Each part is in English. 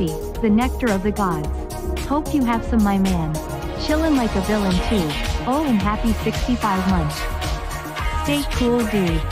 Coffee, the nectar of the gods. Hope you have some, my man. Chillin' like a villain too. Oh, and happy 65 months. Stay cool, dude.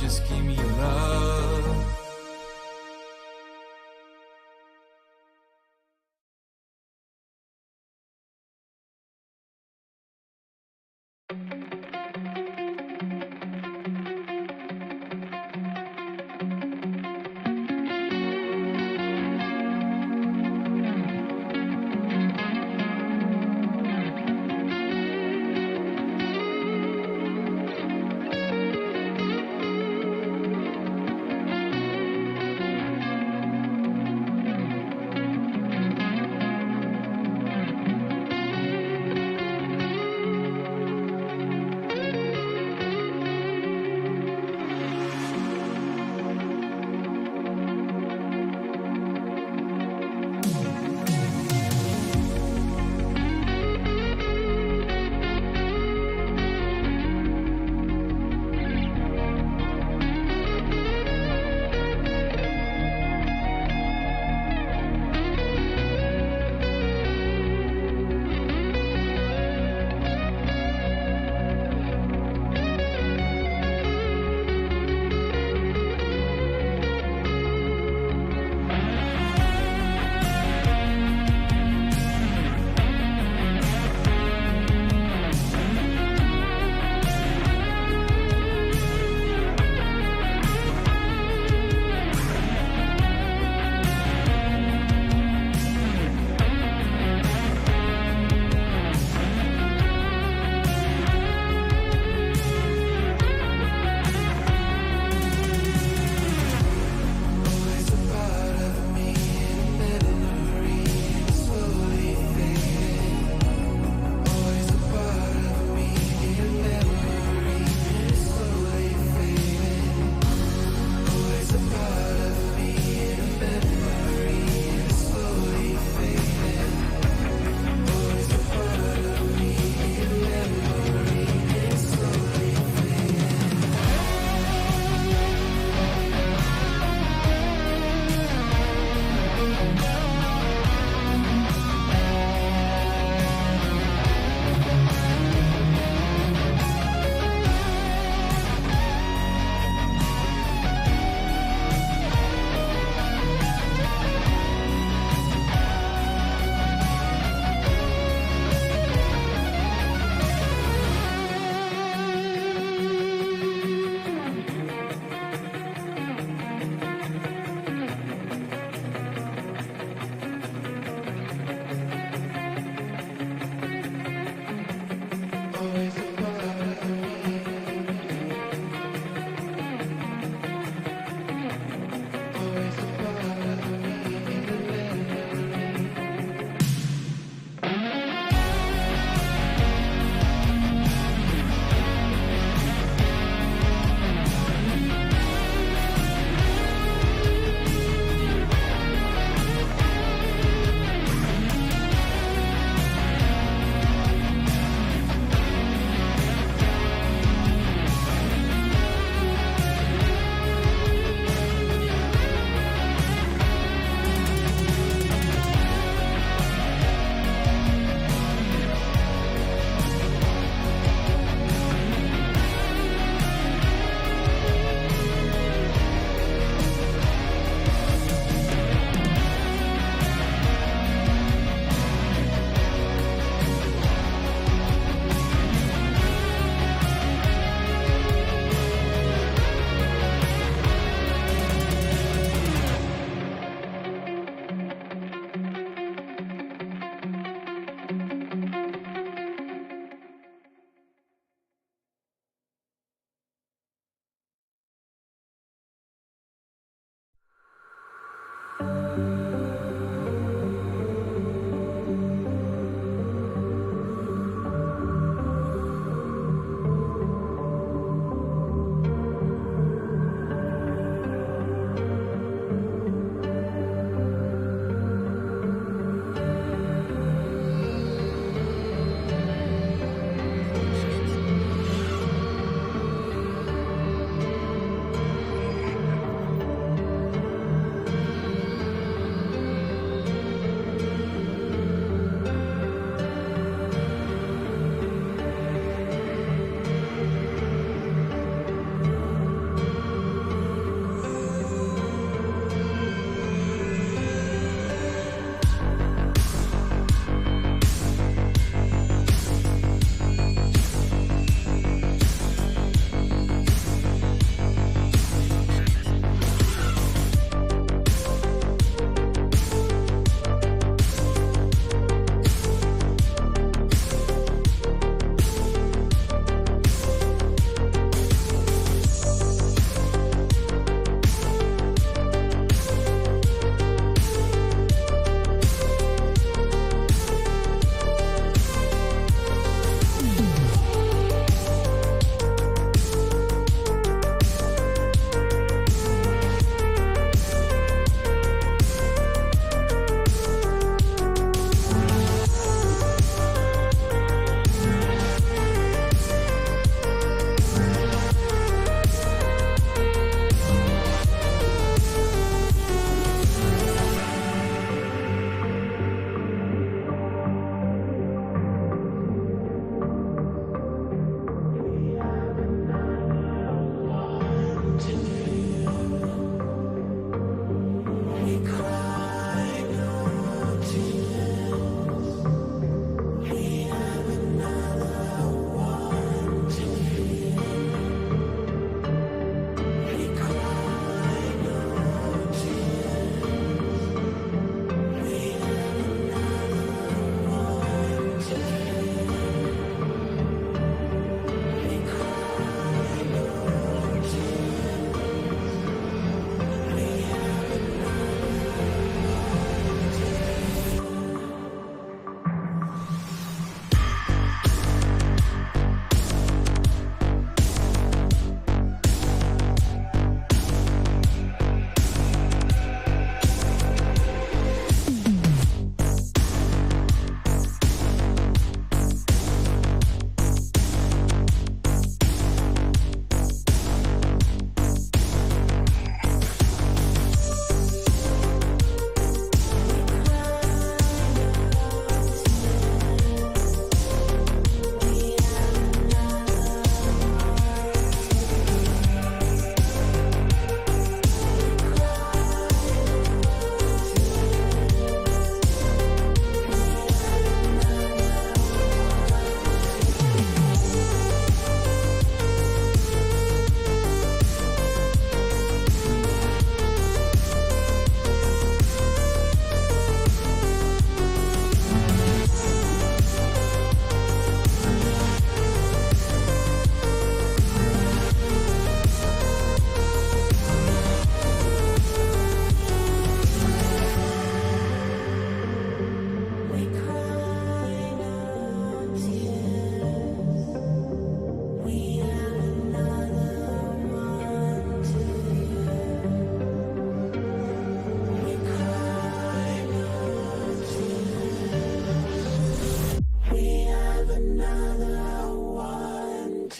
just give me love.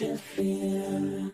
to feel.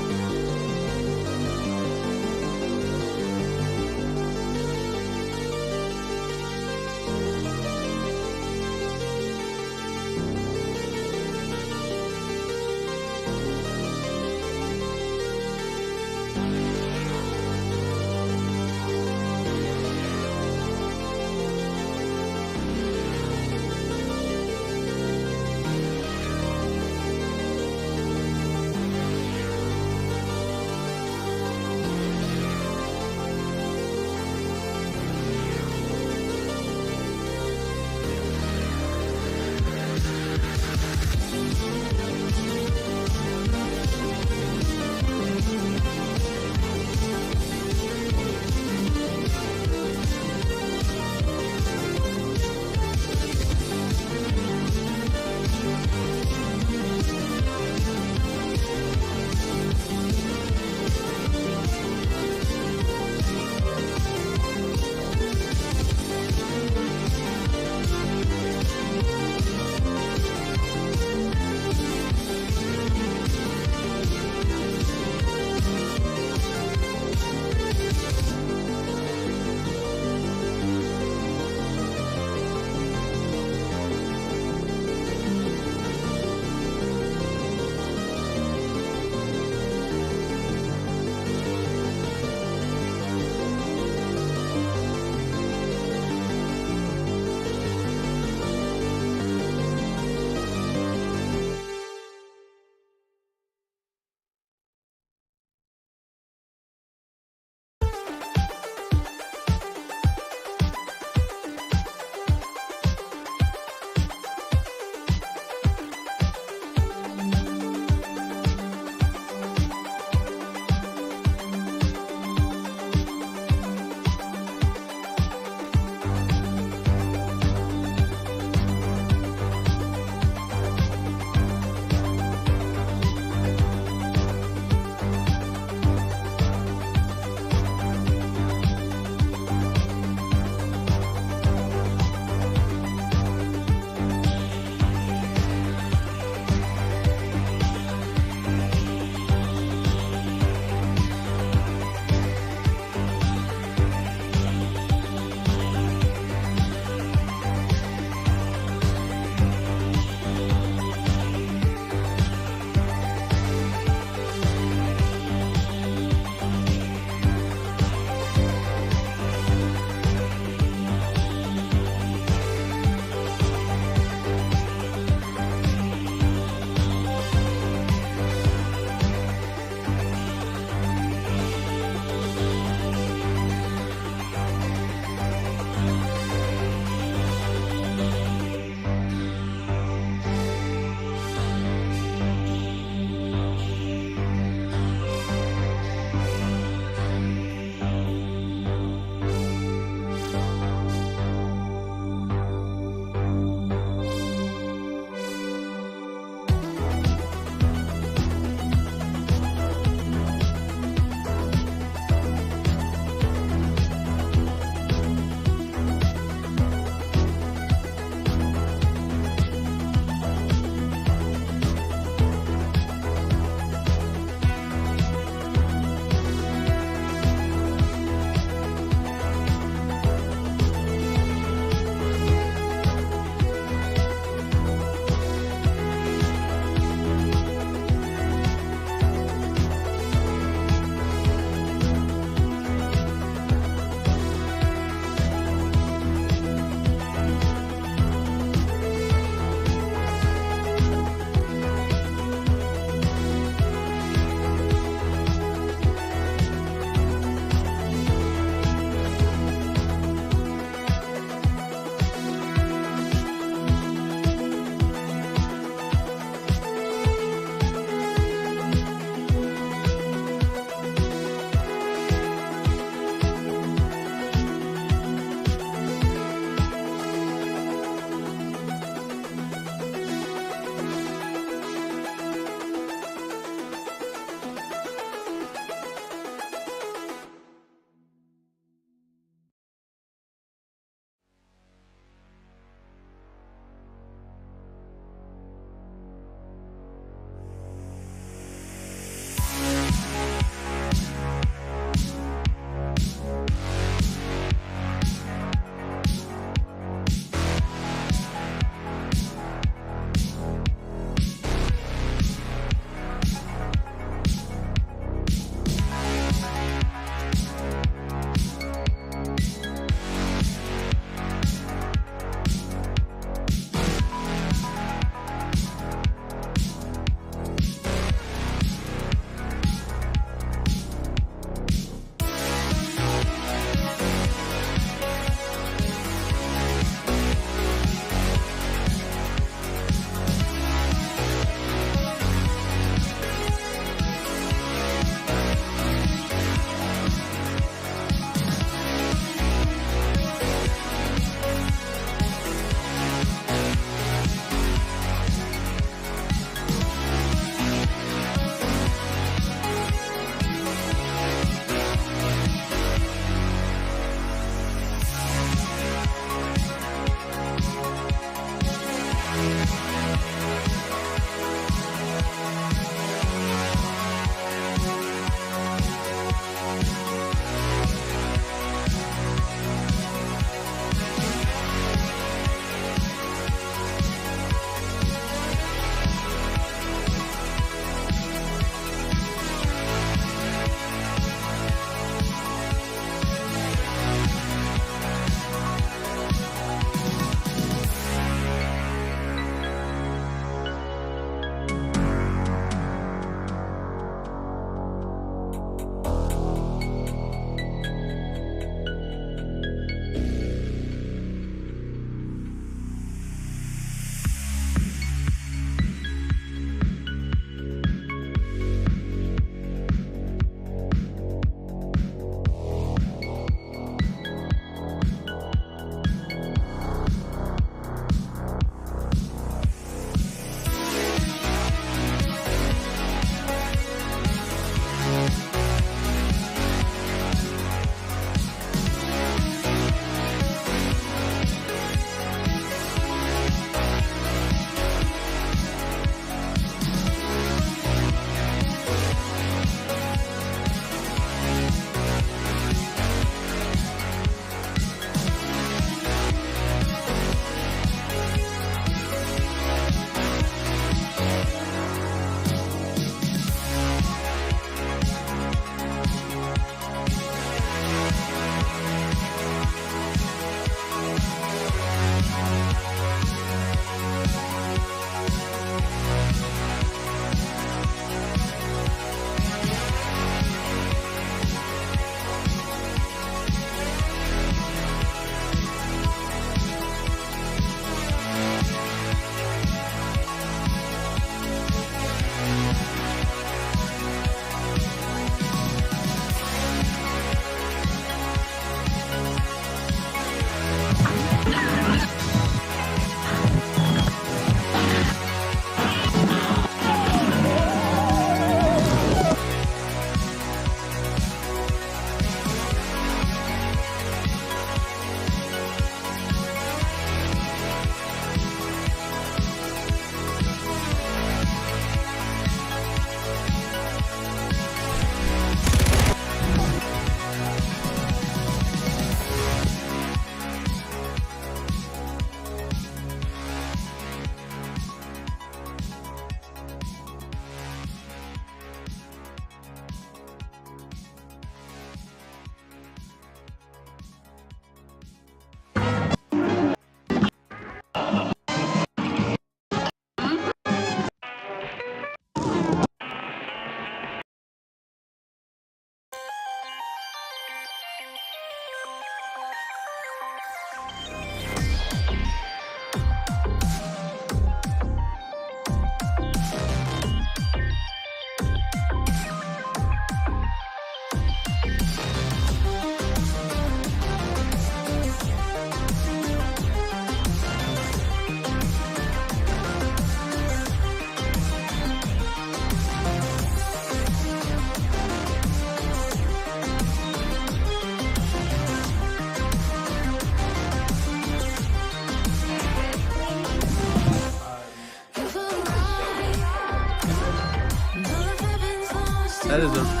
That is a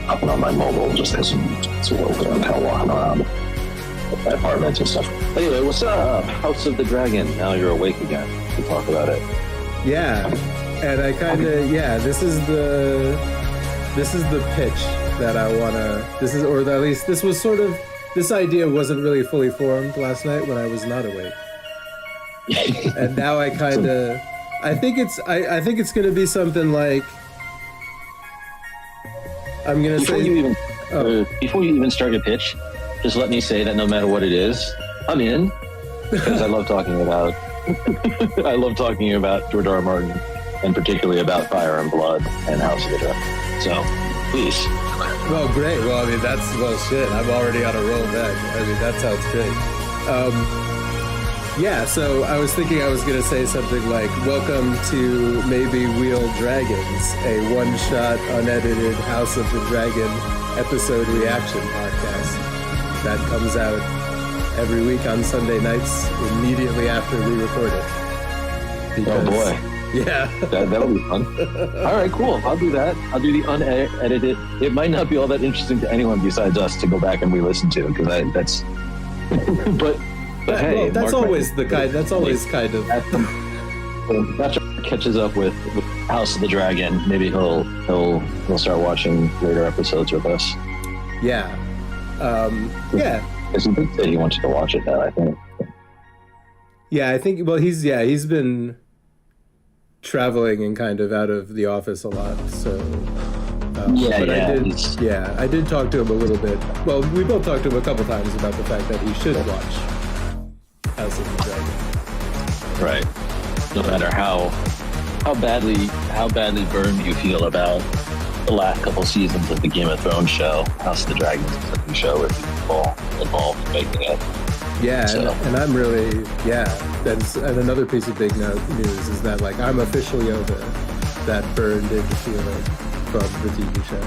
hopping on my mobile just because it's open. I'm kind of walking around my apartment and stuff. Anyway, what's up? House of the Dragon. Now you're awake again to talk about it. Yeah, and I kind of This is the pitch that I wanna. This is, or at least this was sort of. This idea wasn't really fully formed last night when I was not awake, and now I kind of. I think it's gonna be something like. I'm gonna before say. Before you even start your pitch, just let me say that no matter what it is, I'm in because I love talking about. I love talking about George R. R. Martin, and particularly about Fire and Blood and House of the Dragon. So, please. Well, great. Well, I mean, shit. I'm already on a roll then. I mean, that sounds great. Yeah, so I was thinking I was going to say something like, welcome to Maybe Wheel Dragons, a one-shot, unedited House of the Dragon episode reaction podcast that comes out every week on Sunday nights immediately after we record it. Oh boy. Yeah. That'll be fun. All right, cool. I'll do that. I'll do the unedited. It might not be all that interesting to anyone besides us to go back and re-listen to, because that's. but hey, well, that's Mark always Wright, the kind. That's always kind of. After he catches up with House of the Dragon, maybe he'll start watching later episodes with us. Yeah. Yeah. Because he did say he wants you to watch it now, I think. Yeah, I think. Well, he's been traveling and kind of out of the office a lot, so. I did talk to him a little bit. Well, we both talked to him a couple times about the fact that he should watch House of the Dragon. Right. No matter how badly burned you feel about the last couple seasons of the Game of Thrones show, House of the Dragon is a new show with people involved in making it. Yeah, So- and I'm really, and another piece of big news is that, like, I'm officially over that burned-in feeling from the TV show.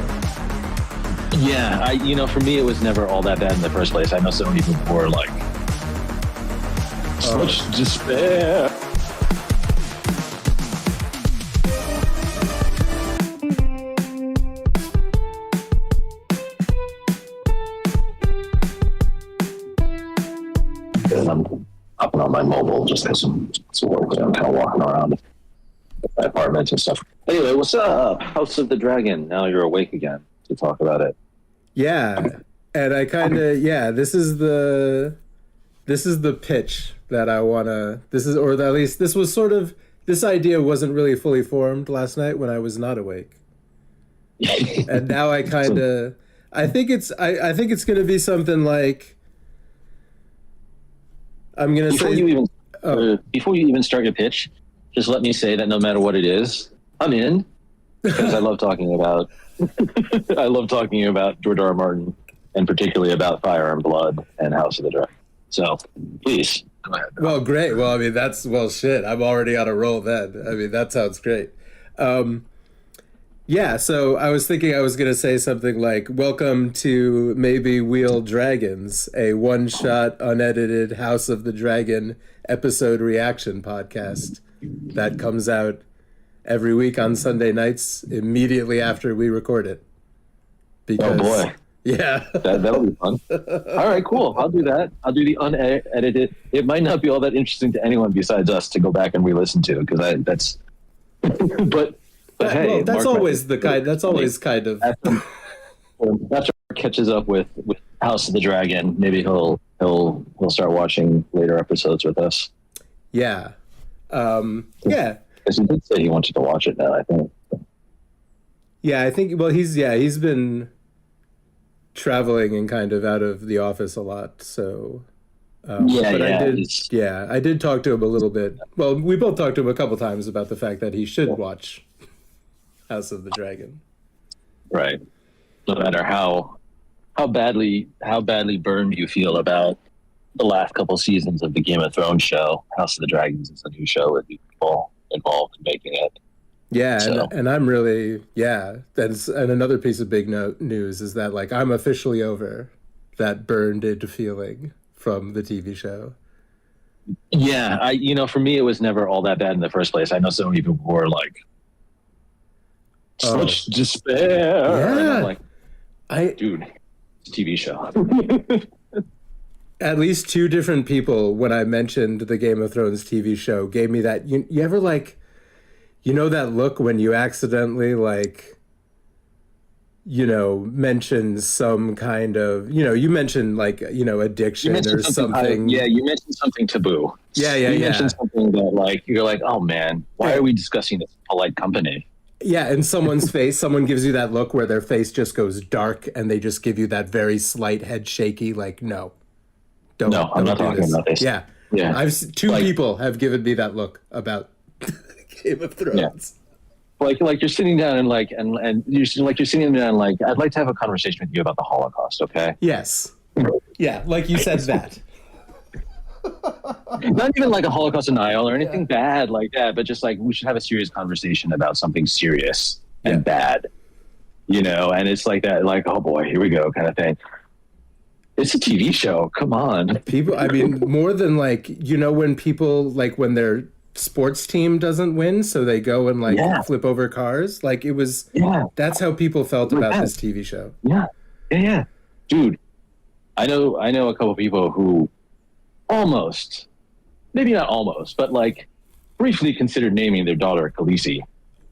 Yeah, for me, it was never all that bad in the first place. I know so many people were like, such despair. I'm up on my mobile, just had some work, I'm kind of walking around my apartment and stuff. Anyway, what's up? House of the Dragon. Now you're awake again to talk about it. Yeah, and I kind of this is the pitch that I wanna. Or at least this was sort of, this idea wasn't really fully formed last night when I was not awake, and now I kind of I think it's gonna be something like, I'm gonna Before say before you even start your pitch, just let me say that no matter what it is, I'm in, because I love talking about George R. R. Martin, and particularly about Fire and Blood and House of the Dragon. So please go ahead. Well, great. Well, I mean, shit. I'm already on a roll then. I mean, that sounds great. Yeah, so I was thinking I was going to say something like, welcome to Maybe Wheel Dragons, a one-shot, unedited House of the Dragon episode reaction podcast that comes out every week on Sunday nights immediately after we record it. Oh boy. Yeah. That'll be fun. All right, cool. I'll do that. I'll do the unedited. It might not be all that interesting to anyone besides us to go back and re-listen to, because that's. But hey, well, that's Mark always Wright, the kind. That's always kind of. After he catches up with House of the Dragon, maybe he'll start watching later episodes with us. Yeah. Yeah. Because he did say he wants you to watch it now, I think. Yeah, I think. Well, he's been traveling and kind of out of the office a lot, so. I did talk to him a little bit. Well, we both talked to him a couple times about the fact that he should watch House of the Dragon. Right. No matter how badly burned you feel about the last couple seasons of the Game of Thrones show, House of the Dragons is a new show with people involved in making it. Yeah, So- and I'm really, and another piece of big news is that, like, I'm officially over that burned-in feeling from the TV show. Yeah, for me, it was never all that bad in the first place. I know so many people were like, such despair. Yeah. And I'm like, dude, it's a TV show. At least two different people, when I mentioned the Game of Thrones TV show, gave me that. You ever, like, that look when you accidentally, like, mention some kind of, you mentioned, like, addiction or something. You mentioned something taboo. You mentioned something that, like, you're like, oh man, why are we discussing this in polite company? Yeah, and someone's face, someone gives you that look where their face just goes dark and they just give you that very slight head shaky, like, no. I'm not talking about this. Yeah. Two people have given me that look about Game of Thrones. like you're sitting down and you're sitting down like, I'd like to have a conversation with you about the Holocaust. Okay. Yes. Yeah. Like you said that. Not even like a Holocaust denial or anything bad like that, but just like we should have a serious conversation about something serious and bad, you know? And it's like that, like, oh boy, here we go kind of thing. It's a TV show. Come on. People, I mean, more than like, you know, when people like when their sports team doesn't win, so they go and like flip over cars. Like it was, that's how people felt about this TV show. Yeah. Dude, I know a couple people who almost, maybe not almost, but like briefly considered naming their daughter Khaleesi.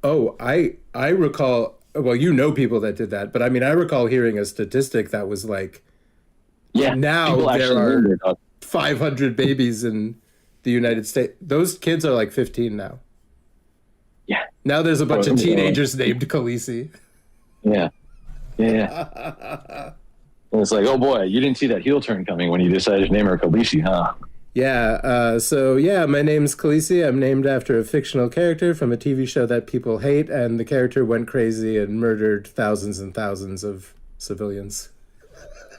Oh, I recall, well, you know people that did that, but I mean, I recall hearing a statistic that was like, now there are 500 babies in the United States. Those kids are like 15 now. Yeah. Now there's a bunch of teenagers named Khaleesi. Yeah. And it's like, oh boy, you didn't see that heel turn coming when you decided to name her Khaleesi, huh? Yeah. So my name's Khaleesi. I'm named after a fictional character from a TV show that people hate, and the character went crazy and murdered thousands and thousands of civilians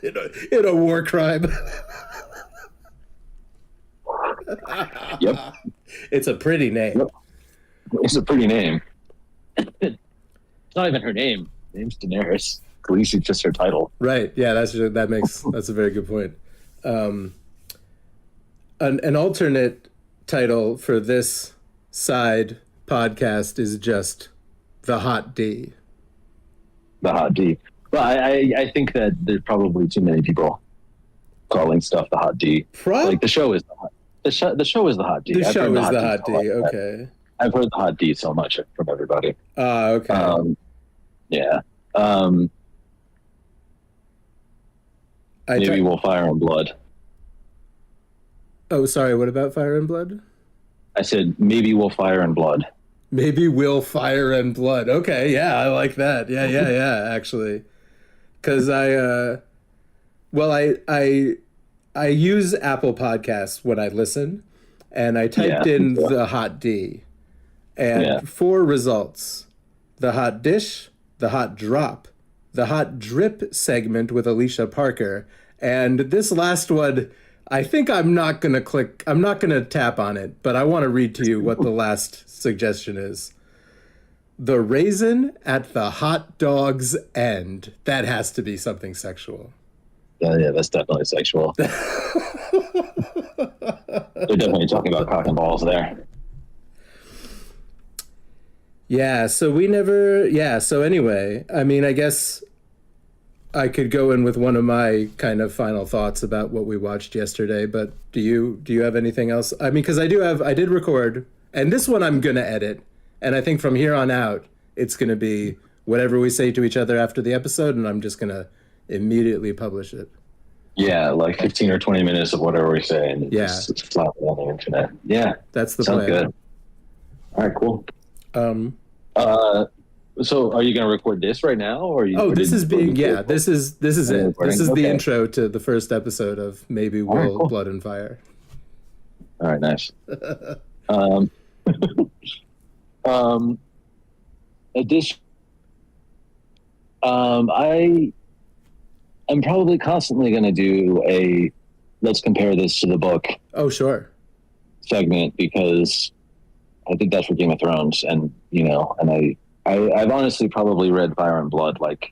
in a war crime. Yep. It's a pretty name. Yep. It's a pretty name. It's not even her name. Her name's Daenerys. Khaleesi's just her title. Right. Yeah, that's a very good point. An alternate title for this side podcast is just The Hot D. The Hot D. Well, I think that there's probably too many people calling stuff The Hot D. Like the show is the show is The Hot D. The show is The Hot D. Okay. I've heard The Hot D so much from everybody. Okay. Yeah. Maybe we'll Fire and Blood. Oh, sorry. What about Fire and Blood? I said maybe we'll Fire and Blood. Maybe we'll Fire and Blood. Okay, yeah, I like that. Yeah. Actually, because I use Apple Podcasts when I listen, and I typed in The Hot D, and 4 results: The Hot Dish, The Hot Drop, The Hot Drip segment with Alicia Parker, and this last one. I think I'm not going to tap on it, but I want to read to you what the last suggestion is. The raisin at the hot dog's end. That has to be something sexual. Yeah, that's definitely sexual. They're definitely talking about cock and balls there. Yeah, so so anyway, I mean, I guess I could go in with one of my kind of final thoughts about what we watched yesterday, but do you have anything else? I mean, because I did record, and this one I'm going to edit, and I think from here on out, it's going to be whatever we say to each other after the episode, and I'm just going to immediately publish it. Yeah, like 15 or 20 minutes of whatever we say, and it's flat on the internet. Yeah. That's the plan. Sounds good. All right, cool. So are you going to record this right now, or this is it. This is it. This is the intro to the first episode of Maybe We'll cool. Blood and Fire. All right, nice. Addition. I'm probably constantly going to do a let's compare this to the book. Oh, sure. Segment, because I think that's for Game of Thrones, and I've honestly probably read Fire and Blood like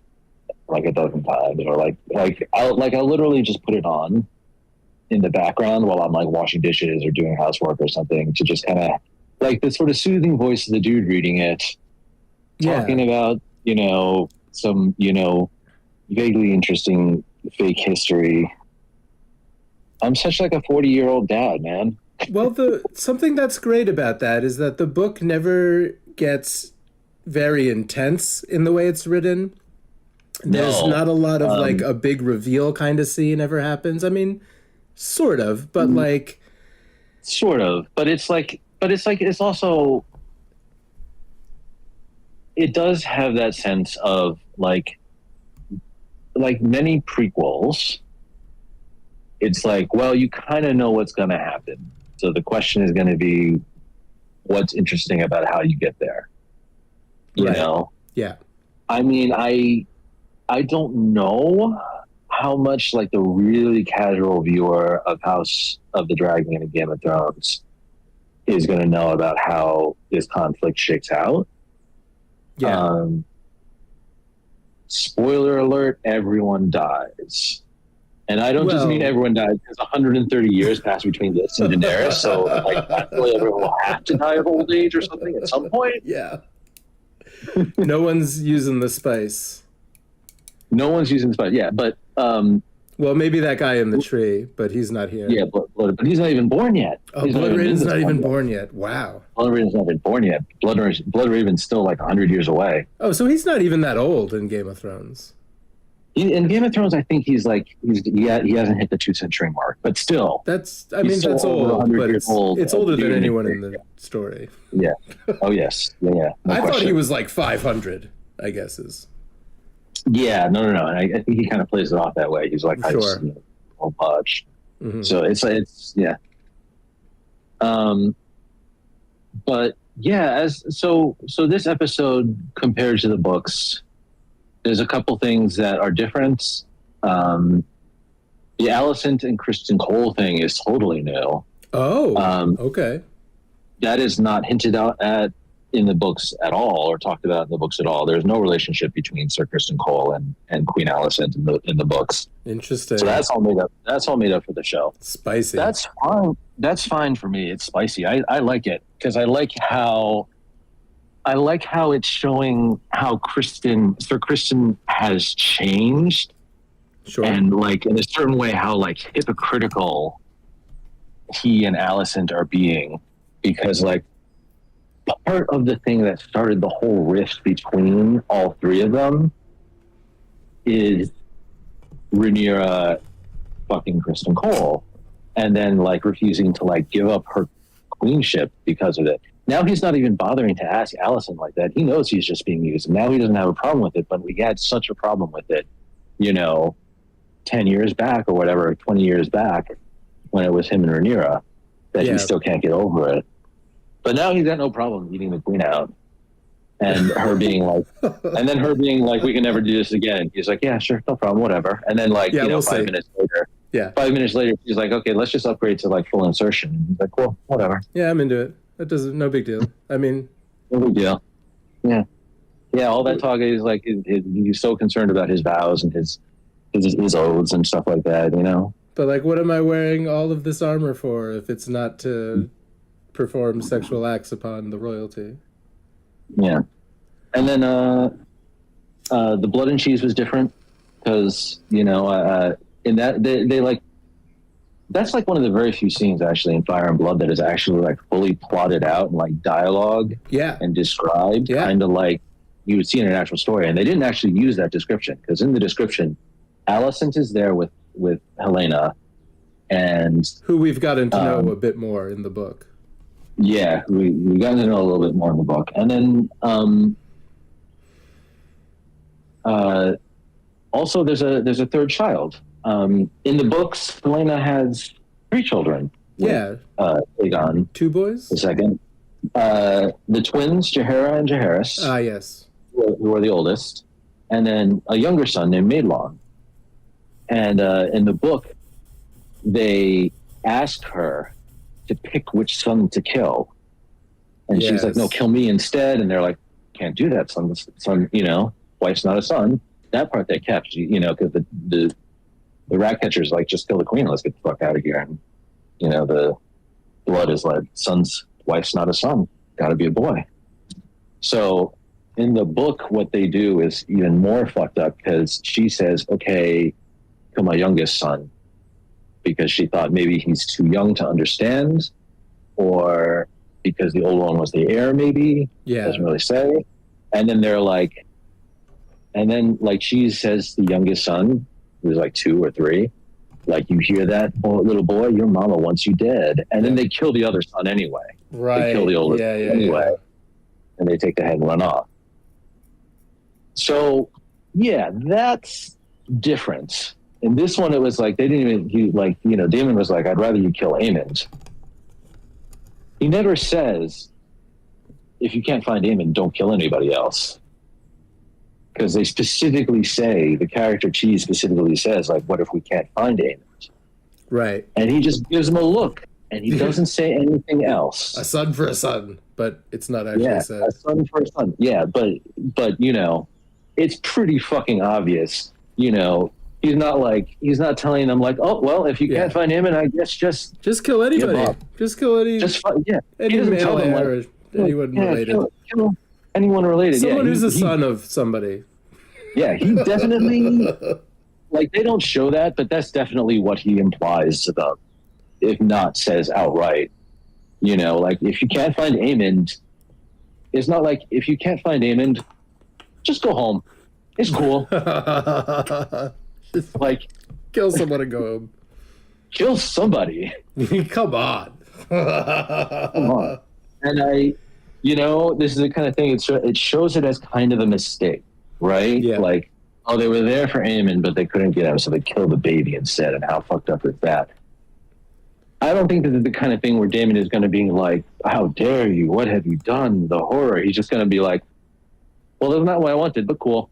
a dozen times, or I'll literally just put it on in the background while I'm like washing dishes or doing housework or something, to just kind of like the sort of soothing voice of the dude reading it, talking about some vaguely interesting fake history. I'm such like a 40-year-old dad, man. Well, something that's great about that is that the book never gets very intense in the way it's written. There's not a lot of like a big reveal kind of scene ever happens. I mean, sort of, but like sort of, but it's also, it does have that sense of like many prequels. It's like, well, you kind of know what's going to happen. So the question is going to be, what's interesting about how you get there? You Right. know, Yeah. I mean, I don't know how much like the really casual viewer of House of the Dragon and Game of Thrones is going to know about how this conflict shakes out. Yeah. Spoiler alert, everyone dies. And I don't just Well- mean everyone dies, because 130 years pass between this and Daenerys, so like naturally everyone will have to die of old age or something at some point. Yeah. No one's using the spice. No one's using this, but yeah, but Well, maybe that guy in the tree, but he's not here. yeah, but he's not even born yet. Oh, He's Blood Raven's in not this even one yet. born yet. Wow. Blood Raven's not even born yet. Blood Raven's still like 100 years away. Oh, so he's not even that old in Game of Thrones. In Game of Thrones, I think he hasn't hit the 2-century mark, but still, That's He's still that's over old, 100 but years old it's and older than doing anyone it. in the story. yeah. Oh yes, yeah. No I thought question. he was like 500, I guess is. Yeah, no. And I think he kind of plays it off that way. He's like, Sure. whole bunch. Mhm. So it's yeah. But yeah, so this episode compared to the books, there's a couple things that are different. The Alicent and Kristen Cole thing is totally new. Oh, okay. That is not hinted out at in the books at all, or talked about in the books at all. There's no relationship between Sir Kristen Cole and Queen Alicent in the books. Interesting. So that's all made up. That's all made up for the show. Spicy. That's fine. That's fine for me. It's spicy. I like it because I like how it's showing how Sir Kristen has changed, sure. and like in a certain way how like hypocritical he and Alicent are being, because like part of the thing that started the whole rift between all three of them is Rhaenyra fucking Kristen Cole, and then like refusing to like give up her queenship because of it. Now he's not even bothering to ask Alicent like that. He knows he's just being used, and now he doesn't have a problem with it. But we had such a problem with it, 10 years back or whatever, 20 years back, when it was him and Rhaenyra, that Yeah. he still can't get over it. But now he's got no problem eating the queen out, and her being like, we can never do this again. He's like, yeah, sure, no problem, whatever. And then like, Yeah, we'll 5 see. minutes later, Yeah. 5 minutes later, she's like, okay, let's just upgrade to like full insertion. And he's like, cool, whatever, Yeah, I'm into it. That doesn't. No big deal. I mean, no big deal. Yeah, all that talk is like he's so concerned about his vows and his oaths and stuff like that, but like, what am I wearing all of this armor for if it's not to perform sexual acts upon the royalty? Yeah. And then the blood and cheese was different because, in that they like, that's like one of the very few scenes actually in Fire and Blood that is actually like fully plotted out and like dialogue Yeah. and described, Yeah. kind of like you would see in an actual story. And they didn't actually use that description, because in the description, Alicent is there with Helena, and Who we've gotten to know a bit more in the book. yeah, we got to know a little bit more in the book. And then also there's a third child. In the books, Helena has 3 children. Yeah. Aegon Two boys? the second. The twins, Jaehaera and Jaehaerys, Ah, yes. who are the oldest, and then a younger son named Maedlon. And in the book, they ask her to pick which son to kill, and she's like, Yes. "No, kill me instead." And they're like, "Can't do that, son. Wife's not a son." That part they kept, because the rat catcher's like, "Just kill the queen. Let's get the fuck out of here." And the blood is like, "Son's wife's not a son. Got to be a boy." So in the book, what they do is even more fucked up, because she says, "Okay, kill my youngest son," because she thought maybe he's too young to understand, or because the old one was the heir, maybe. Yeah. Doesn't really say. And then she says the youngest son, who's like 2 or 3, like, "You hear that, little boy? Your mama wants you dead." And then they kill the other son anyway. Right. They kill the oldest anyway, and they take the head and run off. So yeah, that's different. In this one, it was like they didn't even. Daemon was like, "I'd rather you kill Aemond." He never says, if you can't find Aemon, don't kill anybody else. Because they specifically say, the character Cheese specifically says, like, what if we can't find Aemon? Right. And he just gives him a look, and he doesn't say anything else. A son for a son, but it's not actually said. A son for a son. Yeah, but you know, it's pretty fucking obvious. You know, he's not telling them like, oh well, if you can't find Aemon, I guess just kill anybody. Just kill any. Any male heir, anyone related. Kill anyone related. Someone who's the son of somebody. Yeah, he definitely. Like, they don't show that, but that's definitely what he implies to them, if not says outright. You know, like, if you can't find Aemon, it's not like, if you can't find Aemon, just go home. It's cool. Like, kill someone and go home. Kill somebody. Come on. Come on. And you know, this is the kind of thing, it shows it as kind of a mistake, right? Yeah. Like, oh, they were there for Aemon, but they couldn't get him, so they killed the baby instead. And how fucked up is that? I don't think this is the kind of thing where Daemon is going to be like, how dare you? What have you done? The horror. He's just going to be like, well, that's not what I wanted, but cool.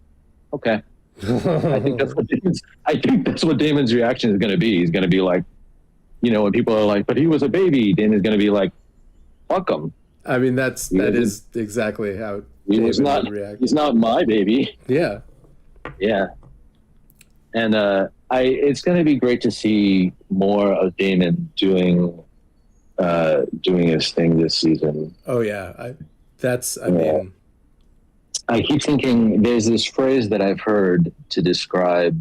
Okay. I think that's what Daemon's reaction is going to be. He's going to be like, you know, when people are like, but he was a baby, Daemon's going to be like, fuck him. I mean, that is exactly how Daemon would react. He's not my baby. Yeah. Yeah. And it's going to be great to see more of Daemon doing his thing this season. Oh yeah, I mean, I keep thinking there's this phrase that I've heard to describe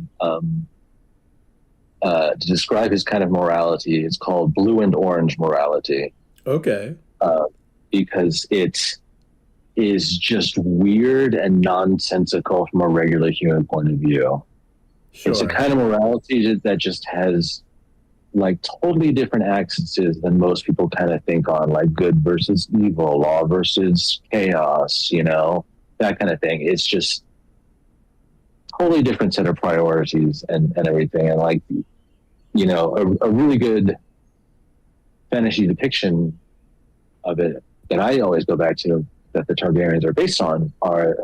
his kind of morality. It's called blue and orange morality. Okay. Because it is just weird and nonsensical from a regular human point of view. Sure. It's a kind of morality that just has like totally different axes than most people kind of think on, like good versus evil, law versus chaos, you know, that kind of thing. It's just totally different set of priorities and everything. And like, you know, a really good fantasy depiction of it that I always go back to, that the Targaryens are based on, are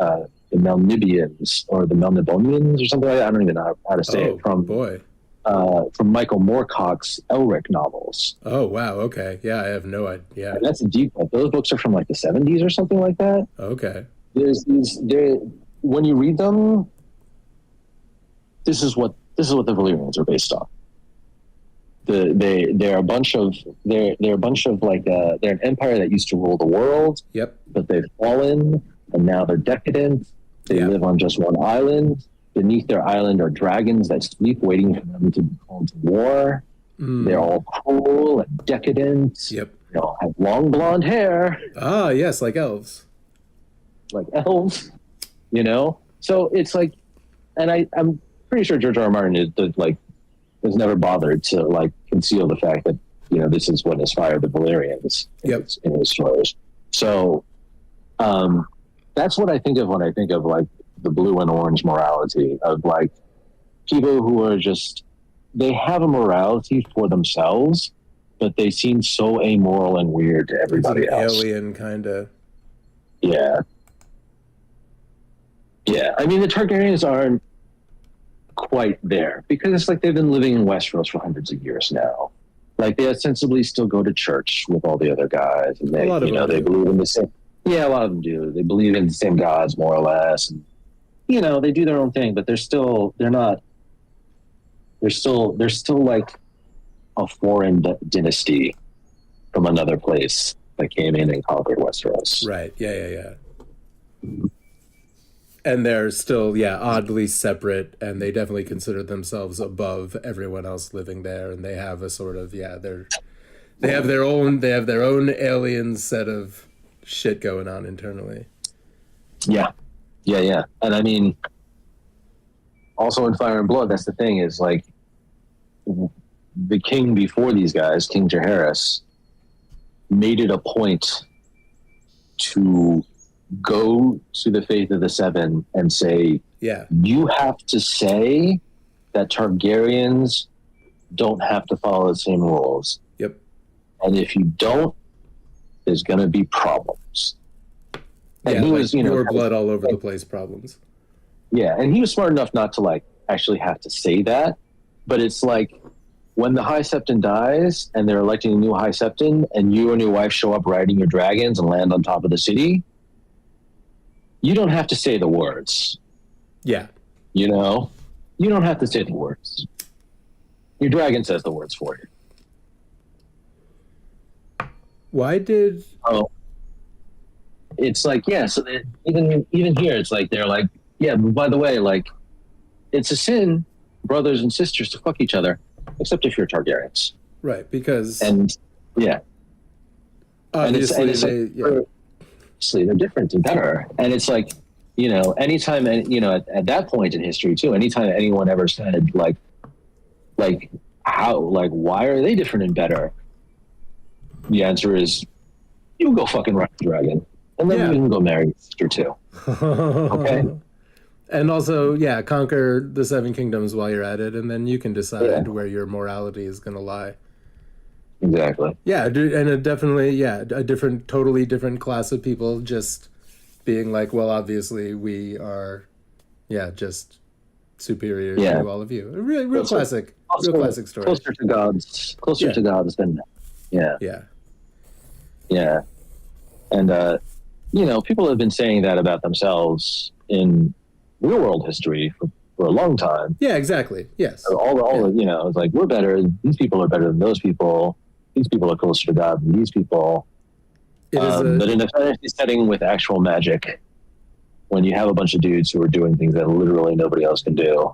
the Melniboeans or the Melnibonians or something like that. I don't even know how to say it. From Michael Moorcock's Elric novels. Oh wow, okay, yeah, I have no idea. Yeah, and that's a deep one. Those books are from like the 70s or something like that. Okay. When you read them, this is what the Valyrians are based on. They're a bunch of like they're an empire that used to rule the world. Yep. But they've fallen, and now they're decadent. They live on just one island. Beneath their island are dragons that sleep, waiting for them to be called to war. They're all cruel and decadent. Yep. They all have long blonde hair. Ah, yes, like elves. Like elves, you know. So it's like, and I'm pretty sure George R. R. Martin has never bothered to like conceal the fact that, you know, this is what inspired the Valyrians in his stories. So that's what I think of when I think of like the blue and orange morality of like people who are just, they have a morality for themselves, but they seem so amoral and weird to everybody else. Alien kind of. Yeah. Yeah. I mean, the Targaryens aren't quite there because it's like they've been living in Westeros for hundreds of years now. Like they ostensibly still go to church with all the other guys, and they, you know, they believe in the same. Yeah, a lot of them do. They believe in the same gods more or less, and you know, they do their own thing. But they're still like a foreign dynasty from another place that came in and conquered Westeros. Right. Yeah. And they're still, oddly separate, and they definitely consider themselves above everyone else living there. And they have a sort of, they have their own alien set of shit going on internally. Yeah. And I mean, also in Fire and Blood, that's the thing, is like the king before these guys, King Jaehaerys, made it a point to go to the Faith of the Seven and say, you have to say that Targaryens don't have to follow the same rules. Yep. And if you don't, there's going to be problems. And Yeah, he like was, you know, your blood all over the place problems. yeah, and he was smart enough not to like actually have to say that, but it's like when the High Septon dies and they're electing a new High Septon, and you and your wife show up riding your dragons and land on top of the city, you don't have to say the words. Yeah. You know, you don't have to say the words. Your dragon says the words for you. Why did? Oh, it's like, yeah. So that even here, it's like they're like, yeah. But by the way, like, it's a sin, brothers and sisters, to fuck each other, except if you're Targaryens. Right, because And yeah, obviously and it's they, like, yeah. obviously they're different and better. And it's like, you know, anytime, you know, at that point in history too, anytime anyone ever said like how, like, why are they different and better? The answer is, you go fucking ride the dragon, and then Yeah. you can go marry your sister too. Okay. And also, yeah, conquer the Seven Kingdoms while you're at it, and then you can decide Yeah. where your morality is going to lie. Exactly. Yeah, and a definitely, yeah, a different, totally different class of people just being like, well, obviously we are, yeah, just superior Yeah. to all of you. Real Also- classic, Also, real classic story. Closer to gods. Closer Yeah. to gods than, yeah. Yeah, Yeah. And, you know, people have been saying that about themselves in real world history for a long time. yeah, exactly. Yes, All you know, it's like, we're better. These people are better than those people. These people are closer to God than these people. it is But in a fantasy setting with actual magic, when you have a bunch of dudes who are doing things that literally nobody else can do,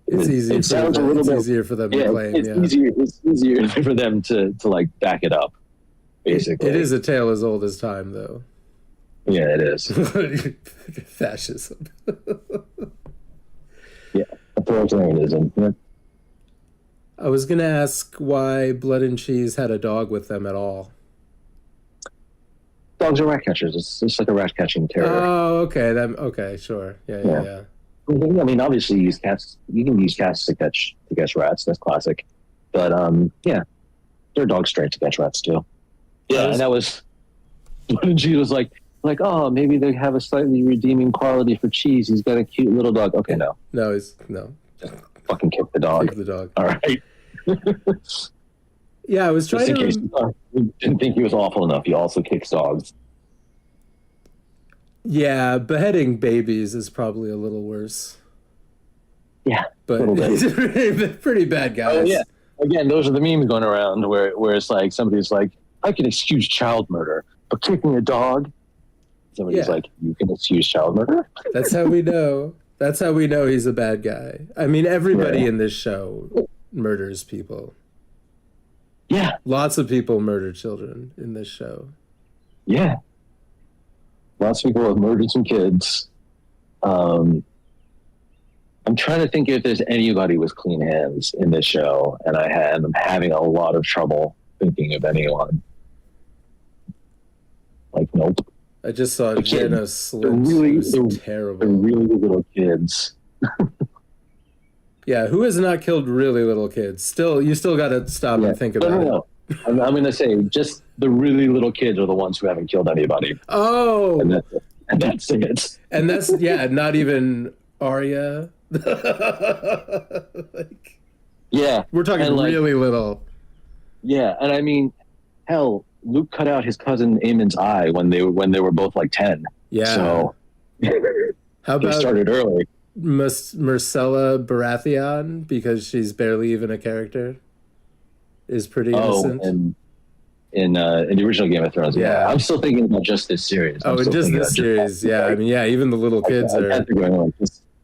it's easy. it sounds a little it's bit easier for them to yeah, claim. it's Yeah, easier. It's easier for them to like back it up. Basically, it is a tale as old as time, though. Yeah, it is. Fascism. Yeah, authoritarianism. Yeah. I was gonna ask why Blood and Cheese had a dog with them at all. Dogs are rat catchers. It's just like a rat catching terrier. Oh, okay. Okay, sure. Yeah. Yeah. I mean, obviously, you use cats. You can use cats to catch rats. That's classic. But yeah, there are dogs straight to catch rats too. Yeah, and that was when she was like, oh, maybe they have a slightly redeeming quality for Cheese. He's got a cute little dog. Okay, no, No. fucking kick the dog. Kick the dog. All right. Yeah, I was Just trying in case to. you didn't think he was awful enough, he also kicks dogs. Yeah, beheading babies is probably a little worse. Yeah, But little bit. he's pretty bad guys. Oh yeah. Again, those are the memes going around where it's like somebody's like, I can excuse child murder, but kicking a dog. Somebody's Yeah. like, you can excuse child murder. That's how we know. That's how we know he's a bad guy. I mean, everybody Yeah. in this show murders people. Yeah, Lots of people murder children in this show. yeah. Lots of people have murdered some kids. I'm trying to think if there's anybody with clean hands in this show, and I'm having a lot of trouble thinking of anyone. Like, nope. I just saw The kid- Jenna Slint. really- It was they're terrible. really little kids. Yeah, who has not killed really little kids? You still got to stop and think about it. No. I'm going to say just the really little kids are the ones who haven't killed anybody. Oh, And that's it. and that's yeah, not even Arya. Like, Yeah. we're talking And, like, really little. Yeah. And I mean, hell, Luke cut out his cousin Aemon's eye when they were both like 10. Yeah. So How they about started early. Marcella Baratheon, because she's barely even a character, is pretty innocent. And in the original Game of Thrones. Yeah. I'm still thinking about just this series. I'm Oh, and still just thinking this about series, yeah. I mean, yeah, even the little kids I are can't think of anyone.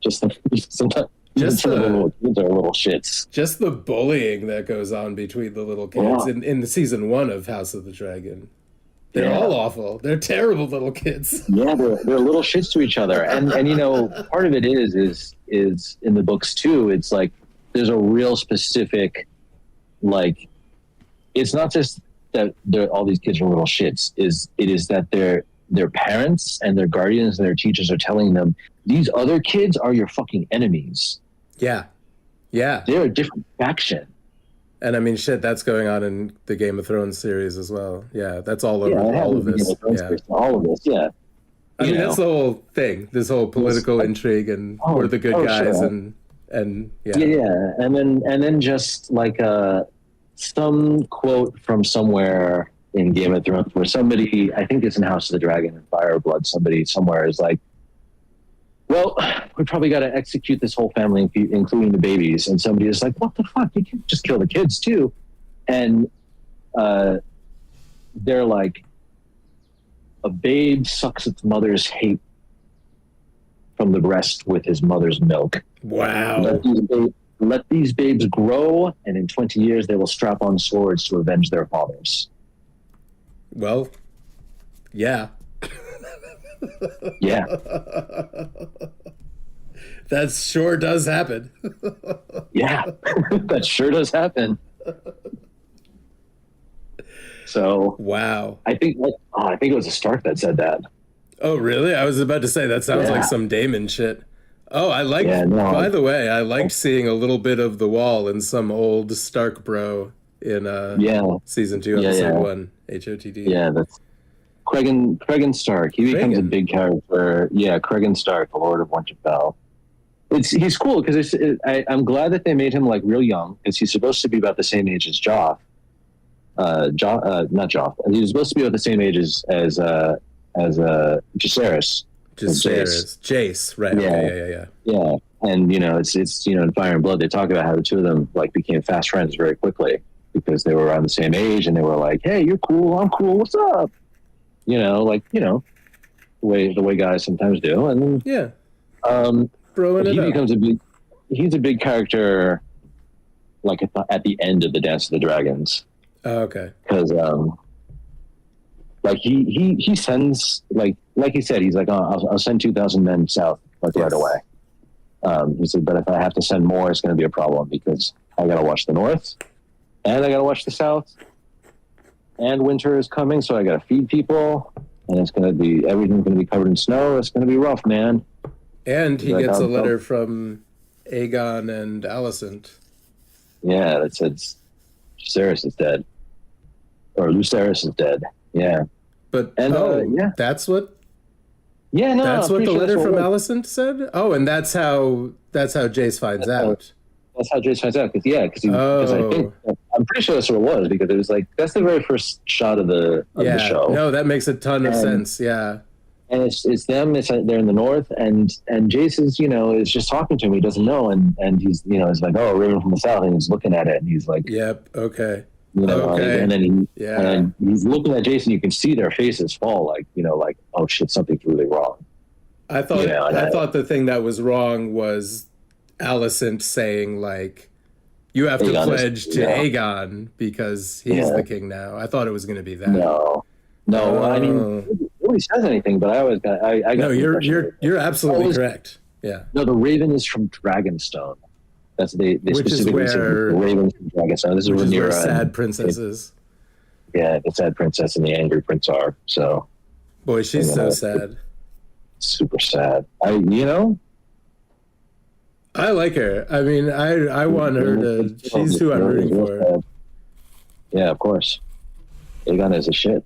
Sometimes Just some of the the- little kids are little shits. just the bullying that goes on between the little kids Yeah. in the season 1 of House of the Dragon. They're Yeah. all awful. They're terrible little kids. Yeah, they're little shits to each other, and you know, part of it is in the books too. It's like there's a real specific, like, it's not just that all these kids are little shits. It is that their parents and their guardians and their teachers are telling them these other kids are your fucking enemies. Yeah. Yeah. They're a different faction. And I mean, shit, that's going on in the Game of Thrones series as well. Yeah, that's all over it all of happens in this. Game of Thrones Yeah. series, all of this. Yeah. I mean, You that's know. the whole thing. This whole political intrigue and we're the good guys sure. and yeah. Yeah, and then just like some quote from somewhere in Game of Thrones where somebody, I think it's in House of the Dragon and Fire of Blood, somebody somewhere is like, well, we probably got to execute this whole family, including the babies. And somebody is like, what the fuck? You can't just kill the kids too. And they're like, a babe sucks its mother's hate from the breast with his mother's milk. Wow. Let these babes grow, and in 20 years they will strap on swords to avenge their fathers. Well, yeah. Yeah. That sure does happen. Yeah. That sure does happen. So Wow. I think it was a Stark that said that. Oh, really? I was about to say that sounds Yeah. like some Damon shit. Oh, I liked, Yeah, no. by the way, I liked seeing a little bit of the Wall in some old Stark bro in Yeah. season 2, Yeah, episode yeah. 1, HOTD. Yeah, that's Cregan Stark. He becomes a Cregan. big character. Yeah, Cregan Stark, the Lord of Winterfell. He's cool because I'm glad that they made him like real young because he's supposed to be about the same age as Joff. Not Joff. He's supposed to be about the same age as Jacaerys. Jace, right. Yeah. Okay, yeah. Yeah, and it's in Fire and Blood they talk about how the two of them like became fast friends very quickly because they were around the same age and they were like, hey, you're cool, I'm cool, what's up? The way guys sometimes do, and Yeah. um, Throwing he it up. becomes he's a big character like at the end of the Dance of the Dragons Oh, okay. because like he sends like he said he's like, oh, I'll send 2,000 men south like Yes. right away. He said, but if I have to send more, it's going to be a problem because I got to watch the north and I got to watch the south and winter is coming. So I got to feed people and everything's going to be covered in snow. It's going to be rough, man. And he Like, gets a I'll- letter from Aegon and Alicent. Yeah. That says Jacaerys is dead or Lucerys is dead. Yeah. But And, yeah. that's what Yeah. No, that's I'm what pretty the sure letter that's from what it was. Alicent said. Oh, and that's how Jace finds That's how- out. That's how Jace finds out. Because I think I'm pretty sure that's what it was because it was like that's the very first shot of the show. No, that makes a ton of And- sense. Yeah. And it's them. They're in the north, and Jace is just talking to him. He doesn't know, and he's he's like, oh, Raven from the south, and he's looking at it, and he's like, Yep. Okay. okay. And then Yeah. and he's looking at Jason. You can see their faces fall, like oh shit, something's really wrong. I thought Yeah, I thought the thing that was wrong was Alicent saying like, you have to Aegon is- pledge to yeah. Aegon because he's Yeah. the king now. I thought it was going to be that. No. I mean, nobody says anything, but I always got. I got No, the impression that- you're absolutely Always- correct. Yeah. No, the Raven is from Dragonstone. That's they Which is specifically said where- the Raven from Dragonstone. This is Which is where Rhaenyra sad and- princesses. Yeah, the sad princess and the angry prince are. So Boy, she's so Yeah. sad. super sad. I like her. I mean, I want her to. She's who I'm rooting for. Yeah, of course. Aegon is a shit.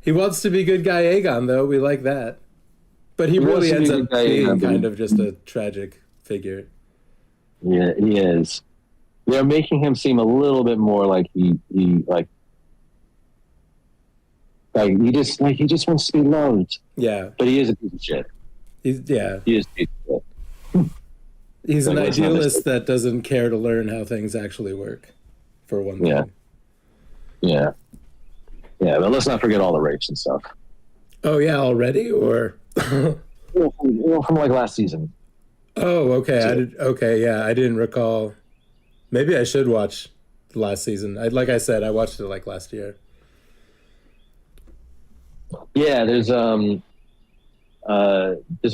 He wants to be good guy Aegon, though. We like that. But he He wants really to be ends good up guy being Aegon, but kind he- of just a tragic figure. Yeah, he is. They're making him seem a little bit more like he he just wants to be loved. Yeah, But he is a piece of shit. He is a piece of shit. he's an Like, let's not idealist mistake- that doesn't care to learn how things actually work. For one thing. Yeah. Yeah. Yeah, but let's not forget all the rapes and stuff. Oh yeah, already or. Well, from like last season. Oh, okay. Yeah, I didn't recall. Maybe I should watch the last season. Like I said, I watched it like last year. Yeah, there's a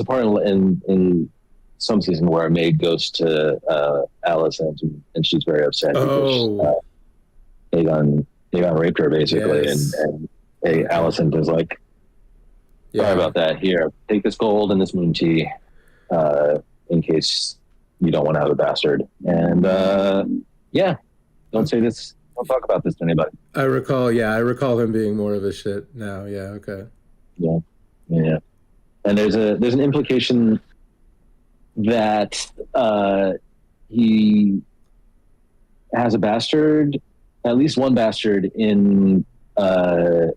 part in some season where a maid goes to Alicent and she's very upset because Aegon raped her basically, Yes. and Alicent is like, sorry about that. Here, take this gold and this moon tea, in case you don't want to have a bastard. And Yeah. Don't say this. Don't talk about this to anybody. I recall him being more of a shit now. Yeah, okay. Yeah. Yeah. And there's an implication that he has a bastard, at least one bastard in Flea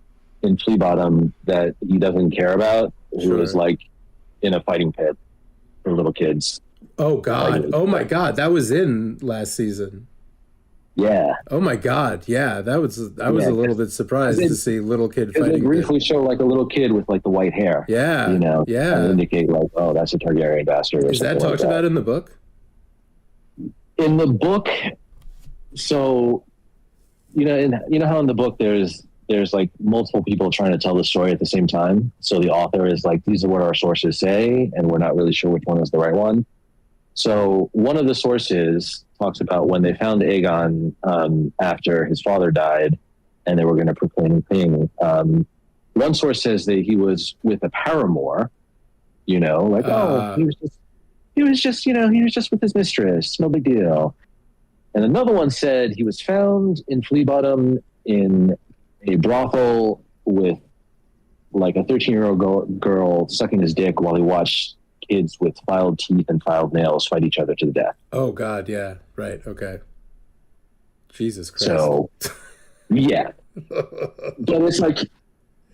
Bottom that he doesn't care about, who is like in a fighting pit for little kids. Oh God! Oh my God! That was in last season. Yeah. Oh my God! Yeah, I was a little bit surprised to see little kid fighting. They briefly show like a little kid with like the white hair. Yeah. You know. Yeah. And indicate like, oh, that's a Targaryen bastard. Or is that talked about in the book? In the book, so you know how in the book there's like multiple people trying to tell the story at the same time. So the author is like, these are what our sources say, and we're not really sure which one is the right one. So one of the sources talks about when they found Aegon after his father died, and they were going to proclaim him king. One source says that he was with a paramour. He was just with his mistress, no big deal. And another one said he was found in Flea Bottom in a brothel with like a 13-year-old girl sucking his dick while he watched kids with filed teeth and filed nails fight each other to the death. Oh God, yeah, right, okay. Jesus Christ. So, yeah. But it's like,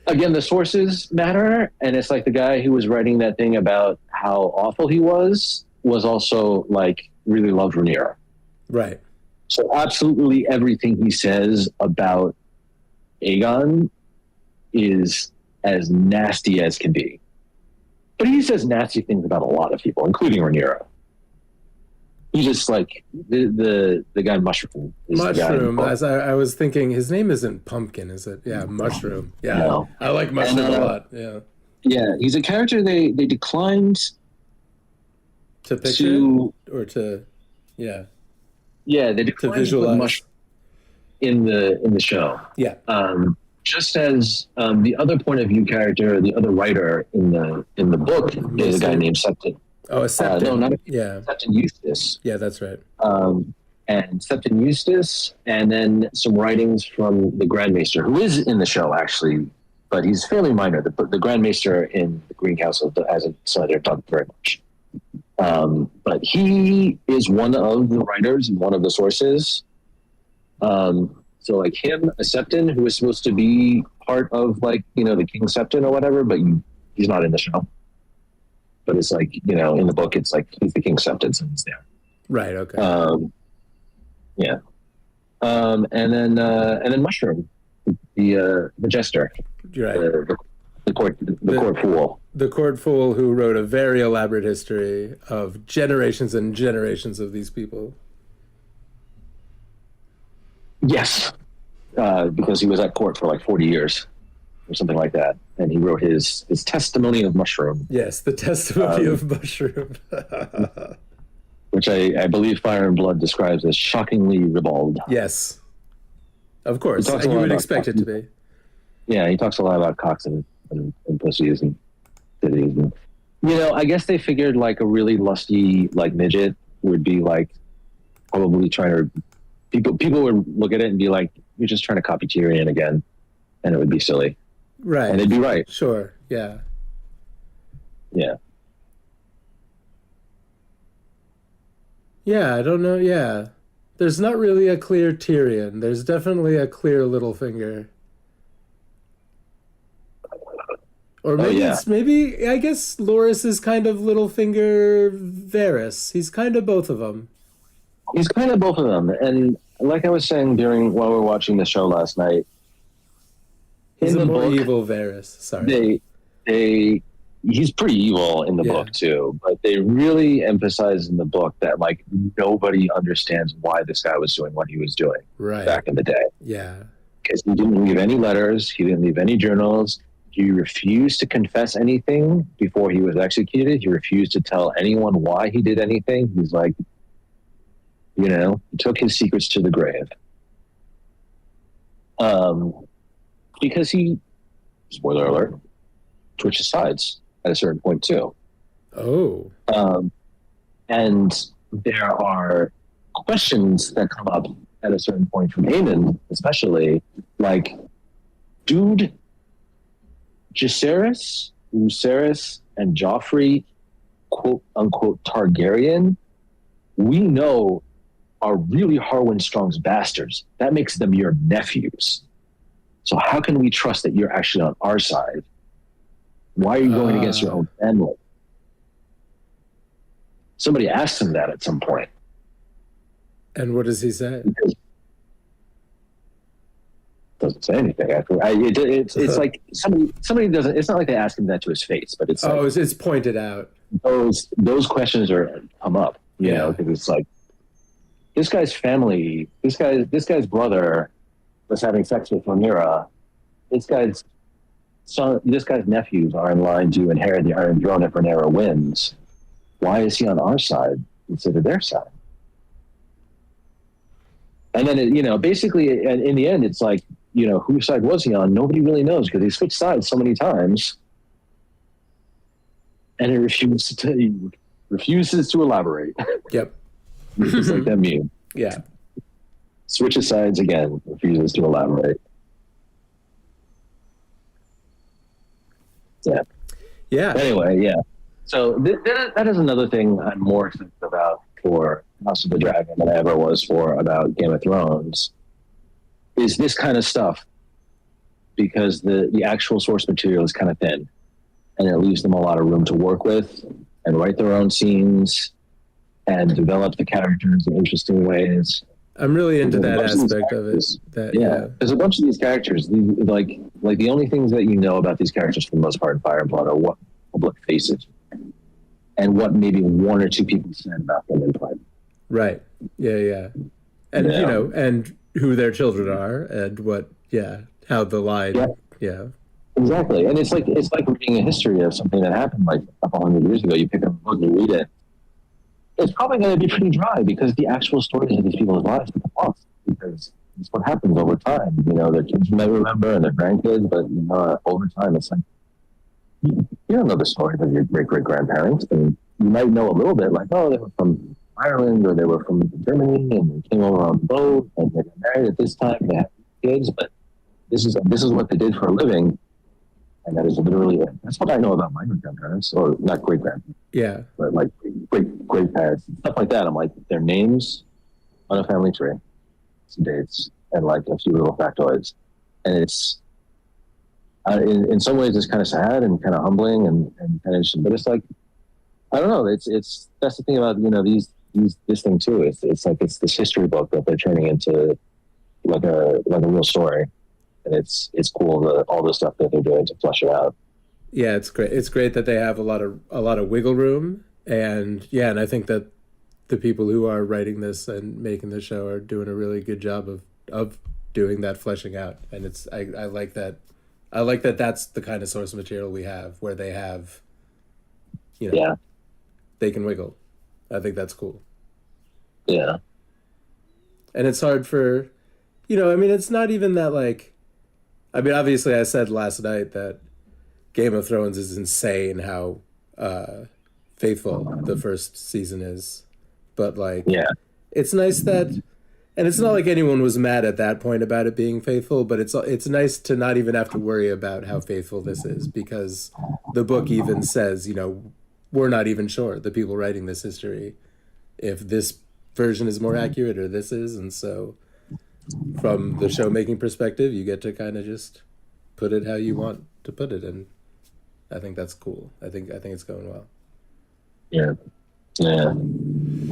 again, the sources matter, and it's like the guy who was writing that thing about how awful he was also like really loved Rhaenyra. Right. So absolutely everything he says about Aegon is as nasty as can be. But he says nasty things about a lot of people, including Rhaenyra. He just like the guy Mushroom. Mushroom. As I was thinking, his name isn't Pumpkin, is it? Yeah, Mushroom. Yeah, no. I like Mushroom a lot. Yeah. Yeah, he's a character they declined to picture or to, yeah. Yeah, they declined to visualize Mushroom in the show. Yeah. Just as the other point of view character, the other writer in the book is a guy named Septon. Oh, a Septon. No, not Septon Eustace. Yeah, that's right. And Septon Eustace, and then some writings from the Grand Maester, who is in the show actually, but he's fairly minor. The Grand Maester in the Green Council hasn't done very much. But he is one of the writers and one of the sources. So like him, a Septon, who is supposed to be part of like, the King Septon or whatever, but he's not in the show. But it's like, in the book, it's like he's the King Septon, so he's there. Right. Okay. Yeah. And then Mushroom, the jester, right. the court fool. The court fool who wrote a very elaborate history of generations and generations of these people. Yes, because he was at court for like 40 years or something like that. And he wrote his Testimony of Mushroom. Yes, the Testimony of Mushroom. Which I believe Fire and Blood describes as shockingly ribald. Yes. Of course, you would expect it to be. Yeah, he talks a lot about cocks and pussies and titties. And, I guess they figured like a really lusty like midget would be like probably trying to... People would look at it and be like, you're just trying to copy Tyrion again. And it would be silly. Right. And they'd be right. Sure. Yeah. Yeah. Yeah, I don't know. Yeah. There's not really a clear Tyrion. There's definitely a clear Littlefinger. Or maybe I guess Loras is kind of Littlefinger Varys. He's kind of both of them. He's kind of both of them. And like I was saying while we were watching the show last night, he's a more evil Varys. Sorry. He's pretty evil in the book too, but they really emphasize in the book that like nobody understands why this guy was doing what he was doing back in the day. Yeah. Because he didn't leave any letters. He didn't leave any journals. He refused to confess anything before he was executed. He refused to tell anyone why he did anything. He's like, he took his secrets to the grave. Because he, spoiler alert, switches sides at a certain point too. Oh. And there are questions that come up at a certain point from Aemon, especially, like, dude, Jacaerys, Lucerys, and Joffrey, quote unquote Targaryen, we know are really Harwin Strong's bastards. That makes them your nephews. So how can we trust that you're actually on our side? Why are you going against your own family? Somebody asked him that at some point. And what does he say? Doesn't say anything. It's like somebody doesn't. It's not like they asked him that to his face, but it's like, it's pointed out. Those questions come up, you know, because it's like this guy's family, this guy's brother was having sex with Rhaenyra. This guy's nephews are in line to inherit the Iron Throne if Rhaenyra wins. Why is he on our side instead of their side? And then, basically, in the end, it's like, whose side was he on? Nobody really knows because he switched sides so many times. And he refuses to elaborate. Yep. It's like that meme. Yeah. Switches sides again, refuses to elaborate. Yeah. Yeah. Anyway, yeah. So that is another thing I'm more excited about for House of the Dragon than I ever was about Game of Thrones, is this kind of stuff, because the actual source material is kind of thin, and it leaves them a lot of room to work with and write their own scenes and develop the characters in interesting ways. I'm really into that aspect of it. There's a bunch of these characters, like the only things that you know about these characters for the most part in Fire and Blood are what public faces and what maybe one or two people said about them in private. Right. Yeah. And and who their children are and how the line. Yeah. Exactly. And it's like reading a history of something that happened like a couple hundred years ago. You pick up a book and you read it. It's probably going to be pretty dry because the actual stories of these people's lives are lost, because it's what happens over time. Their kids may remember and their grandkids, but over time it's like you don't know the stories of your great-great-grandparents, and you might know a little bit, like, oh, they were from Ireland or they were from Germany and they came over on the boat and they got married at this time and they had kids, but this is what they did for a living, and that is literally it. That's what I know about my grandparents, or not great-grandparents. Yeah. But like great-parents, stuff like that. I'm like, their names on a family tree, some dates, and like a few little factoids. And it's, in some ways, it's kind of sad and kind of humbling and kind of interesting. But it's like, I don't know. It's that's the thing about this thing too. It's like it's this history book that they're turning into like a real story, and it's cool all the stuff that they're doing to flesh it out. Yeah, it's great. It's great that they have a lot of wiggle room, and I think that the people who are writing this and making the show are doing a really good job of doing that fleshing out. And I like that. I like that that's the kind of source material we have, where they have, they can wiggle. I think that's cool. Yeah. And it's hard for, it's not even that obviously I said last night that Game of Thrones is insane how faithful the first season is. But it's nice that, and it's not like anyone was mad at that point about it being faithful, but it's nice to not even have to worry about how faithful this is, because the book even says, we're not even sure, the people writing this history, if this version is more accurate or this is. And so from the show making perspective, you get to kind of just put it how you want to put it. And I think that's cool. I think it's going well. Yeah. And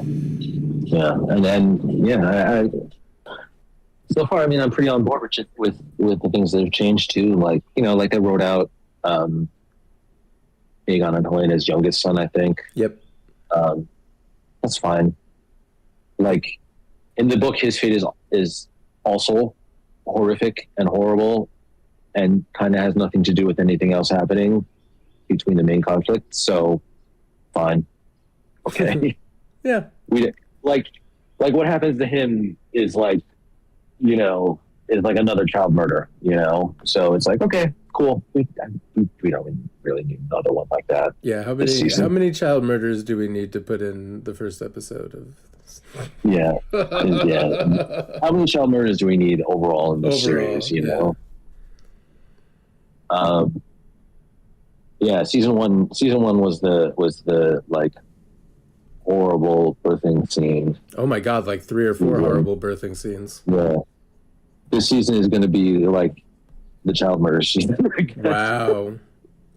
then, I so far, I'm pretty on board with the things that have changed too. Like, like I wrote out, Aegon and Helena's youngest son, I think. Yep. That's fine. Like, in the book, his fate is also horrific and horrible, and kind of has nothing to do with anything else happening between the main conflict. So, fine. Okay. Yeah. We like what happens to him is like, is like another child murder, you know. So it's like, okay, cool. We don't really need another one like that. Yeah, how this many season. child murders do we need to put in the first episode of this? Yeah, yeah. How many child murders do we need overall in this series? You yeah. know. Yeah, season one was the like horrible birthing scene. Oh my god, like 3 or 4 horrible birthing scenes. Yeah. This season is going to be like the child murder season. Wow.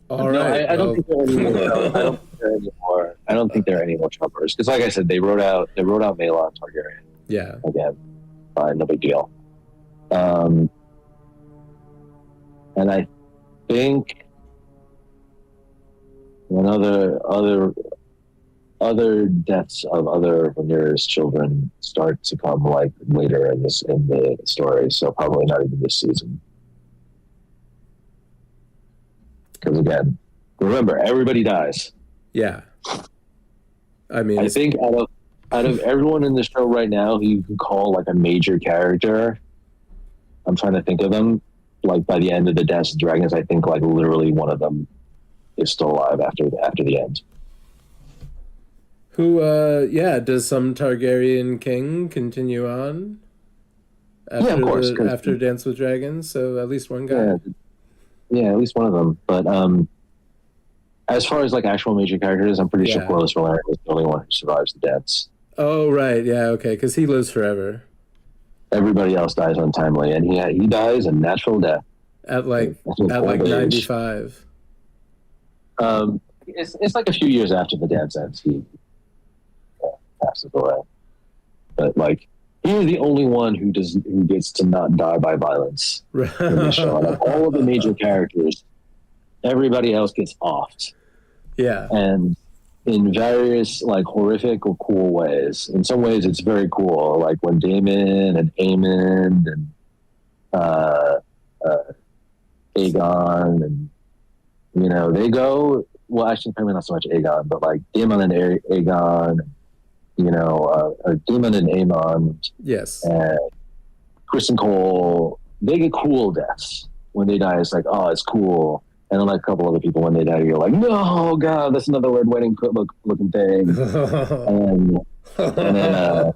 All No, right. I don't think there are any more. I don't think there are any more child murders because, like I said, they wrote out Maelon Targaryen Yeah. again. No big deal. And I think when other deaths of other Rhaenyra's children start to come like later in the story, so probably not even this season. Because again, remember, everybody dies. Yeah. I mean, I think out of everyone in the show right now who you can call like a major character, I'm trying to think of them. Like by the end of the Dance of Dragons, I think like literally one of them is still alive after the end. who does some Targaryen king continue on after Yeah, of course, after Dance with Dragons? So at least one guy. Yeah, at least one of them. But as far as like actual major characters, I'm pretty sure Corlys Velaryon is the only one who survives the deaths. Oh right, yeah, okay, because he lives forever. Everybody else dies untimely, and he dies a natural death At like 95. It's like a few years after the dance ends, he passes away. But like, he is the only one who gets to not die by violence in the show. Like, all of the major characters, everybody else gets offed. Yeah. And in various like horrific or cool ways. In some ways, it's very cool. Like when Daemon and Aemond and Aegon and they go. Well, actually, probably not so much Aegon, but like Daemon and Aegon, Daemon and Aemon. Yes. And Kristen Cole, they get cool deaths when they die. It's like, oh, it's cool. And then like a couple other people, when they die, you're like, no, God, that's another red wedding looking thing. and then,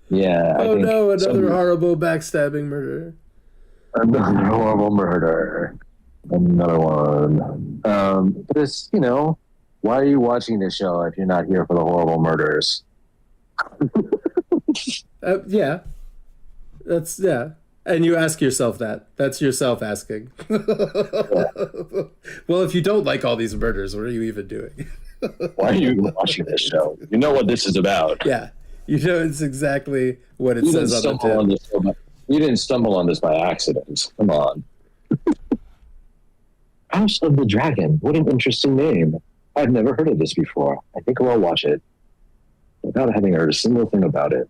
yeah. Oh no, another horrible backstabbing murder. Another horrible murder. Another one. But it's, why are you watching this show if you're not here for the horrible murders? Yeah. And you ask yourself that. That's yourself asking. Well, if you don't like all these murders, what are you even doing? Why are you watching this show? You know what this is about. Yeah. You know it's exactly what it says on the tin. You didn't stumble on this by accident. Come on. House of the Dragon. What an interesting name. I've never heard of this before. I think I'll watch it without having heard a single thing about it.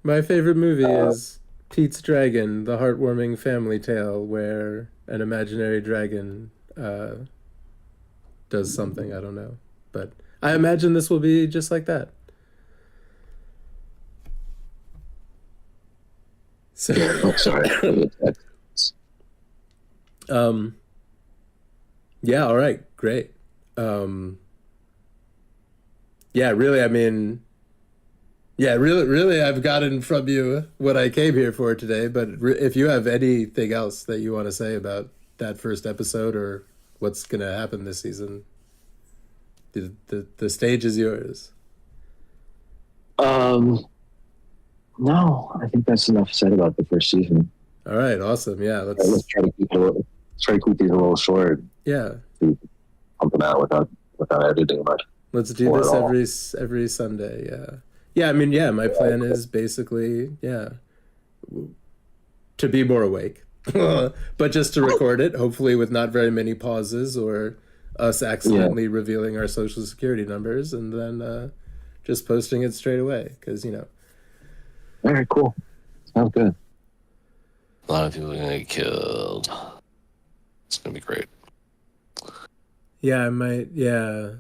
My favorite movie is Pete's Dragon, the heartwarming family tale where an imaginary dragon does something. I don't know. But I imagine this will be just like that. So, sorry. Yeah, all right, great. Yeah, really, I mean, yeah, really, I've gotten from you what I came here for today, but if you have anything else that you want to say about that first episode or what's going to happen this season, the stage is yours. No, I think that's enough said about the first season. All right, awesome. Yeah, let's try to keep these a little short. Yeah. Pump them out without editing much. Let's do this every Sunday. Yeah. Yeah, I mean, yeah, my plan is basically, to be more awake, but just to record it, hopefully with not very many pauses or us accidentally revealing our social security numbers and then just posting it straight away because, All right, cool. Sounds good. A lot of people are going to get killed. It's going to be great. Yeah, I might, yeah.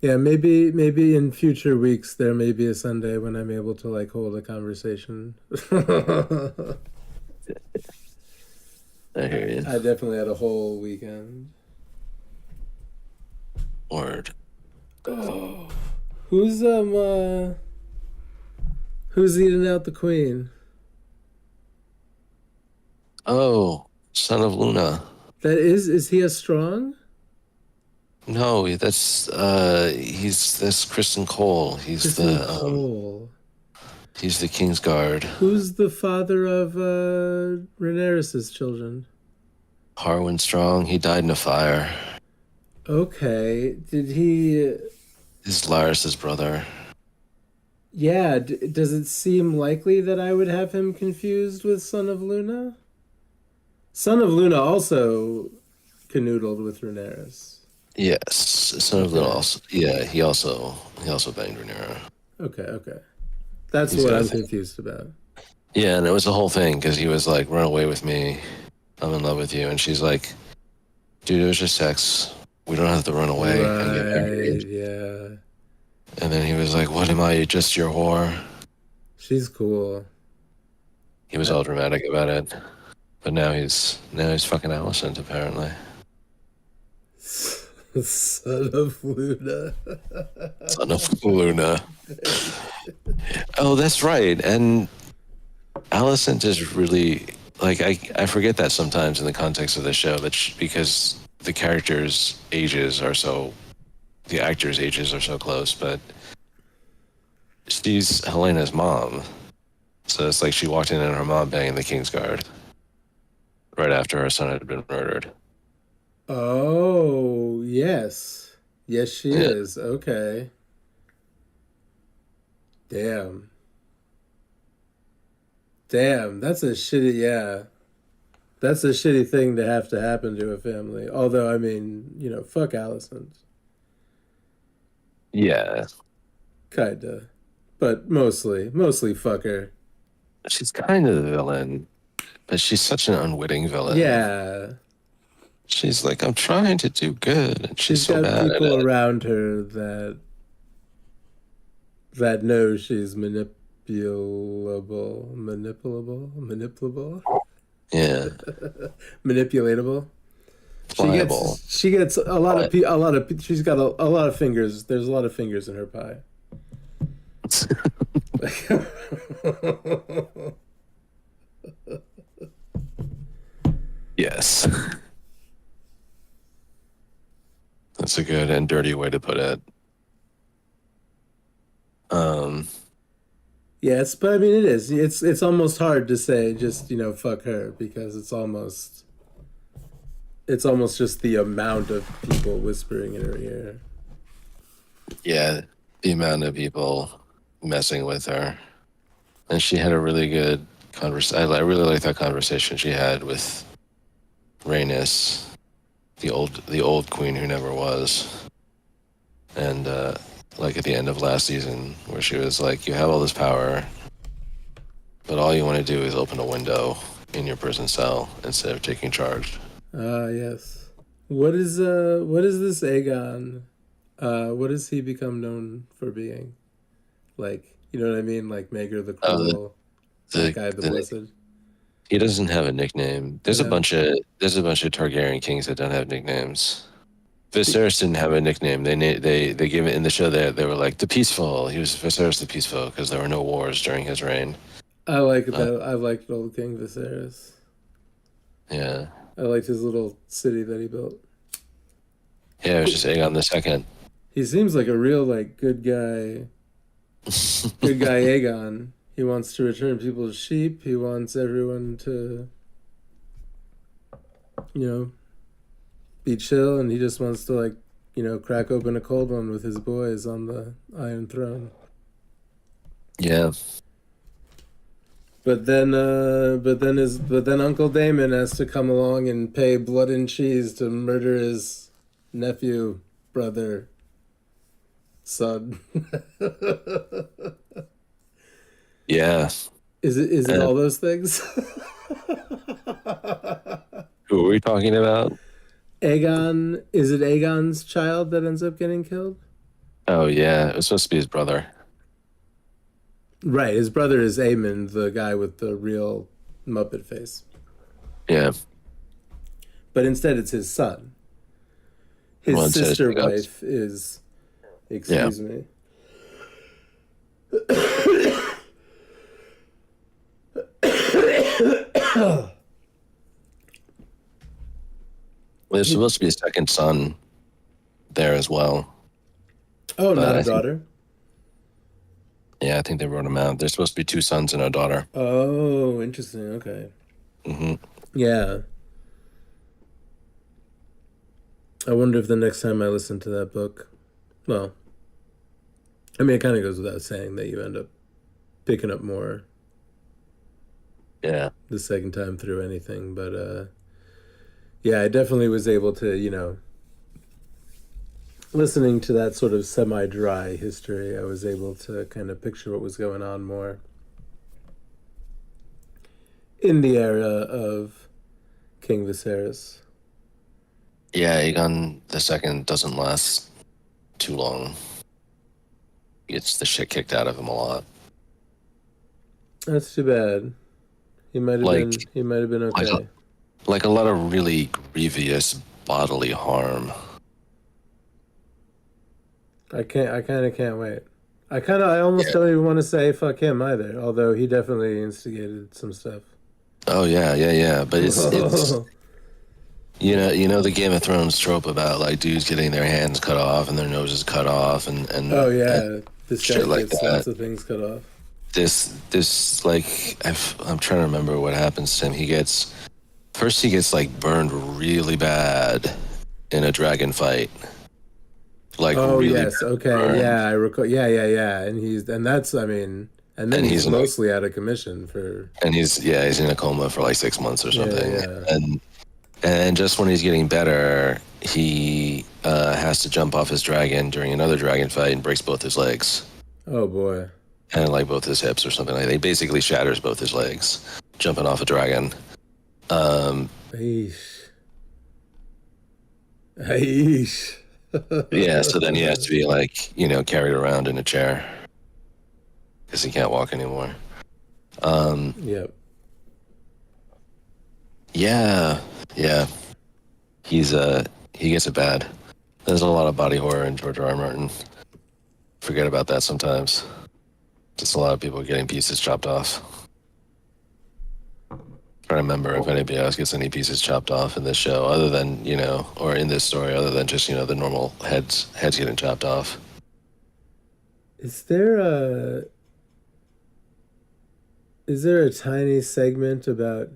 Yeah, maybe in future weeks there may be a Sunday when I'm able to like hold a conversation. I hear you. I definitely had a whole weekend. Word. Who's who's eating out the queen? Oh, Son of Luna. That is he a strong? No, that's Kristen Cole. Kristen Cole. He's the Kingsguard. Who's the father of Rhaenyra's children? Harwin Strong. He died in a fire. Okay. Did he? He's Laris's brother. Yeah. Does it seem likely that I would have him confused with Son of Luna? Son of Luna also canoodled with Rhaenyra. Yes, Son of Luna also. Yeah, he also banged Rhaenyra. Okay. That's He's what got a I'm thing. confused about. Yeah, and it was the whole thing because he was like, "Run away with me. I'm in love with you," and she's like, "Dude, it was just sex. We don't have to run away and get Right. married." Yeah. And then he was like, "What am I? Just your whore?" She's cool. He was all dramatic about it, but now he's fucking Alicent apparently. Son of Luna. Son of Luna. Oh, that's right. And Alicent is really like I forget that sometimes in the context of the show that because the actors' ages are so close, but she's Helena's mom, so it's like she walked in and her mom banging the Kingsguard right after her son had been murdered. Oh, yes. Yes, she Yeah. is. Okay. Damn. That's a shitty, yeah. That's a shitty thing to have to happen to a family. Although, I mean, fuck Alicent. Yeah, Kinda. But mostly fuck her. she's kind of the villain, but she's such an unwitting villain. Yeah. She's like, I'm trying to do good, and she's She's so got bad at people it. around her that know she's manipulable, Yeah, manipulatable. pliable. She gets a lot of she's got a lot of fingers. There's a lot of fingers in her pie. Yes. That's a good and dirty way to put it. Yes, but I mean it is. It's almost hard to say just, fuck her because it's almost just the amount of people whispering in her ear. Yeah, the amount of people messing with her. And she had a really good conversation. I really like that conversation she had with Rhaenys, the old queen who never was. And like at the end of last season, where she was like, "You have all this power, but all you want to do is open a window in your prison cell instead of taking charge." Ah, yes. What is this Aegon? What has he become known for being? Like, you know what I mean? Like Maegor the Cruel, that guy the Blessed. He doesn't have a nickname. There's a bunch of Targaryen kings that don't have nicknames. Viserys didn't have a nickname. They gave it in the show. They were like the Peaceful. He was Viserys the Peaceful because there were no wars during his reign. I like that. I liked old King Viserys. Yeah. I liked his little city that he built. Yeah, it was just Aegon the Second. He seems like a real good guy. Good guy Aegon. He wants to return people's sheep. He wants everyone to, be chill, and he just wants to crack open a cold one with his boys on the Iron Throne. Yeah. But then Uncle Damon has to come along and pay blood and cheese to murder his nephew, brother, son. Yeah. Is it all those things? Who are we talking about? Aegon, is it Aegon's child that ends up getting killed? Oh yeah, it was supposed to be his brother. Right, his brother is Eamon, the guy with the real Muppet face. Yeah. But instead, it's his son. His Well, instead of sister Jacobs. wife is. Yeah. Excuse me. Well, there's supposed to be a second son there as well. Oh, But not a I think, daughter. yeah, I think they wrote him out. There's supposed to be two sons and a daughter. Oh, interesting. Okay. Hmm. Yeah. I wonder if the next time I listen to that book, well, I mean, it kind of goes without saying that you end up picking up more Yeah. the second time through anything, but yeah, I definitely was able to, listening to that sort of semi-dry history, I was able to kind of picture what was going on more in the era of King Viserys. Yeah, Aegon the second doesn't last too long. He gets the shit kicked out of him a lot. That's too bad. He might have Like, been like, okay. like a lot of really grievous bodily harm. I kind of can't wait. I almost Yeah. don't even want to say fuck him either, although he definitely instigated some stuff. Oh yeah, yeah, yeah. But it's you know the Game of Thrones trope about like dudes getting their hands cut off and their noses cut off Oh and yeah, this guy shit like gets that. lots of things cut off. This like I'm trying to remember what happens to him. He gets like burned really bad in a dragon fight. Like Oh really yes, bad okay, burned. yeah, I recall. Yeah, and that's I mean, and then And he's he's in a, mostly out of commission for. and he's in a coma for like 6 months or Yeah, something. yeah. And just when he's getting better, he has to jump off his dragon during another dragon fight and breaks both his legs. Oh boy. And like both his hips or something like that. He basically shatters both his legs jumping off a dragon. Um, Aish. Aish. yeah, so then he has to be like, carried around in a chair because he can't walk anymore. Yep. Yeah, yeah. He gets it bad. There's a lot of body horror in George R. R. Martin. Forget about that sometimes. Just a lot of people getting pieces chopped off. Trying to remember if anybody else gets any pieces chopped off in this show, other than or in this story, other than just the normal heads getting chopped off. Is there a tiny segment about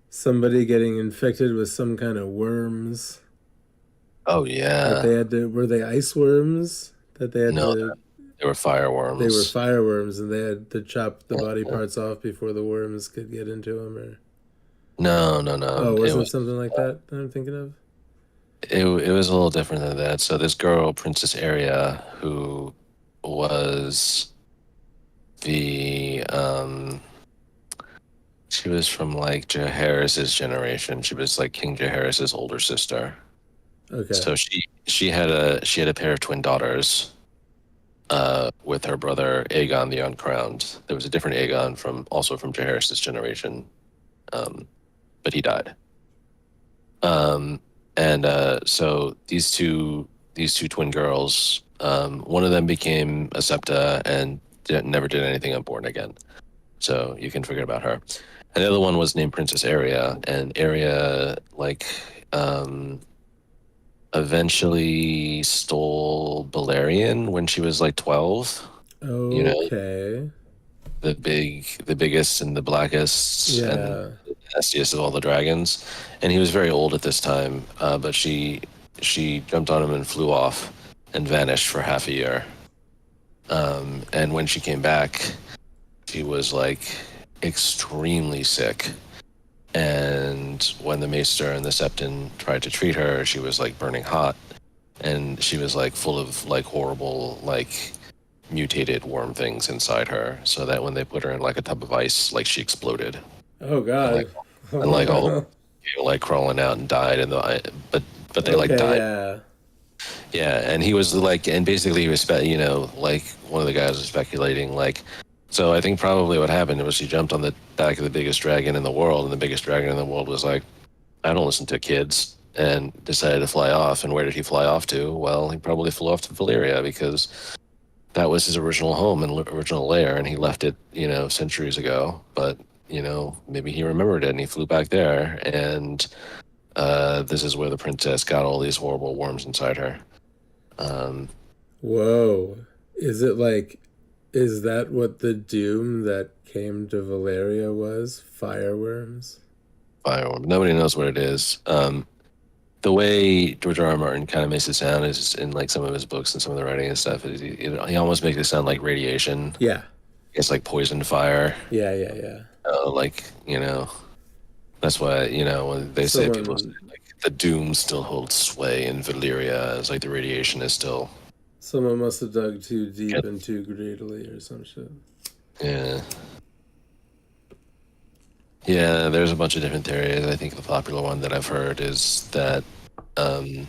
somebody getting infected with some kind of worms? Oh That yeah, they had to, were they ice worms that they had no, to, they were fireworms. they were fireworms and they had to chop the body parts off before the worms could get into them, or No, oh, it wasn't it was something like that I'm thinking of? it was a little different than that. So this girl, Princess Aria, who was the she was from like Jaehaerys's generation. She was like King Jaehaerys's older sister. Okay. So she had a pair of twin daughters with her brother Aegon the Uncrowned. There was a different Aegon also from Jaehaerys's generation, but he died. So these two twin girls, one of them became a septa and never did anything unborn again. So you can forget about her. And the other one was named Princess Aria, and Aria eventually stole Balerion when she was like 12. You know, Okay. the biggest and the blackest and Yeah. the nastiest of all the dragons. And he was very old at this time, but she jumped on him and flew off and vanished for half a year. And when she came back, she was like extremely sick. And when the Maester and the Septon tried to treat her, she was like burning hot, and she was like full of like horrible like mutated worm things inside her. So that when they put her in like a tub of ice, like she exploded Oh and God. like all like crawling out and died. And but they like Okay, died. yeah. Yeah, and he was like, and basically he was, like one of the guys was speculating, like, so I think probably what happened was he jumped on the back of the biggest dragon in the world, and the biggest dragon in the world was like, I don't listen to kids, and decided to fly off. And where did he fly off to? Well, he probably flew off to Valyria because that was his original home and original lair, and he left it, centuries ago. But maybe he remembered it, and he flew back there, and this is where the princess got all these horrible worms inside her. Whoa. Is that what the doom that came to Valeria was? Fireworms? Fireworm. Nobody knows what it is. The way George R. R. Martin kind of makes it sound is in like some of his books and some of the writing and stuff. He almost makes it sound like radiation. Yeah. It's like poison fire. Yeah. That's why when they say Someone- people say, like the doom still holds sway in Valyria. It's like the radiation is still. Someone must have dug too deep and too greedily or some shit. Yeah. Yeah, there's a bunch of different theories. I think the popular one that I've heard is that a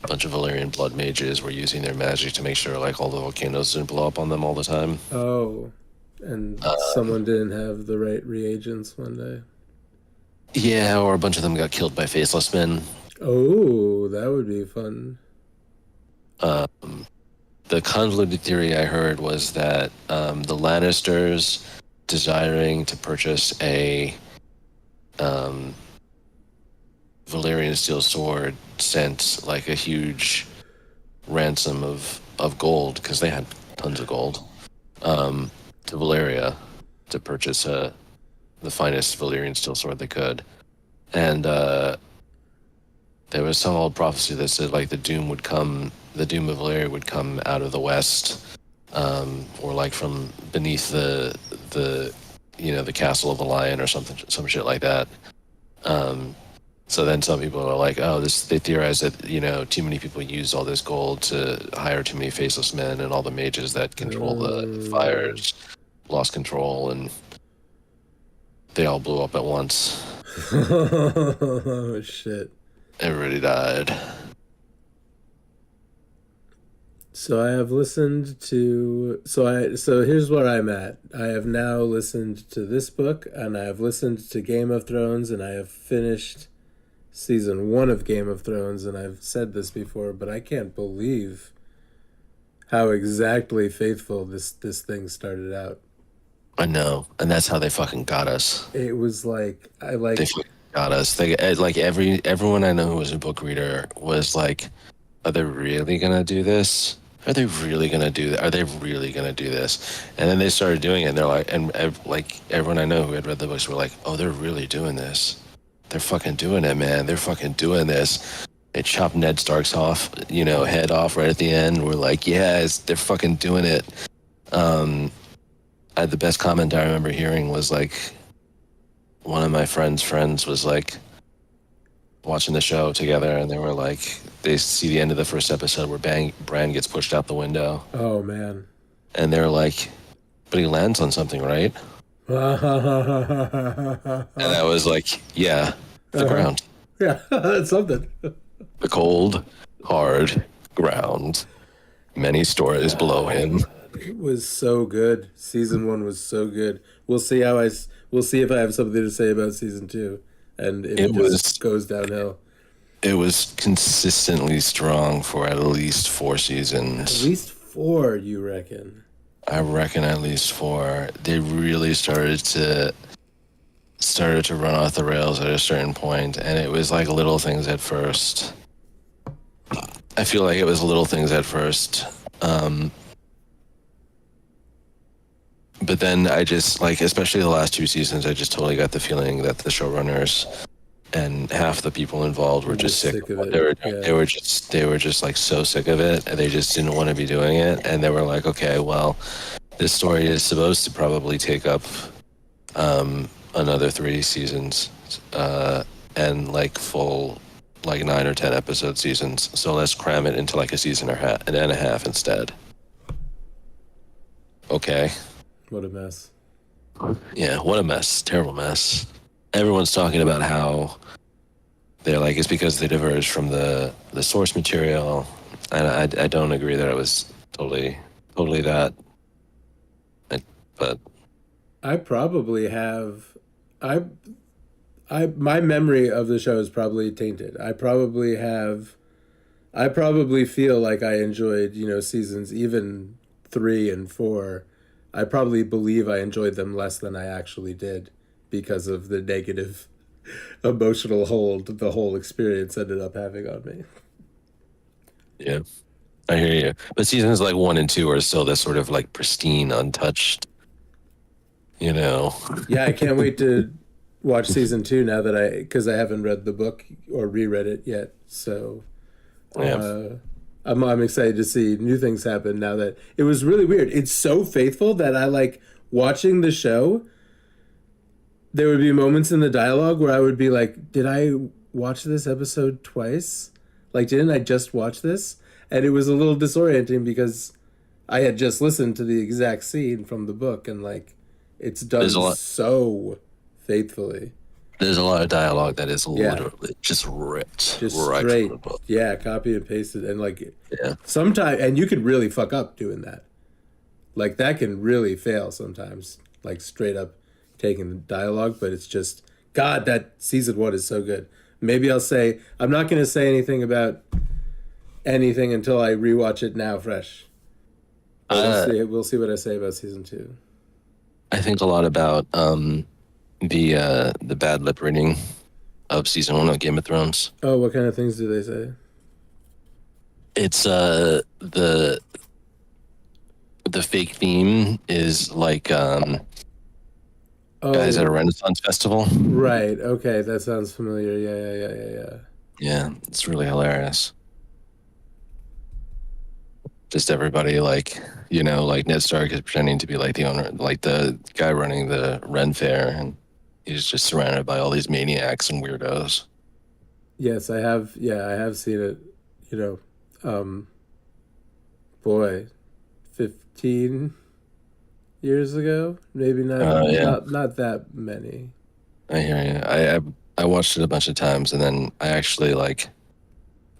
bunch of Valyrian blood mages were using their magic to make sure like all the volcanoes didn't blow up on them all the time. Oh, and someone didn't have the right reagents one day. Yeah, or a bunch of them got killed by faceless men. Oh, that would be fun. The convoluted theory I heard was that the Lannisters, desiring to purchase a Valyrian steel sword, sent like a huge ransom of gold, because they had tons of gold, to Valyria to purchase the finest Valyrian steel sword they could. And there was some old prophecy that said like the doom of Valyria would come out of the west, or like from beneath the castle of the lion or some shit like that. So then some people are like, they theorize that too many people used all this gold to hire too many faceless men, and all the mages that control the fires lost control, and they all blew up at once. Oh shit. Everybody died. So I have listened to so here's where I'm at. I have now listened to this book, and I have listened to Game of Thrones, and I have finished season 1 of Game of Thrones, and I've said this before, but I can't believe how exactly faithful this thing started out. I know, and that's how they fucking got us. It was like They fucking got us. They like everyone I know who was a book reader was like, are they really gonna do this? Are they really gonna do that? Are they really gonna do this? And then they started doing it, and they're like, like everyone I know who had read the books were like, oh, they're really doing this. They're fucking doing it, man. They're fucking doing this. They chopped Ned Stark's head off right at the end. We're like, yes, they're fucking doing it. The best comment I remember hearing was like, one of my friends was like watching the show together, and they were like, they see the end of the first episode where Bran gets pushed out the window. Oh man. And they're like, but he lands on something, right? And I was like, yeah, the ground. Yeah, that's something. The cold, hard ground. Many stories below him. It was so good. Season 1 was so good. We'll see if I have something to say about season 2, and if it just goes downhill. It was consistently strong for at least 4 seasons. At least 4, you reckon? I reckon at least 4. They really started to run off the rails at a certain point, and it was like little things at first. I feel like it was little things at first. But then I just, like, especially the last 2 seasons, I just totally got the feeling that the showrunners and half the people involved were just sick of it. They were just like so sick of it, and they just didn't want to be doing it. And they were like, okay, well, this story is supposed to probably take up another 3 seasons, and like full like 9 or 10 episode seasons. So let's cram it into like a season and a half instead. Okay. What a mess. Yeah, what a mess. Terrible mess. Everyone's talking about how they're like, it's because they diverged from the source material, I don't agree that it was totally that. But I probably have. My memory of the show is probably tainted. I probably feel like I enjoyed, seasons even 3 and 4. I probably believe I enjoyed them less than I actually did because of the negative emotional hold the whole experience ended up having on me. yeah, I hear you. But seasons like 1 and 2 are still this sort of like pristine, untouched. Yeah, I can't wait to watch season 2 now because I haven't read the book or reread it yet. So Yeah. I'm excited to see new things happen now that it was really weird. It's so faithful that I like watching the show. There would be moments in the dialogue where I would be like, did I watch this episode twice? Like, didn't I just watch this? And it was a little disorienting because I had just listened to the exact scene from the book and like it's done There's a lot- so faithfully. There's a lot of dialogue that is literally just ripped Just right straight. from the book. Yeah, copy and pasted. And like Yeah. sometimes, and you can really fuck up doing that. Like that can really fail sometimes. Like straight up taking the dialogue, but it's just, God, that season 1 is so good. Maybe I'm not going to say anything about anything until I rewatch it now fresh. But we'll see what I say about season 2. I think a lot about the bad lip reading of season 1 of Game of Thrones. Oh, what kind of things do they say? It's the fake theme is like guys at a Renaissance festival. Right. Okay, that sounds familiar. Yeah. Yeah, it's really hilarious. Just everybody like Ned Stark is pretending to be like the owner, like the guy running the Ren Fair, and he's just surrounded by all these maniacs and weirdos. Yes, I have. Yeah, I have seen it. Boy, 15 years ago, maybe not. Not that many. I hear you. I watched it a bunch of times, and then I actually like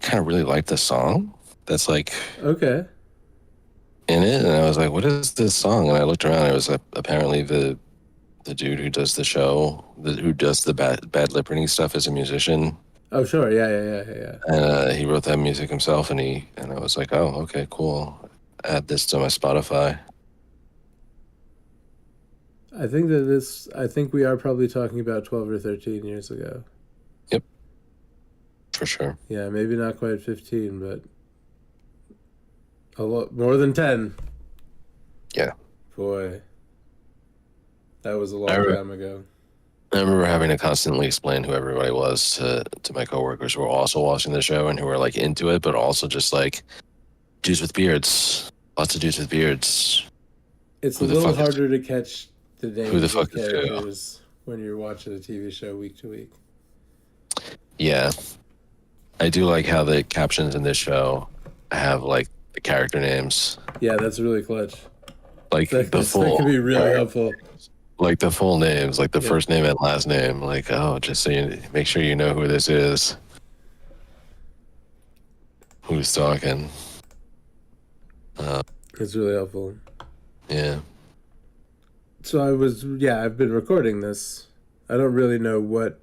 kind of really liked the song that's like Okay. in it, and I was like, "What is this song?" And I looked around. It was apparently the dude who does the show, who does the bad lip reading stuff, as a musician. Oh, sure. Yeah. And he wrote that music himself, and I was like, "Oh, okay, cool. Add this to my Spotify." I think we are probably talking about 12 or 13 years ago. Yep, for sure. Yeah, maybe not quite 15, but a lot more than 10. Yeah. Boy, that was a long time ago. I remember having to constantly explain who everybody was to my coworkers who were also watching the show and who were like into it, but also just like dudes with beards, lots of dudes with beards. It's Who a the little fuck is- harder to catch the names Who the of fuck is who? characters when you're watching a TV show week to week. Yeah, I do like how the captions in this show have like the character names, Yeah, that's really clutch. like That the full, can be really helpful. like the full names, like the Yeah. first name and last name. Like, oh, just so you make sure you know who this is, who's talking. It's really helpful. Yeah. So I've been recording this. I don't really know what.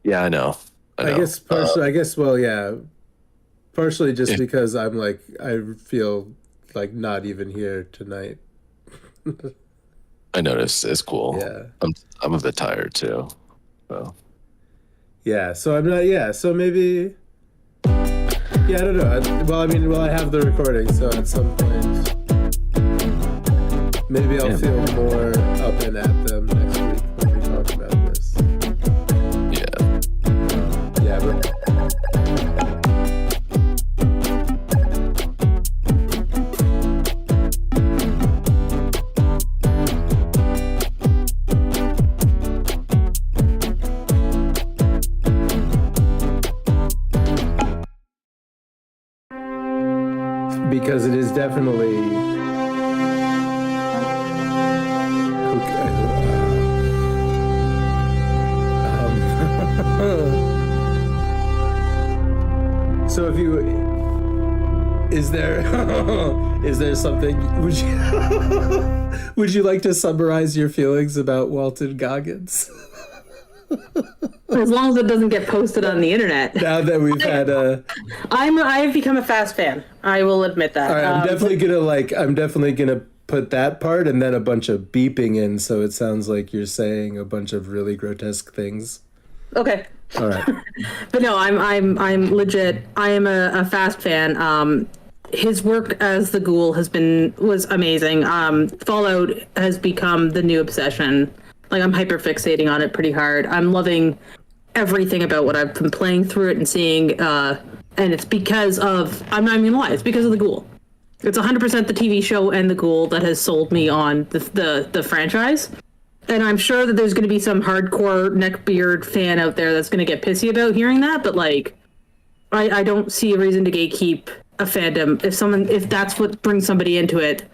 Yeah, I know. I guess partially. Partially just because I'm like, I feel like not even here tonight. I noticed. It's cool. Yeah. I'm a bit tired too. So. Yeah. So I'm not. Yeah. So maybe. Yeah, I don't know. I have the recording, so at some point, maybe I'll feel more up and at them next week when we talk about this. Yeah. Yeah, but. Because it is definitely So if you is there something would you like to summarize your feelings about Walton Goggins? As long as it doesn't get posted on the internet. Now that we've had I've become a fast fan. I will admit that. all right, I'm definitely gonna put that part and then a bunch of beeping in, so it sounds like you're saying a bunch of really grotesque things. Okay. All right. But no, I'm legit. I am a fast fan. His work as the Ghoul was amazing. Fallout has become the new obsession. Like, I'm hyper fixating on it pretty hard. I'm loving everything about what I've been playing through it and seeing. And it's because of, I'm not even gonna lie, it's because of the Ghoul. It's 100% the TV show and the Ghoul that has sold me on the franchise. And I'm sure that there's going to be some hardcore neckbeard fan out there that's going to get pissy about hearing that. But like, I don't see a reason to gatekeep a fandom. If that's what brings somebody into it,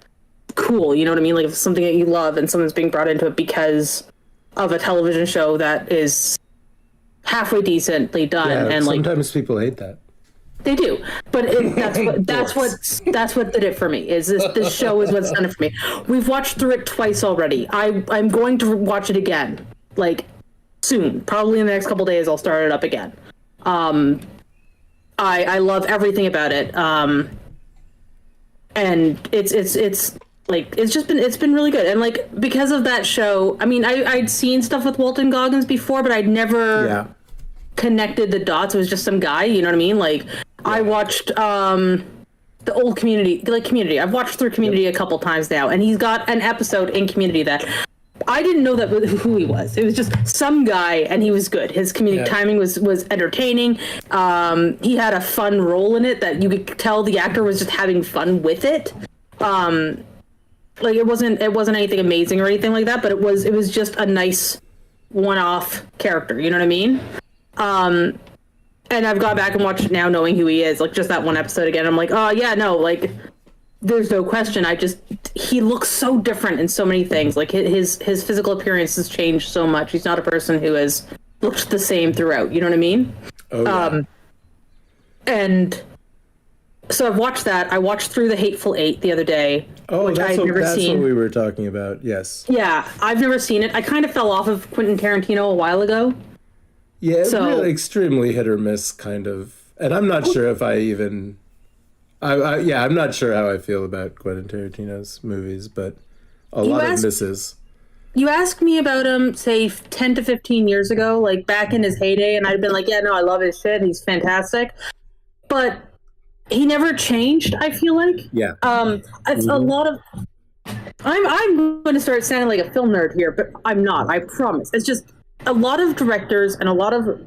cool. You know what I mean? Like, if it's something that you love and someone's being brought into it because of a television show that is halfway decently done, Yeah, and like, sometimes people hate that. they do, but that's what did it for me. Is this show is what's done it for me. We've watched through it twice already. I'm going to watch it again, like soon, probably in the next couple days. I'll start it up again. I love everything about it, and it's like it's been really good. And like, because of that show, I mean, I'd seen stuff with Walton Goggins before, but I'd never connected the dots. It was just some guy, you know what I mean? Like, I watched the old Community. I've watched through Community a couple times now, and he's got an episode in Community that I didn't know that who he was. It was just some guy, and he was good. His comedic timing was entertaining. He had a fun role in it that you could tell the actor was just having fun with it. Like, it wasn't anything amazing or anything like that, but it was just a nice one-off character. You know what I mean? And I've gone back and watched it now knowing who he is, like just that one episode again. I'm like, oh yeah, no, like there's no question. He looks so different in so many things. Like his physical appearance has changed so much. He's not a person who has looked the same throughout. You know what I mean? Oh, yeah. And so I've watched that. I watched through The Hateful Eight the other day. Oh, which that's I've never seen. what we were talking about. Yes. Yeah, I've never seen it. I kind of fell off of Quentin Tarantino a while ago. Yeah, So- really extremely hit or miss, kind of. And I'm not sure if I even. I'm not sure how I feel about Quentin Tarantino's movies, but a lot of misses. You asked me about him, say, 10 to 15 years ago, like back in his heyday, and I'd been like, yeah, no, I love his shit. He's fantastic. But he never changed, I feel like. Yeah. It's a lot of... I'm going to start sounding like a film nerd here, but I'm not, I promise. It's just a lot of directors and a lot of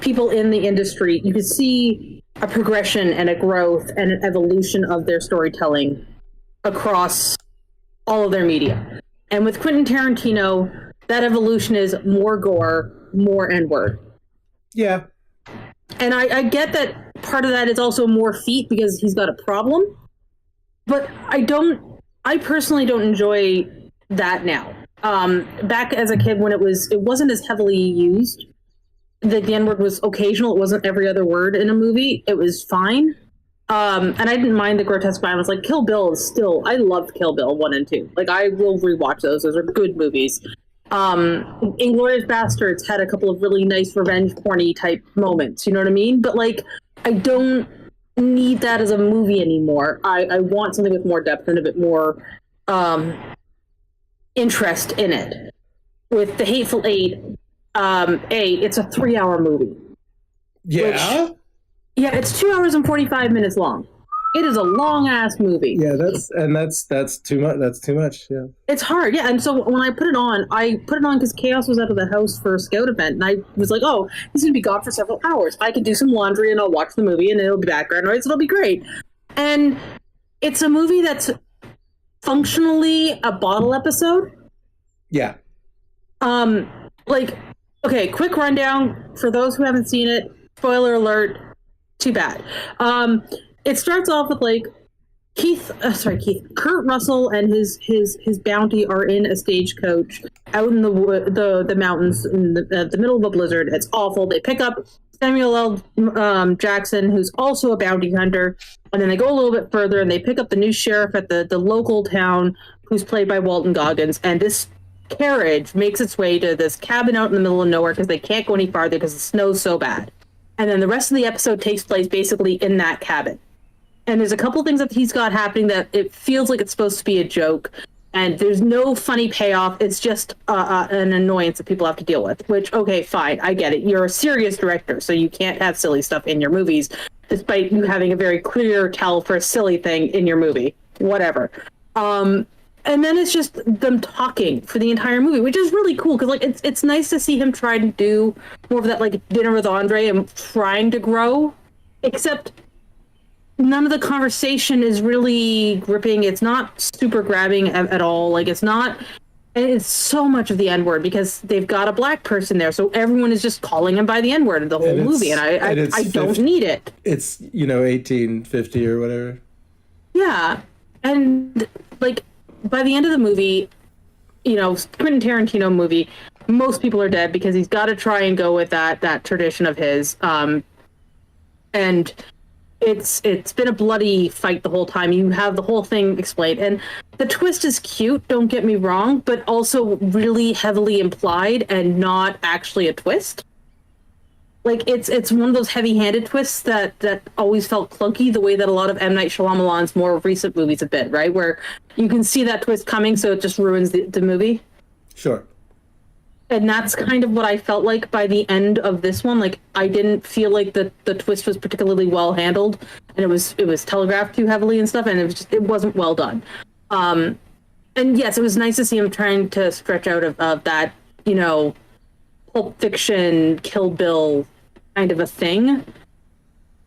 people in the industry, you can see a progression and a growth and an evolution of their storytelling across all of their media. And with Quentin Tarantino, that evolution is more gore, more N-word. Yeah. And I get that part of that is also more feet because he's got a problem. But I personally don't enjoy that now. Back as a kid when it wasn't as heavily used. The N-word was occasional. It wasn't every other word in a movie. It was fine. And I didn't mind the grotesque violence. Like, Kill Bill is still... I loved Kill Bill 1 and 2. Like, I will rewatch those. Those are good movies. Inglourious Bastards had a couple of really nice revenge porny type moments. You know what I mean? But, like, I don't need that as a movie anymore. I want something with more depth and a bit more interest in it. With The Hateful Eight... it's a 3-hour movie. Yeah? Yeah, it's 2 hours and 45 minutes long. It is a long ass movie. Yeah, that's too much. That's too much. Yeah. It's hard, yeah. And so when I put it on because Chaos was out of the house for a scout event, and I was like, oh, this is gonna be gone for several hours. I can do some laundry and I'll watch the movie and it'll be background noise, it'll be great. And it's a movie that's functionally a bottle episode. Yeah. Like, okay, quick rundown for those who haven't seen it. Spoiler alert, too bad. It starts off with like Kurt Russell and his bounty are in a stagecoach out in the mountains in the middle of a blizzard. It's awful. They pick up Samuel L. Jackson, who's also a bounty hunter. And then they go a little bit further and they pick up the new sheriff at the local town, who's played by Walton Goggins. And this carriage makes its way to this cabin out in the middle of nowhere because they can't go any farther because the snow's so bad. And then the rest of the episode takes place basically in that cabin. And there's a couple things that he's got happening that it feels like it's supposed to be a joke. And there's no funny payoff. It's just an annoyance that people have to deal with, which, okay, fine. I get it. You're a serious director, so you can't have silly stuff in your movies, despite you having a very clear tell for a silly thing in your movie. Whatever. And then it's just them talking for the entire movie, which is really cool because, like, it's nice to see him try to do more of that, like, Dinner with Andre and trying to grow, except none of the conversation is really gripping. It's not super grabbing at all. Like, it's not, and it's so much of the N-word because they've got a black person there, so everyone is just calling him by the N-word the whole movie, and I don't need it. It's 1850 or whatever. Yeah, and like by the end of the movie, Quentin Tarantino movie, most people are dead because he's got to try and go with that tradition of his, and it's been a bloody fight the whole time. You have the whole thing explained, and the twist is cute, don't get me wrong, but also really heavily implied and not actually a twist. Like, it's one of those heavy-handed twists that always felt clunky, the way that a lot of M. Night Shyamalan's more recent movies have been, right? Where you can see that twist coming, so it just ruins the movie. Sure. And that's kind of what I felt like by the end of this one. Like, I didn't feel like the twist was particularly well handled, and it was telegraphed too heavily and stuff, and it wasn't well done. And yes, it was nice to see him trying to stretch out of that, Pulp Fiction, Kill Bill kind of a thing.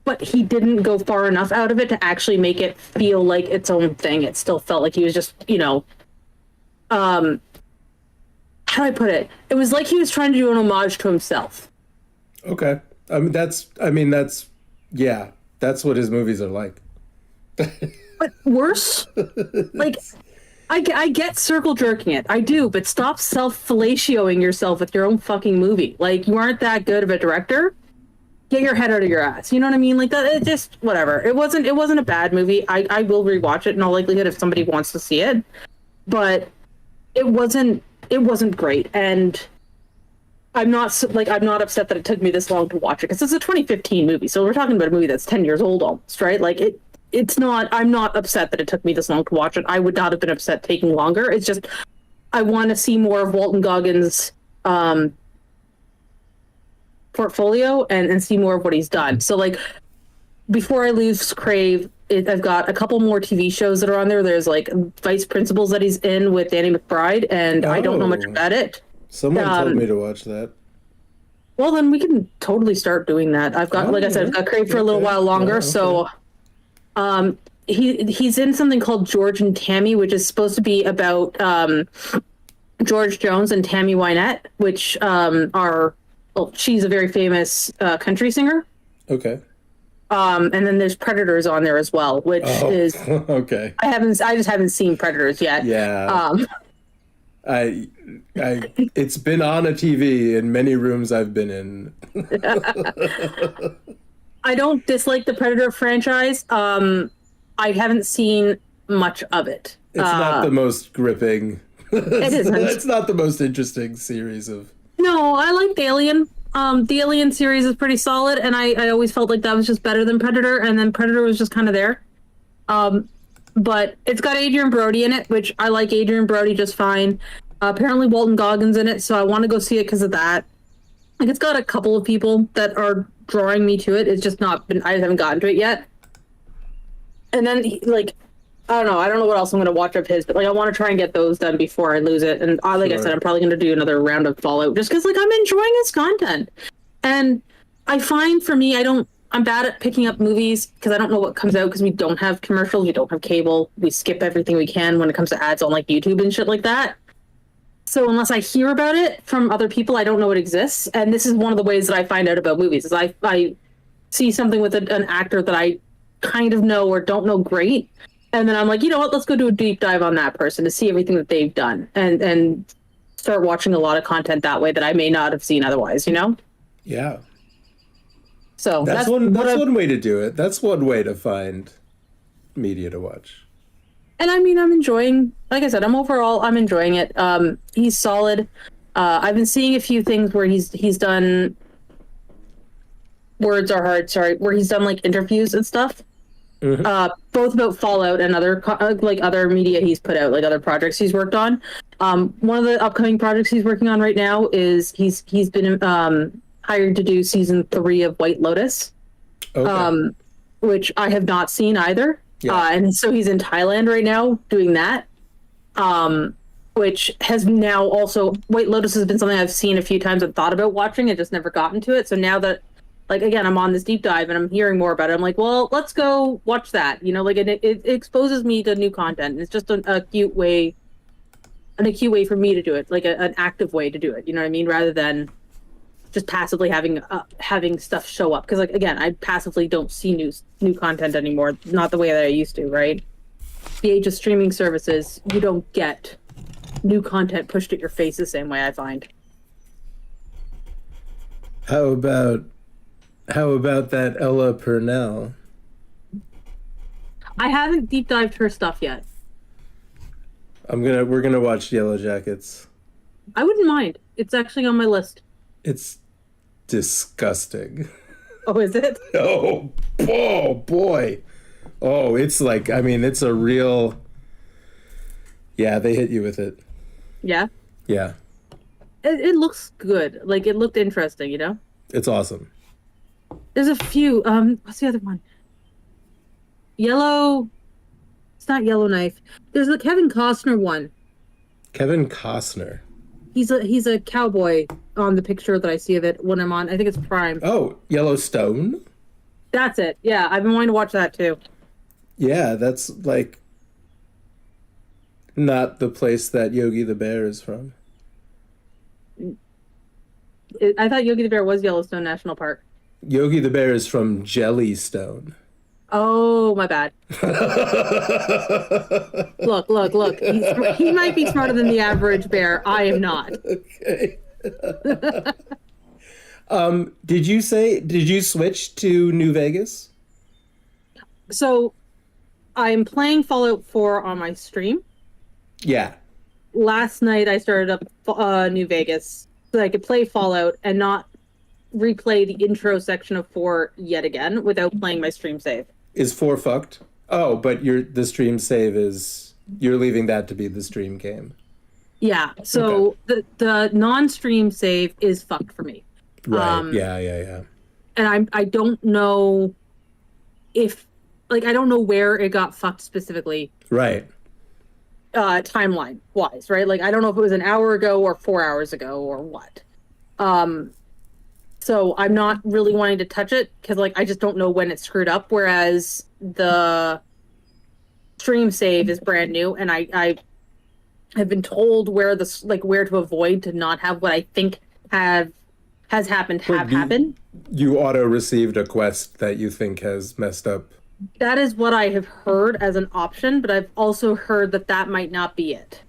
But he didn't go far enough out of it to actually make it feel like its own thing. It still felt like he was just, how do I put it? It was like he was trying to do an homage to himself. Okay. That's what his movies are like. But worse? Like, I get circle jerking it. I do, but stop self-fellatioing yourself with your own fucking movie. Like, you aren't that good of a director. Get your head out of your ass. You know what I mean? Like, that, it just, whatever. It wasn't a bad movie. I will rewatch it in all likelihood if somebody wants to see it. But it wasn't great, and I'm not upset that it took me this long to watch it because it's a 2015 movie, so we're talking about a movie that's 10 years old almost, right? Like, it's not. I'm not upset that it took me this long to watch it. I would not have been upset taking longer. It's just I want to see more of Walton Goggins' portfolio and see more of what he's done. So, like, before I lose Crave, I've got a couple more TV shows that are on there. There's like Vice Principals that he's in with Danny McBride, and I don't know much about it. Someone told me to watch that. Well, then we can totally start doing that. I've got, like I said, I've got Crave for a little while longer. Yeah, okay. So, he's in something called George and Tammy, which is supposed to be about George Jones and Tammy Wynette, which she's a very famous country singer. Okay. And then there's Predators on there as well, which is okay. I just haven't seen Predators yet. Yeah. It's been on a TV in many rooms I've been in. I don't dislike the Predator franchise. I haven't seen much of it. It's not the most gripping. It isn't. It's not the most interesting series of. No, I liked Alien. The Alien series is pretty solid, and I always felt like that was just better than Predator, and then Predator was just kind of there. But it's got Adrian Brody in it, which I like Adrian Brody just fine. Apparently Walton Goggins in it, so I want to go see it because of that. Like, it's got a couple of people that are drawing me to it. It's just not been, I haven't gotten to it yet. And then, I don't know what else I'm going to watch of his, but I want to try and get those done before I lose it. And like I said, I'm probably going to do another round of Fallout just because I'm enjoying his content. And I find for me, I'm bad at picking up movies because I don't know what comes out because we don't have commercials, we don't have cable, we skip everything we can when it comes to ads on YouTube and shit like that. So unless I hear about it from other people, I don't know it exists. And this is one of the ways that I find out about movies is I see something with an actor that I kind of know or don't know great. And then I'm like, you know what, let's go do a deep dive on that person to see everything that they've done and start watching a lot of content that way that I may not have seen otherwise, Yeah. So That's what I've- one way to do it. That's one way to find media to watch. And I mean, I'm enjoying. Like I said, I'm enjoying it. He's solid. I've been seeing a few things where he's done. Words are hard. Sorry, where he's done like interviews and stuff. Both about Fallout and other like other media he's put out, like other projects he's worked on. One of the upcoming projects he's working on right now is he's been hired to do season 3 of White Lotus, Okay. which I have not seen either. Yeah. And so he's in Thailand right now doing that. Which has now also White Lotus has been something I've seen a few times and thought about watching and just never gotten to it. So now that, like, again, I'm on this deep dive and I'm hearing more about it, I'm like, well, let's go watch that. You know, like it exposes me to new content. It's just an acute way for me to do it, like an active way to do it. You know what I mean? Rather than just passively having stuff show up. Because, like, again, I passively don't see new content anymore. Not the way that I used to, right? The age of streaming services, you don't get new content pushed at your face the same way, I find. How about that Ella Purnell? I haven't deep dived her stuff yet. We're gonna watch Yellow Jackets. I wouldn't mind. It's actually on my list. It's disgusting. Oh, is it? Oh boy. Oh, it's like, I mean, it's a real. Yeah, they hit you with it. Yeah. Yeah, It looks good. Like, it looked interesting, you know? it's awesome. There's a few. What's the other one? Yellow. It's not Yellowknife. There's the Kevin Costner one. Kevin Costner. He's a cowboy on the picture that I see of it when I'm on. I think it's Prime. Oh, Yellowstone. That's it. Yeah, I've been wanting to watch that too. Yeah, that's like not the place that Yogi the Bear is from. I thought Yogi the Bear was Yellowstone National Park. Yogi the Bear is from Jellystone. Oh, my bad. Look. He might be smarter than the average bear. I am not. Okay. Did you switch to New Vegas? So, I'm playing Fallout 4 on my stream. Yeah. Last night, I started up New Vegas so I could play Fallout and not replay the intro section of 4 yet again without playing my stream save. Is 4 fucked? Oh, but the stream save is, you're leaving that to be the stream game. Yeah, so the non-stream save is fucked for me. Right. Yeah. And I don't know if, like, I don't know where it got fucked specifically. Right. Timeline wise, right? Like, I don't know if it was an hour ago or 4 hours ago or what. So I'm not really wanting to touch it because, like, I just don't know when it screwed up. Whereas the stream save is brand new, and I have been told where to avoid to not have what I think has happened happen. You auto received a quest that you think has messed up. That is what I have heard as an option, but I've also heard that might not be it.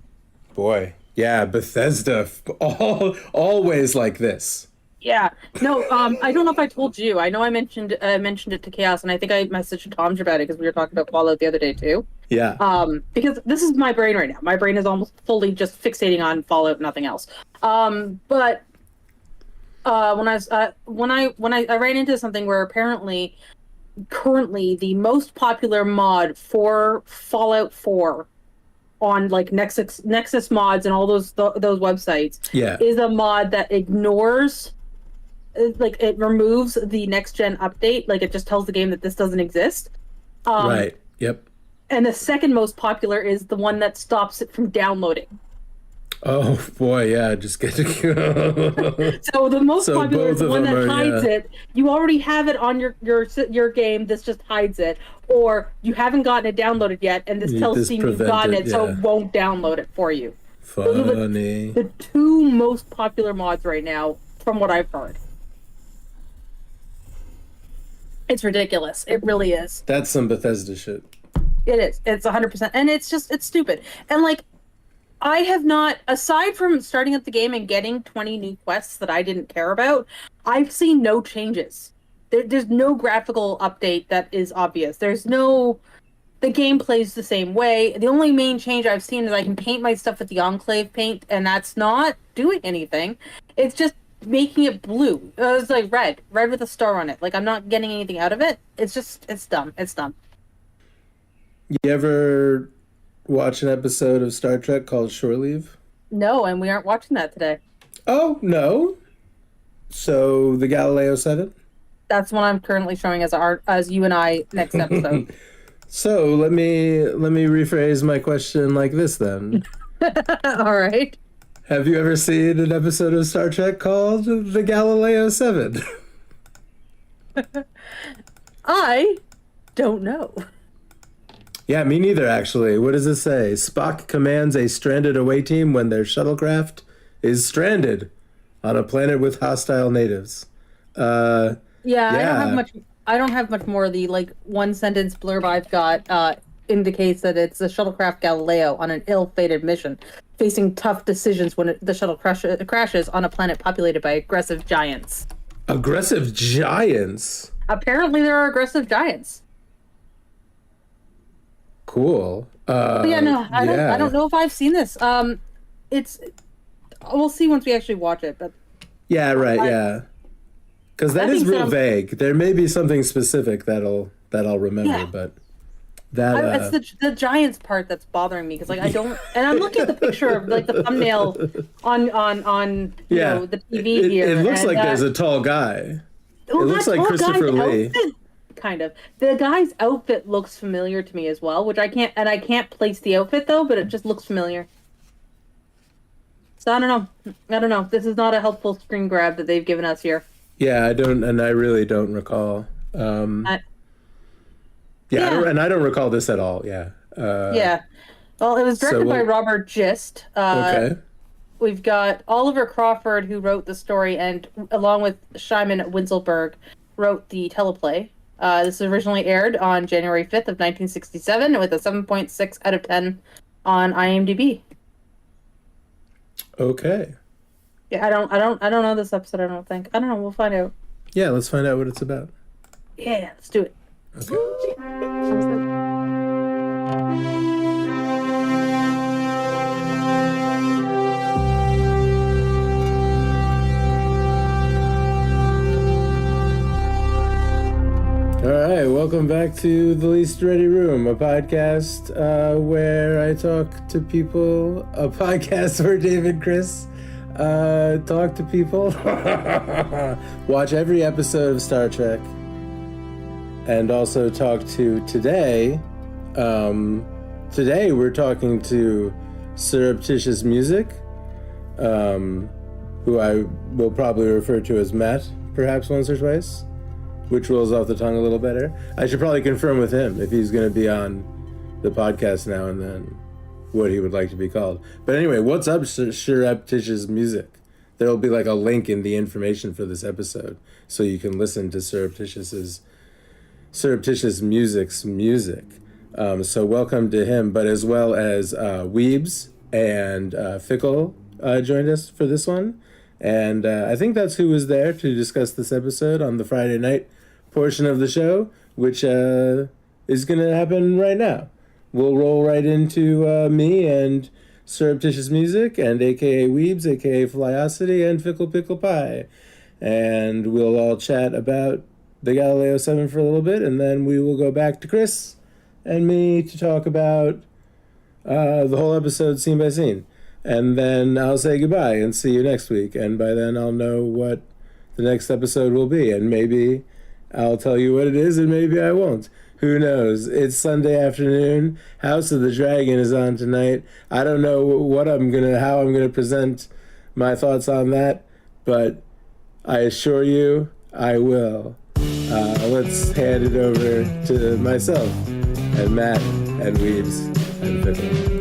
Boy. Yeah, Bethesda, always like this. Yeah. No, I don't know if I told you. I know I mentioned it to Chaos, and I think I messaged Tom's about it because we were talking about Fallout the other day too. Yeah. Because this is my brain right now. My brain is almost fully just fixating on Fallout, nothing else. But when I ran into something where apparently currently the most popular mod for Fallout 4 on, like, Nexus mods and all those websites is a mod that ignores, like, it removes the next gen update. Like, it just tells the game that this doesn't exist. Right. Yep. And the second most popular is the one that stops it from downloading. Oh boy, yeah, just get to So the most popular is the one that hides yeah. it. You already have it on your game. This just hides it, or you haven't gotten it downloaded yet, and this tells Steam you've gotten it, so it won't download it for you. Funny. Those are the two most popular mods right now, from what I've heard. It's ridiculous. It really is. That's some Bethesda shit. It is. It's 100%, and it's stupid. And, like, I have not, aside from starting up the game and getting 20 new quests that I didn't care about, I've seen no changes there's no graphical update that is obvious. The game plays the same way. The only main change I've seen is I can paint my stuff with the Enclave paint, and that's not doing anything. It's just making it blue. It's like red with a star on it. Like, I'm not getting anything out of it. It's dumb. It's dumb. You ever watch an episode of Star Trek called Shore Leave? No, and we aren't watching that today. Oh, no. So the Galileo 7? That's what I'm currently showing as you and I next episode. So let me rephrase my question like this then. All right. Have you ever seen an episode of Star Trek called The Galileo 7? I don't know. Yeah, me neither, actually. What does it say? Spock commands a stranded away team when their shuttlecraft is stranded on a planet with hostile natives. Yeah. I don't have much more. The one sentence blurb I've got indicates that it's the shuttlecraft Galileo on an ill-fated mission, facing tough decisions when the shuttle crashes on a planet populated by aggressive giants. Aggressive giants? Apparently, there are aggressive giants. Cool. I don't know if I've seen this. We'll see once we actually watch it. But yeah, right. Yeah, because that is real vague. There may be something specific that I'll remember, but that it's the Giants part that's bothering me because I don't. And I'm looking at the picture of the thumbnail on the TV here. It looks like there's a tall guy. Well, it looks like Christopher Lee. Kind of. The guy's outfit looks familiar to me as well, which I can't place the outfit though, but it just looks familiar. So I don't know. This is not a helpful screen grab that they've given us here. Yeah, I really don't recall. I don't recall this at all. Yeah. Yeah. Well, it was directed by Robert Gist. Okay. We've got Oliver Crawford, who wrote the story, and along with Shimon Winselberg, wrote the teleplay. This originally aired on January 5th of 1967 with a 7.6 out of 10 on IMDb. Okay. Yeah, I don't know this episode. I don't think. I don't know. We'll find out. Yeah, let's find out what it's about. Yeah, let's do it. Okay. All right, welcome back to The Least Ready Room, a podcast where I talk to people, a podcast where Dave and Chris talk to people, watch every episode of Star Trek, and also talk to today. Today we're talking to Surreptitious Music, who I will probably refer to as Matt, perhaps once or twice. Which rolls off the tongue a little better. I should probably confirm with him if he's going to be on the podcast now and then what he would like to be called. But anyway, what's up, Surreptitious Music? There'll be a link in the information for this episode so you can listen to Surreptitious Music's music. So welcome to him, but as well as Weebs and Fickle joined us for this one. And I think that's who was there to discuss this episode on the Friday night portion of the show, which is going to happen right now. We'll roll right into me and Surreptitious Music and a.k.a. Weebs, a.k.a. Flyosity, and Fickle Pickle Pie. And we'll all chat about the Galileo 7 for a little bit, and then we will go back to Chris and me to talk about the whole episode scene by scene. And then I'll say goodbye and see you next week. And by then I'll know what the next episode will be. And maybe I'll tell you what it is and maybe I won't. Who knows? It's Sunday afternoon. House of the Dragon is on tonight. I don't know how I'm gonna present my thoughts on that, but I assure you I will. Let's hand it over to myself and Matt and Weebs and Fickle.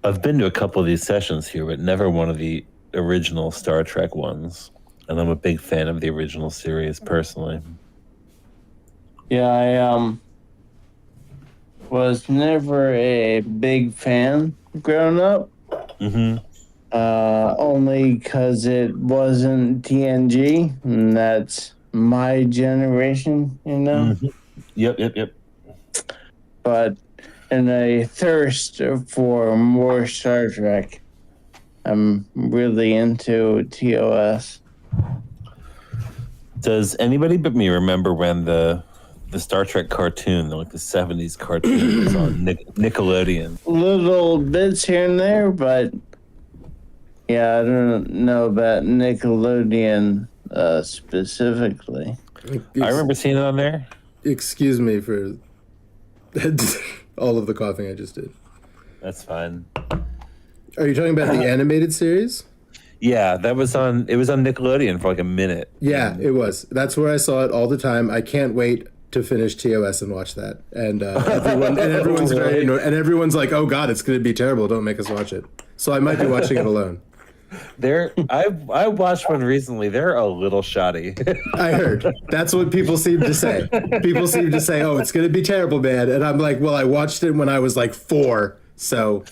I've been to a couple of these sessions here, but never one of the original Star Trek ones. And I'm a big fan of the original series personally. Yeah, was never a big fan growing up. Mm-hmm. Only because it wasn't TNG, and that's my generation, you know? Mm-hmm. Yep. But in a thirst for more Star Trek, I'm really into TOS. Does anybody but me remember when the Star Trek cartoon, like the 70s cartoon, was on Nickelodeon? Little bits here and there, but yeah, I don't know about Nickelodeon specifically. I remember seeing it on there. Excuse me for all of the coughing I just did. That's fine. Are you talking about the animated series? Yeah, it was on Nickelodeon for like a minute. Yeah, it was. That's where I saw it all the time. I can't wait to finish TOS and watch that. And everyone's very and everyone's like, "Oh God, it's going to be terrible. Don't make us watch it." So I might be watching it alone. I watched one recently. They're a little shoddy. I heard. That's what people seem to say. People seem to say, "Oh, it's going to be terrible, man." And I'm like, "Well, I watched it when I was like 4, so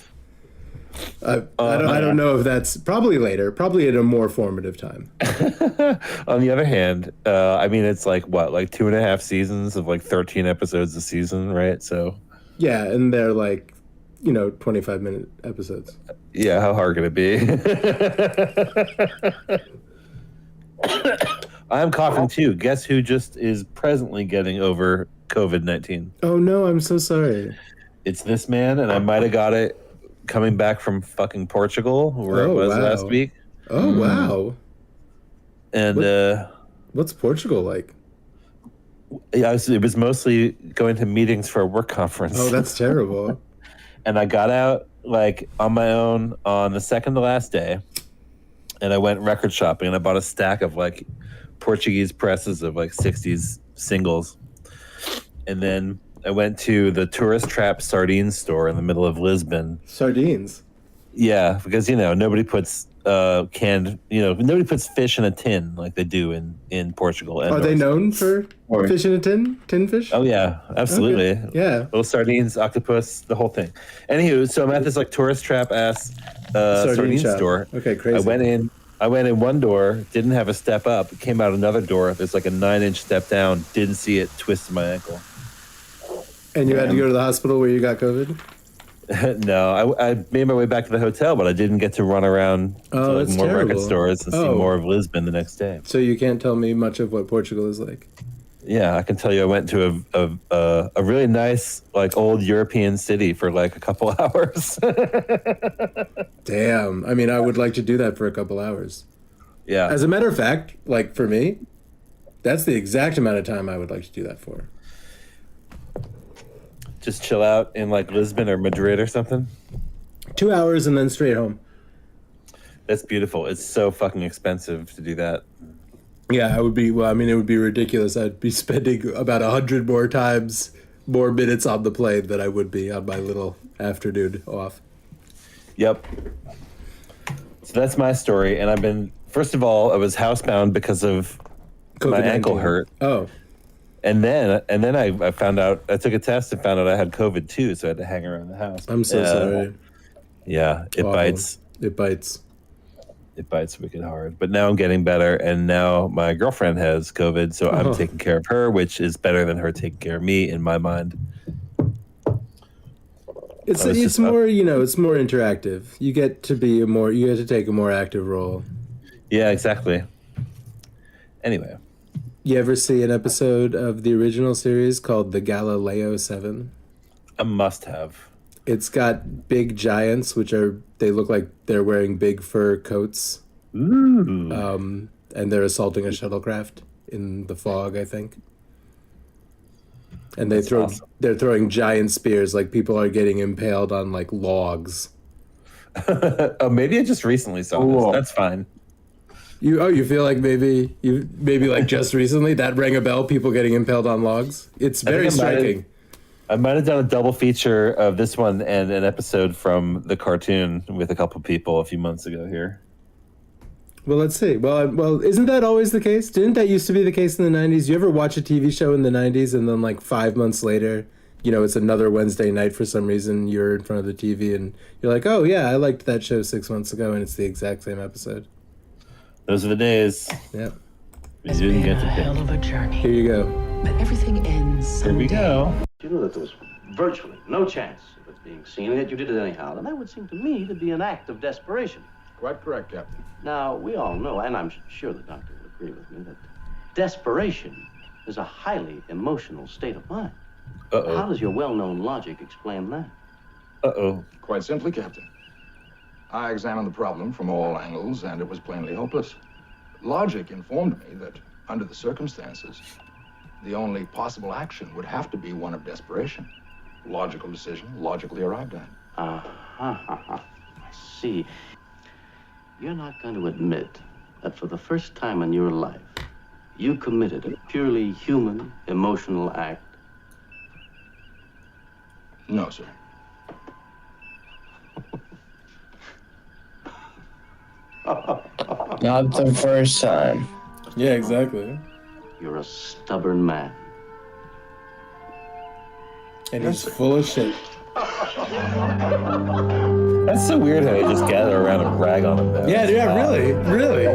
I don't know if that's probably later, probably at a more formative time." On the other hand, I mean, it's like 2.5 seasons of like 13 episodes a season, right? So Yeah, and they're like, 25-minute episodes. yeah, how hard can it be? I'm coughing too. Guess who just is presently getting over COVID-19? Oh no, I'm so sorry. It's this man, and I might have got it coming back from fucking Portugal, where it was last week. Oh wow. And What's Portugal like? yeah, it was mostly going to meetings for a work conference. Oh, that's terrible. And I got out like on my own on the second to last day, and I went record shopping, and I bought a stack of like Portuguese presses of like 60s singles. And then I went to the Tourist Trap sardine store in the middle of Lisbon. Sardines. Yeah, because nobody puts nobody puts fish in a tin like they do in Portugal. Are they known for fish in a tin fish? Oh yeah, absolutely. Okay. Yeah. Little sardines, octopus, the whole thing. Anywho, so I'm at this like Tourist Trap ass sardine shop. store. Okay, crazy. I went in one door, didn't have a step up, came out another door. There's like a 9-inch step down, didn't see it, twisted my ankle. And you had to go to the hospital where you got COVID? No, I made my way back to the hotel, but I didn't get to run around to like that's more terrible. record stores and see Oh. more of Lisbon the next day. So you can't tell me much of what Portugal is like. Yeah, I can tell you I went to a really nice like old European city for like a couple hours. Damn. I mean, I would like to do that for a couple hours. Yeah. As a matter of fact, like for me, that's the exact amount of time I would like to do that for. Just chill out in like Lisbon or Madrid or something. 2 hours and then straight home. That's beautiful. It's so fucking expensive to do that. Yeah, it would be ridiculous. I'd be spending about 100 more minutes on the plane than I would be on my little afternoon off. Yep. So that's my story. And first of all, I was housebound because of my COVID-19. ankle hurt. Oh, And then I found out, I took a test and found out I had COVID too. So I had to hang around the house. I'm so sorry. Yeah, it Awful. bites. It bites. It bites wicked hard. But now I'm getting better. And now my girlfriend has COVID. So I'm taking care of her, which is better than her taking care of me in my mind. It's I was it's just- more it's more interactive. You get to take a more active role. Yeah, exactly. Anyway. You ever see an episode of the original series called The Galileo 7? A must have. It's got big giants, they look like they're wearing big fur coats. Ooh. And they're assaulting a shuttlecraft in the fog, I think. And they're throwing giant spears, like people are getting impaled on like logs. Oh, maybe I just recently saw Cool. this. That's fine. You feel like maybe like just recently that rang a bell, people getting impaled on logs? It's very think I might have- striking. I might have done a double feature of this one and an episode from the cartoon with a couple people a few months ago here. Well, let's see. Well, isn't that always the case? Didn't that used to be the case in the 90s? You ever watch a TV show in the 90s and then like 5 months later, it's another Wednesday night for some reason. You're in front of the TV and you're like, oh yeah, I liked that show 6 months ago, and it's the exact same episode. Those are the days. Yep. We didn't get to hell pick. of a journey. Here you go. But everything ends Here we someday. go. You know that there was virtually no chance of it being seen, and yet you did it anyhow. And that would seem to me to be an act of desperation. Quite correct, Captain. Now, we all know, and I'm sure the doctor will agree with me, that desperation is a highly emotional state of mind. How Uh-oh. does your well-known logic explain that? Uh-oh. Quite simply, Captain. I examined the problem from all angles, and it was plainly hopeless. Logic informed me that, under the circumstances, the only possible action would have to be one of desperation. Logical decision, logically arrived at. I see. You're not going to admit that for the first time in your life, you committed a purely human, emotional act. No, sir. Not the first time. Yeah, exactly. You're a stubborn man. And he's full of shit. That's so weird how they just gather around and rag on him. Though. Yeah, really.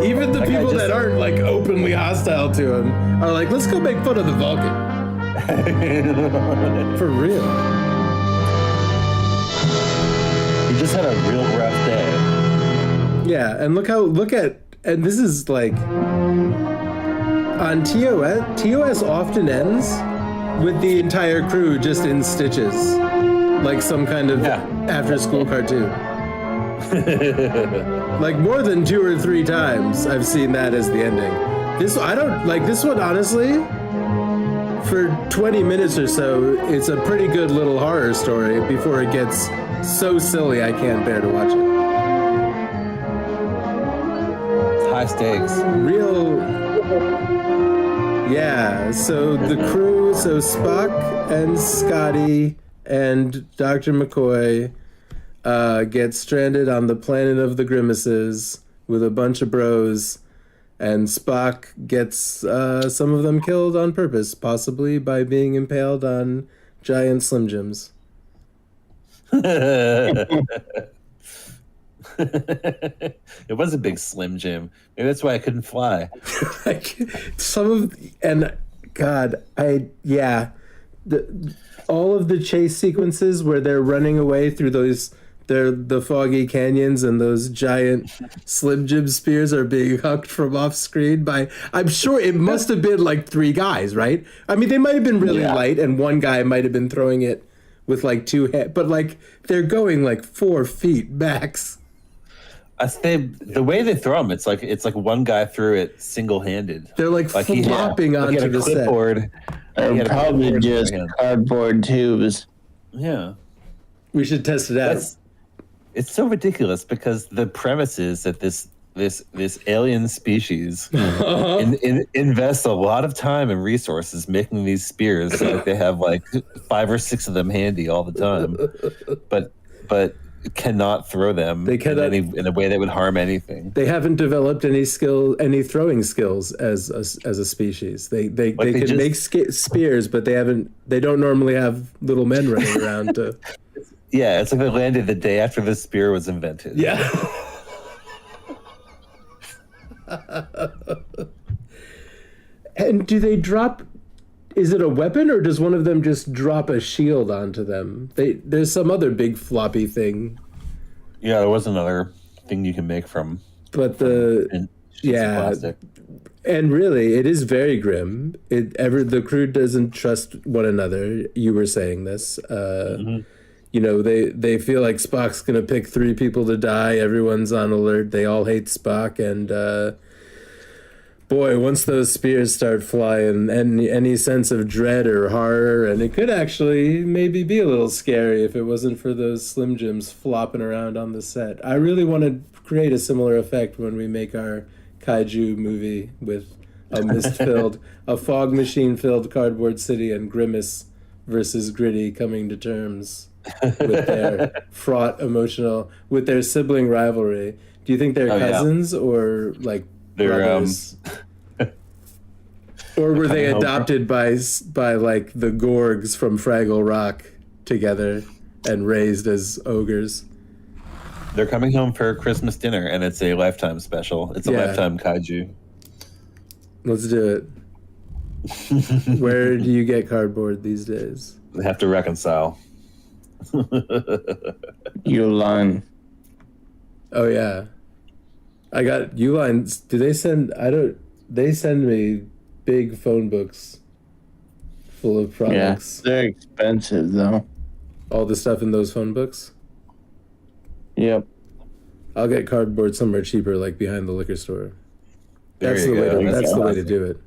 Even the That guy people just- that aren't like openly hostile to him are like, let's go make fun of the Vulcan. For real. He just had a real rough day. Yeah, and and this is like on TOS often ends with the entire crew just in stitches, like some kind of after-school cartoon. Like more than 2 or 3 times I've seen that as the ending. This one honestly. For 20 minutes or so, it's a pretty good little horror story before it gets so silly I can't bear to watch it. High stakes. Yeah, so the crew, Spock and Scotty and Dr. McCoy get stranded on the planet of the Grimaces with a bunch of bros, and Spock gets some of them killed on purpose, possibly by being impaled on giant Slim Jims. It was a big Slim Jim. Maybe that's why I couldn't fly. All of the chase sequences where they're running away through the foggy canyons and those giant Slim Jim spears are being hucked from off screen by, I'm sure it must have been like 3 guys, right? I mean, they might have been really light and one guy might have been throwing it with like 2 hands, but like they're going like 4 feet max. The way they throw them, it's like one guy threw it single-handed. They're like flopping onto the clipboard. Or probably just cardboard tubes. Yeah. We should test it out. It's so ridiculous because the premise is that this alien species invests a lot of time and resources making these spears so that they have like 5 or 6 of them handy all the time, but cannot throw them in a way that would harm anything. They haven't developed any throwing skills as a species. They can make spears, but they don't normally have little men running around to. Yeah, it's like they landed the day after the spear was invented. Yeah. And do they drop? Is it a weapon, or does one of them just drop a shield onto them? There's some other big floppy thing. Yeah, there was another thing you can make from. But plastic. And really, it is very grim. The crew doesn't trust one another. You were saying this. They feel like Spock's gonna pick 3 people to die. Everyone's on alert. They all hate Spock, and boy, once those spears start flying, and any sense of dread or horror, and it could actually maybe be a little scary if it wasn't for those Slim Jims flopping around on the set. I really want to create a similar effect when we make our kaiju movie with a fog machine-filled cardboard city and Grimace versus Gritty coming to terms with their fraught emotional, with their sibling rivalry. Do you think they're cousins or like They're brothers? Or were they Coming home adopted by like the Gorgs from Fraggle Rock together and raised as ogres? They're coming home for Christmas dinner, and it's a Lifetime special. It's a Yeah. Lifetime kaiju. Let's do it. Where do you get cardboard these days? They have to reconcile. Uline. Oh yeah, I got Uline. Do they send? I don't. They send me big phone books full of Yeah, products. they're expensive though. All the stuff in those phone books. Yep. I'll get cardboard somewhere cheaper, like behind the liquor store. There That's you the way. go. That's the way to awesome. do it.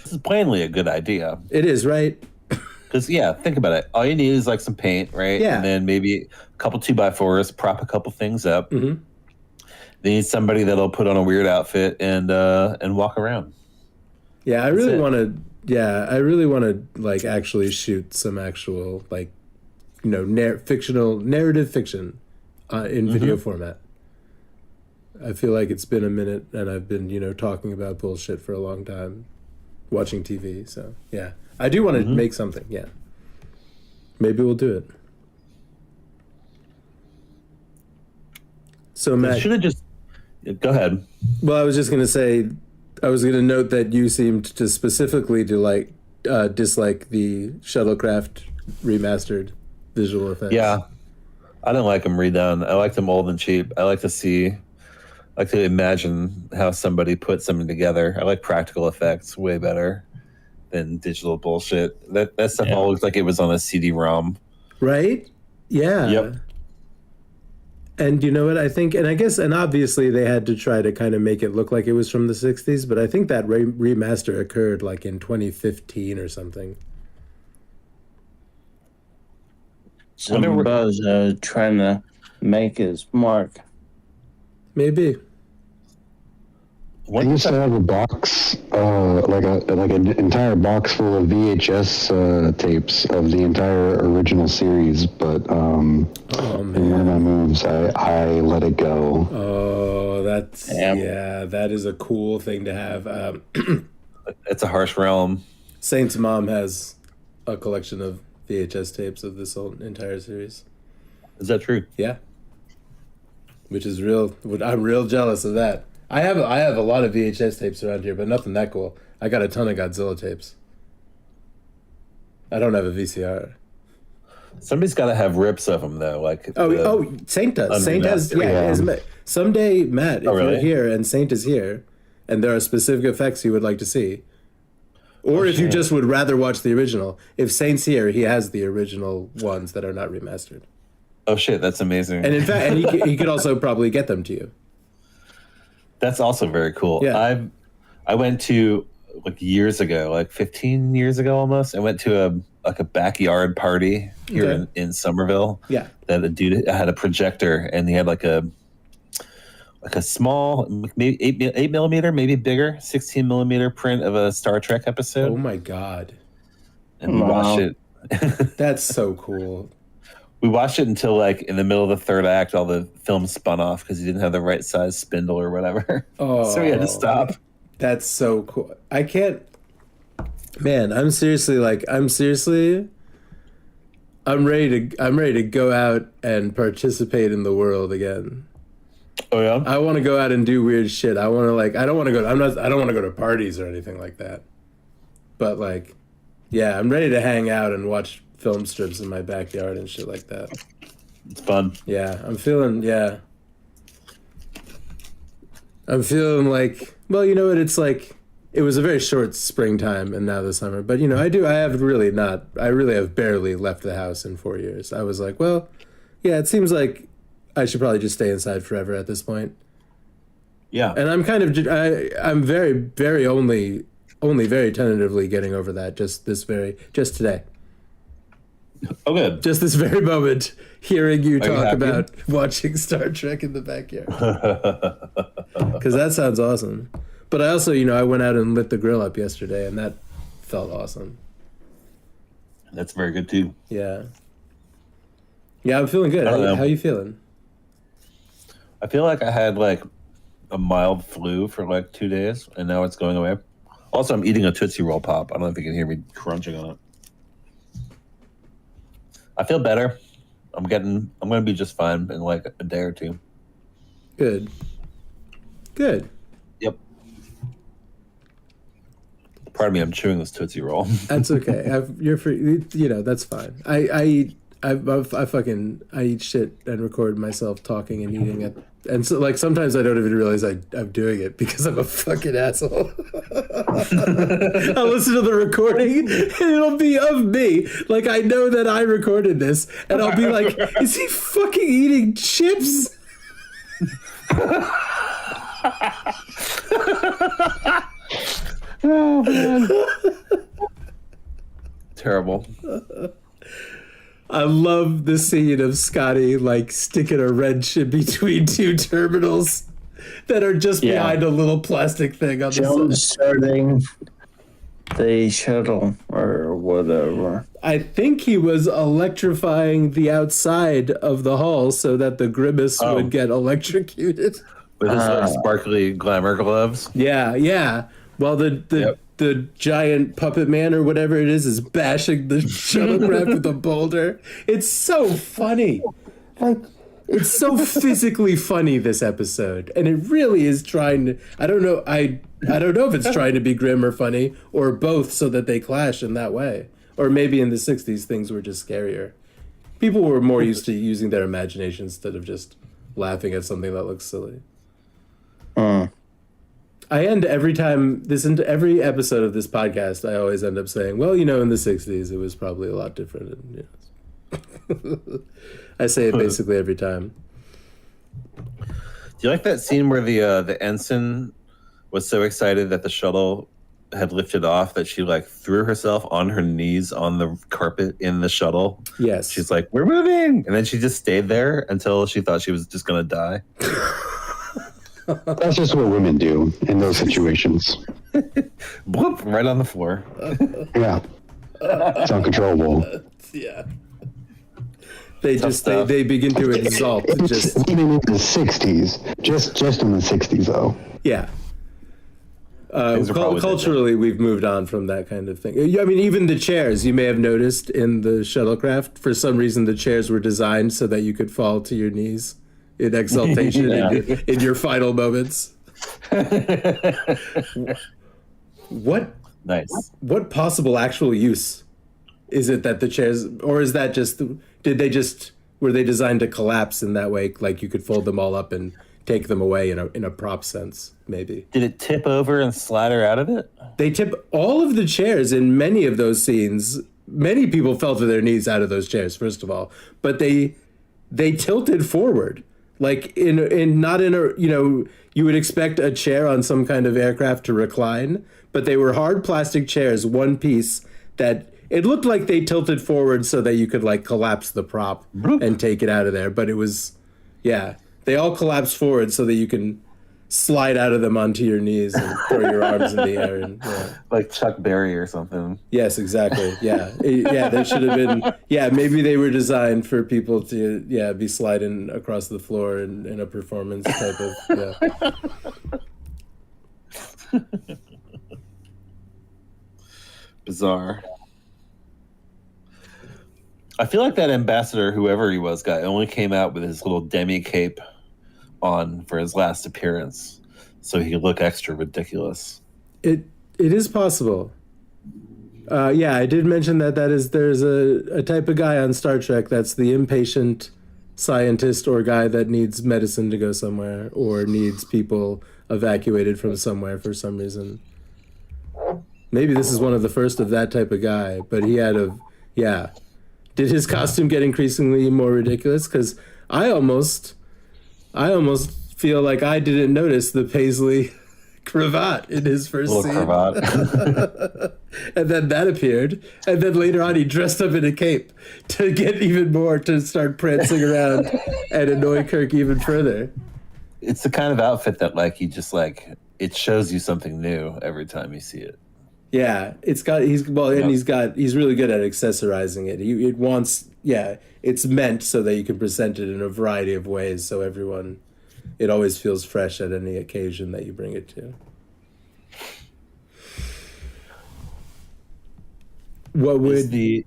This is plainly a good idea. It is, right? Because, yeah, think about it. All you need is like some paint, right? Yeah. And then maybe a couple 2x4s, prop a couple things up. Mm-hmm. They need somebody that'll put on a weird outfit and walk around. Yeah, I That's really it. want to. Yeah, I really want to like actually shoot some actual like, you know, fictional narrative fiction in video format. I feel like it's been a minute, and I've been talking about bullshit for a long time, watching TV. So yeah, I do want to make something. Yeah, maybe we'll do it. So Matt, Should have just. Go ahead. well, I was just gonna say, I was gonna note that you seemed to specifically dislike the Shuttlecraft remastered visual effects. Yeah. I didn't like them redone. I like them old and cheap. I like to imagine how somebody put something together. I like practical effects way better than digital bullshit. That stuff all looked like it was on a CD-ROM. Right? Yeah. Yep. And you know what I think, and I guess, and obviously they had to try to kind of make it look like it was from the 60s, but I think that remaster occurred like in 2015 or something. Some buzz trying to make his mark. Maybe. I used to have a box, like an entire box full of VHS tapes of the entire original series, but in one of my moves, I let it go. Oh, that's yeah, that is a cool thing to have. It's a harsh realm. Saint's mom has a collection of VHS tapes of this whole entire series. Is that true? Yeah. Which is real. I'm real jealous of that. I have a lot of VHS tapes around here, but nothing that cool. I got a ton of Godzilla tapes. I don't have a VCR. Somebody's got to have rips of them though. Like Saint does. Saint has. Someday, Matt, if you're here and Saint is here, and there are specific effects you would like to see, or if you just would rather watch the original, if Saint's here, he has the original ones that are not remastered. Oh shit, that's amazing. And in fact, he could also probably get them to you. That's also very cool. Yeah. I went to like years ago, like 15 years ago almost. I went to a backyard party here in Somerville. Yeah. That a dude had a projector and he had like a small, maybe 8 millimeter, maybe bigger, 16 millimeter print of a Star Trek episode. Oh my god. And we watched it. That's so cool. We watched it until like in the middle of the third act, all the film spun off because he didn't have the right size spindle or whatever. Oh, so we had to stop. That's so cool. I can't. Man, I'm ready to go out and participate in the world again. Oh yeah. I want to go out and do weird shit. I want to I don't want to go. I don't want to go to parties or anything like that. But like, yeah, I'm ready to hang out and watch film strips in my backyard and shit like that. It's fun. Yeah, I'm feeling like, well, you know what, it's like, it was a very short springtime and now the summer, but I really have barely left the house in 4 years. I was like, well, yeah, it seems like I should probably just stay inside forever at this point. Yeah. And I'm kind of, I'm very, very only very tentatively getting over that just today. Oh, good. Just this very moment, hearing you Are you talk happy? about watching Star Trek in the backyard. Because that sounds awesome. But I also, I went out and lit the grill up yesterday, and that felt awesome. That's very good too. Yeah. Yeah, I'm feeling good. I don't know. How you feeling? I feel like I had like a mild flu for like 2 days, and now it's going away. Also, I'm eating a Tootsie Roll Pop. I don't know if you can hear me crunching on it. I feel better. I'm going to be just fine in like a day or two. Good. Yep. Pardon me, I'm chewing this Tootsie Roll. That's okay. You're free. You know, that's fine. I eat shit and record myself talking and eating it. And so, like, sometimes I don't even realize I'm doing it because I'm a fucking asshole. I'll listen to the recording and it'll be of me. Like, I know that I recorded this and I'll be like, is he fucking eating chips? Oh, man. Terrible. I love the scene of Scotty like sticking a wrench in between two terminals that are just behind a little plastic thing on the Jump side. starting the shuttle or whatever. I think he was electrifying the outside of the hull so that the Grimace would get electrocuted. With his like, sparkly glamour gloves. Yeah. While the giant puppet man or whatever it is bashing the shuttlecraft with a boulder. It's so funny. Like, it's so physically funny, this episode. And it really is trying to, I don't know if it's trying to be grim or funny or both so that they clash in that way. Or maybe in the 60s things were just scarier. People were more used to using their imagination instead of just laughing at something that looks silly. I end every every episode of this podcast, I always end up saying, well, you know, in the 60s, it was probably a lot different. And, I say it basically every time. Do you like that scene where the ensign was so excited that the shuttle had lifted off that she like threw herself on her knees on the carpet in the shuttle? Yes. She's like, we're moving. And then she just stayed there until she thought she was just going to die. That's just what women do in those situations. Bloop, right on the floor. Yeah. It's uncontrollable. Yeah. They begin to exalt. Even in the 60s. Just in the 60s, though. Yeah. Culturally, we've moved on from that kind of thing. I mean, even the chairs, you may have noticed in the shuttlecraft, for some reason, the chairs were designed so that you could fall to your knees in exaltation in your final moments. What possible actual use is it that the chairs, or is that just, were they designed to collapse in that way? Like you could fold them all up and take them away in a prop sense, maybe. Did it tip over and slide her out of it? They tip all of the chairs in many of those scenes. Many people fell to their knees out of those chairs, first of all, but they tilted forward. Like not in a, you would expect a chair on some kind of aircraft to recline, but they were hard plastic chairs, one piece, that it looked like they tilted forward so that you could like collapse the prop and take it out of there. But it was, they all collapsed forward so that you can slide out of them onto your knees and throw your arms in the air. And, like Chuck Berry or something. Yes, exactly. Yeah. They should have been, maybe they were designed for people to, be sliding across the floor in a performance type of, Bizarre. I feel like that ambassador, whoever he was, guy, only came out with his little demi cape on for his last appearance, so he could look extra ridiculous. It is possible. I did mention there's a type of guy on Star Trek that's the impatient scientist or guy that needs medicine to go somewhere or needs people evacuated from somewhere for some reason. Maybe this is one of the first of that type of guy, but he had Did his costume get increasingly more ridiculous? Because I almost feel like I didn't notice the paisley cravat in his first scene. Cravat. And then that appeared. And then later on he dressed up in a cape to get even more, to start prancing around and annoy Kirk even further. It's the kind of outfit that like it shows you something new every time you see it. Yeah, he's really good at accessorizing it. It's meant so that you can present it in a variety of ways, so it always feels fresh at any occasion that you bring it to. What is would the?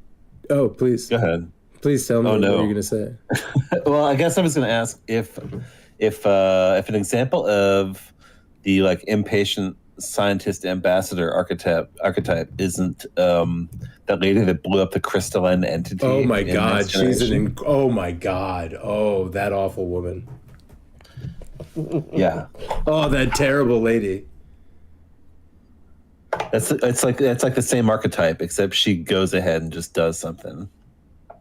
Oh, please. Go ahead. Please tell me Oh, what no. you're going to say. Well, I guess I was going to ask if an example of the like impatient scientist ambassador archetype isn't that lady that blew up the crystalline entity. Oh my in God, Next she's Generation. oh my God. Oh, that awful woman. Yeah. Oh, that terrible lady. That's like the same archetype, except she goes ahead and just does something.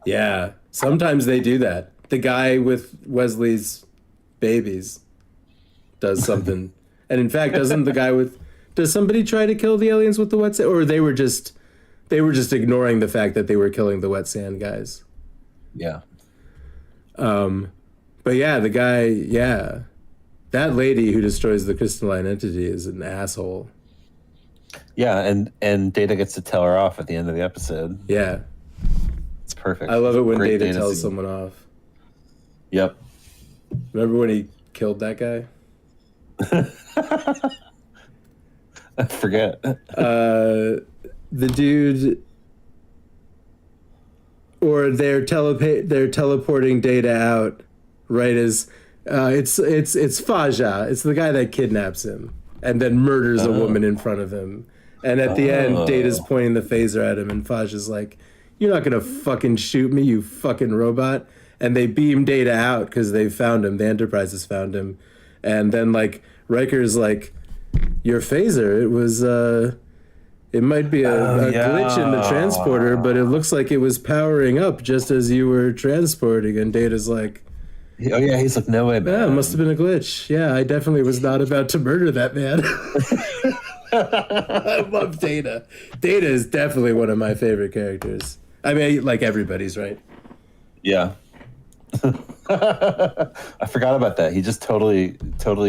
Yeah, sometimes they do that. The guy with Wesley's babies does something. And in fact, does somebody try to kill the aliens with the wet sand? Or they were just ignoring the fact that they were killing the wet sand guys. Yeah. But yeah, that lady who destroys the crystalline entity is an asshole. Yeah, and Data gets to tell her off at the end of the episode. Yeah. It's perfect. I love it when Great Data tells scene. someone off. Yep. Remember when he killed that guy? I forget. The dude, or they're teleporting Data out right as it's Faja. It's the guy that kidnaps him and then murders a woman in front of him. And at the end, Data's pointing the phaser at him, and Faja's like, "You're not gonna fucking shoot me, you fucking robot." And they beam Data out because they found him. The Enterprise has found him. And then like Riker's like, "Your phaser, it was it might be a glitch in the transporter, but it looks like it was powering up just as you were transporting." And Data's like, "Oh yeah," he's like, "No way, man. Yeah, it must have been a glitch. Yeah, I definitely was not about to murder that man." I love Data. Data is definitely one of my favorite characters. I mean, like everybody's, right? Yeah. I forgot about that. He just totally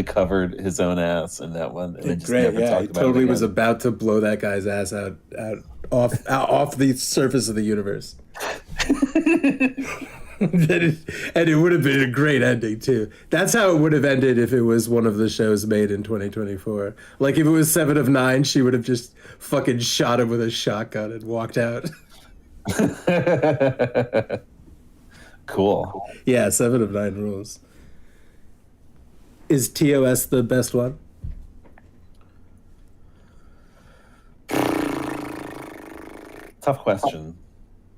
covered his own ass in that one, and then just Great, never yeah. talked He about totally it was again. about to blow that guy's ass out off the surface of the universe. And it would have been a great ending too. That's how it would have ended if it was one of the shows made in 2024. Like if it was 7 of 9, she would have just fucking shot him with a shotgun and walked out. Cool. Yeah, 7 of 9 rules. Is TOS the best one? Tough question.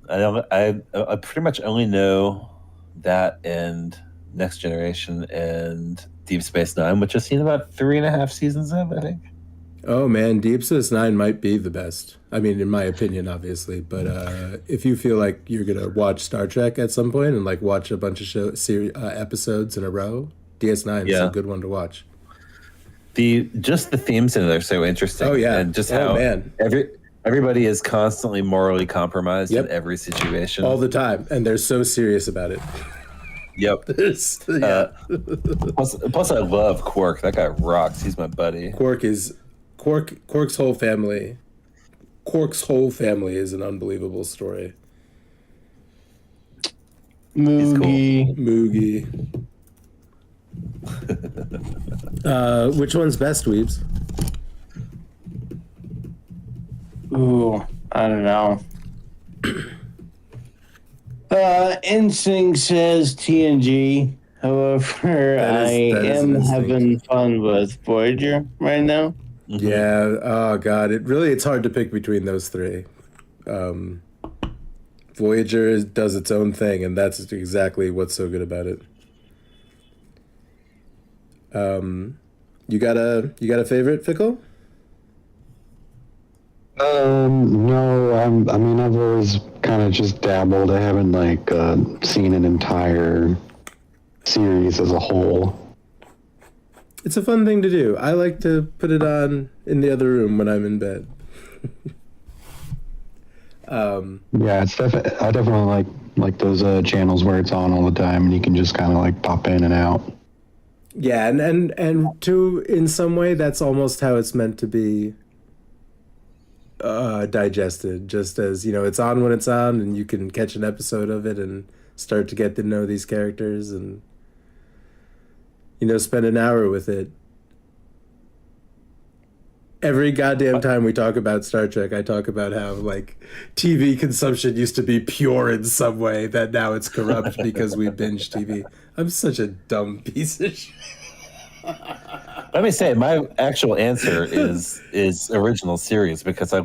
I pretty much only know that and Next Generation and Deep Space Nine, which I've seen about 3.5 seasons of, I think. Oh man, Deep Space Nine might be the best. I mean, in my opinion, obviously. But if you feel like you're gonna watch Star Trek at some point and like watch a bunch of episodes in a row, DS9 is a good one to watch. Just the themes in it are so interesting. Oh yeah, and just how man, everybody is constantly morally compromised in every situation all the time, and they're so serious about it. Yep. Plus, I love Quark. That guy rocks. He's my buddy. Quark's whole family. Quark's whole family is an unbelievable story. Moogie. Moogie. Which one's best, Weebs? Ooh, I don't know. Instinct says TNG. However, I am having fun with Voyager right now. Mm-hmm. Yeah. Oh God. It's hard to pick between those three. Voyager does its own thing, and that's exactly what's so good about it. You got a favorite, Fickle? No, I mean, I've always kind of just dabbled. I haven't seen an entire series as a whole. It's a fun thing to do. I like to put it on in the other room when I'm in bed. Yeah, it's I definitely like those channels where it's on all the time and you can just kind of pop in and out. Yeah, and in some way that's almost how it's meant to be digested. Just as it's on when it's on, and you can catch an episode of it and start to get to know these characters and spend an hour with it. Every goddamn time we talk about Star Trek, I talk about how like TV consumption used to be pure in some way, that now it's corrupt because we binge TV. I'm such a dumb piece of shit. Let me say, my actual answer is original series because I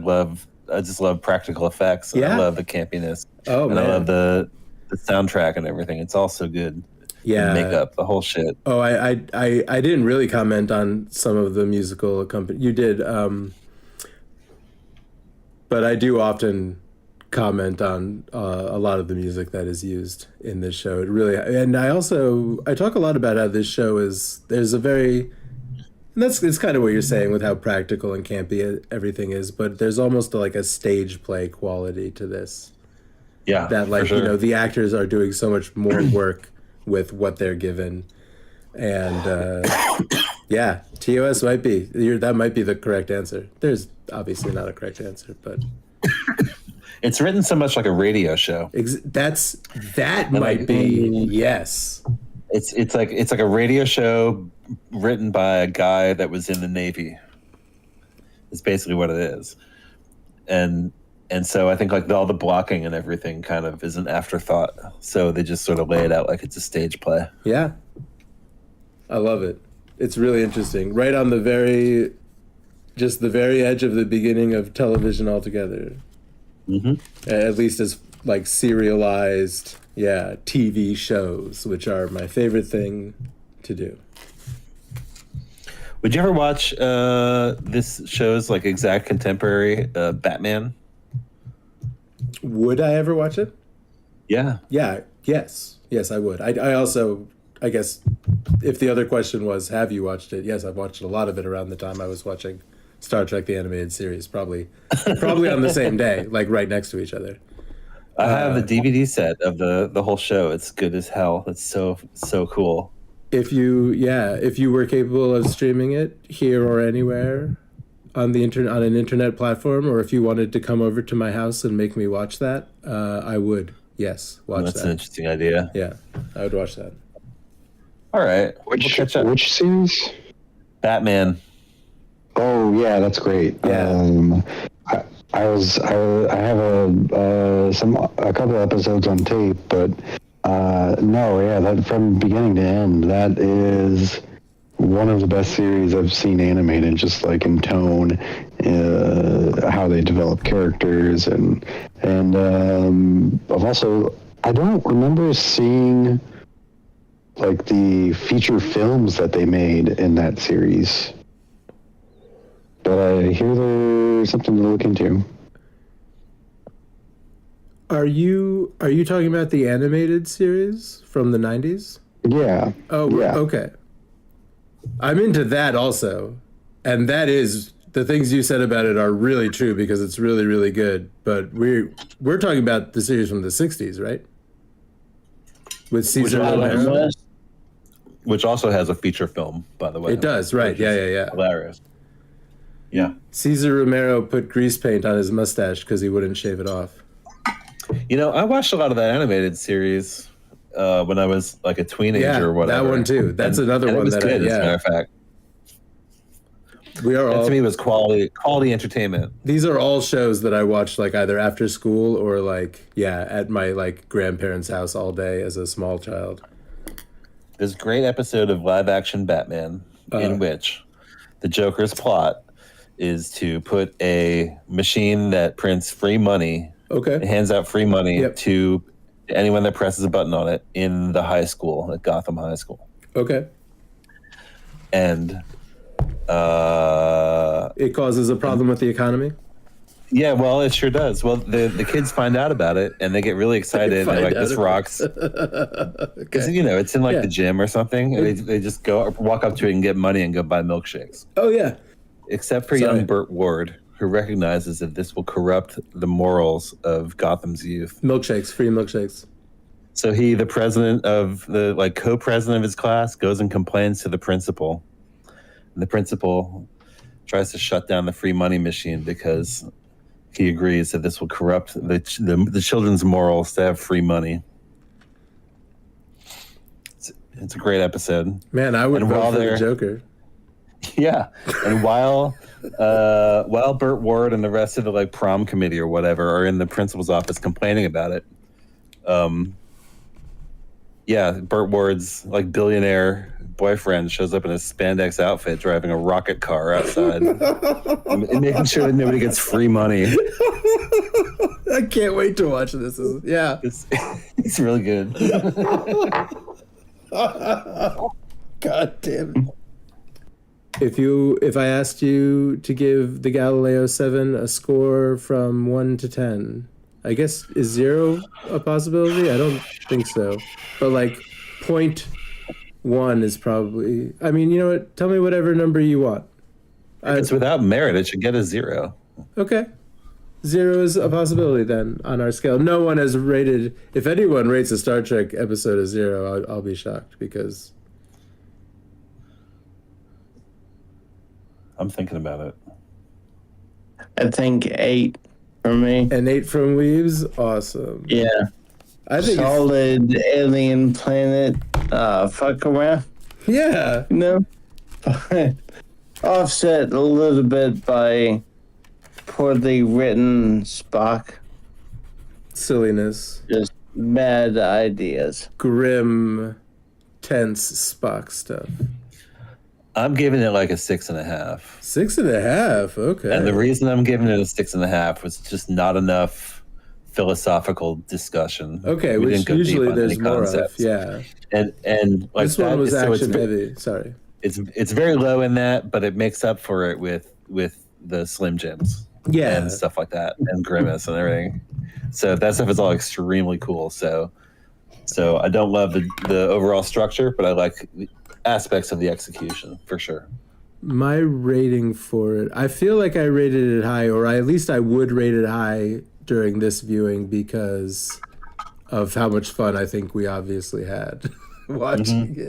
just love practical effects. Yeah. I love the campiness. Oh, and man. I love the soundtrack and everything. It's all so good. Yeah. The makeup, the whole shit. Oh, I didn't really comment on some of the musical accompaniment. You did, but I do often comment on a lot of the music that is used in this show. It really, and I talk a lot about how this show there's a very, and it's kind of what you're saying with how practical and campy everything is, but there's almost like a stage play quality to this. Yeah, That like, for sure. the actors are doing so much more work with what they're given. And yeah, TOS might be that might be the correct answer. There's obviously not a correct answer, but It's written so much like a radio show. that might be yes. It's like a radio show written by a guy that was in the Navy. It's basically what it is. And so I think like all the blocking and everything kind of is an afterthought. So they just sort of lay it out like it's a stage play. Yeah, I love it. It's really interesting. Right on the very edge of the beginning of television altogether. Mm-hmm. At least as like serialized, TV shows, which are my favorite thing to do. Would you ever watch this show's like exact contemporary Batman? Would I ever watch it? Yeah. Yeah. Yes, I would. I also, I guess, if the other question was, have you watched it? Yes, I've watched a lot of it around the time I was watching Star Trek: The Animated Series, probably on the same day, like right next to each other. I have the DVD set of the whole show. It's good as hell. It's so cool. If you were capable of streaming it here or anywhere on the internet, on an internet platform, or if you wanted to come over to my house and make me watch that, I would. Yes, watch That's that. an interesting idea. Yeah, I would watch that. All right. Which series? Batman. Oh yeah, that's great. Yeah. I have a couple episodes on tape, but that from beginning to end, that is one of the best series I've seen animated, just like in tone, how they develop characters, and I've also, I don't remember seeing like the feature films that they made in that series, but I hear there's something to look into. Are you talking about the animated series from the 90s? Yeah. Oh, yeah. Okay. I'm into that also. And that is, the things you said about it are really true because it's really, really good. But we're talking about the series from the 60s, right? With Cesar Romero. Which also has a feature film, by the way. It does, right. Yeah. Hilarious. Yeah. Cesar Romero put grease paint on his mustache because he wouldn't shave it off. You know, I watched a lot of that animated series when I was like a teenager or whatever. That one too. That's another one it was that good, as a matter of fact. We are all, to me, was quality entertainment. These are all shows that I watched like either after school or like at my like grandparents' house all day as a small child. There's a great episode of live action Batman in which the Joker's plot is to put a machine that prints free money, hands out free money to anyone that presses a button on it in the high school, at Gotham High School. Okay. And it causes a problem with the economy? Yeah, well, it sure does. Well, the kids find out about it and they get really excited. They're like, this rocks. Because, it's in like the gym or something. And they just walk up to it and get money and go buy milkshakes. Oh, yeah. Except for young Burt Ward, who recognizes that this will corrupt the morals of Gotham's youth. Milkshakes, free milkshakes. So he, the president of the co-president of his class, goes and complains to the principal. And the principal tries to shut down the free money machine because he agrees that this will corrupt the children's morals to have free money. It's a great episode. Man, I would vote for the Joker. Yeah, and while Burt Ward and the rest of the like prom committee or whatever are in the principal's office complaining about it, Burt Ward's like billionaire boyfriend shows up in a spandex outfit driving a rocket car outside and making sure that nobody gets free money. I can't wait to watch this. It's really good. God damn it. If I asked you to give the Galileo 7 a score from 1 to 10, I guess is 0 a possibility? I don't think so. But like 0.1 is probably, I mean, you know what? Tell me whatever number you want. If it's without merit, it should get a 0. Okay. 0 is a possibility then on our scale. No one has rated, if anyone rates a Star Trek episode a 0, I'll be shocked because I'm thinking about it. I think 8 for me. An 8 from Weaves, awesome. Yeah. I think solid alien planet. Fuck around. Yeah. You know, offset a little bit by poorly written Spock. Silliness. Just bad ideas. Grim, tense Spock stuff. I'm giving it like a 6.5. 6.5, okay. And the reason I'm giving it a 6.5 was just not enough philosophical discussion. Okay, We which didn't go deep usually on there's any more concepts. of, yeah. And like This one that, was so action heavy. Sorry. It's very low in that, but it makes up for it with the Slim Jims. Yeah. And stuff like that, and Grimace and everything. So that stuff is all extremely cool. So I don't love the overall structure, but I like the aspects of the execution for sure. My rating for it, I feel like I rated it high, or at least I would rate it high during this viewing because of how much fun I think we obviously had watching it.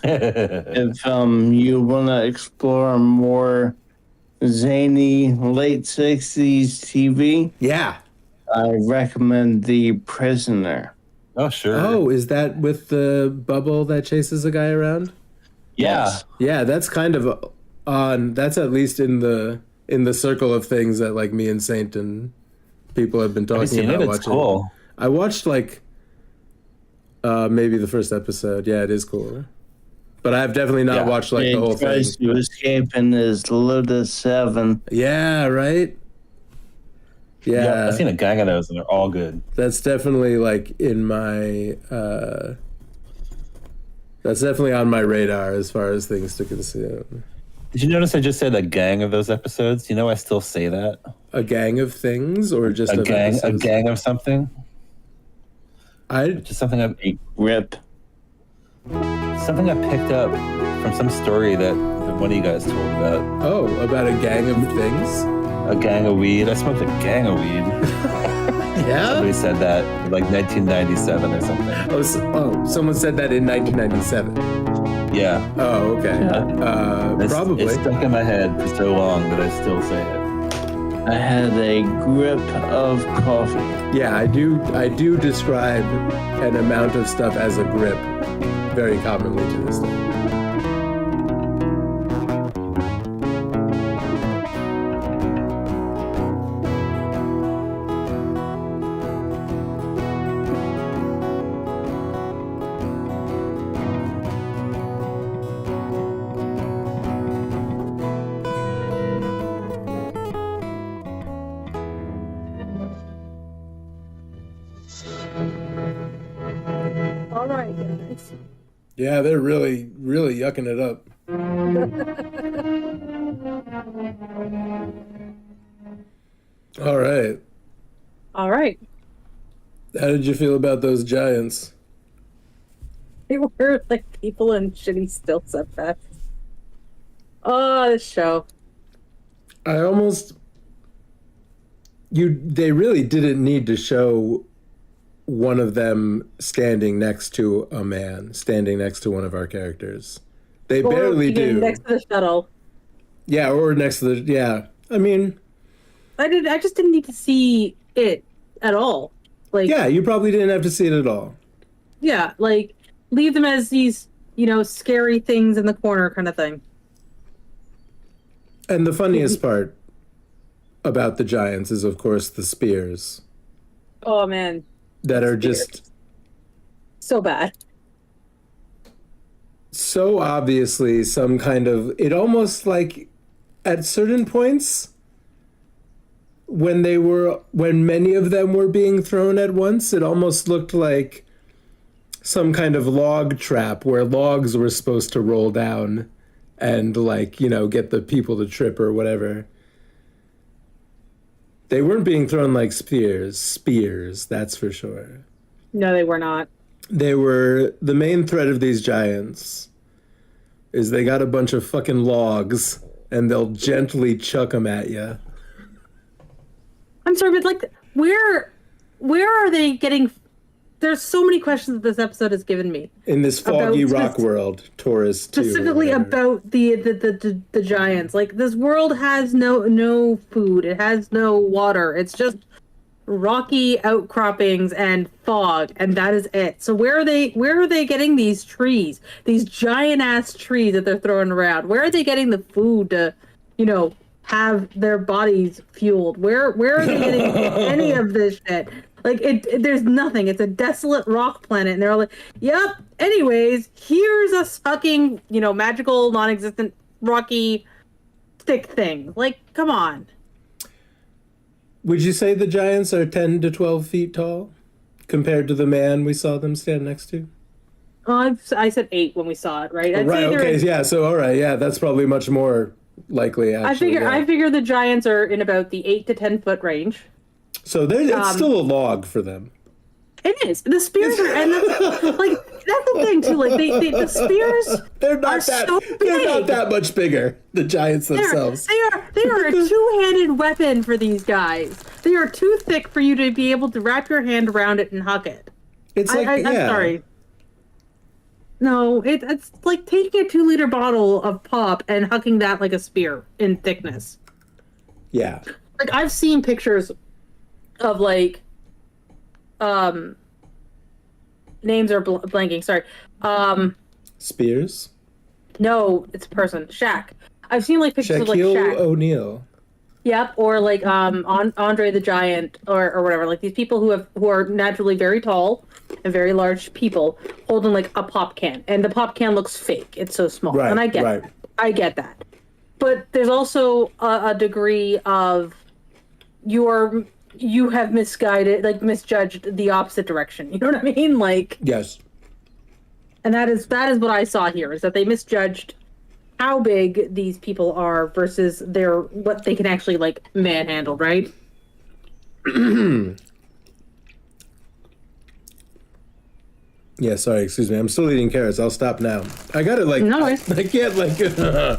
If you want to explore more zany late 60s TV, yeah, I recommend The Prisoner. Oh, sure. Oh, is that with the bubble that chases a guy around? Yes. Yeah, that's kind of on. That's at least in the circle of things that like me and Saint and people have been talking about It's watching. cool. I watched like maybe the first episode. Yeah, it is cool. But I've definitely not watched like the whole thing. Tries to escape in his Lotus 7. Yeah, right? Yeah. I've seen a gang of those and they're all good. That's definitely like in my that's definitely on my radar as far as things to consume. Did you notice I just said a gang of those episodes? You know I still say that. A gang of things or just a of gang episodes? a gang of something? Just something I rip. Something I picked up from some story that one of you guys told about. Oh, about a gang of things? A gang of weed. I smoked a gang of weed. Yeah? Somebody said that in like 1997 or something. Oh, someone said that in 1997. Yeah. Oh, okay. Probably. It's stuck in my head for so long that I still say it. I had a grip of coffee. Yeah, I do describe an amount of stuff as a grip very commonly to this day. All right, guys. Yeah, they're really, really yucking it up. All right. All right. How did you feel about those giants? They were like people in shitty still setbacks. Oh, this show. I almost they really didn't need to show one of them standing next to a man, standing next to one of our characters. They Or barely even do. next to the shuttle. Yeah, or next to the I mean, I just didn't need to see it at all. Like yeah, you probably didn't have to see it at all. yeah, like leave them as these, scary things in the corner kind of thing. And the funniest part about the giants is, of course, the spears Oh man, that are just so bad. so obviously some kind of, it almost like at certain points when many of them were being thrown at once, it almost looked like some kind of log trap where logs were supposed to roll down and, like, you know, get the people to trip or whatever. They weren't being thrown like spears, that's for sure. No, they were not. They were, the main threat of these giants is they got a bunch of fucking logs and they'll gently chuck them at you. I'm sorry, but like, where are they getting? There's so many questions that this episode has given me. In this foggy rock world, Taurus 2. Specifically about the giants. Like, this world has no food. It has no water. It's just rocky outcroppings and fog, and that is it. So where are they getting these trees? These giant ass trees that they're throwing around? Where are they getting the food to, you know, have their bodies fueled? Where are they getting any of this shit? Like, there's nothing. It's a desolate rock planet, and they're all like, yep, anyways, here's a sucking, you know, magical, non-existent, rocky stick thing. Like, come on. Would you say the giants are 10 to 12 feet tall compared to the man we saw them stand next to? Oh, I said 8 when we saw it, right? Right, okay, yeah, so all right, yeah, that's probably much more likely, actually. I figure the giants are in about the 8 to 10 foot range. So it's still a log for them. It is. The spears are, and that's the thing too. Like the spears, they're not that much bigger. The giants themselves. They are a two-handed weapon for these guys. They are too thick for you to be able to wrap your hand around it and huck it. It's like, I'm sorry. No, it's like taking a 2-liter bottle of pop and hucking that like a spear in thickness. Yeah. Like, I've seen pictures of, like, names are blanking, sorry. Spears? No, it's a person. Shaq. I've seen, like, pictures of, like, Shaquille Shaq. O'Neal. Yep, or, like, Andre the Giant, or whatever. Like, these people who are naturally very tall and very large people holding, like, a pop can. And the pop can looks fake. It's so small. Right, and I get right. that. I get that. But there's also a degree of you have misjudged the opposite direction. You know what I mean? Like, yes. And that is what I saw here, is that they misjudged how big these people are versus what they can actually, like, manhandle, right? Yeah, sorry, excuse me. I'm still eating carrots. I'll stop now. I gotta, like, no, I can't, like, I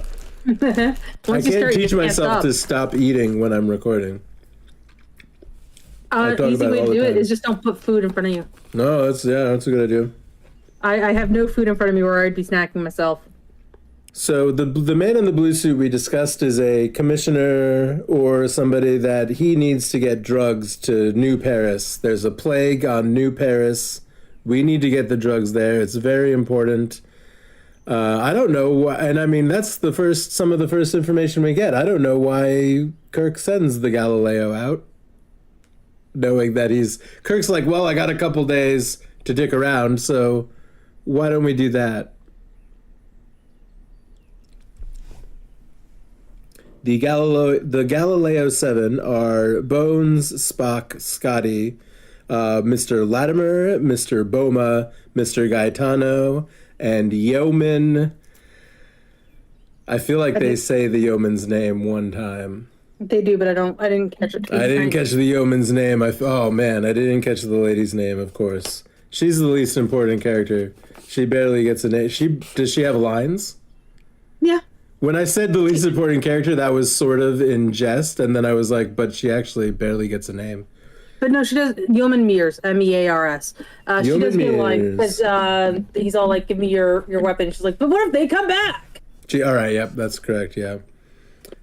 can't teach myself to stop eating when I'm recording. Easy way to do it is just don't put food in front of you. No, that's a good idea. I have no food in front of me where I'd be snacking myself. So the man in the blue suit we discussed is a commissioner or somebody that he needs to get drugs to New Paris. There's a plague on New Paris. We need to get the drugs there. It's very important. I don't know, and I mean, that's some of the first information we get. I don't know why Kirk sends the Galileo out, knowing that Kirk's like, well, I got a couple days to dick around, so why don't we do that? The Galileo 7 are Bones, Spock, Scotty, Mr. Latimer, Mr. Boma, Mr. Gaetano, and Yeoman. I feel like they say the Yeoman's name one time. They do, but I didn't catch it. I didn't catch the Yeoman's name. I didn't catch the lady's name, of course. She's the least important character. She barely gets a name. Does she have lines? Yeah. When I said the least important character, that was sort of in jest, and then I was like, but she actually barely gets a name. But no, she does. Yeoman Mears, Mears. She does get a line because he's all like, "Give me your weapon." She's like, "But what if they come back?" All right, yep, that's correct. Yeah.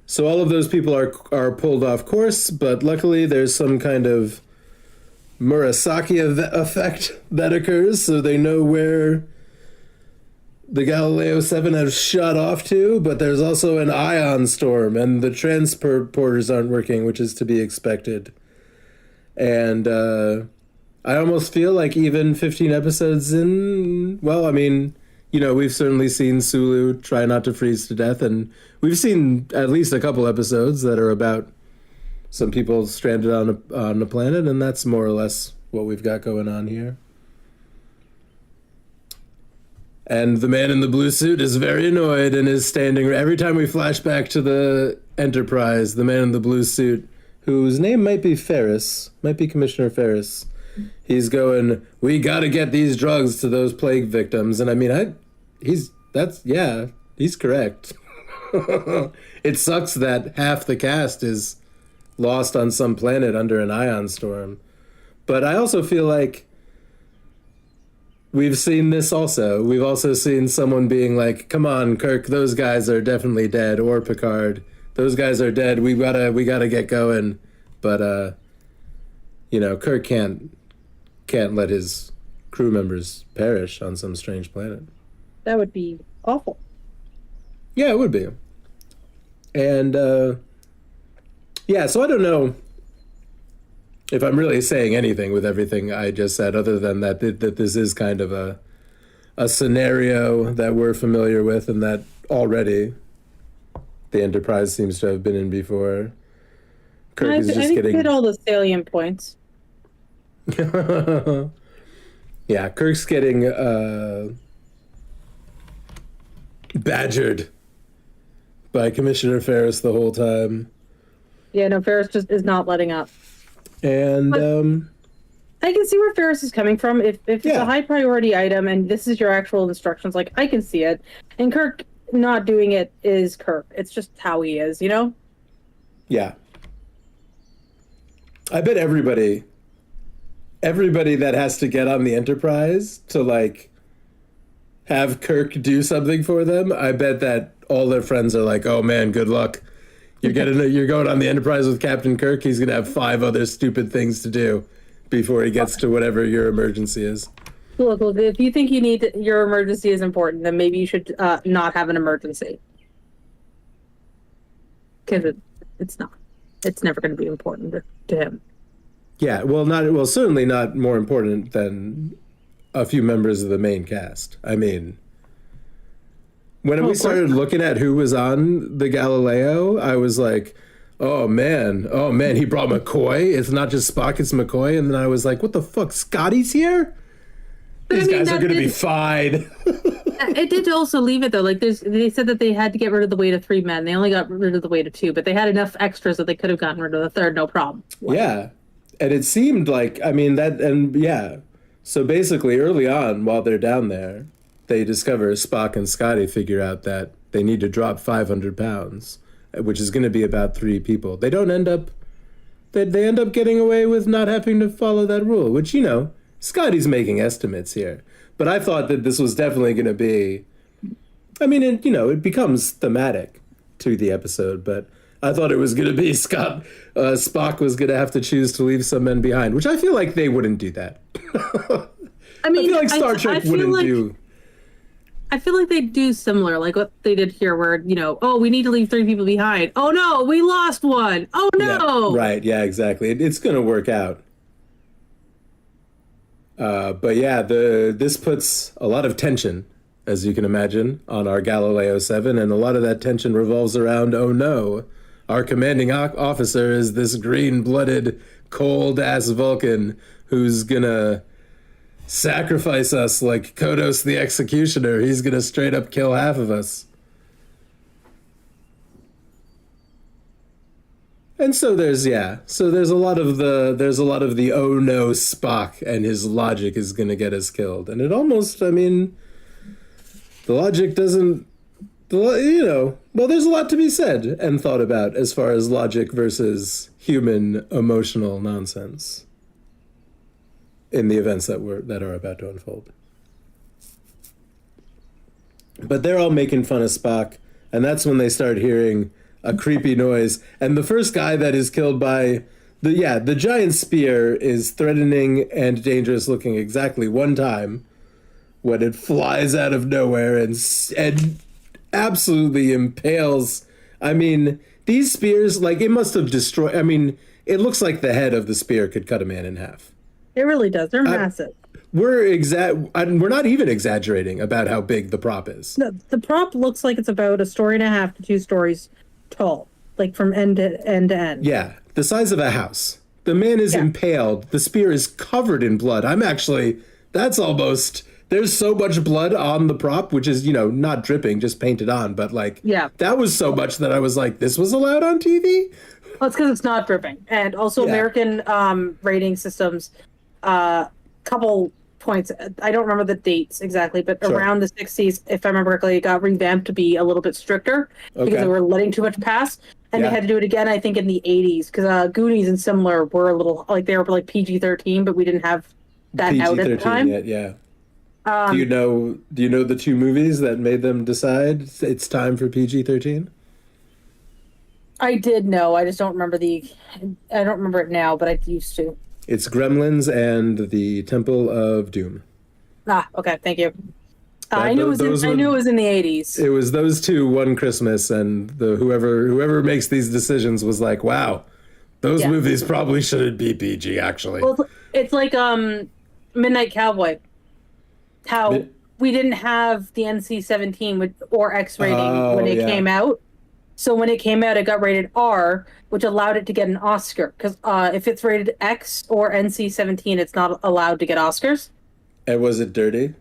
So all of those people are pulled off course, but luckily there's some kind of Murasaki effect that occurs, so they know where the Galileo 7 has shut off to, but there's also an ion storm, and the transporters aren't working, which is to be expected. And I almost feel like even 15 episodes in, well, I mean, you know, we've certainly seen Sulu try not to freeze to death, and we've seen at least a couple episodes that are about some people stranded on a planet, and that's more or less what we've got going on here. And the man in the blue suit is very annoyed and is standing every time we flash back to the Enterprise. The man in the blue suit, whose name might be Ferris, might be Commissioner Ferris. He's going, "We got to get these drugs to those plague victims." And I mean, he's correct. It sucks that half the cast is lost on some planet under an ion storm. But I also feel like we've seen this also. We've also seen someone being like, "Come on, Kirk, those guys are definitely dead," or Picard, "Those guys are dead. We gotta get going." But you know, Kirk can't let his crew members perish on some strange planet. That would be awful. Yeah, it would be. And yeah, so I don't know if I'm really saying anything with everything I just said, other than that this is kind of a scenario that we're familiar with, and that already the Enterprise seems to have been in before. Kirk is just getting... hit all the salient points. Yeah, Kirk's getting badgered by Commissioner Ferris the whole time. Yeah, no, Ferris just is not letting up. And I can see where Ferris is coming from. If it's a high priority item and this is your actual instructions, like, I can see it. And Kirk not doing it is Kirk. It's just how he is, you know? Yeah. I bet everybody that has to get on the Enterprise to, like, have Kirk do something for them, I bet that all their friends are like, "Oh man, good luck. You're going on the Enterprise with Captain Kirk. He's going to have 5 other stupid things to do before he gets to whatever your emergency is." Look, if you think your emergency is important, then maybe you should not have an emergency. Because it's not. It's never going to be important to him. Yeah, well, certainly not more important than a few members of the main cast. I mean, when we started looking at who was on the Galileo, I was like, oh man, he brought McCoy. It's not just Spock, it's McCoy. And then I was like, what the fuck, Scotty's here? These guys are going to be fine. It did also leave it, though. Like, they said that they had to get rid of the weight of 3 men. They only got rid of the weight of 2, but they had enough extras that they could have gotten rid of the 3rd, no problem. Yeah. And it seemed like, I mean, yeah. So basically, early on, while they're down there, they discover Spock and Scotty figure out that they need to drop 500 pounds, which is going to be about 3 people. They end up getting away with not having to follow that rule, which, you know, Scotty's making estimates here. But I thought that this was definitely going to be, I mean, it becomes thematic to the episode, but I thought it was going to be Spock was going to have to choose to leave some men behind, which I feel like they wouldn't do that. I mean, I feel like Star Trek wouldn't do. I feel like they do similar, like what they did here, where, you know, oh, we need to leave 3 people behind. Oh no, we lost one. Oh no. Yeah, right. Yeah, exactly. It's going to work out. But yeah, this puts a lot of tension, as you can imagine, on our Galileo 7, and a lot of that tension revolves around, oh no, our commanding officer is this green-blooded, cold-ass Vulcan who's gonna sacrifice us like Kodos the Executioner. He's gonna straight up kill half of us. And so there's a lot of the oh no Spock and his logic is gonna get us killed. And it almost, I mean, the logic doesn't, well, there's a lot to be said and thought about as far as logic versus human emotional nonsense in the events that are about to unfold. But they're all making fun of Spock, and that's when they start hearing a creepy noise. And the first guy that is killed by the giant spear is threatening and dangerous looking exactly one time, when it flies out of nowhere and absolutely impales. I mean, these spears, like, it must have destroyed. I mean, it looks like the head of the spear could cut a man in half. It really does. They're massive. We're not even exaggerating about how big the prop is. No, the prop looks like it's about 1.5 stories to 2 stories tall, like from end to end. Yeah, the size of a house. The man is impaled. The spear is covered in blood. There's so much blood on the prop, which is, not dripping, just painted on. But that was so much that I was like, this was allowed on TV? Well, it's because it's not dripping. And also American rating systems, couple points. I don't remember the dates exactly, but around the 60s, if I remember correctly, it got revamped to be a little bit stricter because they were letting too much pass. And they had to do it again, I think, in the 80s, because Goonies and similar were a little, they were like PG-13, but we didn't have that out at the time. Yet, yeah. Do you know the 2 movies that made them decide it's time for PG-13? I did know. I just don't remember I don't remember it now, but I used to. It's Gremlins and the Temple of Doom. Ah, okay, thank you. I knew it was in the 80s. It was those 2 one Christmas, and whoever makes these decisions was like, wow, those movies probably shouldn't be PG, actually. Well, it's like Midnight Cowboy. How we didn't have the NC-17 or X rating when it came out. So when it came out, it got rated R, which allowed it to get an Oscar. Because if it's rated X or NC-17, it's not allowed to get Oscars. And was it dirty?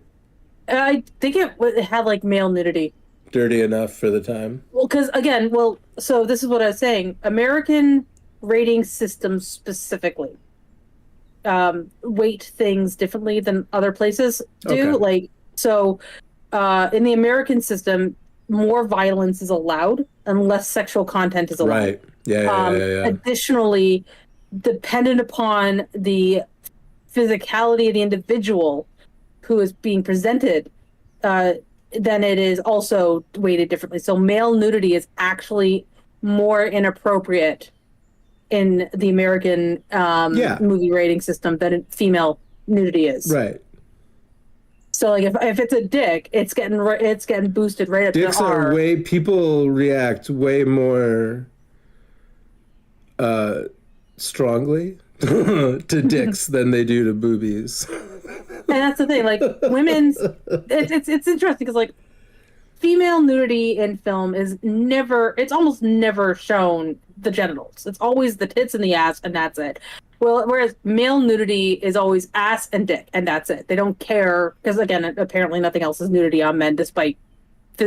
I think it had like male nudity. Dirty enough for the time? Well, because again, so this is what I was saying. American rating systems specifically weight things differently than other places do. Okay. In the American system, more violence is allowed and less sexual content is allowed. Right. Yeah. Additionally, dependent upon the physicality of the individual who is being presented, then it is also weighted differently. So male nudity is actually more inappropriate in the American movie rating system than female nudity is. Right. So if it's a dick, it's getting boosted right up Dicks to R. People react way more strongly to dicks than they do to boobies. And that's the thing, women's it's interesting because female nudity in film it's almost never shown the genitals. It's always the tits and the ass, and that's it. Well, whereas male nudity is always ass and dick, and that's it. They don't care, because again, apparently nothing else is nudity on men, despite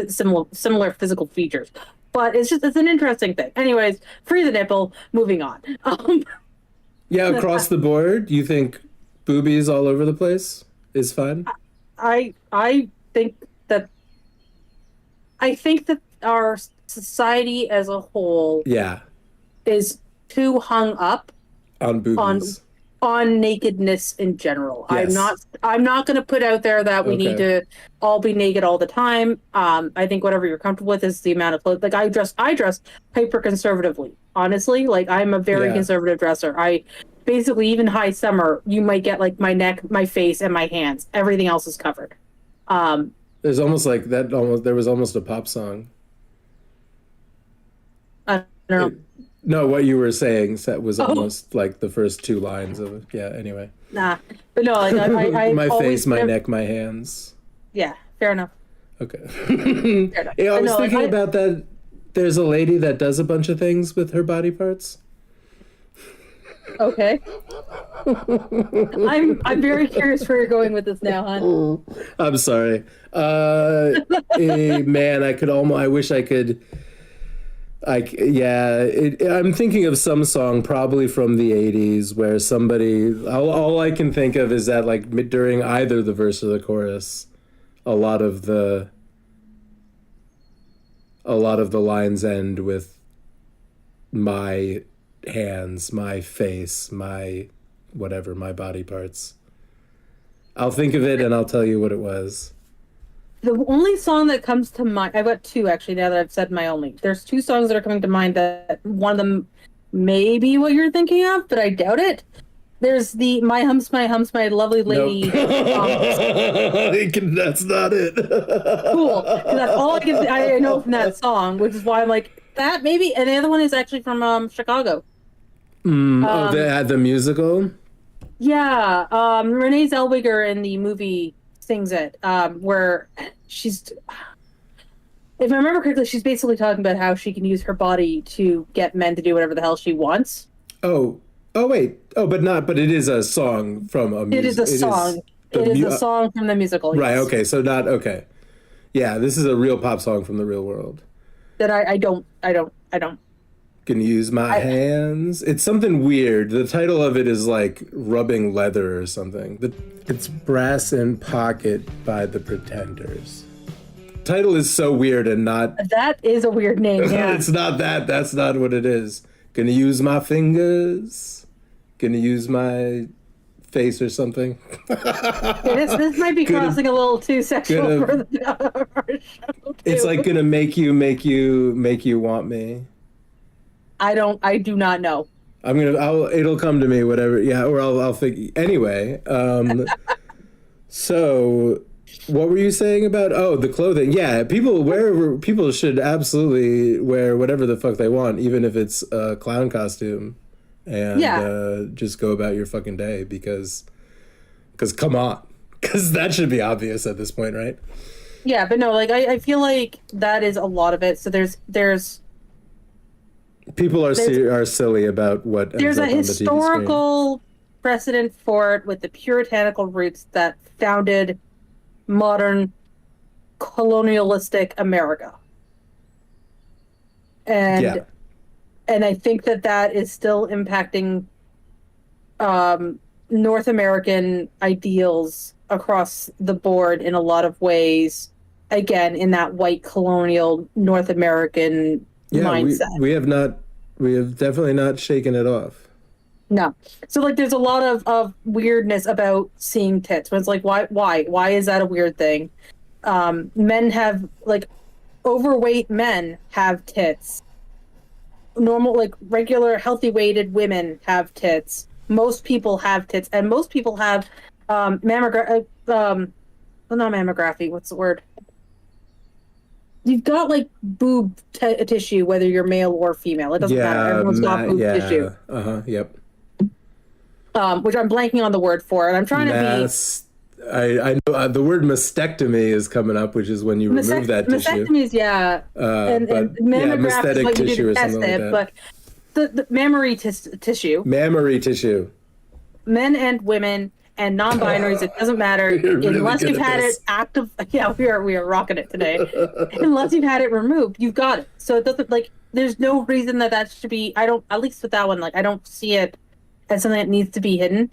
similar physical features. But it's an interesting thing. Anyways, free the nipple. Moving on. Across the board, you think boobies all over the place is fine? I think that our society as a whole is too hung up on boobies, on nakedness in general. Yes. I'm not going to put out there that we need to all be naked all the time. I think whatever you're comfortable with is the amount of clothes. I dress hyper conservatively. Honestly, I'm a very conservative dresser. I basically, even high summer, you might get my neck, my face, and my hands. Everything else is covered. There's almost there was almost a pop song. I don't know. No, what you were saying was almost like the first 2 lines of it. Yeah, anyway. Nah. But no, I my face, my neck, my hands. Yeah, fair enough. Okay. Fair enough. I was thinking about that. There's a lady that does a bunch of things with her body parts. Okay. I'm very curious where you're going with this now, hon. I'm sorry. Man, I wish I could. I'm thinking of some song probably from the 80s where somebody, all I can think of is that during either the verse or the chorus, a lot of the lines end with my hands, my face, my whatever, my body parts. I'll think of it and I'll tell you what it was. The only song that comes to mind, I've got 2 actually now that I've said my only. There's 2 songs that are coming to mind that one of them may be what you're thinking of, but I doubt it. There's the My Humps, My Lovely Lady. That's not it. Cool. 'Cause that's all I know from that song, which is why I'm like, that maybe. And the other one is actually from Chicago. The musical? Yeah. Renee Zellweger in the movie sings it, where she's, if I remember correctly, she's basically talking about how she can use her body to get men to do whatever the hell she wants. Oh wait. But it is a song from a musical. It is a song. It is a song from the musical. Right, yes. okay, so not okay. Yeah, this is a real pop song from the real world. That I don't. Can use my hands. It's something weird. The title of it is like rubbing leather or something. It's Brass in Pocket by the Pretenders. Title is so weird and not. That is a weird name. Yeah. It's not that. That's not what it is. Gonna use my fingers. Gonna use my face or something. This might be crossing a little too sexual for our show. Too. It's like gonna make you want me. I do not know. It'll come to me, whatever. Yeah, or I'll think. Anyway, so what were you saying about, the clothing? Yeah, people should absolutely wear whatever the fuck they want, even if it's a clown costume, and just go about your fucking day because come on, because that should be obvious at this point, right? Yeah, but no, like I feel like that is a lot of it. So there's people are silly about what there's a historical precedent for it with the puritanical roots that founded modern colonialistic America, and I think that is still impacting North American ideals across the board in a lot of ways. Again, in that white colonial North American mindset. We have definitely not shaken it off. No. So like there's a lot of weirdness about seeing tits. When it's like why is that a weird thing? Men have, like, overweight men have tits. Normal, like, regular healthy weighted women have tits. Most people have tits, and most people have not mammography, what's the word? You've got, like, boob tissue, whether you're male or female. It doesn't matter. Everyone's got boob tissue. Yep. Which I'm blanking on the word for, and I'm trying to be... I know the word mastectomy is coming up, which is when you remove that tissue. Mastectomies, yeah. And mammograph is what you do to test it, but the mammary tissue. Mammary tissue. Men and women and non-binaries, it doesn't matter unless you've had it active. Yeah, we are rocking it today. Unless you've had it removed, you've got it. So it doesn't, like, there's no reason that should be. I don't, at least with that one, like, I don't see it as something that needs to be hidden.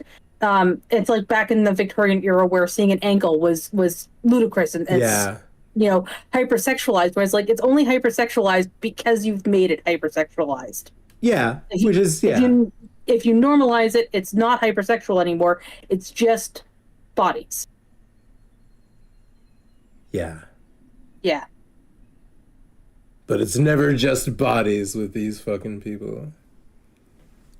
It's like back in the Victorian era where seeing an ankle was ludicrous and hypersexualized. Whereas, like, it's only hypersexualized because you've made it hypersexualized. Yeah, If you normalize it, it's not hypersexual anymore. It's just bodies. Yeah. Yeah. But it's never just bodies with these fucking people.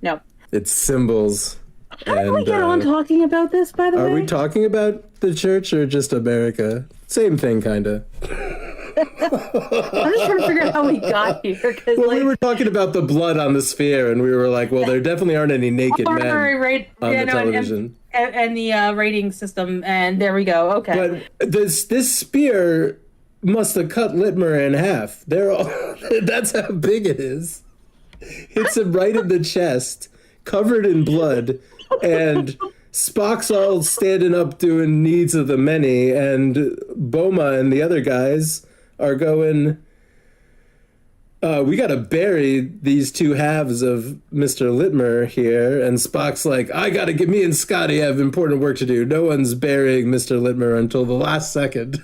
No. It's symbols. How did we get on talking about this, by the way? Are we talking about the church or just America? Same thing, kind of. I'm just trying to figure out how we got here. Well, we were talking about the blood on the sphere, and we were like, well, there definitely aren't any naked men on the television. And the rating system, and there we go. Okay. But this spear must have cut Littmer in half. That's how big it is. Hits him right in the chest, covered in blood, and Spock's all standing up doing needs of the many, and Boma and the other guys are going, we gotta bury these two halves of Mr. Littmer here, and Spock's like, me and Scotty have important work to do. No one's burying Mr. Littmer until the last second.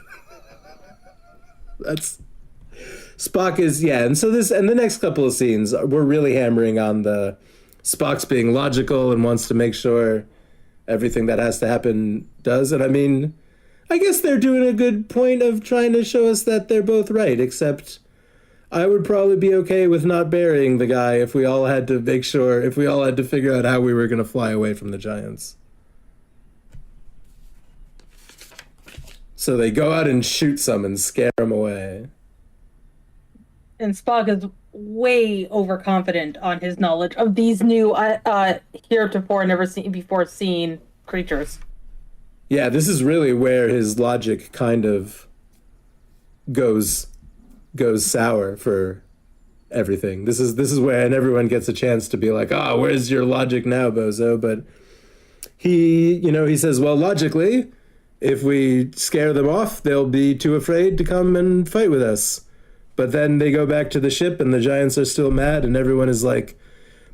Spock is, and so the next couple of scenes, we're really hammering on the Spock's being logical and wants to make sure everything that has to happen does. And I mean, I guess they're doing a good point of trying to show us that they're both right, except I would probably be okay with not burying the guy if we all had to figure out how we were going to fly away from the giants. So they go out and shoot some and scare them away. And Spock is way overconfident on his knowledge of these new, heretofore never seen creatures. Yeah, this is really where his logic kind of goes sour for everything. This is where, and everyone gets a chance to be like, where's your logic now, bozo? But he says, well, logically, if we scare them off, they'll be too afraid to come and fight with us. But then they go back to the ship and the giants are still mad, and everyone is like,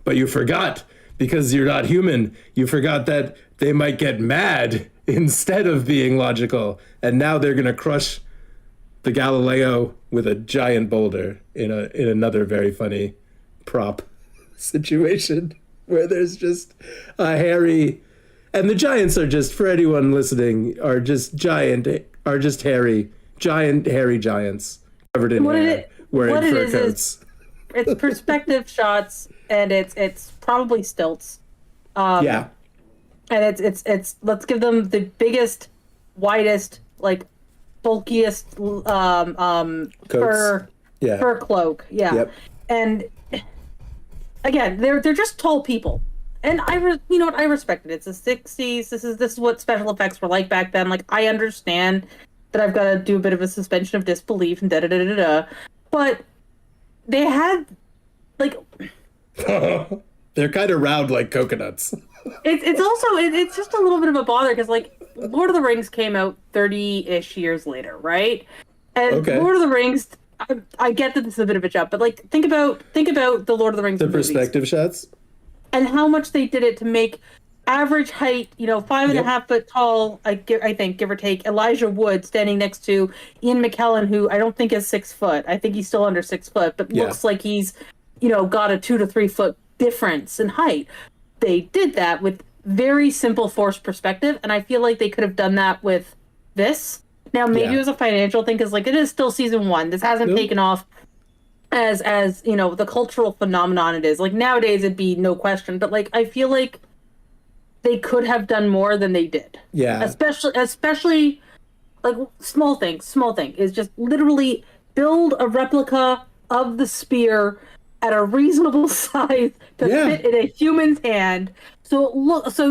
but you forgot, because you're not human, you forgot that they might get mad instead of being logical. And now they're going to crush the Galileo with a giant boulder in another very funny prop situation where there's just a hairy, and the giants are just, for anyone listening, are just hairy giants covered in hair, wearing fur coats. It's perspective shots, and it's probably stilts. Yeah. And it's let's give them the biggest, widest, like bulkiest fur cloak. Yeah. Yep. And again, they're just tall people. And I respect it. It's the 60s. This is what special effects were like back then. Like, I understand that I've got to do a bit of a suspension of disbelief and da-da-da-da-da. But they had, like... They're kind of round like coconuts. It's just a little bit of a bother, because, like, Lord of the Rings came out 30-ish years later, right? And okay. Lord of the Rings, I get that this is a bit of a jump, but, like, think about the Lord of the Rings movies. Perspective shots? And how much they did it to make average height, 5.5 foot tall, I think, give or take, Elijah Wood standing next to Ian McKellen, who I don't think is 6 foot. I think he's still under 6 foot, but looks like he's, got a 2 to 3 foot difference in height. They did that with very simple forced perspective, and I feel like they could have done that with this. Now, maybe it was a financial thing, because, like, it is still season 1. This hasn't taken off as the cultural phenomenon it is. Like, nowadays it'd be no question, but, like, I feel like they could have done more than they did. Yeah. Especially like small thing is just literally build a replica of the spear at a reasonable size to fit in a human's hand. So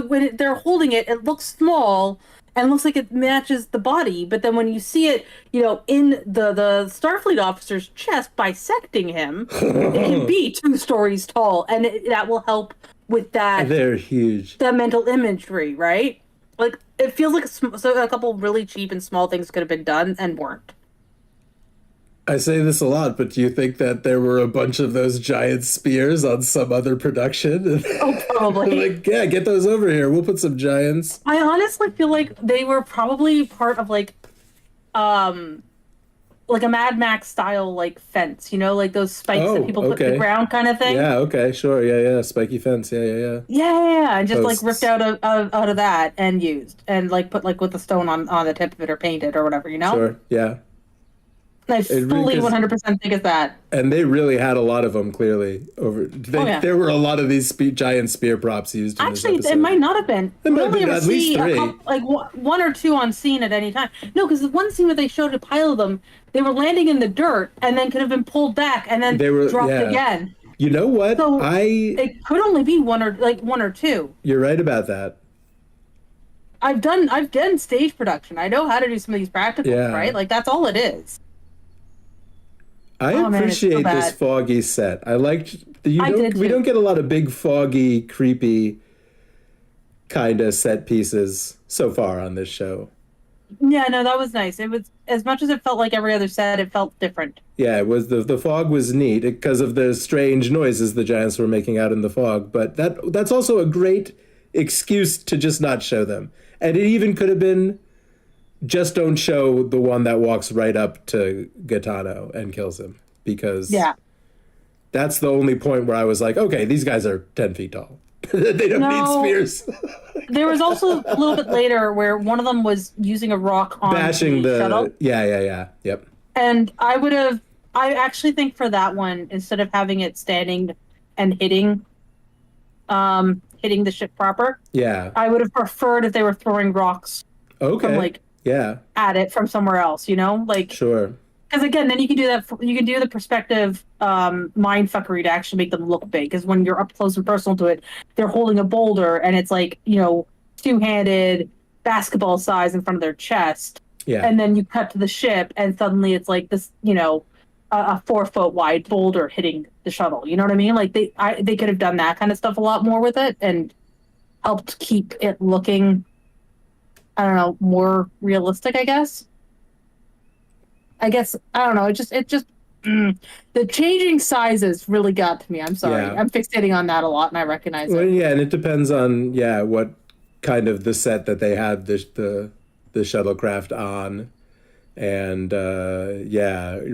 when they're holding it, it looks small and looks like it matches the body. But then when you see it, in the Starfleet officer's chest bisecting him, it can be 2 stories tall, and that will help with that. They're huge. That mental imagery, right? Like, it feels like a couple really cheap and small things could have been done and weren't. I say this a lot, but do you think that there were a bunch of those giant spears on some other production? Oh, probably. Like, yeah, get those over here. We'll put some giants. I honestly feel like they were probably part of like a Mad Max style, like, fence, like those spikes that people put in the ground kind of thing. Yeah, okay, sure, yeah, spiky fence, yeah. Yeah, and just posts. Like ripped out of that and used, and like put like with a stone on the tip of it or painted or whatever, Sure, yeah. I fully 100% think it's that. And they really had a lot of them, clearly. There were a lot of these giant spear props used in this episode. It might not have been. It might have been at least 3. Like 1 or 2 on scene at any time. No, because the one scene where they showed a pile of them, they were landing in the dirt and then could have been pulled back and then dropped again. You know what? So it could only be 1 or 2. You're right about that. I've done stage production. I know how to do some of these practicals, right? Like, that's all it is. I appreciate this foggy set. I liked we don't get a lot of big, foggy, creepy kind of set pieces so far on this show. Yeah, no, that was nice. It was, as much as it felt like every other set, it felt different. Yeah, it was the fog was neat because of the strange noises the giants were making out in the fog, but that's also a great excuse to just not show them. And it even could have been just don't show the one that walks right up to Gaetano and kills him, because that's the only point where I was like, okay, these guys are 10 feet tall. They don't need spears. There was also a little bit later where one of them was using a rock on bashing the shuttle. Yeah. Yep. And I would have I actually think for that one, instead of having it standing and hitting the ship proper, Yeah. I would have preferred if they were throwing rocks Okay. from yeah. at it from somewhere else, Sure. because again, then you can do that. You can do the perspective mind fuckery to actually make them look big. Because when you're up close and personal to it, they're holding a boulder, and it's like two-handed basketball size in front of their chest. Yeah. And then you cut to the ship, and suddenly it's like this, a 4-foot wide boulder hitting the shuttle. You know what I mean? Like they could have done that kind of stuff a lot more with it, and helped keep it looking, I don't know, more realistic. I guess I don't know. It just the changing sizes really got to me. I'm sorry. Yeah. I'm fixating on that a lot, and I recognize Well, it. yeah, and it depends on what kind of the set that they had the shuttlecraft on, and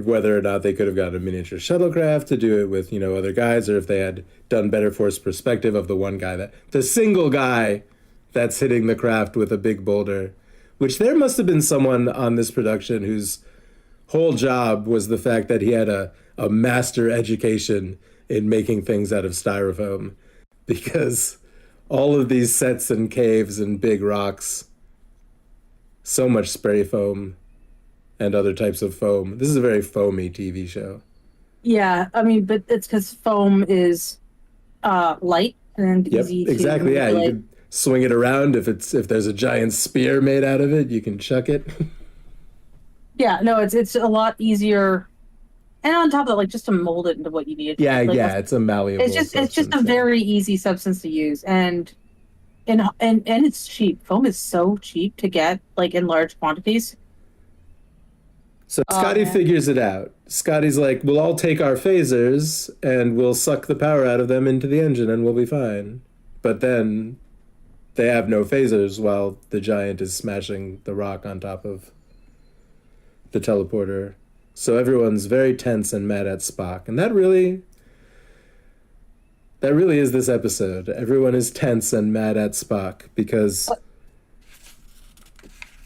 whether or not they could have got a miniature shuttlecraft to do it with other guys, or if they had done better force perspective of the single guy that's hitting the craft with a big boulder, which there must have been someone on this production whose whole job was the fact that he had a master education in making things out of styrofoam, because all of these sets and caves and big rocks, so much spray foam and other types of foam. This is a very foamy TV show. Yeah, I mean, but it's because foam is light and easy to exactly. Yeah, you manipulate. can swing it around. If there's a giant spear made out of it, you can chuck it. Yeah, no, it's a lot easier, and on top of that, like just to mold it into what you need. It's a malleable. It's just a substance, very easy substance to use, and it's cheap. Foam is so cheap to get, like in large quantities. So Scotty figures it out. Scotty's like, we'll all take our phasers and we'll suck the power out of them into the engine and we'll be fine. But then they have no phasers while the giant is smashing the rock on top of the teleporter. So everyone's very tense and mad at Spock. And that really is this episode. Everyone is tense and mad at Spock because...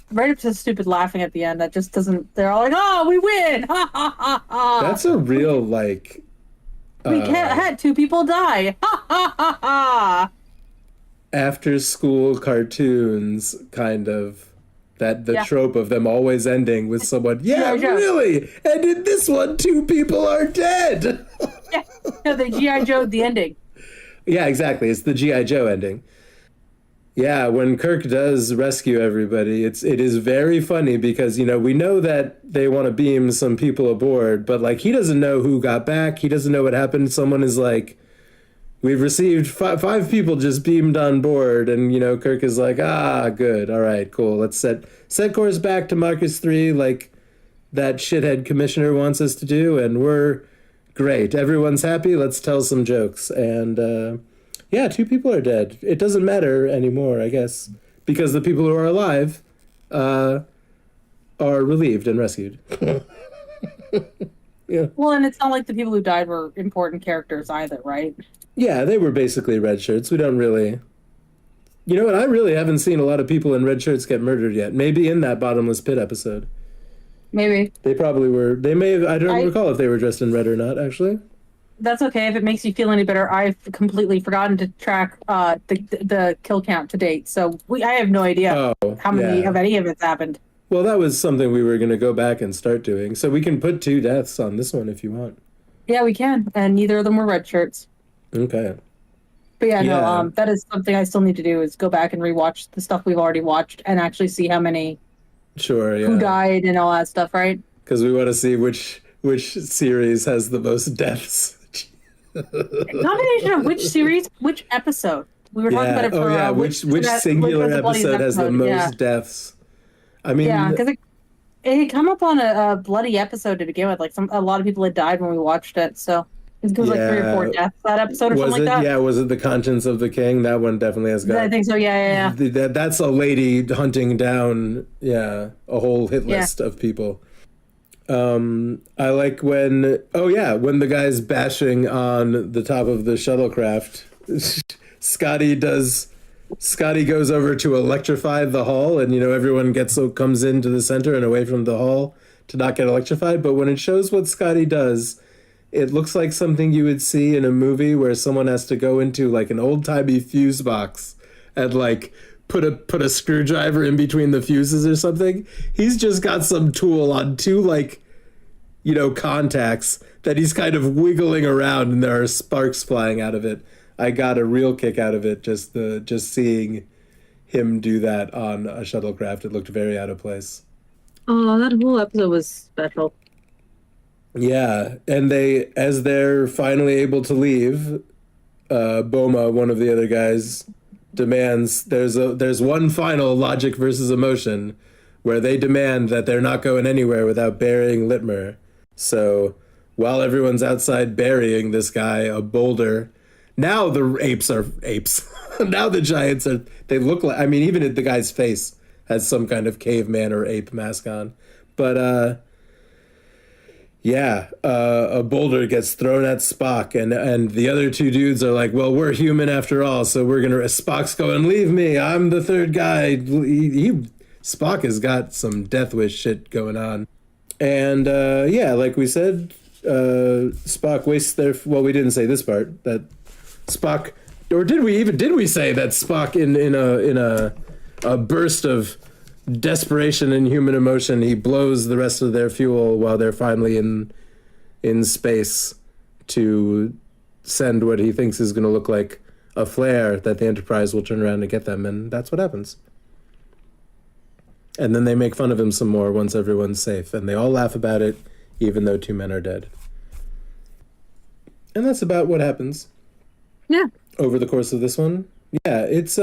Right up to the stupid laughing at the end. That just doesn't... They're all like, oh, we win! Ha, ha, ha, ha. That's a real, like... We had 2 people die. Ha, ha, ha, ha. After school cartoons, kind of. The trope of them always ending with someone, really? And in this one, 2 people are dead! Yeah, no, they G.I. Joe'd the ending. Yeah, exactly. It's the G.I. Joe ending. Yeah, when Kirk does rescue everybody, it is very funny because, we know that they want to beam some people aboard, but, like, he doesn't know who got back. He doesn't know what happened. Someone is like, we've received 5 people just beamed on board, and, Kirk is like, good. All right, cool. Let's set course back to Marcus 3 like that shithead commissioner wants us to do, and we're great. Everyone's happy. Let's tell some jokes. And, 2 people are dead. It doesn't matter anymore, I guess, because the people who are alive are relieved and rescued. Yeah. Well, and it's not like the people who died were important characters either, right? Yeah, they were basically red shirts. We don't really... You know what? I really haven't seen a lot of people in red shirts get murdered yet. Maybe in that Bottomless Pit episode. Maybe. They probably were. They may have... I don't recall if they were dressed in red or not, actually. That's okay if it makes you feel any better. I've completely forgotten to track the kill count to date, so I have no idea how many of any of it's happened. Well, that was something we were going to go back and start doing, so we can put 2 deaths on this one if you want. Yeah, we can, and neither of them were red shirts. Okay. But no, that is something I still need to do, is go back and rewatch the stuff we've already watched and actually see how many who died and all that stuff, right? Because we want to see which series has the most deaths. A combination of which series, which episode. We were talking about it for which singular episode has the most deaths. I mean, because it had come up on a bloody episode to begin with. Like a lot of people had died when we watched it, so it was like 3 or 4 deaths that episode or something like that. Yeah, was it The Conscience of the King? That one definitely has got. I think so. Yeah. That's a lady hunting down a whole hit list of people. I like when the guy's bashing on the top of the shuttlecraft. Scotty goes over to electrify the hull, and everyone comes into the center and away from the hull to not get electrified. But when it shows what Scotty does, it looks like something you would see in a movie where someone has to go into like an old-timey fuse box and like put a screwdriver in between the fuses or something. He's just got some tool on two like, you know, contacts that he's kind of wiggling around and there are sparks flying out of it. I got a real kick out of it just seeing him do that on a shuttlecraft. It looked very out of place. Oh, that whole episode was special. Yeah, and as they're finally able to leave, Boma, one of the other guys, demands there's one final logic versus emotion where they demand that they're not going anywhere without burying Litmer. So while everyone's outside burying this guy, a boulder, now the apes are apes. Now the giants are, they look like, I mean, even the guy's face has some kind of caveman or ape mask on. But a boulder gets thrown at Spock, and the other two dudes are like, well, we're human after all, so we're gonna. Spock's going, leave me, I'm the third guy. Spock has got some Death Wish shit going on, and like we said, Spock wastes their. Well, we didn't say this part that Spock, or did we say that Spock in a burst of desperation and human emotion, he blows the rest of their fuel while they're finally in space to send what he thinks is going to look like a flare that the Enterprise will turn around and get them, and that's what happens. And then they make fun of him some more once everyone's safe, and they all laugh about it, even though two men are dead. And that's about what happens. Yeah. Over the course of this one. Yeah, it's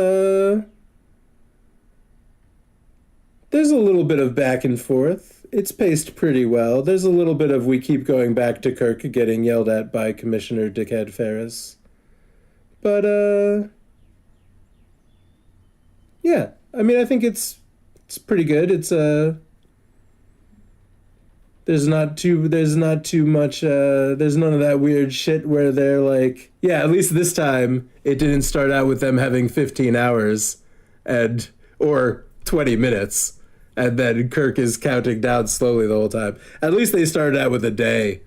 there's a little bit of back and forth. It's paced pretty well. There's a little bit of we keep going back to Kirk getting yelled at by Commissioner Dickhead Ferris. But, yeah. I mean, I think it's pretty good. It's, there's not too much, there's none of that weird shit where they're like, yeah, at least this time, it didn't start out with them having 15 hours or 20 minutes. And then Kirk is counting down slowly the whole time. At least they started out with a day.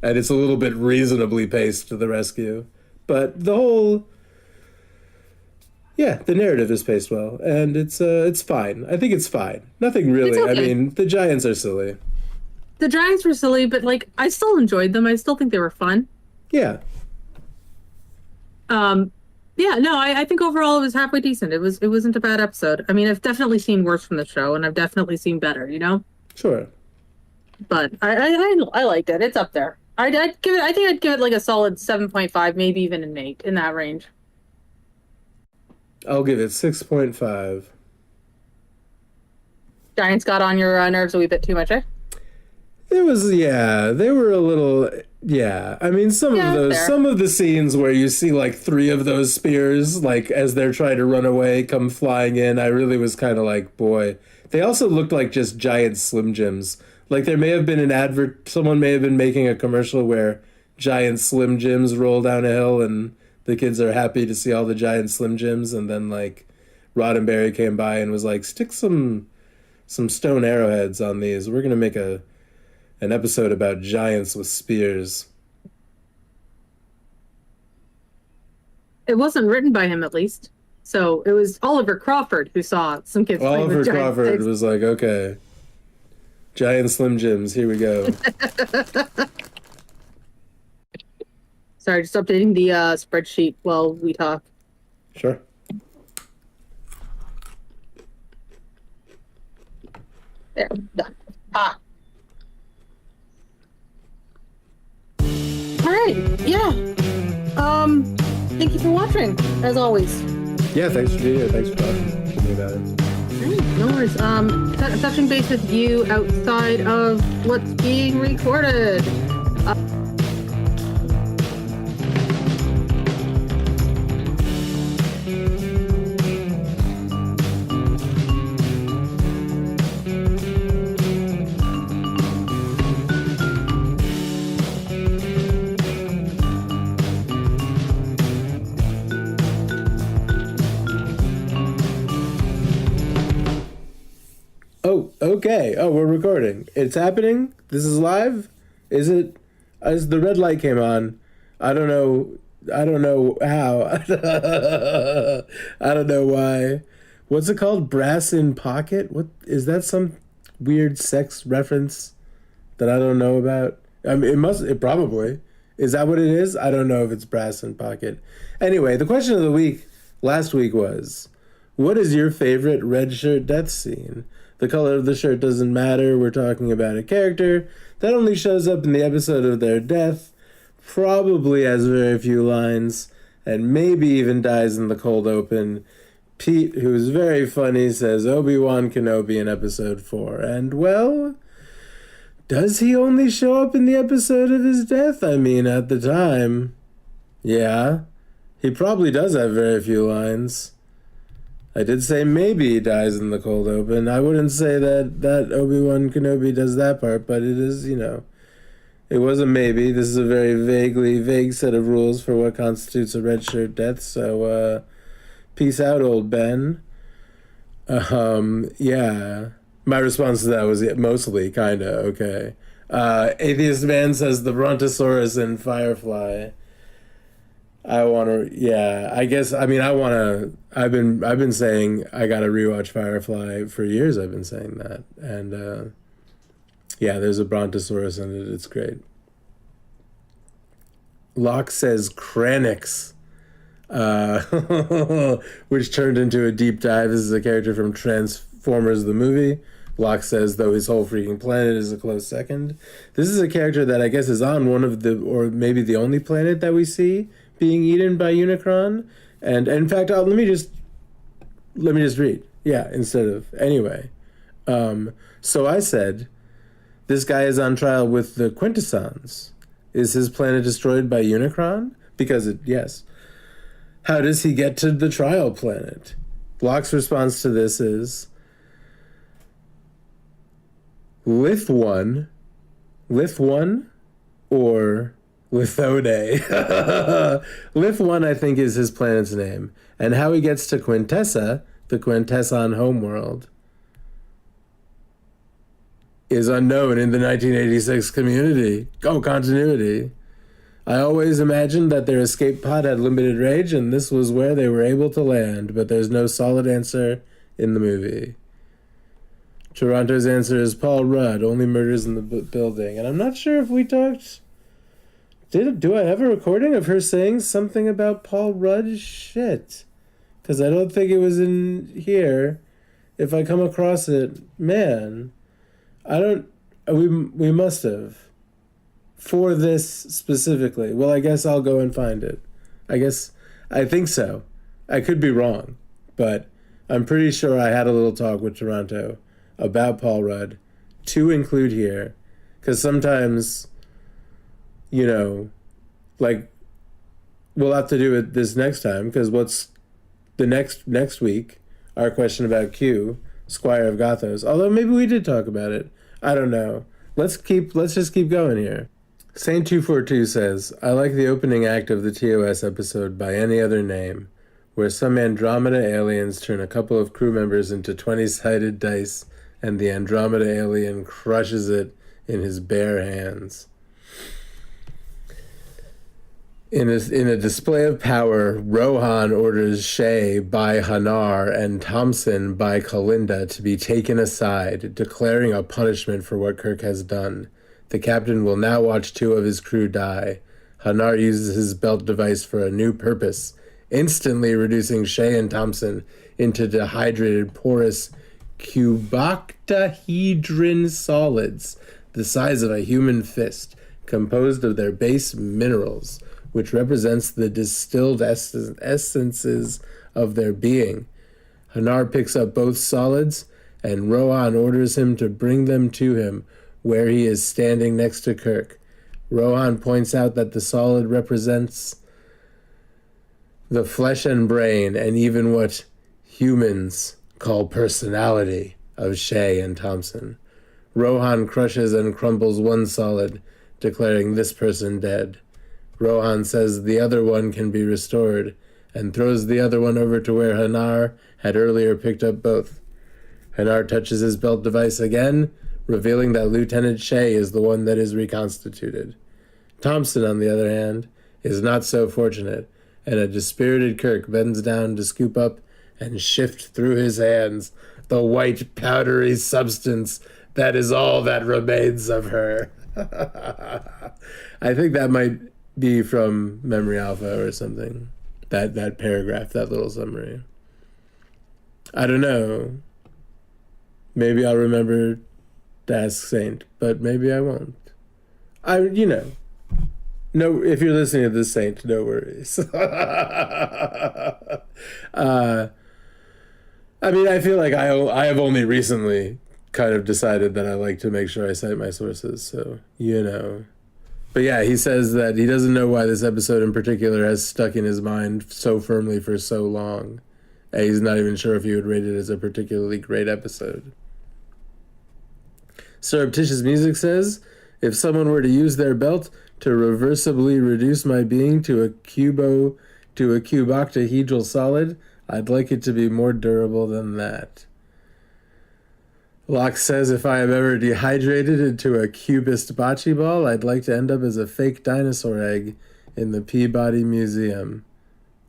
And it's a little bit reasonably paced to the rescue. But the whole... Yeah, the narrative is paced well. And it's fine. I think it's fine. Nothing really. It's okay. I mean, the Giants are silly. The Giants were silly, but, like, I still enjoyed them. I still think they were fun. Yeah. Yeah, no, I think overall it was halfway decent. It wasn't a bad episode. I mean, I've definitely seen worse from the show, and I've definitely seen better, you know? Sure. But I liked it. It's up there. I think I'd give it like a solid 7.5, maybe even an 8, in that range. I'll give it 6.5. Giants got on your nerves a wee bit too much, eh? It was, yeah, they were a little, yeah. I mean, some of the scenes where you see like 3 of those spears, like as they're trying to run away, come flying in, I really was kind of like, boy. They also looked like just giant Slim Jims. Like there may have been an advert, someone may have been making a commercial where giant Slim Jims roll down a hill and the kids are happy to see all the giant Slim Jims, and then like Roddenberry came by and was like, stick some stone arrowheads on these. We're going to make an episode about giants with spears. It wasn't written by him, at least. So it was Oliver Crawford who saw some kids playing Oliver with giant Crawford sticks. was like, okay, giant Slim Jims, here we go. Sorry, just updating the spreadsheet while we talk. Sure. There, done. Ah. All right, yeah. Thank you for watching, as always. Yeah, thanks for being here. Thanks for talking to me about it. No worries. Touching base with you outside of what's being recorded. Okay. Oh, we're recording. It's happening? This is live? Is it? As the red light came on, I don't know how. I don't know why. What's it called? Brass in Pocket? What is that? Some weird sex reference that I don't know about? I mean, it probably. Is that what it is? I don't know if it's Brass in Pocket. Anyway, the question of the week last week was, what is your favorite red shirt death scene? The color of the shirt doesn't matter. We're talking about a character that only shows up in the episode of their death, probably has very few lines, and maybe even dies in the cold open. Pete, who's very funny, says Obi-Wan Kenobi in episode 4. And, well, does he only show up in the episode of his death? I mean, at the time, yeah, he probably does have very few lines. I did say maybe he dies in the cold open. I wouldn't say that Obi-Wan Kenobi does that part, but it is, it was a maybe. This is a very vague set of rules for what constitutes a red shirt death, so, peace out, old Ben. Yeah. My response to that was mostly kinda okay. Atheist Man says the Brontosaurus in Firefly. I've been saying I gotta rewatch Firefly for years. I've been saying that. And, yeah, there's a Brontosaurus in it. It's great. Locke says Kranix, which turned into a deep dive. This is a character from Transformers, the movie. Locke says, though his whole freaking planet is a close second. This is a character that I guess is on one of the, or maybe the only planet that we see being eaten by Unicron. And in fact, let me just read. Yeah, anyway. So I said, this guy is on trial with the Quintessons. Is his planet destroyed by Unicron? Because yes. How does he get to the trial planet? Locke's response to this is, Lith 1 or Lithode. Lith 1, I think, is his planet's name. And how he gets to Quintessa, the Quintesson homeworld, is unknown in the 1986 continuity. I always imagined that their escape pod had limited range, and this was where they were able to land, but there's no solid answer in the movie. Toronto's answer is Paul Rudd, only murders in the building. And I'm not sure if we talked... Do I have a recording of her saying something about Paul Rudd? Shit. Because I don't think it was in here. If I come across it, man. I don't... We must have. For this specifically. Well, I guess I'll go and find it. I think so. I could be wrong. But I'm pretty sure I had a little talk with Toronto about Paul Rudd to include here. Because sometimes, we'll have to do it this next time. Because what's the next week, our question about Q, Squire of Gothos. Although maybe we did talk about it. I don't know. Let's just keep going here. Saint 242 says, I like the opening act of the TOS episode By Any Other Name, where some Andromeda aliens turn a couple of crew members into 20-sided dice, and the Andromeda alien crushes it in his bare hands. In a display of power, Rohan orders Shay by Hanar and Thompson by Kalinda to be taken aside, declaring a punishment for what Kirk has done. The captain will now watch 2 of his crew die. Hanar uses his belt device for a new purpose, instantly reducing Shay and Thompson into dehydrated, porous cuboctahedron solids the size of a human fist, composed of their base minerals, which represents the distilled essences of their being. Hanar picks up both solids, and Rohan orders him to bring them to him, where he is standing next to Kirk. Rohan points out that the solid represents the flesh and brain, and even what humans call personality, of Shay and Thompson. Rohan crushes and crumbles one solid, declaring this person dead. Rohan says the other one can be restored, and throws the other one over to where Hanar had earlier picked up both. Hanar touches his belt device again, revealing that Lieutenant Shea is the one that is reconstituted. Thompson, on the other hand, is not so fortunate, and a dispirited Kirk bends down to scoop up and shift through his hands the white powdery substance that is all that remains of her. I think that might be from Memory Alpha or something. That paragraph, that little summary. I don't know. Maybe I'll remember to ask Saint, but maybe I won't. No, if you're listening to this, Saint, no worries. I mean, I feel like I have only recently kind of decided that I like to make sure I cite my sources, so, But yeah, he says that he doesn't know why this episode in particular has stuck in his mind so firmly for so long. And he's not even sure if he would rate it as a particularly great episode. Surreptitious Music says, if someone were to use their belt to reversibly reduce my being to a cuboctahedral solid, I'd like it to be more durable than that. Locke says, if I am ever dehydrated into a cubist bocce ball, I'd like to end up as a fake dinosaur egg in the Peabody Museum.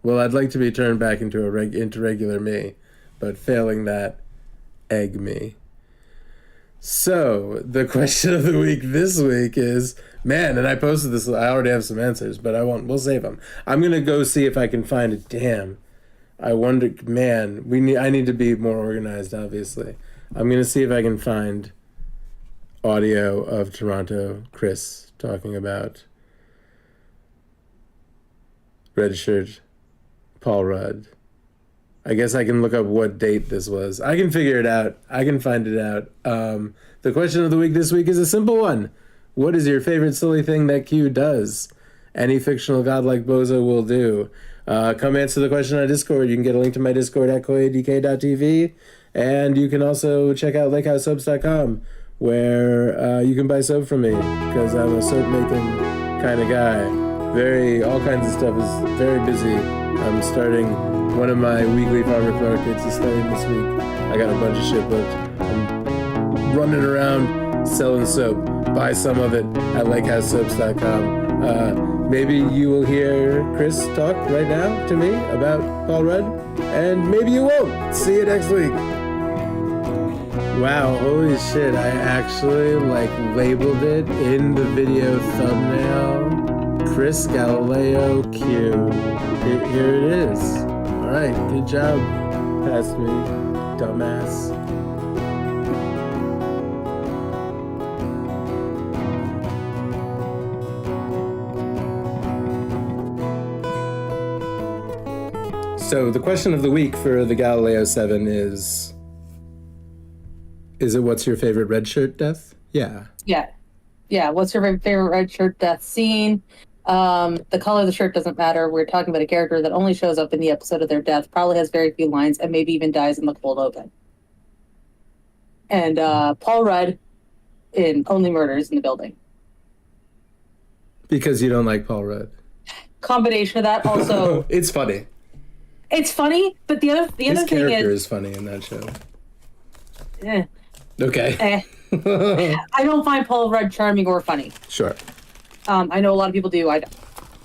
Well, I'd like to be turned back into into regular me, but failing that, egg me. So, the question of the week this week is, man, and I posted this, I already have some answers, but we'll save them. I'm going to go see if I can find it. Damn. I wonder, man, I need to be more organized, obviously. I'm going to see if I can find audio of Toronto Chris talking about Redshirt Paul Rudd. I guess I can look up what date this was. I can figure it out. I can find it out. The question of the week this week is a simple one. What is your favorite silly thing that Q does? Any fictional godlike bozo will do. Come answer the question on Discord. You can get a link to my Discord at koiadk.tv. And you can also check out lakehousesoaps.com, where you can buy soap from me, because I'm a soap-making kind of guy. All kinds of stuff is very busy. I'm starting one of my weekly farmer markets is starting this week. I got a bunch of shit booked. I'm running around selling soap. Buy some of it at lakehousesoaps.com. Maybe you will hear Chris talk right now to me about Paul Rudd, and maybe you won't. See you next week. Wow, holy shit, I actually labeled it in the video thumbnail. Chris Galileo Q. Here it is. All right, good job. Past me, dumbass. So the question of the week for the Galileo 7 is it what's your favorite red shirt death? Yeah. Yeah, what's your favorite red shirt death scene? The color of the shirt doesn't matter. We're talking about a character that only shows up in the episode of their death, probably has very few lines, and maybe even dies in the cold open. And Paul Rudd in Only Murders in the Building. Because you don't like Paul Rudd. Combination of that, also. It's funny. It's funny, but the other His thing character is funny in that show. Okay. I don't find Paul Rudd charming or funny. Sure. I know a lot of people do. I don't.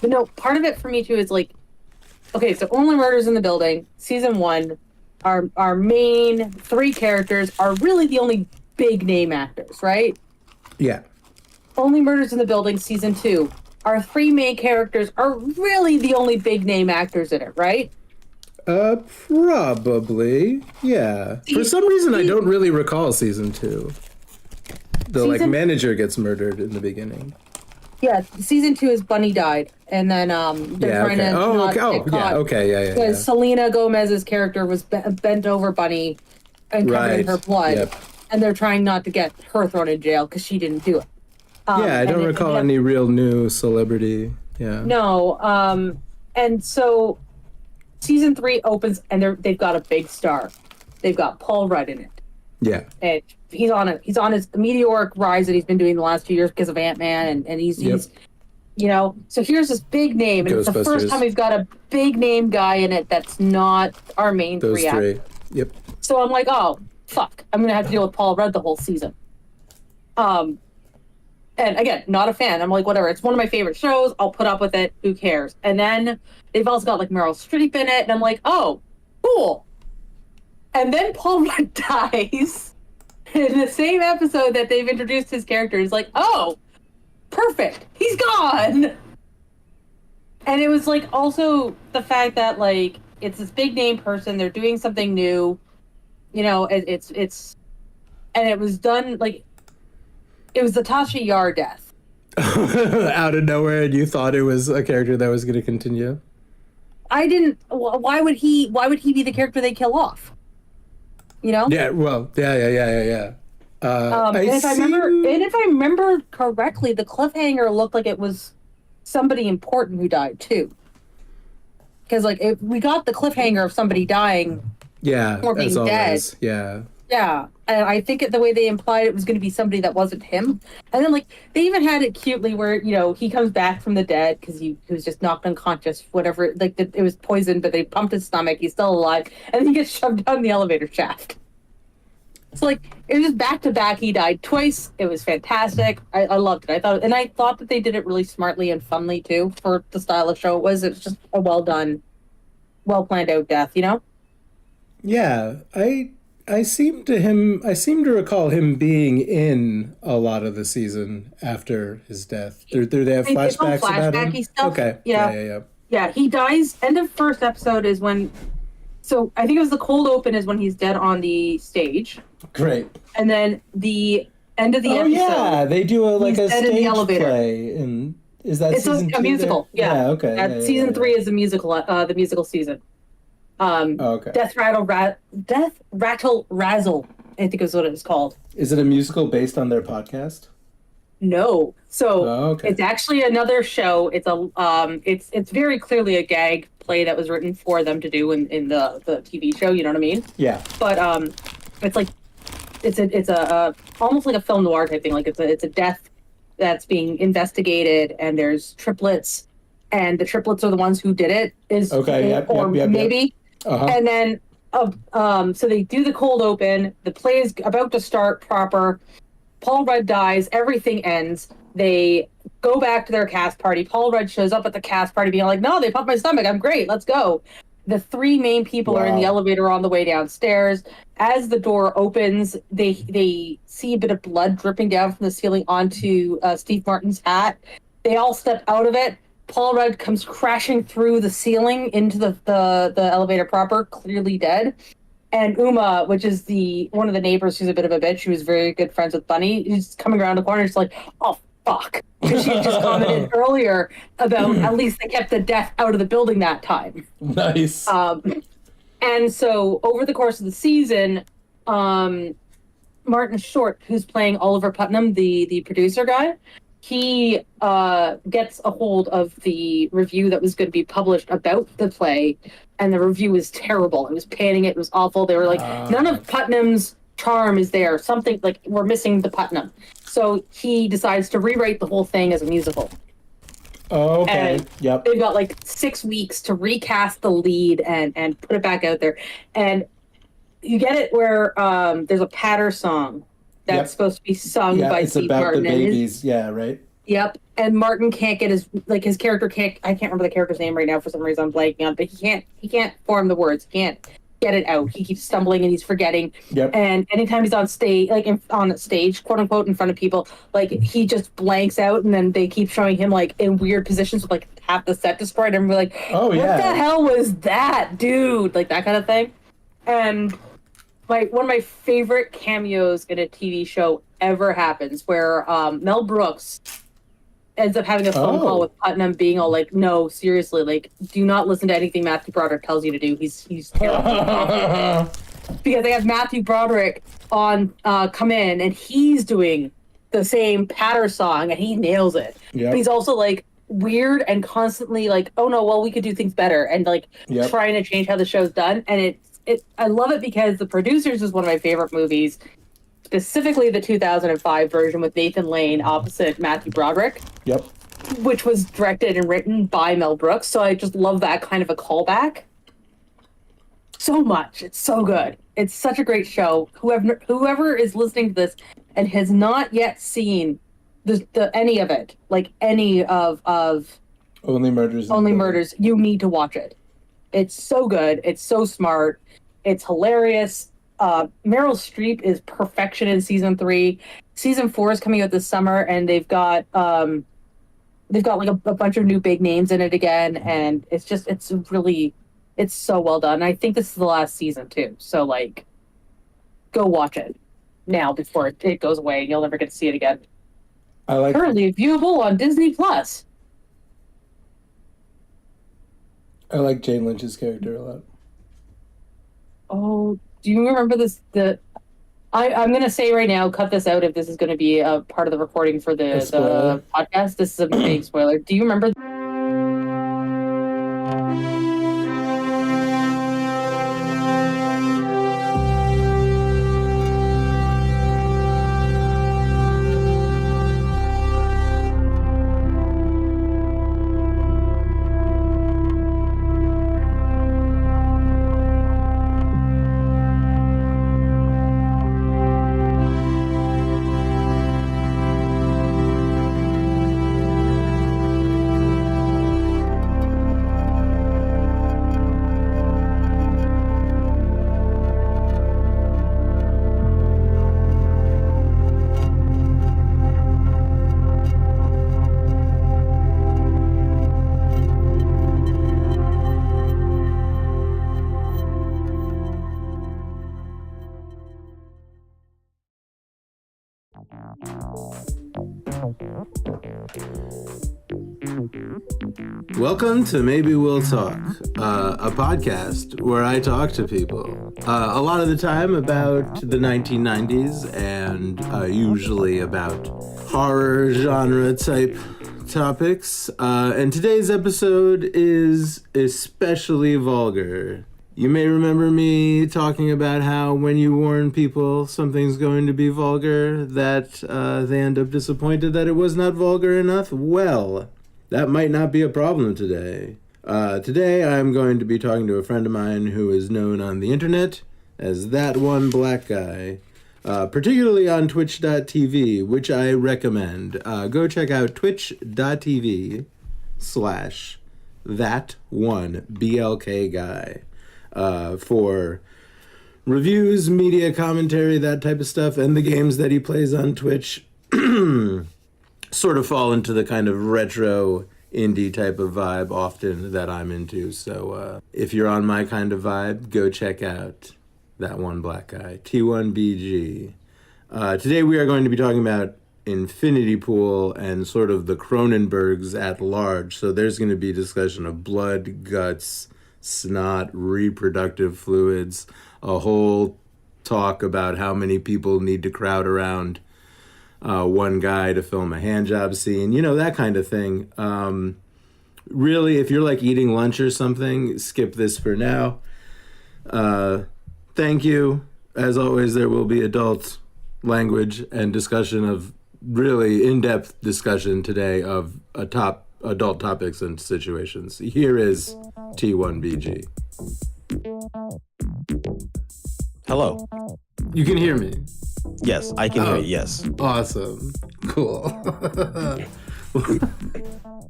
But no, part of it for me too is okay, so Only Murders in the Building, season 1, our main 3 characters are really the only big name actors, right? Yeah. Only Murders in the Building, season 2, our 3 main characters are really the only big name actors in it, right? Probably. Yeah. For some reason, I don't really recall season 2. The manager gets murdered in the beginning. Yeah, season 2 is Bunny died, and then they're trying to not get caught. Because Selena Gomez's character was bent over Bunny and covered in her blood, and they're trying not to get her thrown in jail because she didn't do it. I don't recall any real new celebrity. Yeah. No, and so season 3 opens, and they've got a big star. They've got Paul Rudd in it. Yeah. And he's on his meteoric rise that he's been doing the last 2 years because of Ant-Man, and he's so here's this big name, and it's the first time we've got a big name guy in it that's not our main 3 actors. Yep. So I'm like, oh, fuck, I'm gonna have to deal with Paul Rudd the whole season. And again, not a fan. I'm like, whatever. It's one of my favorite shows. I'll put up with it. Who cares? And then they've also got like Meryl Streep in it, and I'm like, oh, cool. And then Paul Rudd dies in the same episode that they've introduced his character. It's like, oh, perfect. He's gone. And it was like also the fact that like it's this big name person. They're doing something new. You know, it's and it was done like it was the Tasha Yar death. Out of nowhere, and you thought it was a character that was going to continue? I didn't. Why would he be the character they kill off? You know? Yeah. Well. Yeah. And if I remember correctly, the cliffhanger looked like it was somebody important who died too. Because like we got the cliffhanger of somebody dying. Yeah. Or being dead. Yeah. Yeah, and I think the way they implied it was going to be somebody that wasn't him. And then, like, they even had it cutely where, you know, he comes back from the dead because he was just knocked unconscious, whatever. Like, it was poisoned, but they pumped his stomach. He's still alive. And then he gets shoved down the elevator shaft. So, like, it was just back-to-back. He died twice. It was fantastic. I loved it. I thought that they did it really smartly and funly, too, for the style of show it was. It's just a well-done, well-planned-out death, you know? Yeah, I seem to recall him being in a lot of the season after his death. Do they have flashbacks about him? Stuff. Okay. Yeah. Yeah, he dies. End of first episode is when. So I think it was the cold open is when he's dead on the stage. Great. And then the end of the episode. Oh yeah, they do a stage elevator. play, and is that it's season a musical? There? Yeah. Okay. Season 3 is the musical. The musical season. Okay. Death Rattle Razzle, I think is what it was called. Is it a musical based on their podcast? No. So okay. It's actually another show. It's it's very clearly a gag play that was written for them to do in the TV show, you know what I mean? Yeah. But it's like it's a almost like a film noir type thing. Like it's a death that's being investigated and there's triplets and the triplets are the ones who did it maybe. Uh-huh. And then, so they do the cold open. The play is about to start proper. Paul Rudd dies. Everything ends. They go back to their cast party. Paul Rudd shows up at the cast party being like, no, they pumped my stomach. I'm great. Let's go. The 3 main people are in the elevator on the way downstairs. As the door opens, they see a bit of blood dripping down from the ceiling onto Steve Martin's hat. They all step out of it. Paul Rudd comes crashing through the ceiling into the elevator proper, clearly dead. And Uma, which is one of the neighbors who's a bit of a bitch, who was very good friends with Bunny, who's coming around the corner, she's like, oh, fuck. Because she had just commented earlier about at least they kept the death out of the building that time. Nice. And so over the course of the season, Martin Short, who's playing Oliver Putnam, the producer guy, he gets a hold of the review that was going to be published about the play, and the review was terrible. It was panning it. It was awful. They were like, none of Putnam's charm is there. Something like we're missing the Putnam. So he decides to rewrite the whole thing as a musical. Oh, okay. And yep. They've got like 6 weeks to recast the lead and put it back out there. And you get it where there's a patter song that's supposed to be sung by Steve Martin. It's about the babies. Yeah, right. Yep. And Martin can't get his character can't. I can't remember the character's name right now for some reason. I'm blanking on, but he can't form the words. He can't get it out. He keeps stumbling and he's forgetting. Yep. And anytime he's on stage, on stage, quote unquote, in front of people, like he just blanks out, and then they keep showing him like in weird positions with like half the set destroyed, and we're like, what the hell was that, dude? Like that kind of thing. And one of my favorite cameos in a TV show ever happens where Mel Brooks ends up having a phone call with Putnam being all like, no, seriously, like, do not listen to anything Matthew Broderick tells you to do. He's terrible. Because they have Matthew Broderick on come in, and he's doing the same patter song, and he nails it. Yep. But he's also like weird and constantly like, oh no, well, we could do things better, and like trying to change how the show's done. And I love it because The Producers is one of my favorite movies, specifically the 2005 version with Nathan Lane opposite Matthew Broderick. Yep. Which was directed and written by Mel Brooks. So I just love that kind of a callback. so much. It's so good. It's such a great show. Whoever is listening to this and has not yet seen the any of it, like any of Only Murders. Only Murders, you need to watch it. It's so good. It's so smart. It's hilarious. Meryl Streep is perfection in season 3. Season 4 is coming out this summer, and they've got like a bunch of new big names in it again, and it's so well done. I think this is the last season too. So like, go watch it now before it goes away, and you'll never get to see it again. Currently viewable on Disney Plus. I like Jane Lynch's character a lot. Oh, do you remember this? I'm going to say right now, cut this out if this is going to be a part of the recording for the podcast. This is a big spoiler. Do you remember? Welcome to Maybe We'll Talk, a podcast where I talk to people a lot of the time about the 1990s and usually about horror genre type topics. And today's episode is especially vulgar. You may remember me talking about how when you warn people something's going to be vulgar, that they end up disappointed that it was not vulgar enough. Well, that might not be a problem today. Today I'm going to be talking to a friend of mine who is known on the internet as That One Black Guy, particularly on twitch.tv, which I recommend. Go check out twitch.tv/ThatOneBLKGuy. For reviews, media commentary, that type of stuff, and the games that he plays on Twitch sort of fall into the kind of retro indie type of vibe often that I'm into. So if you're on my kind of vibe, go check out That One Black Guy, T1BG. Today we are going to be talking about Infinity Pool and sort of the Cronenbergs at large. So there's going to be discussion of blood, guts, snot, reproductive fluids, a whole talk about how many people need to crowd around one guy to film a handjob scene, that kind of thing. Really, if you're like eating lunch or something, skip this for now. Thank you. As always, there will be adult language and discussion of really in-depth discussion today of adult topics and situations. Here is T1BG. Hello. You can hear me? Yes, I can hear you, yes. Awesome. Cool.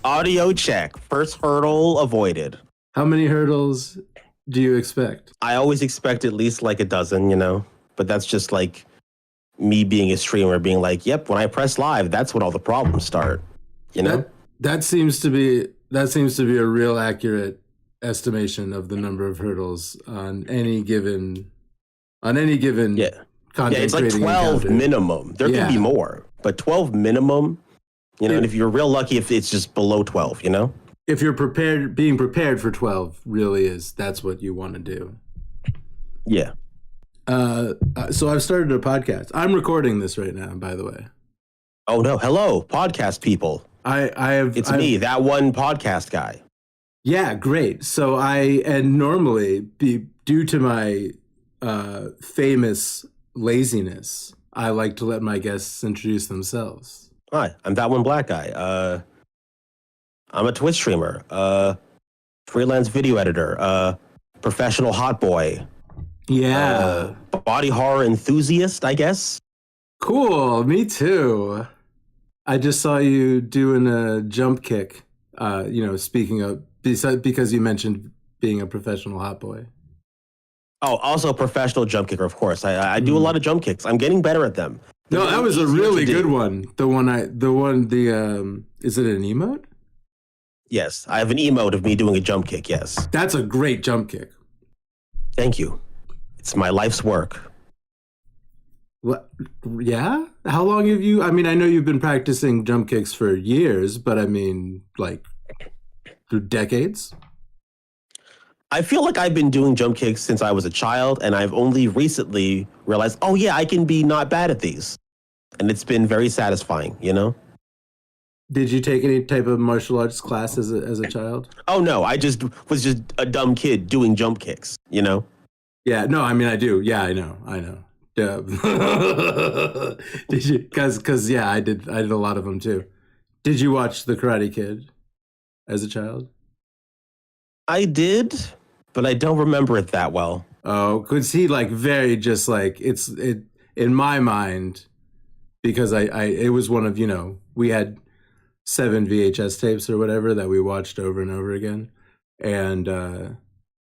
Audio check. First hurdle avoided. How many hurdles do you expect? I always expect at least like a dozen, but that's just like me being a streamer being like, yep, when I press live, that's when all the problems start, That seems to be a real accurate estimation of the number of hurdles on any given content. Yeah, it's like 12 encounter. minimum. There can be more, but 12 minimum, and if you're real lucky, if it's just below 12, If you're being prepared for 12 really that's what you want to do. Yeah. So I've started a podcast. I'm recording this right now, by the way. Oh no. Hello, podcast people. It's me, That One Podcast Guy. Yeah, great. So normally, due to my famous laziness, I like to let my guests introduce themselves. Hi, I'm That One Black Guy. I'm a Twitch streamer, freelance video editor, professional hot boy, Yeah. body horror enthusiast, I guess. Cool. Me too. I just saw you doing a jump kick. Speaking of, because you mentioned being a professional hot boy. Oh, also a professional jump kicker, of course. I do a lot of jump kicks. I'm getting better at them. No, that was a Easier really to do. good one. Is it an emote? Yes, I have an emote of me doing a jump kick, yes. That's a great jump kick. Thank you. It's my life's work. What? Yeah? How long have you? I mean, I know you've been practicing jump kicks for years, but I mean, like, through decades? I feel like I've been doing jump kicks since I was a child, and I've only recently realized, oh yeah, I can be not bad at these. And it's been very satisfying, you know? Did you take any type of martial arts class as a child? Oh no, I was just a dumb kid doing jump kicks, you know? Yeah, no, I mean, I do. Yeah, I know. Yeah. Did you? Because yeah, I did a lot of them too. Did you watch The Karate Kid as a child? I did, but I don't remember it that well. Oh, because he very just it in my mind, because it was one of, we had 7 VHS tapes or whatever that we watched over and over again, and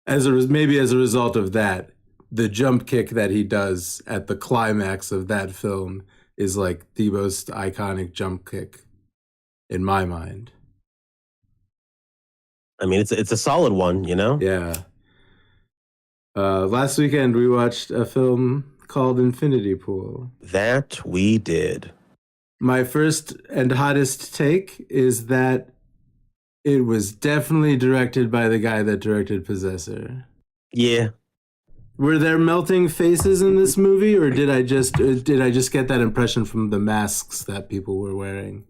as a result of that, the jump kick that he does at the climax of that film is like the most iconic jump kick in my mind. I mean, it's a solid one, you know? Yeah. Last weekend we watched a film called Infinity Pool. That we did. My first and hottest take is that it was definitely directed by the guy that directed Possessor. Yeah. Were there melting faces in this movie, or did I just get that impression from the masks that people were wearing?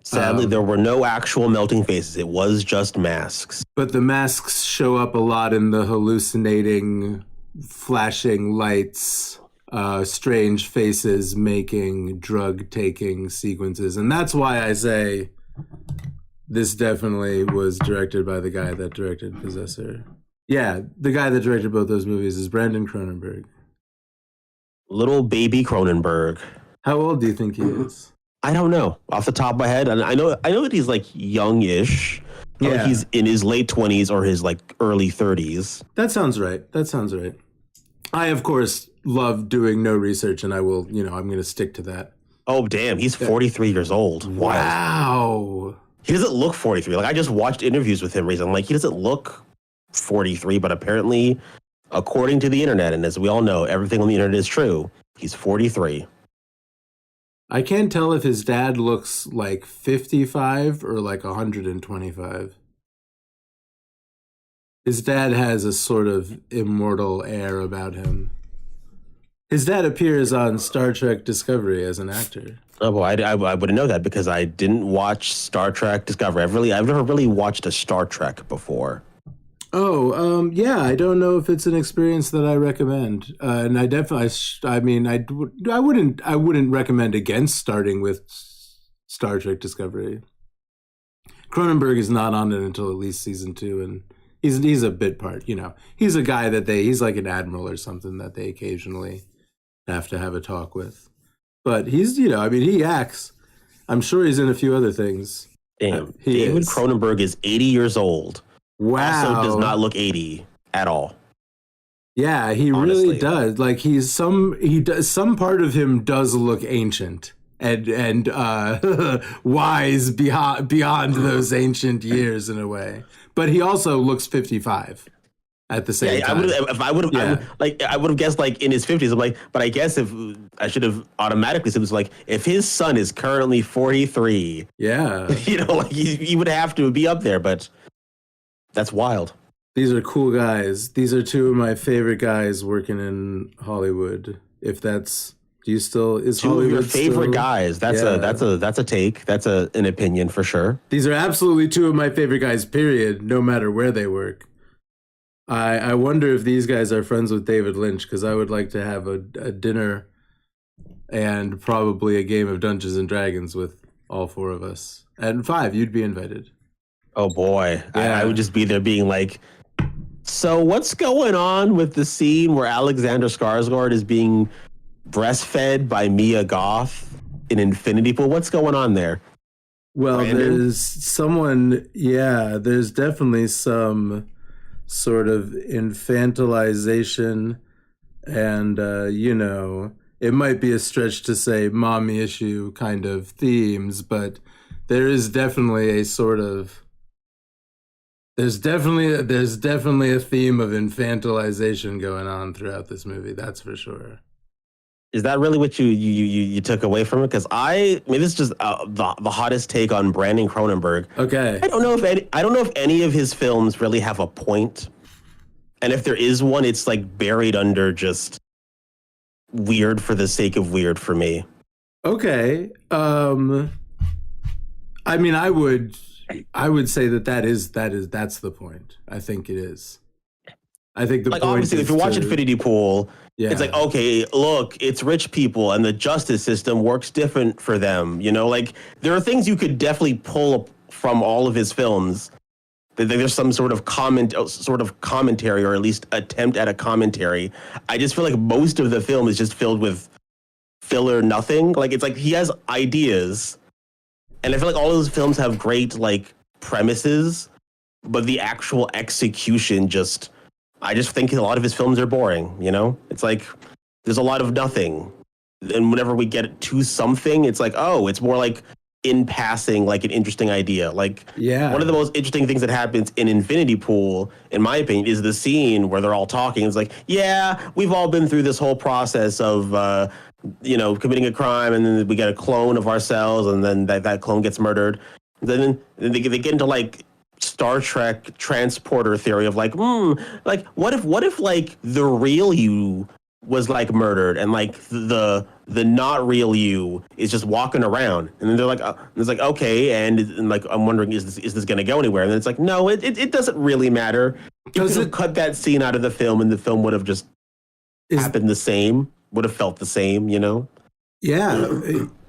Sadly, there were no actual melting faces. It was just masks. But the masks show up a lot in the hallucinating, flashing lights, strange faces making, drug-taking sequences. And that's why I say this definitely was directed by the guy that directed Possessor. Yeah, the guy that directed both those movies is Brandon Cronenberg. Little baby Cronenberg. How old do you think he is? I don't know off the top of my head. I know that he's like youngish. Yeah. Like he's in his late 20s or his like early 30s. That sounds right. I, of course, love doing no research, and I will, I'm going to stick to that. Oh, damn. He's 43 years old. Wow. He doesn't look 43. Like, I just watched interviews with him recently. Like, he doesn't look 43, but apparently, according to the internet, and as we all know, everything on the internet is true, he's 43. I can't tell if his dad looks like 55 or like 125. His dad has a sort of immortal air about him. His dad appears on Star Trek Discovery as an actor. Oh, well, I wouldn't know that because I didn't watch Star Trek Discovery. I've never really watched a Star Trek before. Oh, yeah, I don't know if it's an experience that I recommend. And I definitely, I wouldn't recommend against starting with Star Trek Discovery. Cronenberg is not on it until at least season 2, and he's a bit part, He's a guy that he's like an admiral or something that they occasionally have to have a talk with. But he's, he acts. I'm sure he's in a few other things. Damn, David Cronenberg is 80 years old. Wow. Also does not look 80 at all. Yeah, he honestly. Really does. Like some part of him does look ancient and wise beyond those ancient years in a way. But he also looks 55 at the same time. I would have guessed like in his 50s. I'm like, but I guess if I should have automatically said it was like if his son is currently 43. Yeah. Like he would have to be up there, but that's wild. These are cool guys. These are two of my favorite guys working in Hollywood. If that's, is Hollywood two of your favorite still? guys? That's a take. That's an opinion for sure. These are absolutely two of my favorite guys. Period. No matter where they work. I wonder if these guys are friends with David Lynch, because I would like to have a dinner and probably a game of Dungeons and Dragons with all 4 of us. And 5, you'd be invited. Oh boy, yeah. I would just be there being like So what's going on with the scene where Alexander Skarsgård is being breastfed by Mia Goth in Infinity Pool? What's going on there? Well, Brandon? there's definitely some sort of infantilization and, it might be a stretch to say mommy issue kind of themes, but there is definitely a sort of, there's definitely a theme of infantilization going on throughout this movie. That's for sure. Is that really what you took away from it? Because this is just the hottest take on Brandon Cronenberg. Okay. I don't know if any of his films really have a point, and if there is one, it's like buried under just weird for the sake of weird for me. Okay. I mean, I would say that's the point. I think it is. I think the like point obviously is if you watch to- Infinity Pool, Yeah. it's like, okay, look, it's rich people and the justice system works different for them. Like there are things you could definitely pull from all of his films. There's some sort of commentary, or at least attempt at a commentary. I just feel like most of the film is just filled with filler nothing. Like it's like he has ideas, and I feel like all of those films have great like premises, but the actual execution I just think a lot of his films are boring, It's like there's a lot of nothing. And whenever we get to something, it's like, oh, it's more like in passing, like an interesting idea. Like one of the most interesting things that happens in Infinity Pool, in my opinion, is the scene where they're all talking. It's like, yeah, we've all been through this whole process of, committing a crime, and then we get a clone of ourselves, and then that clone gets murdered. Then they get into like Star Trek transporter theory of like what if like the real you was like murdered, and like the not real you is just walking around, and then they're like it's like, okay, and like I'm wondering, is this going to go anywhere? And then it's like, no, it doesn't really matter. You could have cut that scene out of the film, and the film would have just happened the same, would have felt the same, Yeah,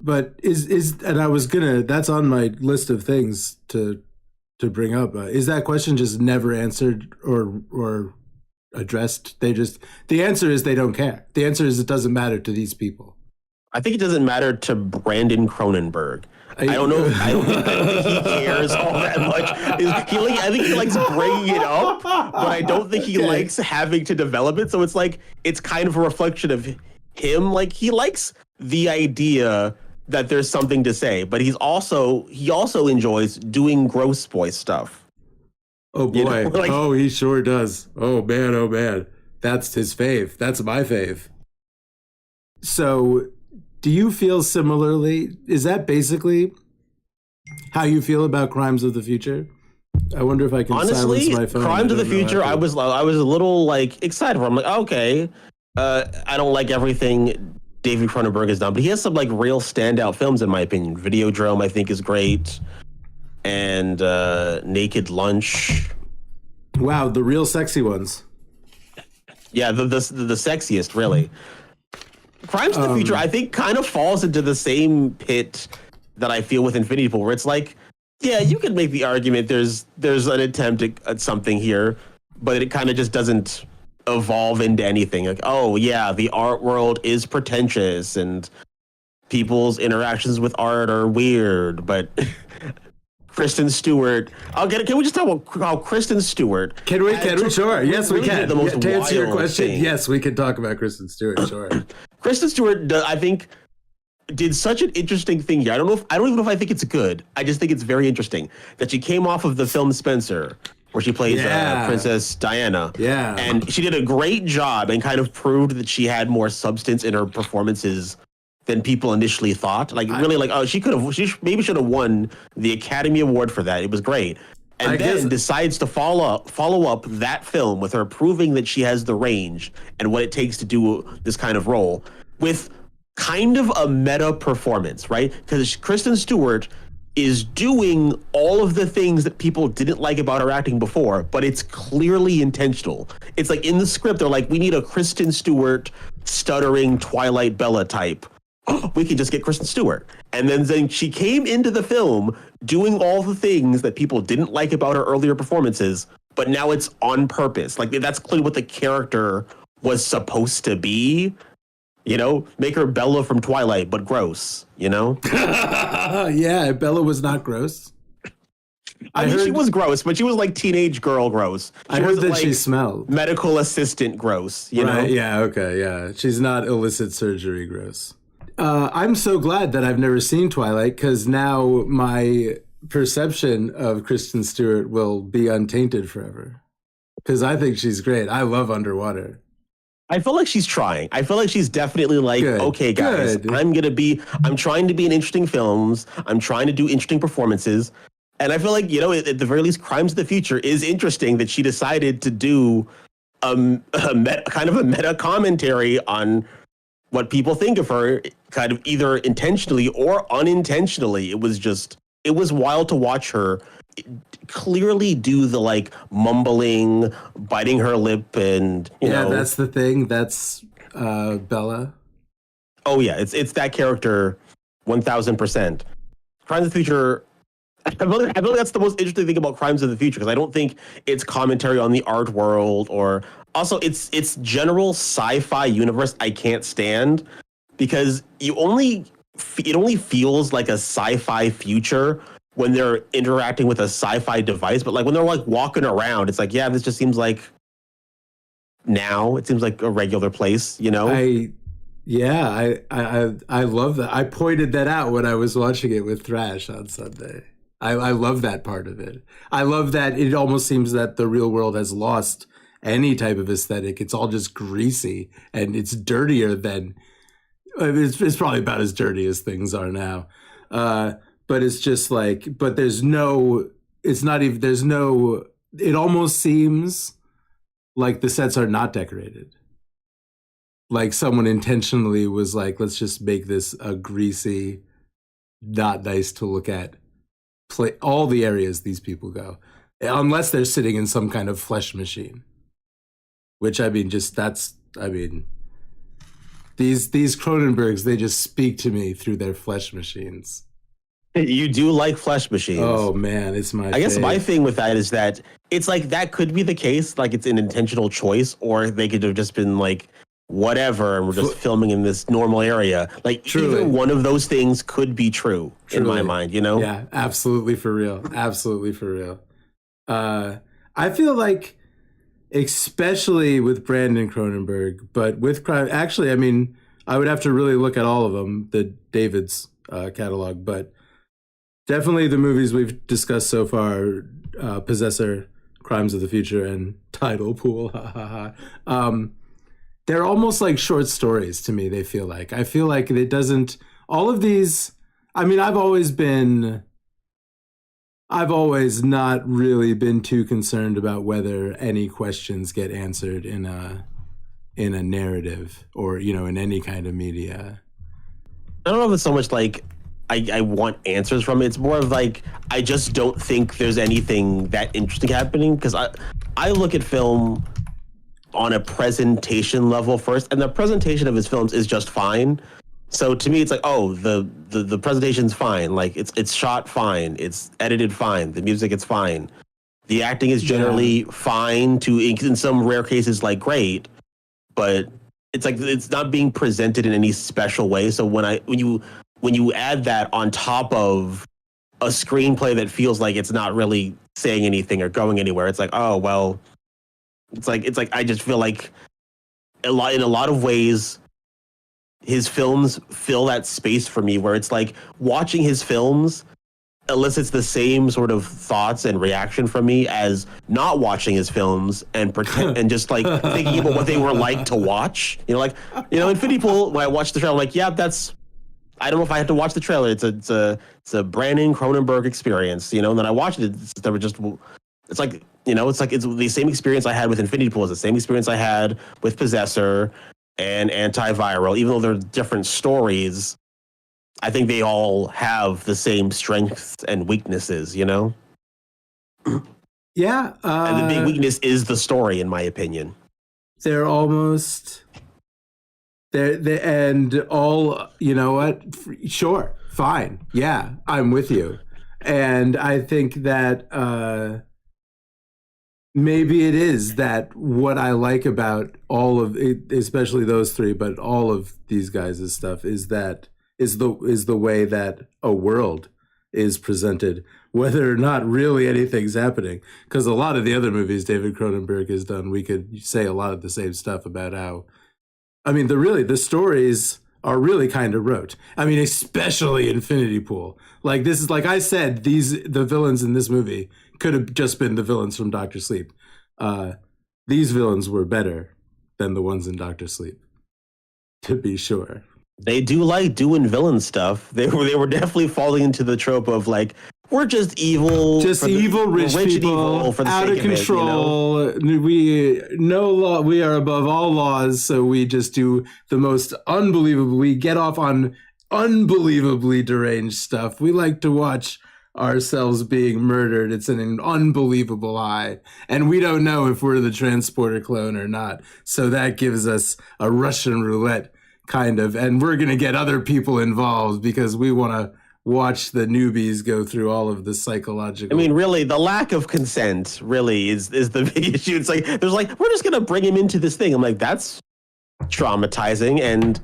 but and I was that's on my list of things to bring up. Is that question just never answered or addressed? The answer is they don't care. The answer is it doesn't matter to these people. I think it doesn't matter to Brandon Cronenberg. I don't know. I don't think he cares all that much. I think he likes bringing it up, but I don't think he likes having to develop it. So it's like it's kind of a reflection of him. Like he likes the idea that there's something to say, but he also enjoys doing gross boy stuff. Oh boy! He sure does. Oh man! That's his fave. That's my fave. So, do you feel similarly? Is that basically how you feel about Crimes of the Future? I wonder if I can silence my phone. Crimes of the Future, I was a little like excited for. I'm like, okay, I don't like everything David Cronenberg has done, but he has some like real standout films in my opinion. Videodrome, I think, is great, and Naked Lunch. Wow, the real sexy ones. Yeah, the sexiest, really. Crimes of the Future, I think, kind of falls into the same pit that I feel with Infinity Pool, where it's like, yeah, you could make the argument there's an attempt at something here, but it kind of just doesn't evolve into anything. Like, oh yeah, the art world is pretentious and people's interactions with art are weird, but Kristen Stewart. Can we just talk about how Kristen Stewart? Can we? Sure. Yes, we can. The most to answer your wild question, thing. yes, we can talk about Kristen Stewart. Sure. Kristen Stewart, I think, did such an interesting thing here. I don't even know if I think it's good. I just think it's very interesting that she came off of the film Spencer, where she plays Princess Diana. Yeah. And she did a great job and kind of proved that she had more substance in her performances than people initially thought. Like, really, she maybe should have won the Academy Award for that. It was great. And then decides to follow up that film with her proving that she has the range and what it takes to do this kind of role with kind of a meta performance, right? Because Kristen Stewart is doing all of the things that people didn't like about her acting before, but it's clearly intentional. It's like in the script, they're like, we need a Kristen Stewart stuttering Twilight Bella type. We can just get Kristen Stewart. And then she came into the film doing all the things that people didn't like about her earlier performances, but now it's on purpose. Like that's clearly what the character was supposed to be. You know, make her Bella from Twilight, but gross. You know? Yeah, Bella was not gross. I mean, she was gross, but she was like teenage girl gross. I heard that she smelled. Medical assistant gross, you know? Yeah, okay, yeah. She's not illicit surgery gross. I'm so glad that I've never seen Twilight, because now my perception of Kristen Stewart will be untainted forever. Because I think she's great. I love Underwater. I feel like she's trying. I feel like she's definitely like, okay, guys, I'm trying to be in interesting films. I'm trying to do interesting performances. And I feel like, you know, at the very least, Crimes of the Future is interesting that she decided to do kind of a meta commentary on what people think of her, kind of either intentionally or unintentionally. It was wild to watch her clearly do the like mumbling, biting her lip, and you know. That's the thing. That's Bella. Oh yeah, it's that character, 1000%. Crimes of the Future. I feel like that's the most interesting thing about Crimes of the Future, because I don't think it's commentary on the art world, or also it's general sci-fi universe I can't stand, because it only feels like a sci-fi future when they're interacting with a sci-fi device, but like when they're like walking around, it's like, yeah, this just seems like now. It seems like a regular place, you know? I love that. I pointed that out when I was watching it with Thrash on Sunday. I love that part of it. I love that it almost seems that the real world has lost any type of aesthetic. It's all just greasy, and it's dirtier than, it's probably about as dirty as things are now. But it's just like, but it almost seems like the sets are not decorated. Like someone intentionally was like, let's just make this a greasy, not nice to look at all the areas these people go, unless they're sitting in some kind of flesh machine, which I mean, these Cronenbergs, they just speak to me through their flesh machines. You do like flesh machines. Oh man, it's my I guess my thing with that is that it's like that could be the case, like it's an intentional choice, or they could have just been like, whatever, and we're just filming in this normal area. Like either one of those things could be true in my mind, you know? Yeah, absolutely for real. Absolutely for real. I feel like, especially with Brandon Cronenberg, but with actually, I mean, I would have to really look at all of them, the David's catalog, but definitely the movies we've discussed so far, Possessor, Crimes of the Future, and Tidal Pool. They're almost like short stories to me, they feel like. I feel like it doesn't, all of these, I mean, I've always not really been too concerned about whether any questions get answered in a narrative or, you know, in any kind of media. I don't know if it's so much like I want answers from it. It's more of like, I just don't think there's anything that interesting happening, because I look at film on a presentation level first, and the presentation of his films is just fine. So to me, it's like, oh, the presentation's fine. Like it's shot fine. It's edited fine. The music, it's fine. The acting is generally fine to, in some rare cases, like great, but it's like, it's not being presented in any special way. So when you add that on top of a screenplay that feels like it's not really saying anything or going anywhere, it's like, oh, well, It's like I just feel like in a lot of ways, his films fill that space for me, where it's like watching his films elicits the same sort of thoughts and reaction from me as not watching his films and pretend and just like thinking about what they were like to watch. You know, like, you know, Infinity Pool, when I watched the trailer, I'm like, yeah, I don't know if I had to watch the trailer. It's a Brandon Cronenberg experience, you know. And then I watched it. It's like, you know, it's the same experience I had with Infinity Pool. It's the same experience I had with Possessor and Antiviral. Even though they're different stories, I think they all have the same strengths and weaknesses, you know? Yeah. And the big weakness is the story, in my opinion. They're almost... and all, you know what? Sure, fine. Yeah, I'm with you. And I think that... maybe it is that what I like about all of it, especially those three, but all of these guys' stuff is the way that a world is presented, whether or not really anything's happening. Because a lot of the other movies David Cronenberg has done, we could say a lot of the same stuff about how, I mean, the stories are really kind of rote. I mean, especially Infinity Pool. Like this is, like I said, the villains in this movie could have just been the villains from Dr. Sleep. These villains were better than the ones in Dr. Sleep, to be sure. They do like doing villain stuff. They were definitely falling into the trope of like, we're just evil, Rich people, for the out of sake control. Of it, you know? We no law. We are above all laws, so we just do the most unbelievable. We get off on unbelievably deranged stuff. We like to watch ourselves being murdered. It's an unbelievable high, and we don't know if we're the transporter clone or not. So that gives us a Russian roulette kind of, and we're gonna get other people involved because we want to watch the newbies go through all of the psychological. I mean, really, the lack of consent really is the big issue. It's like there's like, we're just gonna bring him into this thing. I'm like, that's traumatizing, and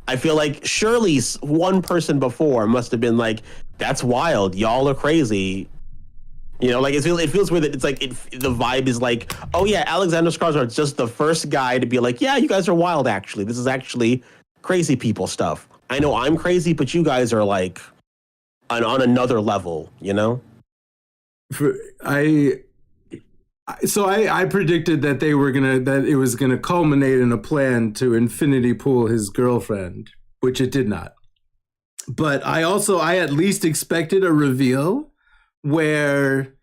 I feel like surely one person before must have been like, that's wild, y'all are crazy. You know, like it feels weird that it's like the vibe is like, oh yeah, Alexander Skarsgård's just the first guy to be like, yeah, you guys are wild. Actually, this is actually crazy people stuff. I know I'm crazy, but you guys are like on another level, you know? I predicted that that it was gonna culminate in a plan to Infinity Pool his girlfriend, which it did not. But I at least expected a reveal where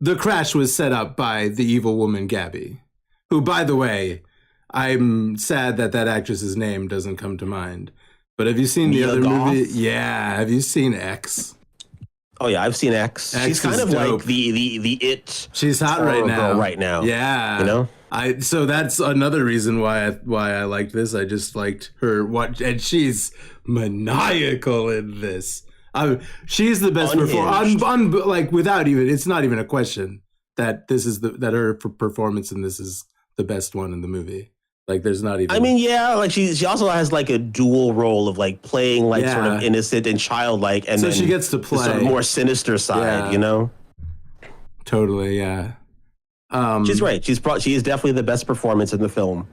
the crash was set up by the evil woman Gabby, who, by the way, I'm sad that actress's name doesn't come to mind. But have you seen the other movie? Yeah, have you seen X? Oh yeah, I've seen X. She's kind of dope. Like the it. She's hot right now. Right now. Yeah, you know. So that's another reason why I liked this. I just liked her and she's maniacal in this. She's the best performer. Like without even, it's not even a question that that her performance in this is the best one in the movie. Like there's not even. I mean, yeah, like she also has like a dual role of like playing like sort of innocent and childlike, and so then she gets to play the sort of more sinister side, you know. Totally, yeah. She's right. She is definitely the best performance in the film.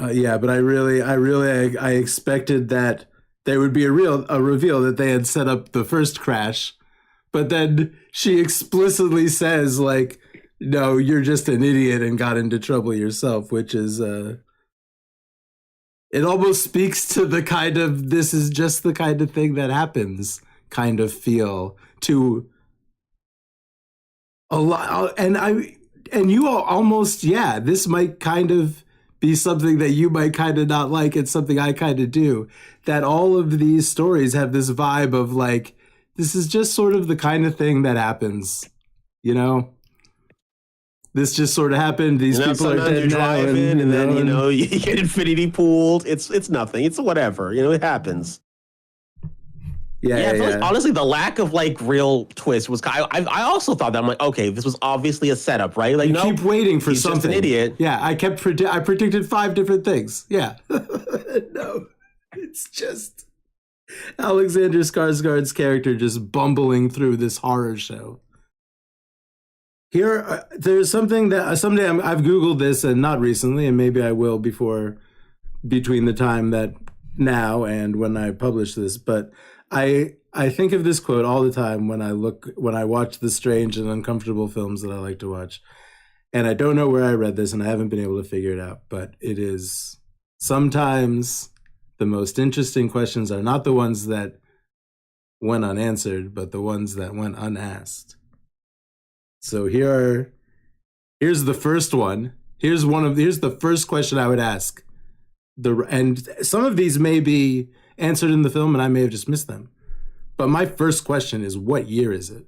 Yeah, but I expected that there would be a reveal that they had set up the first crash, but then she explicitly says like, no, you're just an idiot and got into trouble yourself, which is it almost speaks to the kind of, this is just the kind of thing that happens kind of feel to a lot. And you all almost, yeah, this might kind of be something that you might kind of not like. It's something I kind of do, that all of these stories have this vibe of like, this is just sort of the kind of thing that happens, you know? This just sort of happened. These people are dead now, and then you know you get Infinity Pooled. It's nothing. It's whatever. You know, it happens. Yeah. Like, honestly, the lack of like real twist was. I also thought that I'm like, okay, this was obviously a setup, right? Like, you keep waiting for something. Just an idiot. Yeah, I predicted 5 different things. Yeah. No, it's just Alexander Skarsgård's character just bumbling through this horror show. Here, there's something that someday I've Googled this, and not recently, and maybe I will between the time that now and when I publish this. But I think of this quote all the time when I watch the strange and uncomfortable films that I like to watch. And I don't know where I read this, and I haven't been able to figure it out. But it is, sometimes the most interesting questions are not the ones that went unanswered, but the ones that went unasked. So here's the first one. Here's the first question I would ask. And some of these may be answered in the film, and I may have just missed them. But my first question is, what year is it?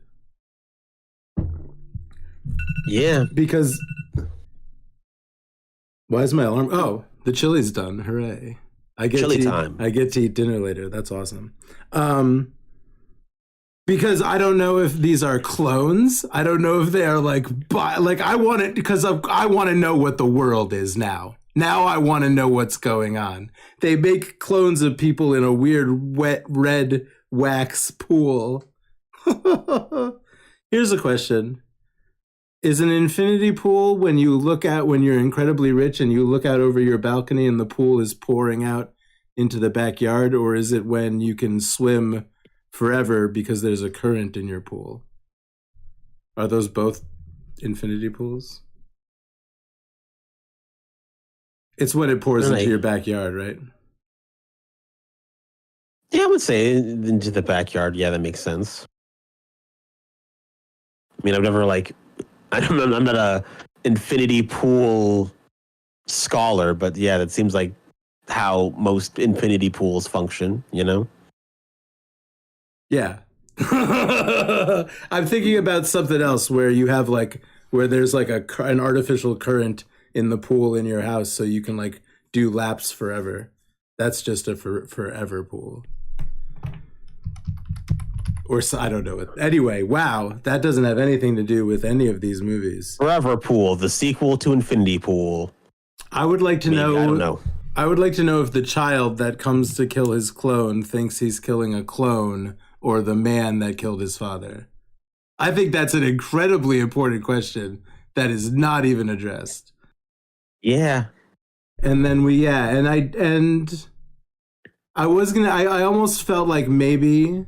Yeah, because why is my alarm? Oh, the chili's done! Hooray! I get chili time. I get to eat dinner later. That's awesome. Because I don't know if these are clones. I don't know if they are like I want it because I want to know what the world is now. Now I want to know what's going on. They make clones of people in a weird wet red wax pool. Here's a question. Is an infinity pool when you're incredibly rich and you look out over your balcony and the pool is pouring out into the backyard, or is it when you can swim forever because there's a current in your pool? Are those both infinity pools? It's when it pours into your backyard, right? Yeah, I would say into the backyard. Yeah, that makes sense. I mean, I've never I'm not a infinity pool scholar, but yeah, that seems like how most infinity pools function, you know? Yeah. I'm thinking about something else where you have where there's an artificial current in the pool in your house so you can do laps forever. That's just a forever pool. Or I don't know. Anyway, wow, that doesn't have anything to do with any of these movies. Forever Pool, the sequel to Infinity Pool. I would like to know. I don't know. I would like to know if the child that comes to kill his clone thinks he's killing a clone or the man that killed his father. I think that's an incredibly important question that is not even addressed. Yeah. And then I almost felt like maybe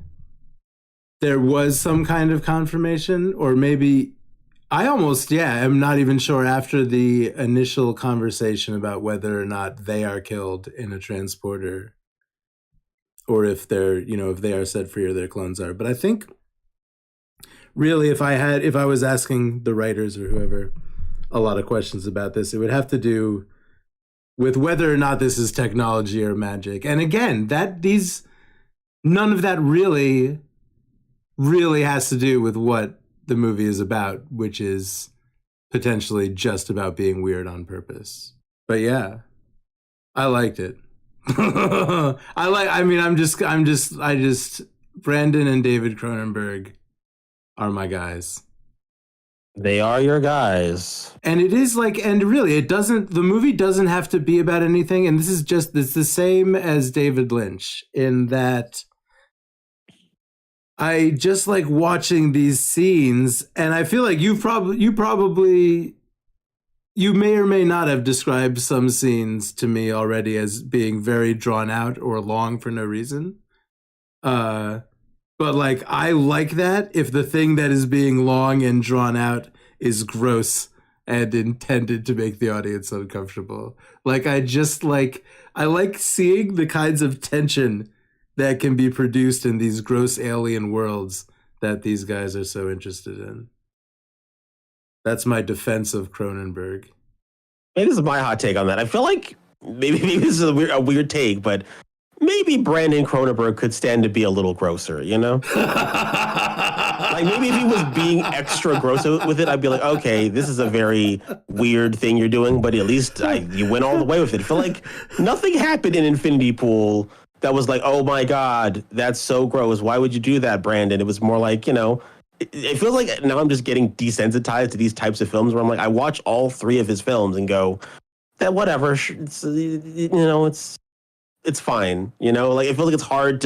there was some kind of confirmation, or maybe I'm not even sure after the initial conversation about whether or not they are killed in a transporter or if they're, if they are set free or their clones are. But I think really if I was asking the writers or whoever a lot of questions about this, it would have to do with whether or not this is technology or magic. And again, none of that really has to do with what the movie is about, which is potentially just about being weird on purpose. But yeah, I liked it. Brandon and David Cronenberg are my guys. They are your guys. And it is the movie doesn't have to be about anything. And it's the same as David Lynch in that I just like watching these scenes, and I feel like you may or may not have described some scenes to me already as being very drawn out or long for no reason. But I like that if the thing that is being long and drawn out is gross and intended to make the audience uncomfortable. I like seeing the kinds of tension that can be produced in these gross alien worlds that these guys are so interested in. That's my defense of Cronenberg. Maybe this is my hot take on that. I feel like maybe this is a weird take, but maybe Brandon Cronenberg could stand to be a little grosser, you know? Maybe if he was being extra gross with it, I'd be like, okay, this is a very weird thing you're doing, but at least you went all the way with it. I feel like nothing happened in Infinity Pool that was like, oh my God, that's so gross. Why would you do that, Brandon? It was more like, it feels like now I'm just getting desensitized to these types of films where I'm like, I watch all three of his films and go, that whatever, it's fine. I feel like it's hard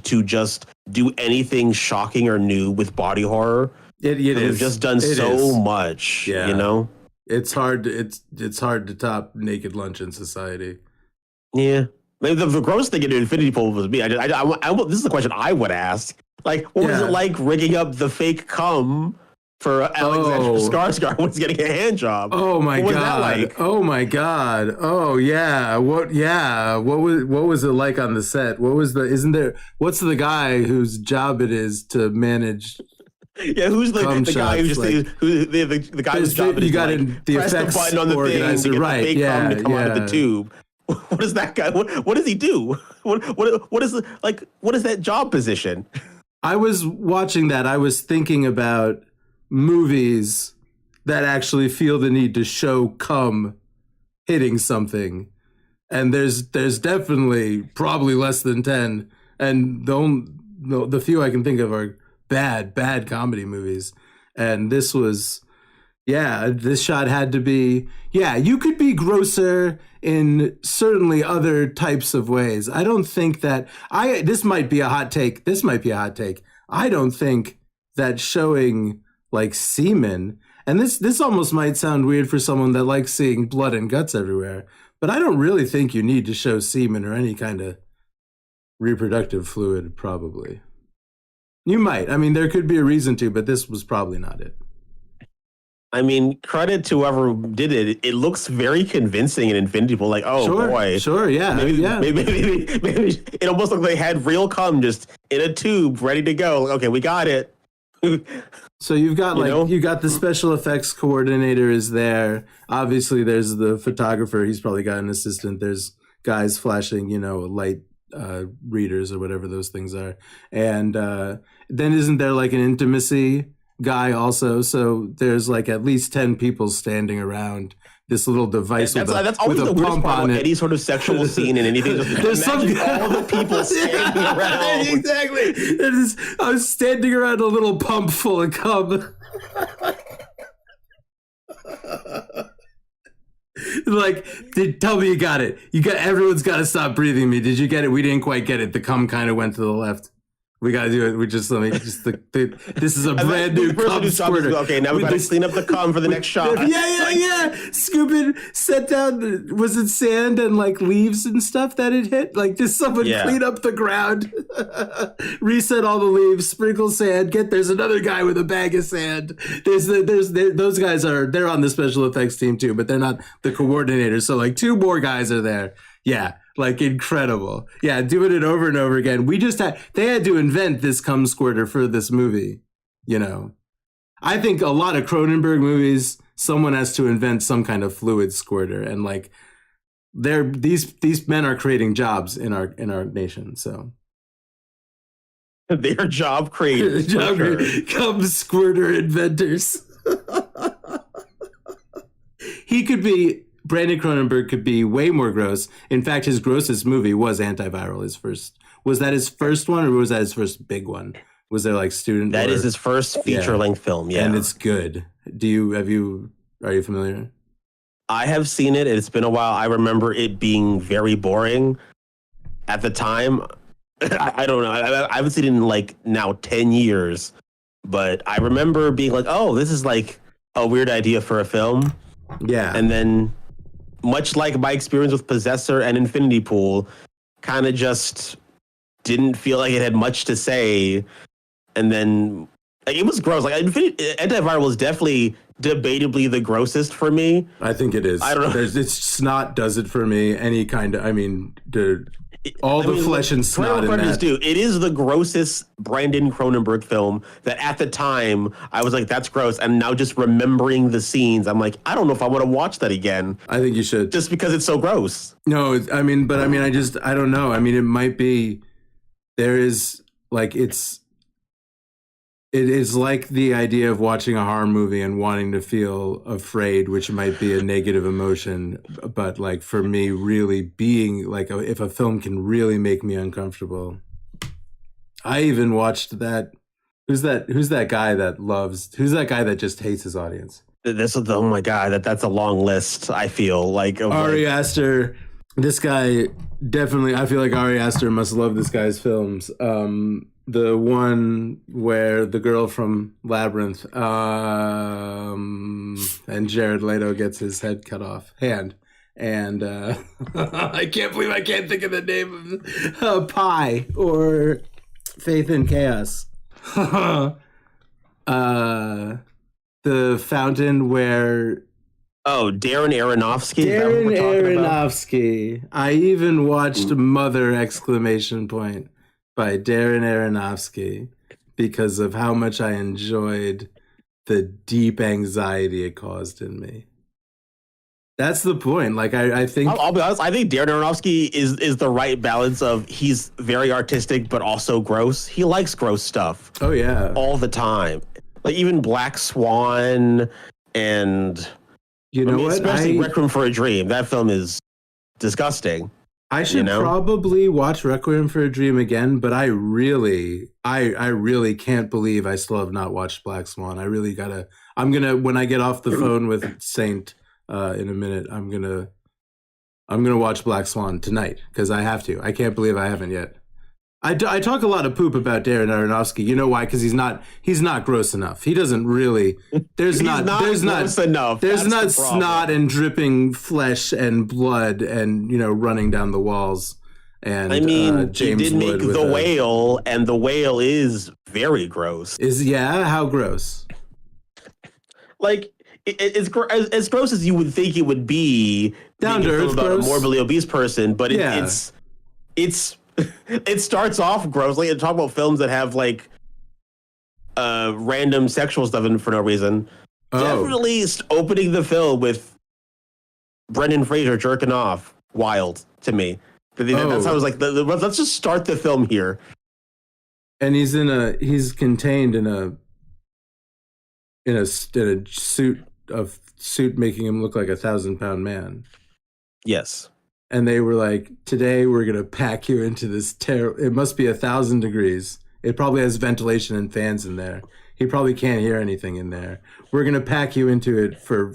to just do anything shocking or new with body horror. We've just done so much, yeah. It's hard to top Naked Lunch in Society. Yeah. Maybe the gross thing in Infinity Pool was me. This is the question I would ask. What was it like rigging up the fake cum for Alexander Skarsgård when he's getting a hand job? Oh my what God! Was that like? Oh my God! Oh yeah! What? Yeah! What was it like on the set? What's the guy whose job it is to manage? Yeah, who's the guy who just the guy whose job it is to press the button on the thing to get the fake cum to come out of the tube? What is that guy? What does he do? What is that job position? I was watching that. I was thinking about movies that actually feel the need to show cum hitting something, and there's definitely probably less than 10, and the few I can think of are bad comedy movies, and this was, this shot had to be, you could be grosser in certainly other types of ways. I don't think that this might be a hot take. I don't think that showing like semen, and this almost might sound weird for someone that likes seeing blood and guts everywhere, but I don't really think you need to show semen or any kind of reproductive fluid, probably. You might. I mean, there could be a reason to, but this was probably not it. I mean, credit to whoever did it. It looks very convincing in Infinity Pool. Like, boy. Sure, yeah. Maybe it almost looked like they had real cum just in a tube ready to go. Okay, we got it. So you've got you got the special effects coordinator is there. Obviously, there's the photographer. He's probably got an assistant. There's guys flashing, light readers or whatever those things are. And then isn't there like an intimacy guy also? So there's like at least 10 people standing around this little device that's always with the a weirdest pump part on of it. any sort of sexual scene in anything. There's imagine all the people standing around. Exactly. I was standing around a little pump full of cum. Like, tell me you got it. Everyone's got to stop breathing me. Did you get it? We didn't quite get it. The cum kind of went to the left. We gotta do it. This is a brand new cum squirter. Okay, now we gotta clean up the cum for the next shot. Yeah. Scooping, set down. Was it sand and like leaves and stuff that it hit? Like, just someone clean up the ground, reset all the leaves, sprinkle sand. There's another guy with a bag of sand. Those guys they're on the special effects team too, but they're not the coordinators. So like 2 more guys are there. Yeah. Like, incredible. Yeah, doing it over and over again. They had to invent this cum squirter for this movie, I think a lot of Cronenberg movies, someone has to invent some kind of fluid squirter, and like these men are creating jobs in our nation, so their job creators. Cum squirter inventors. Brandon Cronenberg could be way more gross. In fact, his grossest movie was Antiviral. Was that his first one, or was that his first big one? Was there like student? That is his first feature-length film. Yeah, and it's good. Are you familiar? I have seen it. It's been a while. I remember it being very boring at the time. I don't know. I haven't seen it in like now 10 years, but I remember being like, "Oh, this is like a weird idea for a film." Yeah, and then, much like my experience with Possessor and Infinity Pool, kind of just didn't feel like it had much to say. And then it was gross. Like Antiviral was definitely debatably the grossest for me. I think it is. I don't know. It's snot does it for me. Any kind of, the flesh and snot in that. It is the grossest Brandon Cronenberg film that at the time I was like, that's gross. And now just remembering the scenes, I'm like, I don't know if I want to watch that again. I think you should. Just because it's so gross. No, I don't know. It might be, there is like, it is like the idea of watching a horror movie and wanting to feel afraid, which might be a negative emotion. But like for me, really being like, if a film can really make me uncomfortable. I even watched that. Who's that guy that just hates his audience? Oh my God, that's a long list. I feel like Ari Aster. This guy definitely. I feel like Ari Aster must love this guy's films. The one where the girl from Labyrinth and Jared Leto gets his head cut off, and I can't believe I can't think of the name of Pi or Faith in Chaos. The fountain where Darren Aronofsky. Darren Aronofsky. I even watched Mother! By Darren Aronofsky because of how much I enjoyed the deep anxiety it caused in me. That's the point. Like I think I'll be honest. I think Darren Aronofsky is the right balance of he's very artistic but also gross. He likes gross stuff. Oh yeah, all the time. Like even Black Swan and especially Requiem for a Dream. That film is disgusting. I should probably watch Requiem for a Dream again, but I really can't believe I still have not watched Black Swan. I really gotta. I'm gonna, when I get off the phone with Saint in a minute, I'm gonna watch Black Swan tonight because I have to. I can't believe I haven't yet. I talk a lot of poop about Darren Aronofsky. You know why? Because he's not gross enough. He doesn't really. There's not snot and dripping flesh and blood and running down the walls. And I mean, James he did Wood make The Whale, and The Whale is very gross. How gross? Like it's as gross as you would think it would be. Down to earth, about gross. A morbidly obese person, but it's it starts off grossly and talk about films that have like random sexual stuff in for no reason. Definitely opening the film with Brendan Fraser jerking off. Wild to me. That's how I was like, let's just start the film here. And he's contained in a suit making him look like a 1,000-pound man. Yes. And they were like, today we're going to pack you into this it must be 1,000 degrees. It probably has ventilation and fans in there. He probably can't hear anything in there. We're going to pack you into it for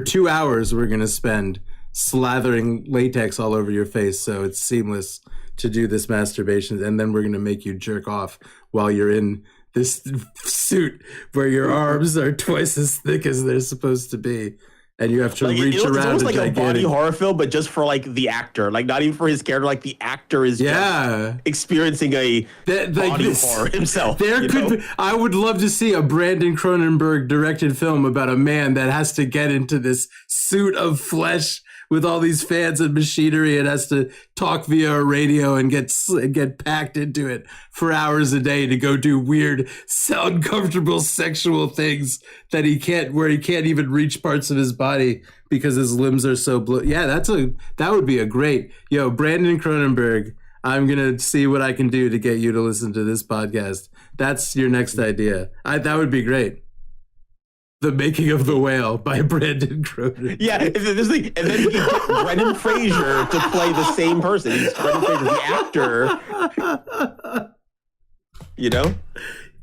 2 hours. We're going to spend slathering latex all over your face so it's seamless to do this masturbation. And then we're going to make you jerk off while you're in this suit where your arms are twice as thick as they're supposed to be. And you have to reach around. It's almost like a body horror film, but just for like the actor, like not even for his character. Like the actor is just experiencing a body horror himself. I would love to see a Brandon Cronenberg directed film about a man that has to get into this suit of flesh with all these fans and machinery and has to talk via a radio and get packed into it for hours a day to go do weird, uncomfortable sexual things that he can't even reach parts of his body because his limbs are so Yeah, that would be a great, Brandon Cronenberg. I'm going to see what I can do to get you to listen to this podcast. That's your next idea. That would be great. The Making of the Whale by Brandon Cronenberg. Yeah, and then you get Brendan Fraser to play the same person. He's Brendan Fraser, the actor.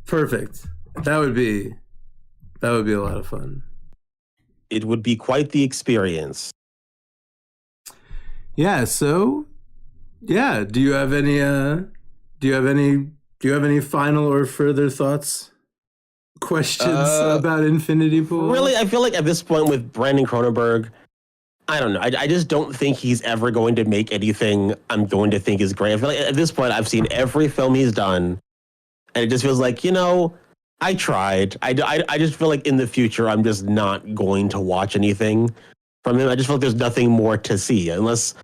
Perfect. That would be a lot of fun. It would be quite the experience. Yeah. So, yeah. Do you have any final or further thoughts? Questions about Infinity Pool? Really, I feel like at this point with Brandon Cronenberg, I don't know. I just don't think he's ever going to make anything I'm going to think is great. I feel like at this point I've seen every film he's done, and it just feels like, I tried. I just feel like in the future I'm just not going to watch anything from him. I just feel like there's nothing more to see unless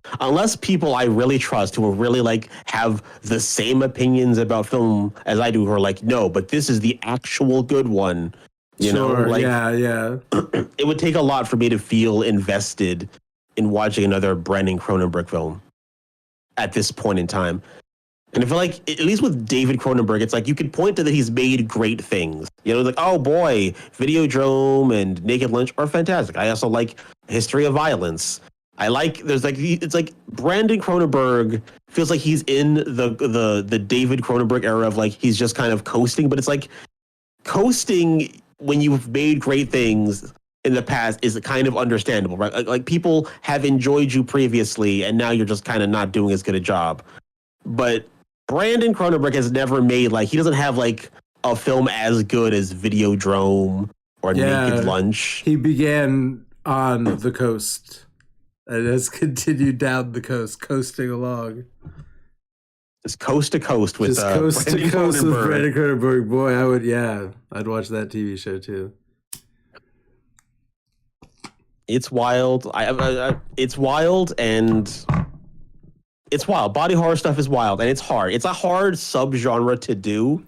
people I really trust who will really like have the same opinions about film as I do, who are like, no, but this is the actual good one. Yeah. It would take a lot for me to feel invested in watching another Brandon Cronenberg film at this point in time. And I feel like, at least with David Cronenberg, it's like you could point to that he's made great things. Like, oh boy, Videodrome and Naked Lunch are fantastic. I also like History of Violence. It's like Brandon Cronenberg feels like he's in the David Cronenberg era of like, he's just kind of coasting, but it's like coasting when you've made great things in the past is kind of understandable, right? Like people have enjoyed you previously and now you're just kind of not doing as good a job. But Brandon Cronenberg has never made, he doesn't have, a film as good as Videodrome or Naked Lunch. He began on the coast and has continued down the coast, coasting along. Just coast to coast with Brandon Cronenberg. Boy, I'd watch that TV show too. It's wild. It's wild and... It's wild. Body horror stuff is wild, and it's hard. It's a hard subgenre to do.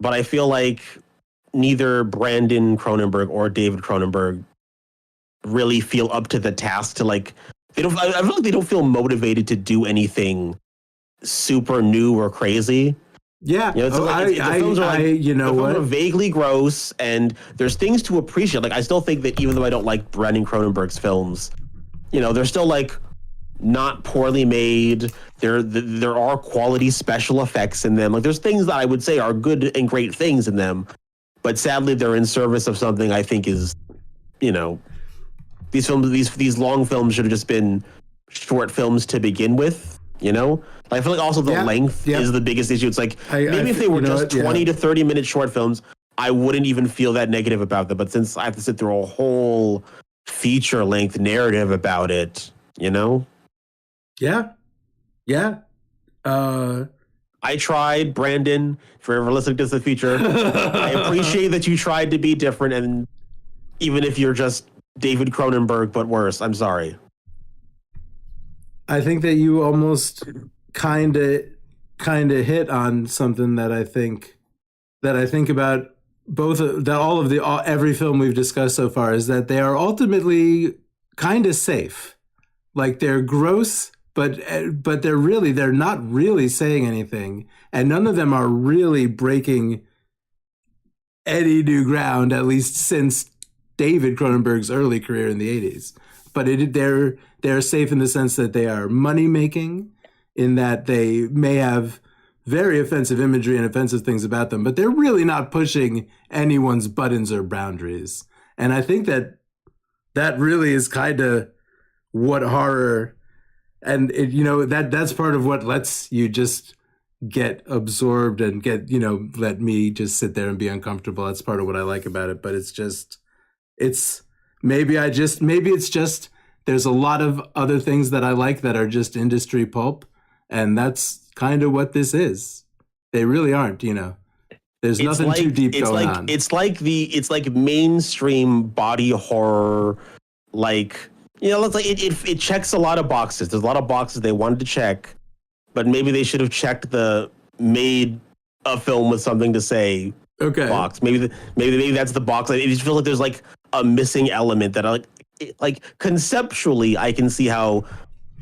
But I feel like neither Brandon Cronenberg or David Cronenberg really feel up to the task to I feel like they don't feel motivated to do anything super new or crazy. Yeah. The films are vaguely gross, and there's things to appreciate. I still think that even though I don't like Brandon Cronenberg's films, they're still not poorly made. There are quality special effects in them. Like there's things that I would say are good and great things in them, but sadly they're in service of something I think is, you know, these long films should have just been short films to begin with. You know, like, I feel like also the length is the biggest issue. It's like maybe if they were just 20 to 30-minute short films, I wouldn't even feel that negative about them. But since I have to sit through a whole feature-length narrative about it, you know? Yeah. I tried, Brandon, for ever listening to this in the future. I appreciate that you tried to be different, and even if you're just David Cronenberg, but worse, I'm sorry. I think that you almost kind of hit on something that I think about every film we've discussed so far is that they are ultimately kind of safe. Like they're gross, but they're not really saying anything, and none of them are really breaking any new ground, at least since David Cronenberg's early career in the 80s. But they're safe in the sense that they are money making, in that they may have very offensive imagery and offensive things about them, but they're really not pushing anyone's buttons or boundaries. And I think that really is kind of what horror, and that's part of what lets you just get absorbed and let me just sit there and be uncomfortable. That's part of what I like about it. But maybe it's just there's a lot of other things that I like that are just industry pulp, and that's kind of what this is. They really aren't, There's nothing too deep going on. It's like mainstream body horror, it checks a lot of boxes. There's a lot of boxes they wanted to check, but maybe they should have checked the made a film with something to say box. Maybe that's the box. It just feels like there's like a missing element that conceptually I can see how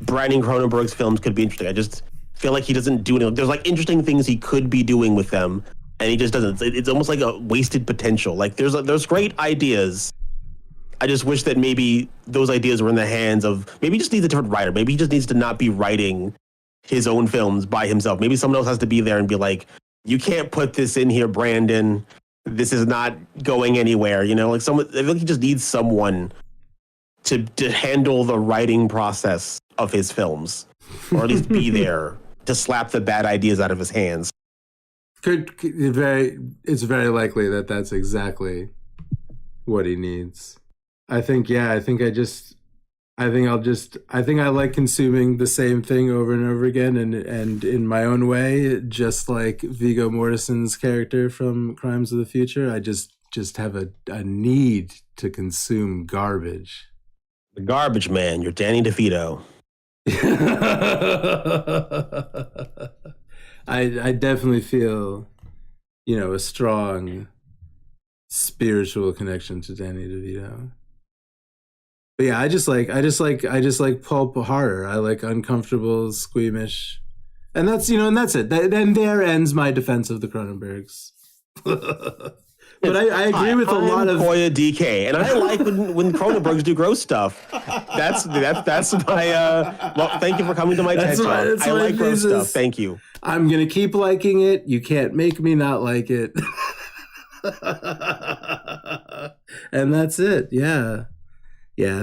Brandon Cronenberg's films could be interesting. I just feel like he doesn't do anything. There's like interesting things he could be doing with them, and he just doesn't. It's almost like a wasted potential. Like there's great ideas. I just wish that maybe those ideas were in the hands of, maybe he just needs a different writer. Maybe he just needs to not be writing his own films by himself. Maybe someone else has to be there and be like, you can't put this in here, Brandon. This is not going anywhere. Someone. I think he just needs someone to handle the writing process of his films, or at least be there to slap the bad ideas out of his hands. It's very likely that that's exactly what he needs. I think I like consuming the same thing over and over again, and in my own way, just like Viggo Mortensen's character from Crimes of the Future, I just have a need to consume garbage. The garbage man, you're Danny DeVito. I definitely feel, a strong spiritual connection to Danny DeVito. But yeah, I just like pulp horror. I like uncomfortable, squeamish, and that's it. Then there ends my defense of the Cronenbergs. But I agree with a lot of Koya DK, and I like when Cronenbergs do gross stuff. That's my. Well, thank you for coming to my TED Talk. I like gross stuff. Thank you. I'm gonna keep liking it. You can't make me not like it. And that's it. Yeah.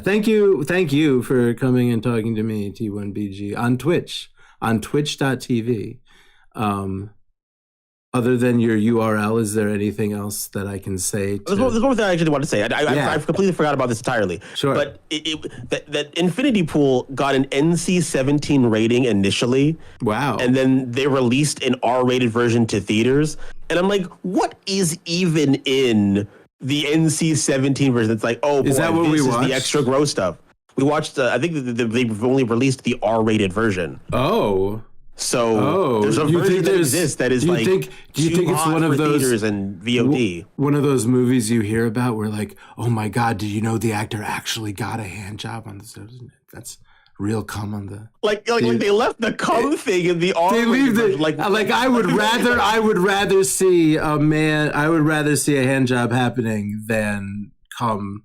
Thank you for coming and talking to me, T1BG, on Twitch, on twitch.tv. Other than your URL, is there anything else that I can say? There's one thing I actually want to say. I completely forgot about this entirely. Sure. But that Infinity Pool got an NC-17 rating initially. Wow. And then they released an R-rated version to theaters. And I'm like, what is even in the NC-17 version? It's like, oh boy, is that what this we is watched? The extra gross stuff. We watched, I think they've only released the R-rated version. Oh. So there's a version that exists that is do you think it's one of those theaters and VOD? One of those movies you hear about where like, oh my God, did you know the actor actually got a hand job on the? That's real cum on the. Like they left the cum thing in the R. They leave it like I would rather see a hand job happening than cum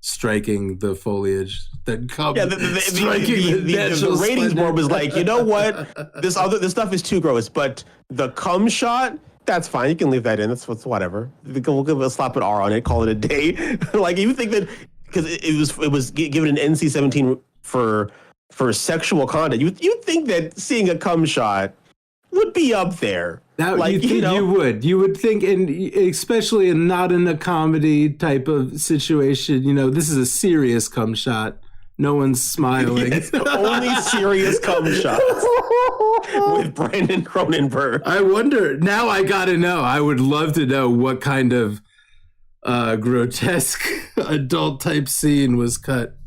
striking the foliage, then come Yeah, striking the ratings board was like, you know what, this stuff is too gross, but the cum shot, that's fine. You can leave that in. That's whatever. We'll slap an R on it, call it a day. Like, you think that because it was given an NC-17 for sexual content, you think that seeing a cum shot would be up there. Now, like, you would think, and especially not in a comedy type of situation, this is a serious cum shot. No one's smiling. It's only serious cum shots with Brandon Cronenberg. I wonder, now I gotta know. I would love to know what kind of grotesque adult type scene was cut.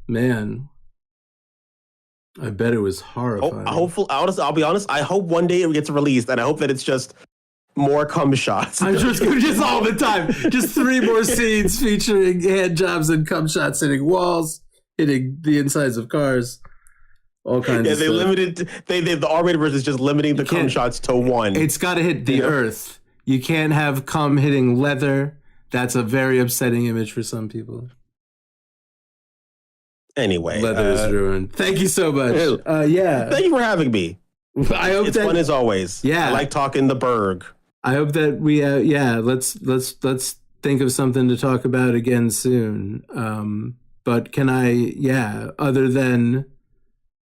Man, I bet it was horrifying. I'll be honest, I hope one day it gets released, and I hope that it's just more cum shots. I'm sure it's going to just all the time. Just 3 more scenes featuring hand jobs and cum shots hitting walls, hitting the insides of cars, all kinds of stuff. The R-rated version is just limiting the cum shots to 1. It's got to hit the earth. You can't have cum hitting leather. That's a very upsetting image for some people. Anyway, leather is ruined. Thank you so much. Yeah. Thank you for having me. I hope it's fun as always. Yeah. I like talking the Berg. I hope that we let's think of something to talk about again soon. But can I, other than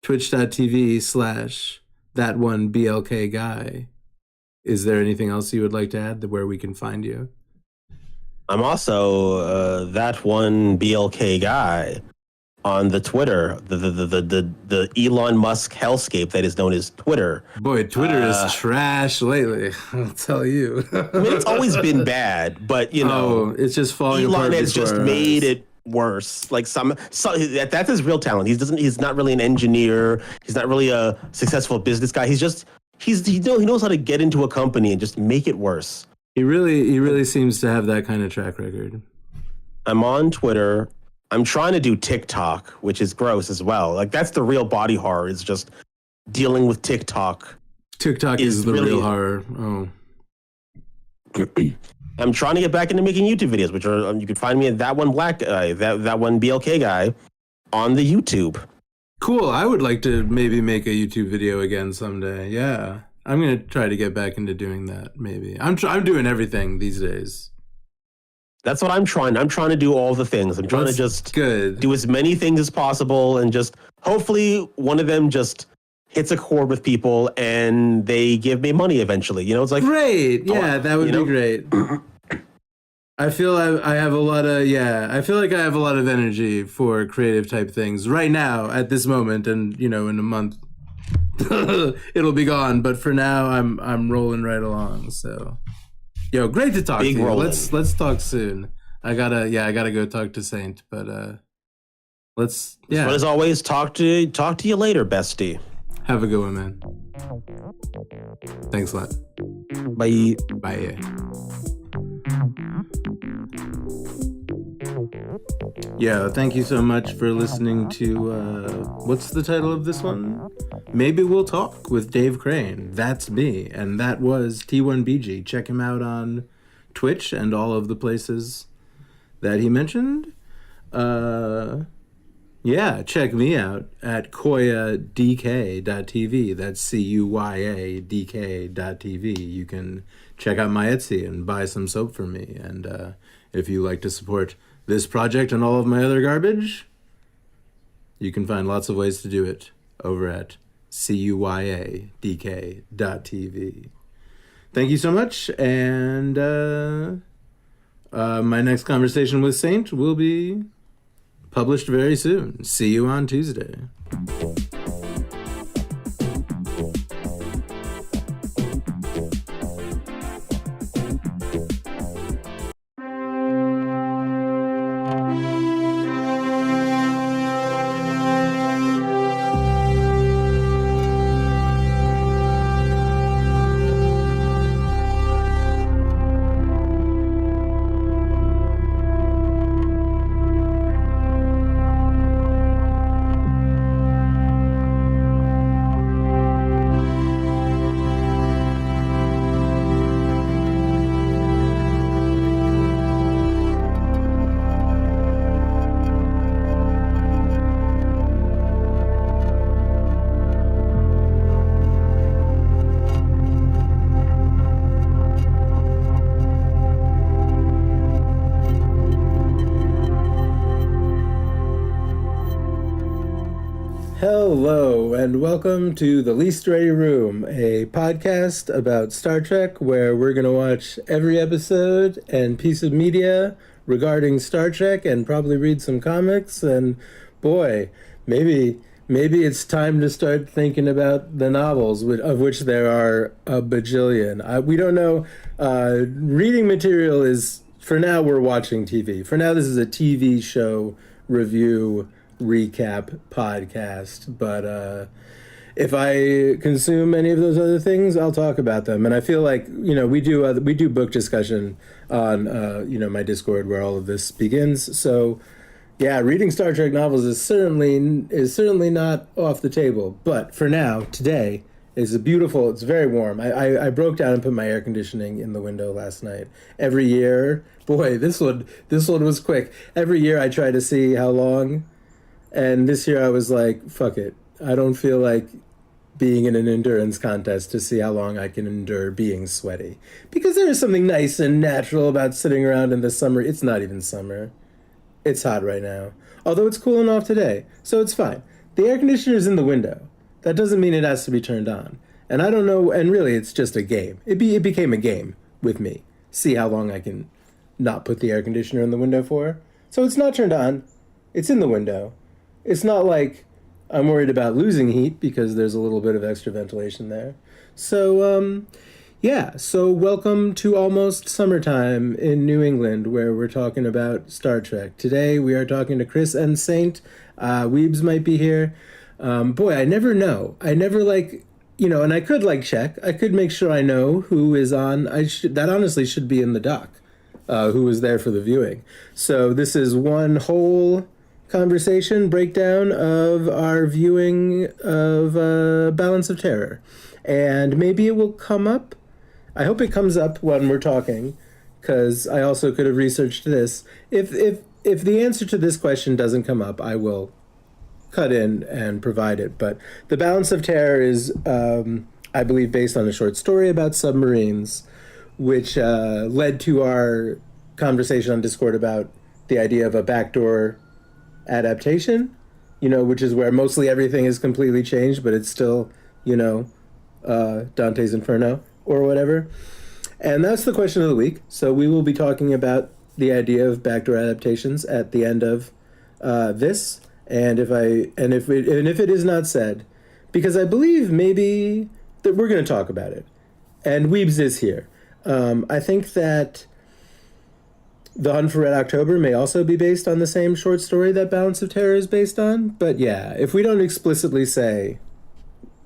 twitch.tv/thatoneblkguy, is there anything else you would like to add where we can find you? I'm also that one BLK guy on the Twitter, the Elon Musk hellscape that is known as Twitter. Boy, Twitter is trash lately. I'll tell you. I mean, it's always been bad, but it's just falling apart. Elon has just made it worse. Like that's his real talent. He's not really an engineer. He's not really a successful business guy. He knows how to get into a company and just make it worse. He really seems to have that kind of track record. I'm on Twitter. I'm trying to do TikTok, which is gross as well. Like, that's the real body horror, is just dealing with TikTok. TikTok is the real horror. Oh. I'm trying to get back into making YouTube videos, which are, you can find me at that one black guy, that one BLK guy on the YouTube. Cool. I would like to maybe make a YouTube video again someday. Yeah. I'm going to try to get back into doing that, maybe. I'm doing everything these days. That's what I'm trying. I'm trying to do all the things. I'm trying to just do as many things as possible, and just hopefully one of them just hits a chord with people and they give me money eventually. It's like great. Yeah, that would be great. I feel I have a lot of I feel like I have a lot of energy for creative type things right now at this moment, and in a month it'll be gone. But for now, I'm rolling right along. So. Yo, great to talk to you. Let's talk soon. I gotta go talk to Saint, but let's But as always, talk to you later, bestie. Have a good one, man. Thanks a lot. Bye. Bye. Yeah, thank you so much for listening to what's the title of this one? Maybe We'll Talk with Dave Crane. That's me, and that was T1BG. Check him out on Twitch and all of the places that he mentioned. Check me out at koyadk.tv. That's CUYADK.tv. You can check out my Etsy and buy some soap from me. And if you like to support this project and all of my other garbage, you can find lots of ways to do it over at CUYADK.tv. Thank you so much, and my next conversation with Saint will be published very soon. See you on Tuesday. Hello, and welcome to The Least Ready Room, a podcast about Star Trek where we're going to watch every episode and piece of media regarding Star Trek and probably read some comics. And boy, maybe it's time to start thinking about the novels, of which there are a bajillion. We don't know. Reading material is, for now, we're watching TV. For now, this is a TV show review recap podcast, but if I consume any of those other things, I'll talk about them. And I feel like, you know, we do book discussion on my Discord where all of this begins. So yeah, reading Star Trek novels is certainly not off the table. But for now, today is it's very warm. I broke down and put my air conditioning in the window last night. Every year, boy, this one was quick. Every year I try to see how long. And this year I was like, fuck it. I don't feel like being in an endurance contest to see how long I can endure being sweaty. Because there is something nice and natural about sitting around in the summer. It's not even summer. It's hot right now. Although it's cooling off today, so it's fine. The air conditioner is in the window. That doesn't mean it has to be turned on. And I don't know, and really it's just a game. It became a game with me. See how long I can not put the air conditioner in the window for. So it's not turned on. It's in the window. It's not like I'm worried about losing heat because there's a little bit of extra ventilation there. So, so welcome to almost summertime in New England where we're talking about Star Trek. Today we are talking to Chris and Saint. Weebs might be here. Boy, I never know. I never and I could check. I could make sure I know who is on. That honestly should be in the doc, who was there for the viewing. So this is one whole conversation breakdown of our viewing of Balance of Terror, and maybe it will come up. I hope it comes up when we're talking, because I also could have researched this. If the answer to this question doesn't come up, I will cut in and provide it. But the Balance of Terror is, I believe, based on a short story about submarines, which led to our conversation on Discord about the idea of a backdoor adaptation, which is where mostly everything is completely changed, but it's still, Dante's Inferno or whatever. And that's the question of the week. So we will be talking about the idea of backdoor adaptations at the end of this. And if it is not said, because I believe maybe that we're going to talk about it, and Weebs is here. I think that The Hunt for Red October may also be based on the same short story that Balance of Terror is based on. But yeah, if we don't explicitly say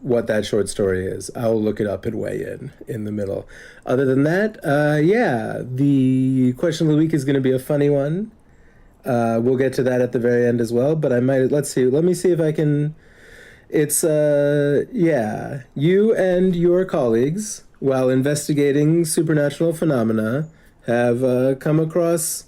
what that short story is, I'll look it up and weigh in the middle. Other than that, the question of the week is going to be a funny one. We'll get to that at the very end as well. But let me see if I can. It's, you and your colleagues, while investigating supernatural phenomena, have come across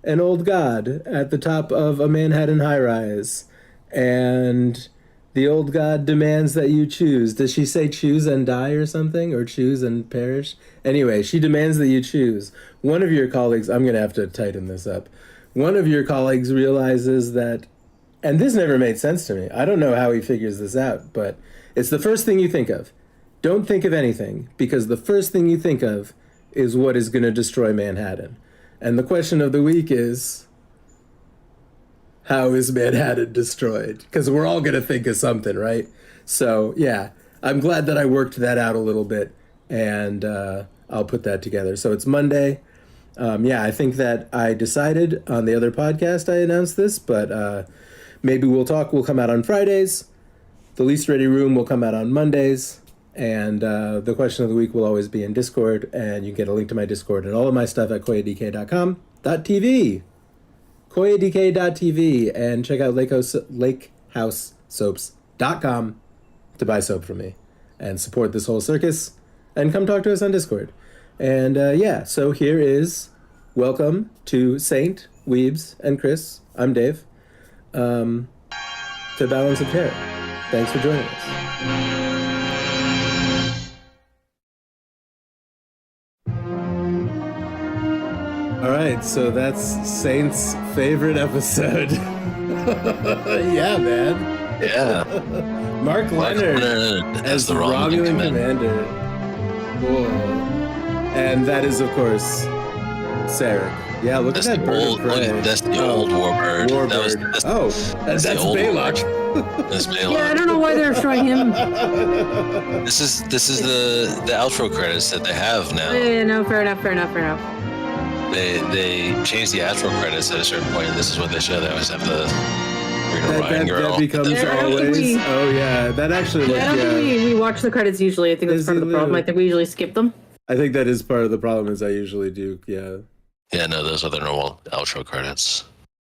an old god at the top of a Manhattan high-rise, and the old god demands that you choose. Does she say choose and die or something, or choose and perish? Anyway, she demands that you choose. One of your colleagues, I'm going to have to tighten this up. One of your colleagues realizes that, and this never made sense to me. I don't know how he figures this out, but it's the first thing you think of. Don't think of anything, because the first thing you think of is what is going to destroy Manhattan. And the question of the week is, how is Manhattan destroyed? Because we're all going to think of something, right? So, yeah, I'm glad that I worked that out a little bit, and I'll put that together. So it's Monday. I think that I decided on the other podcast I announced this, but maybe we'll come out on Fridays. The Least Ready Room will come out on Mondays. And the question of the week will always be in Discord, and you can get a link to my Discord and all of my stuff at koyadk.com.tv. koyadk.tv, and check out lakehousesoaps.com to buy soap from me and support this whole circus, and come talk to us on Discord. And so here is welcome to Saint, Weebs, and Chris. I'm Dave. To Balance of Terror. Thanks for joining us. All right, so that's Saint's favorite episode. Yeah, man. Yeah. Mark Leonard as the Romulan commander. Cool. And that is, of course, Sarek. Yeah, look at that bird of prey. That's the old warbird. That's the old Balok. That's Balok. Yeah, I don't know why they're showing him. This is the outro credits that they have now. Yeah, no, fair enough. They changed the outro credits at a certain point, and this is what they show. They always have the Ryan girl. That becomes always. Oh yeah, that actually. Yeah, I don't think we watch the credits usually. I think that's part of the problem. I think we usually skip them. I think that is part of the problem. Is I usually do. Yeah. Yeah, no, those are the normal outro credits.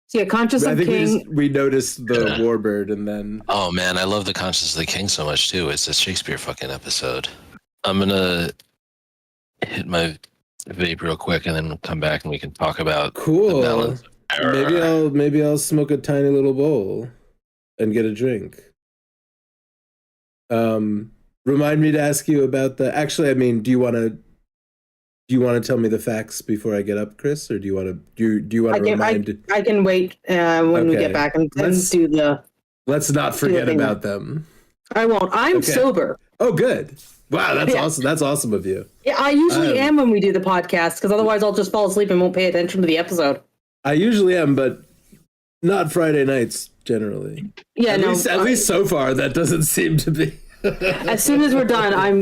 So yeah, Conscious of King. We noticed the warbird, and then. Oh man, I love the Conscience of the King so much too. It's a Shakespeare fucking episode. I'm gonna hit my vape real quick, and then we'll come back and we can talk about cool. Maybe I'll smoke a tiny little bowl and get a drink. Remind me to ask you about the. Actually, I mean, do you want to tell me the facts before I get up, Chris, or do you want to remind? I can wait when we get back and do the. Let's not forget about them. I won't. I'm sober. Oh, good. Wow, that's awesome. That's awesome of you. Yeah, I usually am when we do the podcast, because otherwise I'll just fall asleep and won't pay attention to the episode. I usually am, but not Friday nights generally. Yeah, at least so far that doesn't seem to be. As soon as we're done, I've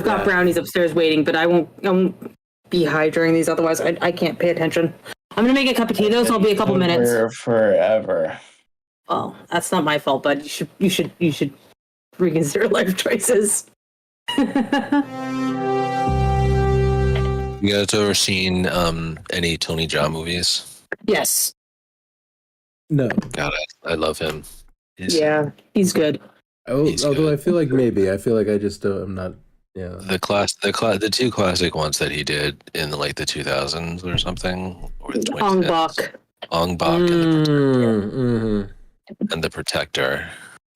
got brownies upstairs waiting, but I won't be high during these. Otherwise, I can't pay attention. I'm gonna make a cup of tea though, so I'll be a couple minutes. Forever. Oh, that's not my fault, but you should reconsider life choices. You guys ever seen any Tony Jaa movies? Yes. No. God, I love him. He's good. Although I feel like I just don't. I'm not. Yeah. The two classic ones that he did in the 2000s or something, or Ong Bak. And The Protector.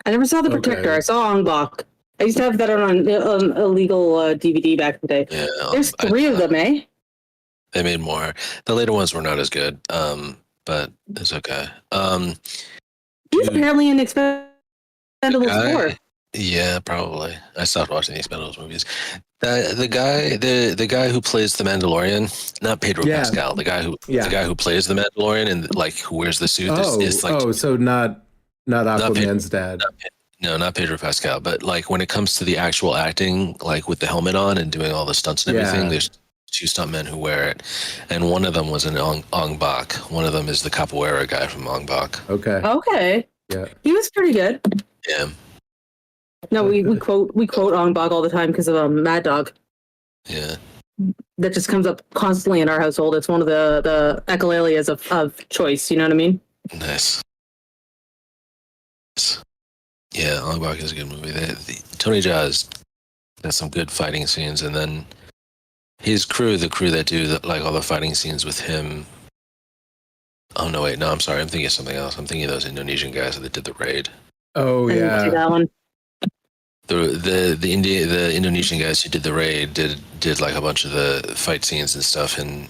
I never saw The Protector. I saw Ong Bak. I used to have that on illegal DVD back in the day. Yeah, there's 3 of them, eh? They made more. The later ones were not as good, but it's okay. He's apparently in Expendables 4. Yeah, probably. I stopped watching the Expendables movies. The guy who plays the Mandalorian, not Pedro Pascal, the guy who plays the Mandalorian and who wears the suit is so not Aquaman's dad. Not Pedro Pascal, but when it comes to the actual acting, with the helmet on and doing all the stunts and everything, there's 2 stuntmen who wear it, and one of them was in Ong Bak. One of them is the capoeira guy from Ong Bak. Okay. Yeah. He was pretty good. Yeah. No, we quote Ong Bak all the time because of Mad Dog. Yeah. That just comes up constantly in our household. It's one of the echolallias of choice. You know what I mean? Nice. Yeah, Ong Bak is a good movie. Tony Jaa has some good fighting scenes, and then his crew, the crew that do all the fighting scenes with him. Oh no, wait, no, I'm sorry, I'm thinking of something else. I'm thinking of those Indonesian guys that did the raid. Oh yeah, I didn't see that one. The Indonesian guys who did the raid did a bunch of the fight scenes and stuff in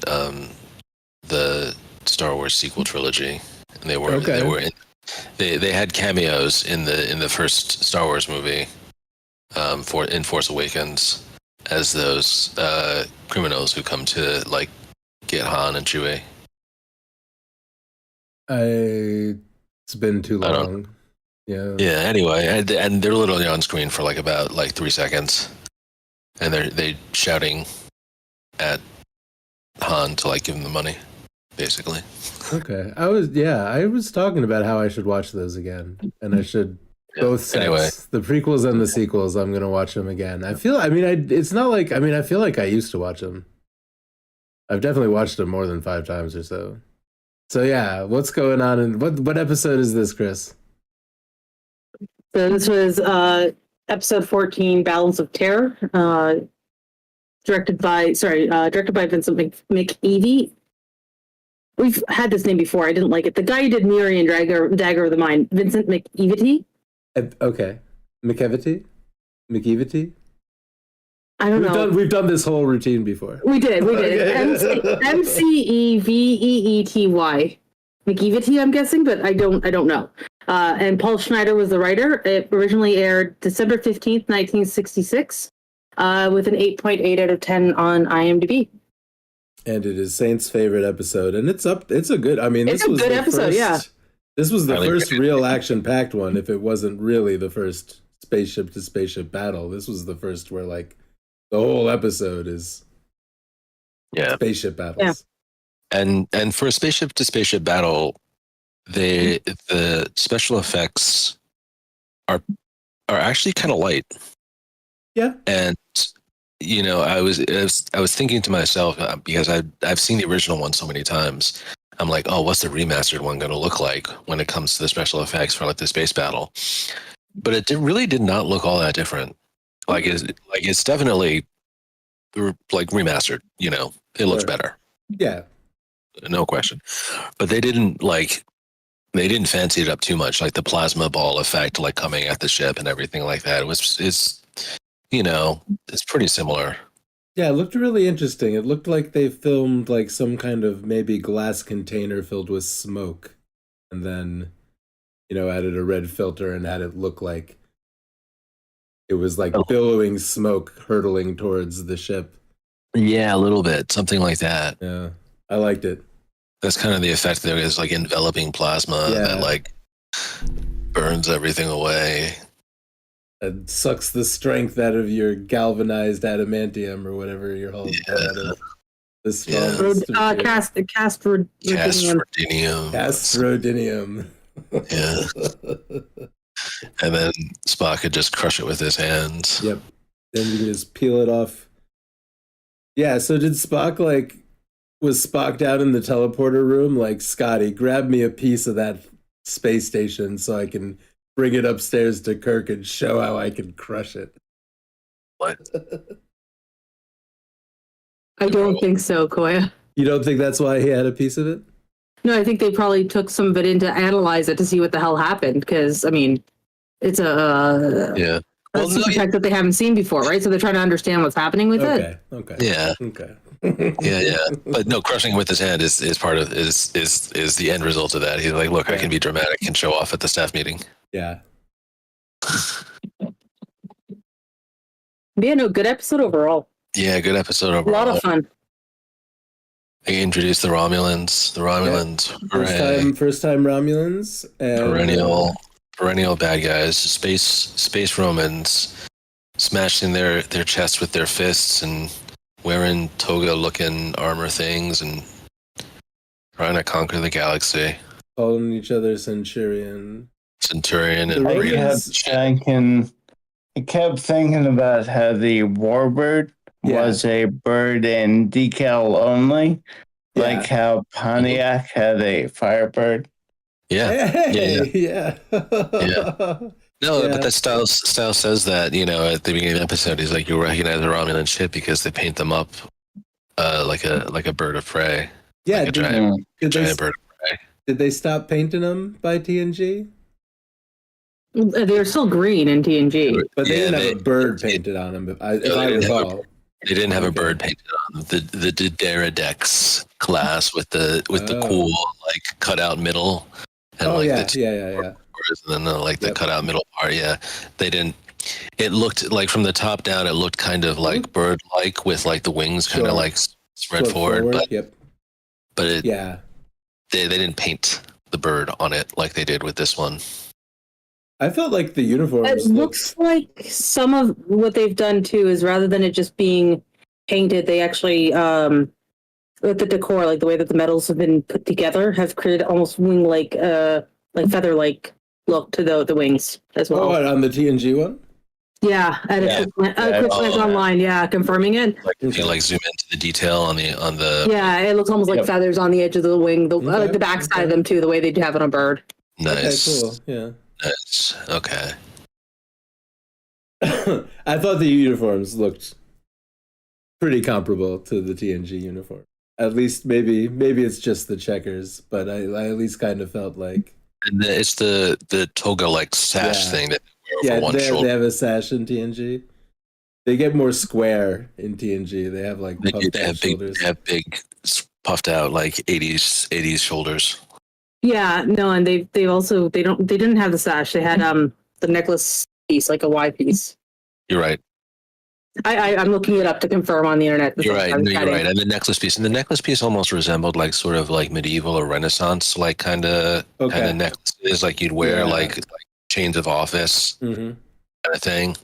the Star Wars sequel trilogy, and they had cameos in the first Star Wars movie, in Force Awakens, as those criminals who come to get Han and Chewie. It's been too long. Yeah. Yeah. Anyway, and they're literally on screen for about 3 seconds, and they shouting at Han to give him the money, basically. Okay. I was talking about how I should watch those again, and I should both sets, anyway. The prequels and the sequels. I'm gonna watch them again. It's not like I feel like I used to watch them. I've definitely watched them more than 5 times or so. So yeah, what's going on? And what episode is this, Chris? So this was episode 14, Balance of Terror, directed by Vincent McEvie. We've had this name before. I didn't like it. The guy who did Miri and Dagger of the Mind, Vincent McEvie. Okay, McEvity. I don't know. We've done this whole routine before. We did. McEvety. McEvety, I'm guessing, but I don't know. And Paul Schneider was the writer. It originally aired December 15th, 1966, with an 8.8 out of 10 on IMDb. And it is Saint's favorite episode, and it's up. It's a good. I mean, It's this a was good the episode, first, yeah. This was the Highly first rated. real action-packed one. If it wasn't really the first spaceship to spaceship battle, this was the first where like the whole episode is Yeah. spaceship battles. And for a spaceship to spaceship battle, the special effects are actually kind of light. Yeah. And you know, I was thinking to myself, because I've seen the original one so many times. I'm like, oh, what's the remastered one going to look like when it comes to the special effects for like the space battle? But it really did not look all that different. Like it's definitely like remastered. You know, it looks Sure. better, Yeah. no question. But they didn't fancy it up too much, like the plasma ball effect, like coming at the ship and everything like that. It's pretty similar. Yeah, it looked really interesting. It looked like they filmed like some kind of maybe glass container filled with smoke, and then, added a red filter and had it look like it was like billowing smoke hurtling towards the ship. Yeah, a little bit, something like that. Yeah, I liked it. That's kind of the effect. There is like enveloping plasma that like burns everything away. It sucks the strength out of your galvanized adamantium or whatever you're holding out of the strongest. Castrodinium. Castrodinium. Yeah. And then Spock could just crush it with his hands. Yep. Then you can just peel it off. Yeah, so did Spock was Spock down in the teleporter room like, Scotty, grab me a piece of that space station so I can bring it upstairs to Kirk and show how I can crush it? What? I don't think so, Koya. You don't think that's why he had a piece of it? No, I think they probably took some of it in to analyze it to see what the hell happened. Because I mean, it's a super tech that they haven't seen before, right? So they're trying to understand what's happening with it. Okay. Yeah. Okay. Yeah. But no, crushing it with his hand is part of is the end result of that. He's like, look, I can be dramatic and show off at the staff meeting. Yeah. Yeah, no, good episode overall. Yeah, good episode A overall. lot of fun. They introduced the Romulans. First time Romulans. And perennial bad guys. Space Romans smashing their chests with their fists and wearing toga-looking armor things and trying to conquer the galaxy. calling each other Centurion. And I kept thinking about how the Warbird was a bird in decal only, like how Pontiac had a Firebird. Yeah. No, but that Style says that, at the beginning of the episode, he's like, you recognize the Romulan ship because they paint them up like a bird of prey. Yeah, like a giant bird of prey. Did they stop painting them by TNG? They're still green in TNG. But they didn't have a bird painted on them, if I recall. They didn't have a bird painted on them. The Dideridex class with the cool cutout middle and yeah. And then the cutout middle part. Yeah, they didn't. It looked like from the top down. It looked kind of like bird-like with the wings kind of spread forward. But they didn't paint the bird on it like they did with this one. I felt like the uniforms. It looks like some of what they've done too is rather than it just being painted, they actually with the decor, like the way that the metals have been put together, have created almost wing-like, feather-like look to the wings as well. Oh, on the TNG one? Yeah, at a quick glance online, confirming it. You zoom into the detail on the. Yeah, it looks almost like feathers on the edge of the wing, the backside of them too, the way they have it on a bird. Nice. Okay, cool. Yeah. Nice. Okay. I thought the uniforms looked pretty comparable to the TNG uniform. At least maybe it's just the checkers, but I at least kind of felt like it's the toga sash thing that they wear over one shoulder. They have a sash in TNG. They get more square in TNG. They have puffed out shoulders. They have big puffed out 80s shoulders. Yeah, no, and they didn't have the sash. They had the necklace piece, like a Y piece. You're right. I'm looking it up to confirm on the internet. You're right. No, you're right. And the necklace piece, almost resembled like sort of like medieval or Renaissance, like kind of necklaces, like you'd wear like chains of office kind of thing.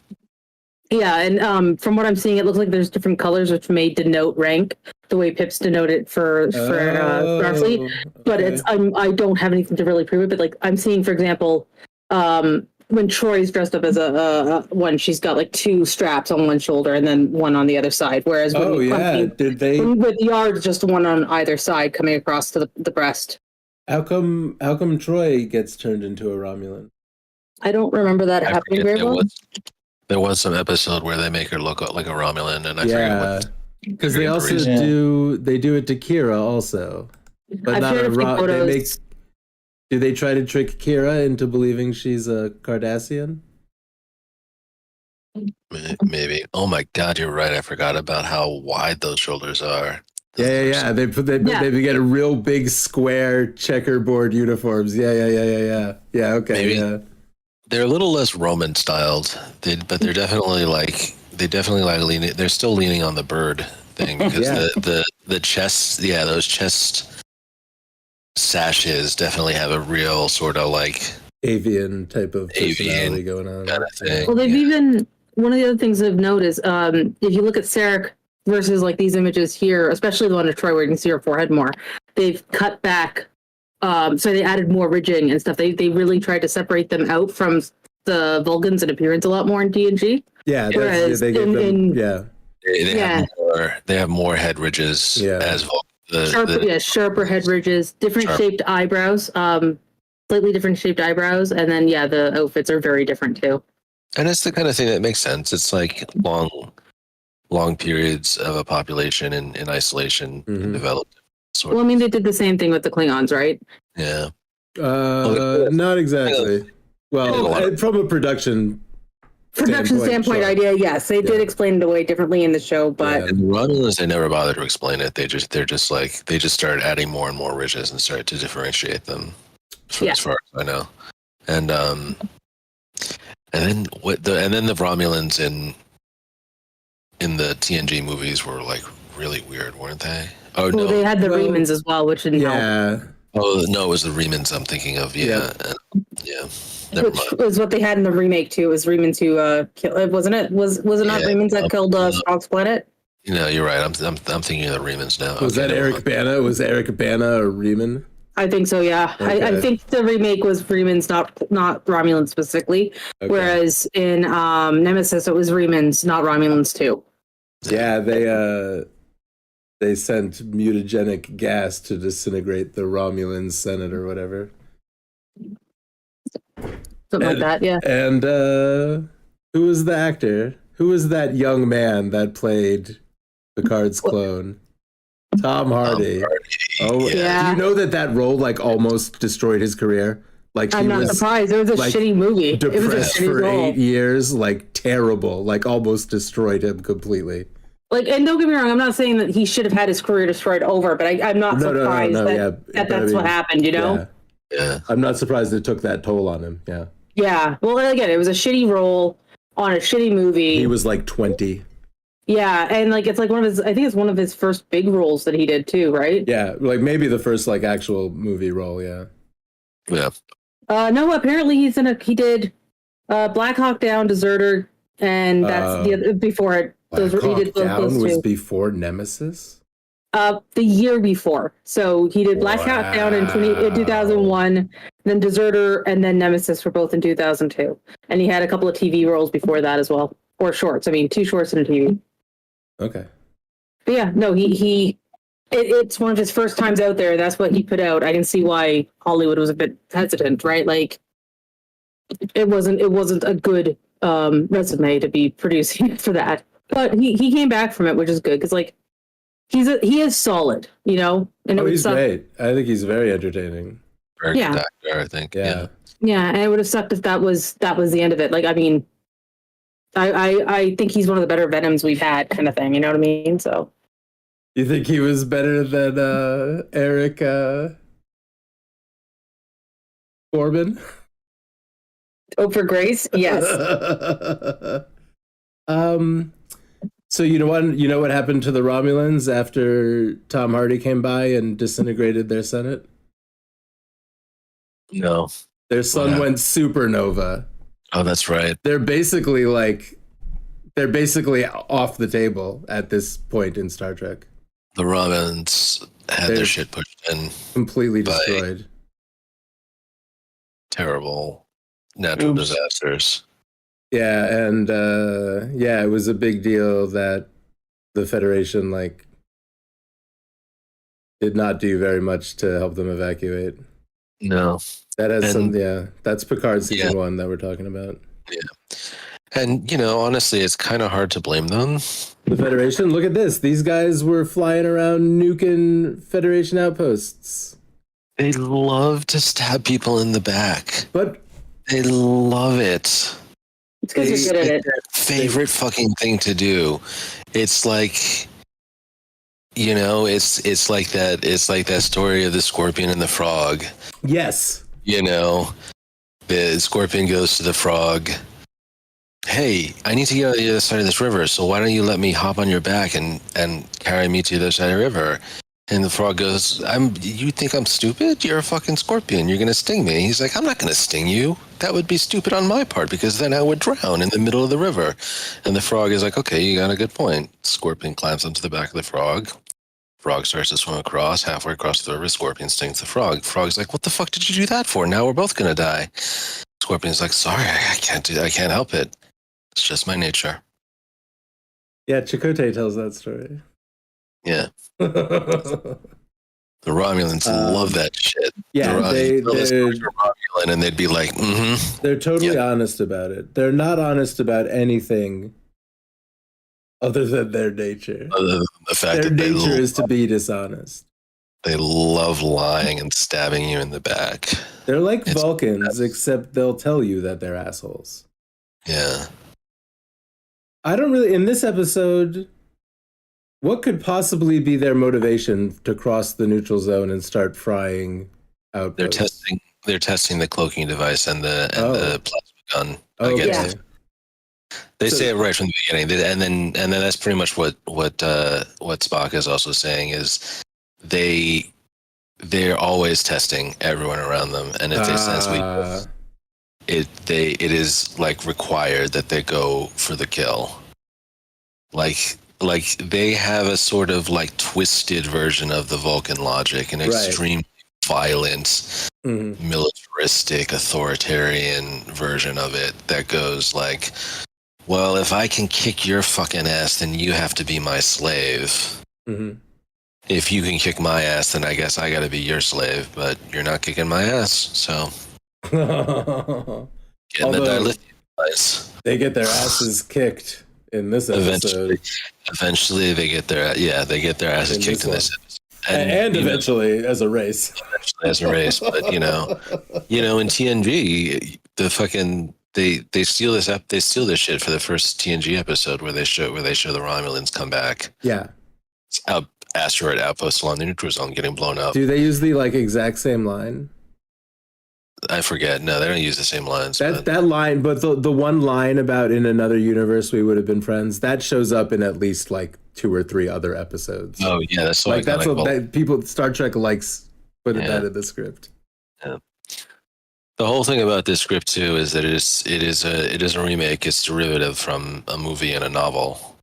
Yeah, and from what I'm seeing, it looks like there's different colors which may denote rank, the way Pips denote it for Starfleet. But it's I don't have anything to really prove it. But like I'm seeing, for example, when Troy's dressed up as a one, she's got like 2 straps on one shoulder and then one on the other side. Whereas with Yard, just one on either side coming across to the breast. How come Troy gets turned into a Romulan? I don't remember that happening very well. There was some episode where they make her look like a Romulan, and I forget what. Because they also do it to Kira also, but not a Romulan. Do they try to trick Kira into believing she's a Cardassian? Maybe. Oh my God, you're right. I forgot about how wide those shoulders are. Yeah. They get a real big square checkerboard uniforms. Yeah. Okay. Maybe. They're a little less Roman styled, but they're definitely leaning. They're still leaning on the bird thing because the chest, those chest sashes definitely have a real sort of like avian type of personality going on. Kind of thing. Well, they've even one of the other things I've noticed, if you look at Sarek versus like these images here, especially the one of Troy where you can see her forehead more, they've cut back. So they added more ridging and stuff. They really tried to separate them out from the Vulcans in appearance a lot more in TNG. Yeah, whereas they have more head ridges as sharper head ridges, different shaped eyebrows, slightly different shaped eyebrows, and then the outfits are very different too. And it's the kind of thing that makes sense. It's like long periods of a population in isolation developed. Well, I mean, they did the same thing with the Klingons, right? Yeah. Not exactly. Well, from a production standpoint, sure. idea, yes, they did explain it away differently in the show, but and the Romulans, they never bothered to explain it. They just started adding more and more ridges and started to differentiate them, as far as I know. And then the Romulans in the TNG movies were like really weird, weren't they? Oh no, they had the Remans as well, which didn't help. Oh no, it was the Remans I'm thinking of. Yeah. Which was what they had in the remake too. Was Remans who killed? Wasn't it? Was it not Remans that killed Spock's planet? No, you're right. I'm thinking of the Remans now. Was that Eric Bana? Was Eric Bana a Reman? I think so. Yeah, okay. I think the remake was Remans, not Romulans specifically. Okay. Whereas in Nemesis, it was Remans, not Romulans too. Yeah, they sent mutagenic gas to disintegrate the Romulan Senate or whatever. Something like that, yeah. And who was the actor? Who was that young man that played Picard's clone? Tom Hardy. Oh, yeah. Do you know that role like almost destroyed his career? Like I'm not surprised. It was a shitty movie. Depressed it was a shitty for role. 8 years, like terrible, like almost destroyed him completely. Like, and don't get me wrong, I'm not saying that he should have had his career destroyed over, but I'm not surprised that's what happened, you know? Yeah. I'm not surprised it took that toll on him. Yeah. Yeah. Well, again, it was a shitty role on a shitty movie. He was like 20. Yeah, and like it's like I think it's one of his first big roles that he did too, right? Yeah, like maybe the first like actual movie role, yeah. Yeah. No, apparently he did Black Hawk Down, Deserter, and that's the other before it. Black Hawk Down was before Nemesis? The year before. So he did Black Hawk Down in 2001, then Deserter, and then Nemesis were both in 2002. And he had a couple of TV roles before that as well. Or shorts. I mean, 2 shorts and a TV. Okay. But yeah, no, it's one of his first times out there. That's what he put out. I can see why Hollywood was a bit hesitant, right? Like, it wasn't a good resume to be producing for that. But he came back from it, which is good because like he is solid, you know. And he's great. I think he's very entertaining. Very good actor, I think. Yeah. Yeah, and it would have sucked if that was the end of it. Like, I mean, I think he's one of the better Venoms we've had, kind of thing. You know what I mean? So. You think he was better than Eric? Corbin. Hope for grace. Yes. So you know what happened to the Romulans after Tom Hardy came by and disintegrated their Senate? No. Their sun went supernova. Oh, that's right. They're basically off the table at this point in Star Trek. The Romulans had their shit pushed in. Completely destroyed. Terrible natural disasters. Yeah, and it was a big deal that the Federation did not do very much to help them evacuate. No. That has that's Picard season 1 that we're talking about. Yeah. And, honestly, it's kind of hard to blame them. The Federation, look at this. These guys were flying around nuking Federation outposts. They love to stab people in the back. But they love it. It's because you're good at it. Their favorite fucking thing to do. It's like, it's like that story of the scorpion and the frog. Yes. The scorpion goes to the frog. Hey, I need to get on the other side of this river, so why don't you let me hop on your back and carry me to the other side of the river? And the frog goes, you think I'm stupid? You're a fucking scorpion. You're going to sting me. He's like, I'm not going to sting you. That would be stupid on my part because then I would drown in the middle of the river. And the frog is like, okay, you got a good point. Scorpion climbs onto the back of the frog. Frog starts to swim across. Halfway across the river, Scorpion stings the frog. Frog's like, what the fuck did you do that for? Now we're both going to die. Scorpion's like, sorry, I can't help it. It's just my nature. Yeah, Chakotay tells that story. Yeah. The Romulans love that shit. Yeah, they're Romulan, and they'd be like, mm-hmm. They're totally honest about it. They're not honest about anything other than their nature. Other than the fact their that nature is to be dishonest. They love lying and stabbing you in the back. They're like Vulcans, except they'll tell you that they're assholes. Yeah. I don't really, in this episode, what could possibly be their motivation to cross the neutral zone and start frying outposts? They're testing the cloaking device and the plasma gun against. They say it right from the beginning, and then that's pretty much what Spock is also saying is they're always testing everyone around them, and if they sense weakness, it is like required that they go for the kill. Like they have a sort of like twisted version of the Vulcan logic, an extreme violent, militaristic, authoritarian version of it that goes like, well, if I can kick your fucking ass, then you have to be my slave. Mm-hmm. If you can kick my ass, then I guess I gotta be your slave, but you're not kicking my ass, so getting the dilithium device. They get their asses kicked in this episode. Eventually they get their asses kicked in this episode. And eventually as a race. But in TNG, the fucking they steal this shit for the first TNG episode where they show the Romulans come back. Yeah. It's asteroid outpost along the neutral zone getting blown up. Do they use the exact same line? I forget. No, they don't use the same lines. That line, but the one line about in another universe we would have been friends, that shows up in at least 2 or 3 other episodes. Oh yeah, that's that's what people Star Trek likes putting that in the script. Yeah. The whole thing about this script too is that it is a remake. It's derivative from a movie and a novel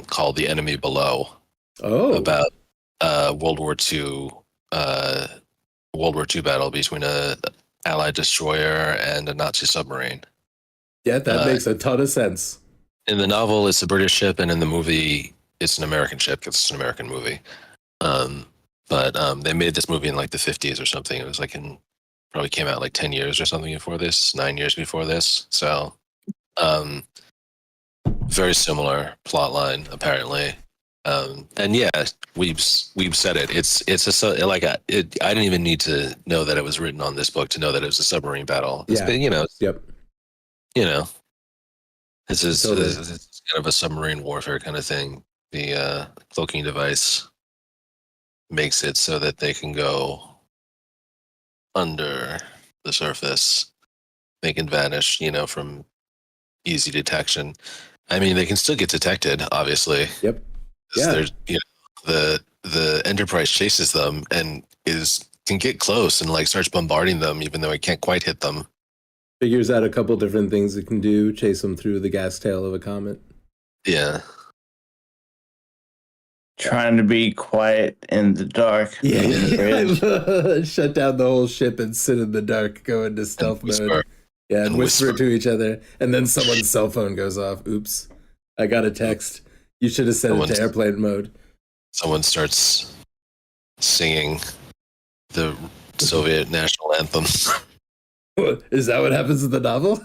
called The Enemy Below. Oh, about World War II battle between a Allied destroyer and a Nazi submarine. Yeah, that makes a ton of sense. In the novel, it's a British ship, and in the movie, it's an American ship because it's an American movie. But they made this movie in the 50s or something. It was probably came out 10 years or something before this, 9 years before this. So, very similar plot line apparently. And yeah, we've said it. I didn't even need to know that it was written on this book to know that it was a submarine battle. It's been, Yep. This is kind of a submarine warfare kind of thing. The cloaking device makes it so that they can go under the surface. They can vanish, from easy detection. I mean, they can still get detected, obviously. Yep. 'Cause Yeah. There's, the Enterprise chases them and can get close and like starts bombarding them, even though it can't quite hit them. Figures out a couple different things it can do, chase them through the gas tail of a comet. Yeah. Trying to be quiet in the dark. Yeah. Shut down the whole ship and sit in the dark, go into stealth mode. Yeah, and whisper to each other. And then someone's cell phone goes off. Oops. I got a text. You should have set it to airplane mode. Someone starts singing the Soviet national anthem. Is that what happens in the novel?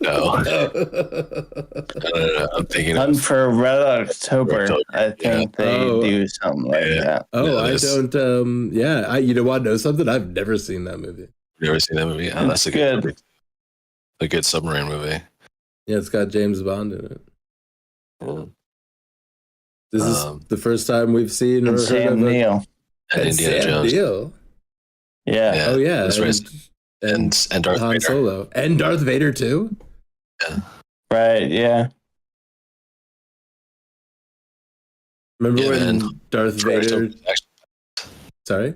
No. I don't know. I'm thinking Hunt for Red October. I think they do something like that. Oh, I don't. You want to know something? I've never seen that movie. Never seen that movie? Oh, that's a good movie. A good submarine movie. Yeah, it's got James Bond in it. Yeah. This is the first time we've seen or heard Sam of Neill. And Indiana Jones. Neill. Yeah. Oh yeah. And Darth Han Vader. Solo. And Darth Vader too? Yeah. Right, yeah. Remember when Darth Vader... Sorry?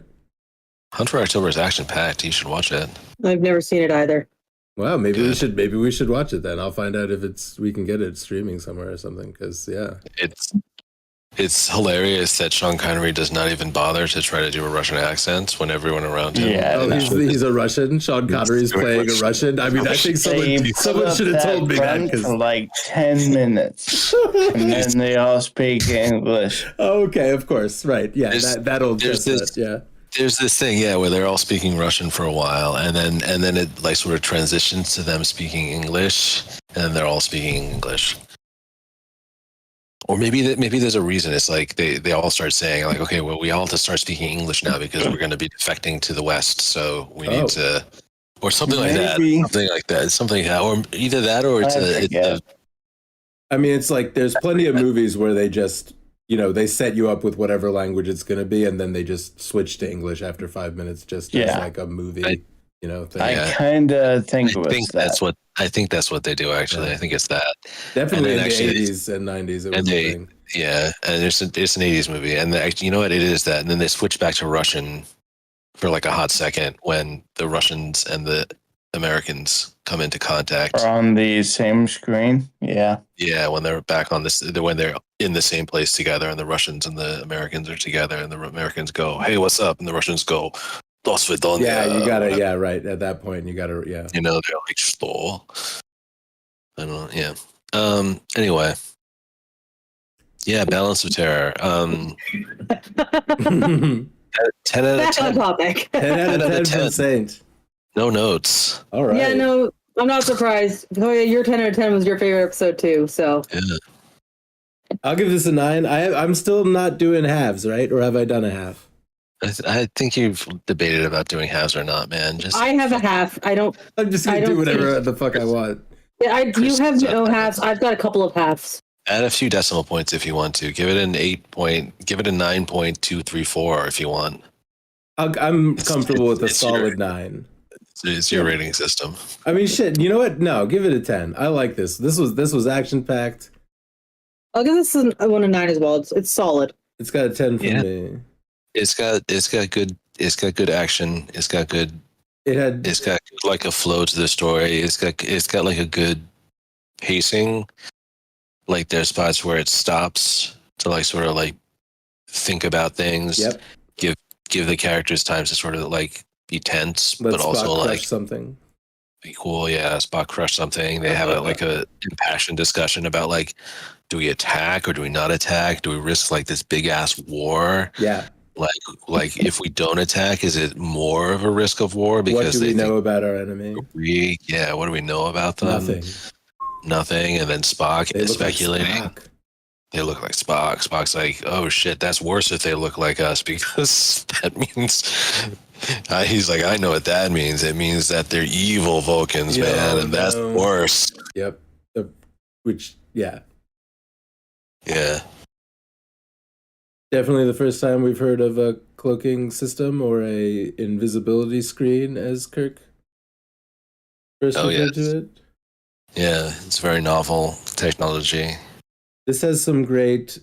Hunt for October is action packed. You should watch it. I've never seen it either. Wow, maybe we should watch it then. I'll find out if we can get it streaming somewhere or something. Because it's hilarious that Sean Connery does not even bother to try to do a Russian accent when everyone around him. Yeah, he's a Russian. Sean Connery's playing a Russian. I mean, I think someone should have told me that for like 10 minutes, and then they all speak English. Okay, of course, right? Yeah, that'll there's just yeah. There's this thing, where they're all speaking Russian for a while, and then it like sort of transitions to them speaking English, and then they're all speaking English. Or maybe there's a reason. It's like they all start saying like, okay, well, we all have to start speaking English now because we're going to be defecting to the West, so we need to, or something like that. Something like that. Something, or either that, or I mean, it's like there's plenty of movies where they just, they set you up with whatever language it's going to be, and then they just switch to English after 5 minutes, just as like a movie, thing. I kind of think I think that's what they do. Actually, I think it's that. Definitely in the 80s and 90s. It was a thing. Yeah, and it's an 80s movie, and you know what? It is that, and then they switch back to Russian for like a hot second when the Russians and the Americans come into contact. Or on the same screen. Yeah. Yeah, when they're back on this, when they're in the same place together, and the Russians and the Americans are together, and the Americans go, "Hey, what's up?" and the Russians go, "Do svidaniya." Yeah, you gotta. Yeah, right. At that point, you gotta. Yeah. They're like, "Что?" I don't know. Yeah. Anyway. Yeah, Balance of Terror. 10 out of 10. Back on topic. 10 out of 10 from Saint. No notes. All right. Yeah, no, I'm not surprised. Oh, yeah, your 10 out of 10 was your favorite episode too, so. Yeah. I'll give this a 9. I'm still not doing halves, right? Or have I done a half? I think you've debated about doing halves or not, man. I have a half. I'm just gonna do whatever the fuck I want. Yeah, you have no halves. I've got a couple of halves. Add a few decimal points if you want to. Give it an 9.234 if you want. I'm comfortable with a solid 9. It's your rating system. I mean, shit. You know what? No, give it a 10. I like this. This was action packed. I'll give this a 1 to 9 as well. It's solid. It's got a 10 for me. It's got good action. It's got like a flow to the story. It's got like a good pacing. Like there's spots where it stops to like sort of like think about things. Yep. Give the characters time to sort of like be tense, Let but Spock also like crush something. Be cool. Yeah, Spock crush something. They have a impassioned discussion about like, do we attack or do we not attack? Do we risk like this big ass war? Yeah. Like if we don't attack, is it more of a risk of war? Because what do we know about our enemy? What do we know about them? Nothing. And then Spock is speculating. They look like Spock. Spock's like, oh shit, that's worse if they look like us because that means. He's like, I know what that means. It means that they're evil Vulcans, man, and that's worse. Yep. Yeah. Definitely the first time we've heard of a cloaking system or a invisibility screen, as Kirk first Oh, referred yes. to it. Yeah, it's very novel technology. This has some great.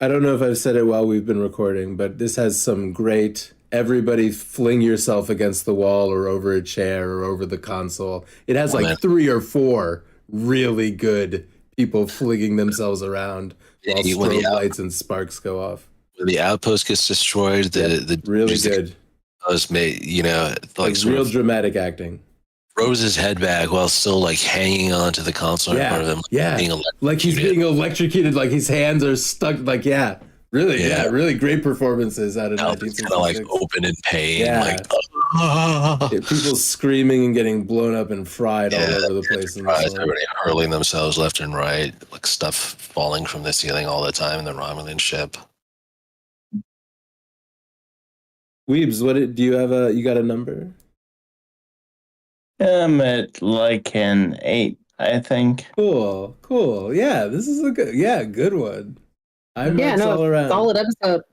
I don't know if I've said it while we've been recording, but this has some great. Everybody fling yourself against the wall or over a chair or over the console. It has like 3 or 4 really good people flinging themselves around while When the strobe lights and sparks go off. When the outpost gets destroyed, the Really music good. was made, like sort real of dramatic acting. throws his head back while still like hanging onto the console in front of him. Being Like he's being electrocuted, like his hands are stuck. Like, really great performances out of kind of 1966. like open in pain. Yeah. Like, Yeah, people screaming and getting blown up and fried all over the place. In the storm. everybody hurling themselves left and right, like stuff falling from the ceiling all the time in the Romulan ship. Weebs, do you have you got a number? I'm at like an 8, I think. Cool. Yeah, this is a good one. I'm all around. Solid episode.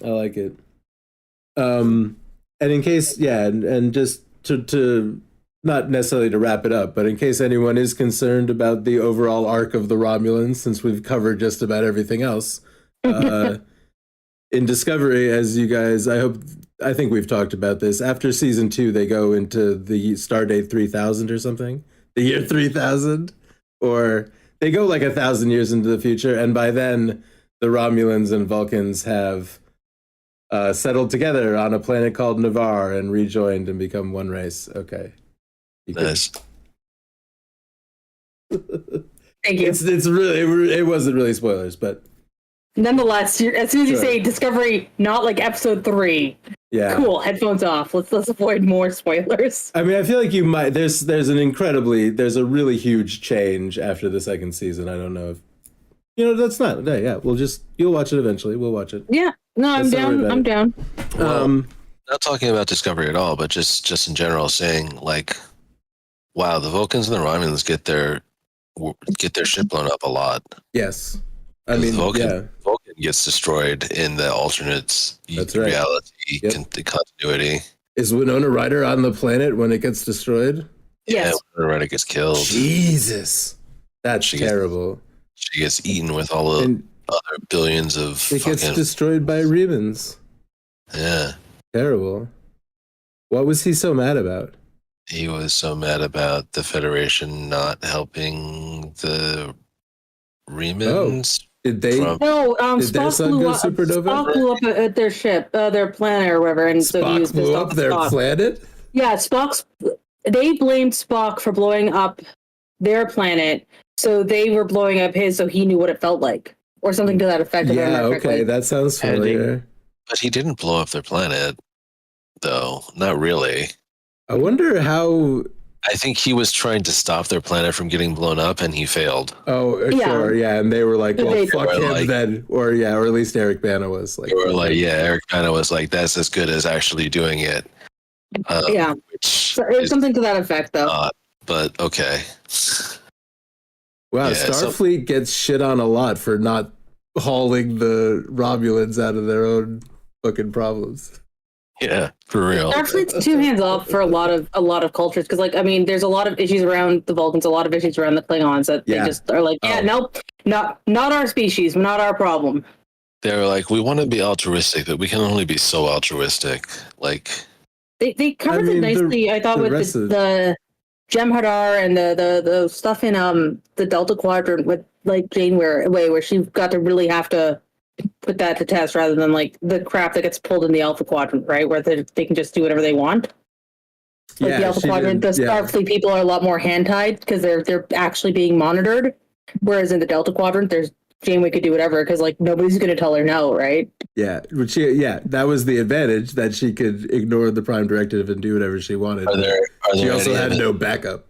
I like it. And in case, and just to not necessarily to wrap it up, but in case anyone is concerned about the overall arc of the Romulans, since we've covered just about everything else, in Discovery, as you guys, I think we've talked about this. After season 2, they go into the Stardate 3000 or something, the year 3000, or they go like 1,000 years into the future, and by then, the Romulans and Vulcans have settled together on a planet called Navarre and rejoined and become one race. Okay. Nice. Thank you. It's really, it wasn't really spoilers, but nonetheless, as soon as you say Discovery, not like episode 3. Yeah. Cool. Headphones off. Let's avoid more spoilers. I mean, I feel like you might. There's a really huge change after the second season. I don't know if that's not. Yeah, you'll watch it eventually. We'll watch it. Yeah. No, I'm down. I'm down. Not talking about Discovery at all, but just in general, saying like, wow, the Vulcans and the Romulans get their ship blown up a lot. Yes. I mean, Vulcan gets destroyed in the alternate reality continuity. Is Winona Ryder on the planet when it gets destroyed? Yes. Yeah, Winona Ryder gets killed. Jesus, that's terrible. She gets eaten with all the other billions of. It gets destroyed by Remans. Yeah. Terrible. What was he so mad about? He was so mad about the Federation not helping the Remans. Did they? No, did their Spock sun blew go up. supernova? Spock blew up at their ship, their planet or whatever, and so he Spock was blew up their planet. Yeah, they blamed Spock for blowing up their planet, so they were blowing up his, so he knew what it felt like, or something to that effect. Yeah, okay, that sounds familiar. But he didn't blow up their planet, though. Not really. I wonder how. I think he was trying to stop their planet from getting blown up, and he failed. Oh, sure, yeah, and they were like, "Well, fuck him then," or at least Eric Bana was like. They were like, Eric Bana was like, "That's as good as actually doing it." Yeah, so it was something to that effect, though. But okay. Wow, Starfleet gets shit on a lot for not hauling the Romulans out of their own fucking problems. Yeah, for real. Starfleet's 2 hands off for a lot of cultures, because like, I mean, there's a lot of issues around the Vulcans, a lot of issues around the Klingons that they just are like, nope, not our species, not our problem. They're like, we want to be altruistic, but we can only be so altruistic. Like they covered it nicely, I thought, with the Jem'Hadar and the stuff in the Delta Quadrant with like Janeway, where she got to really have to put that to test rather than like the crap that gets pulled in the Alpha Quadrant, right? Where they can just do whatever they want. Like the Alpha Quadrant, the Starfleet people are a lot more hand-tied because they're actually being monitored. Whereas in the Delta Quadrant, Janeway could do whatever because like nobody's going to tell her no, right? Yeah, that was the advantage, that she could ignore the Prime Directive and do whatever she wanted. She also had no backup.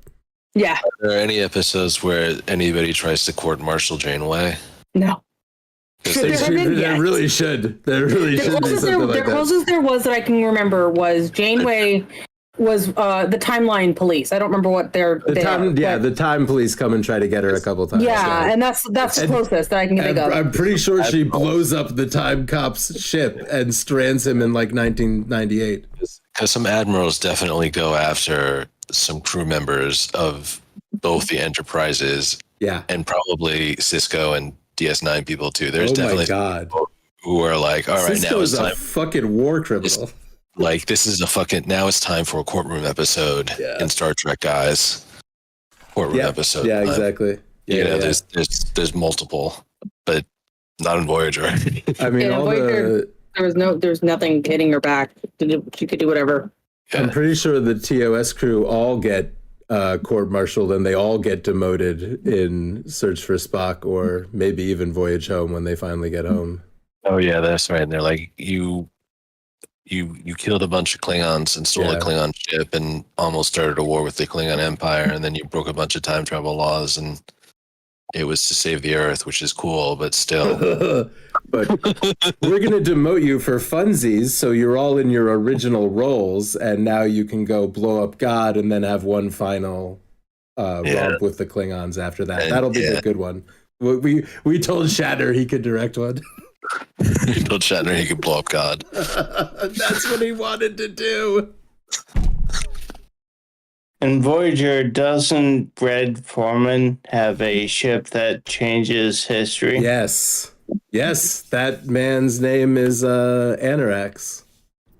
Yeah. Are there any episodes where anybody tries to court-martial Janeway? No. They really should. There really should be something like that. The closest there was that I can remember was Janeway was the Timeline Police. I don't remember what the Time Police come and try to get her a couple times. Yeah, and that's the closest that I can think of. I'm pretty sure she blows up the Time Cop's ship and strands him in like 1998. Because some admirals definitely go after some crew members of both the Enterprises, and probably Cisco and DS9 people too. There's definitely people who are like, all right, Cisco now it's is time. a fucking war criminal. Like, this is a fucking, now it's time for a courtroom episode in Star Trek, guys. Courtroom episode. Yeah, time. exactly. There's multiple, but not in Voyager. I mean, all Voyager, there's nothing hitting her back. She could do whatever. I'm pretty sure the TOS crew all get court-martialed and they all get demoted in Search for Spock, or maybe even Voyage Home when they finally get home. Oh yeah, that's right. And they're like, you killed a bunch of Klingons and stole a Klingon ship and almost started a war with the Klingon Empire, and then you broke a bunch of time travel laws, and it was to save the Earth, which is cool, but still. But we're going to demote you for funsies, so you're all in your original roles, and now you can go blow up God and then have one final romp with the Klingons after that. That'll be the good one. We told Shatner he could direct one. You told Shatner he could blow up God. That's what he wanted to do. In Voyager, doesn't Red Foreman have a ship that changes history? Yes, that man's name is Anorax.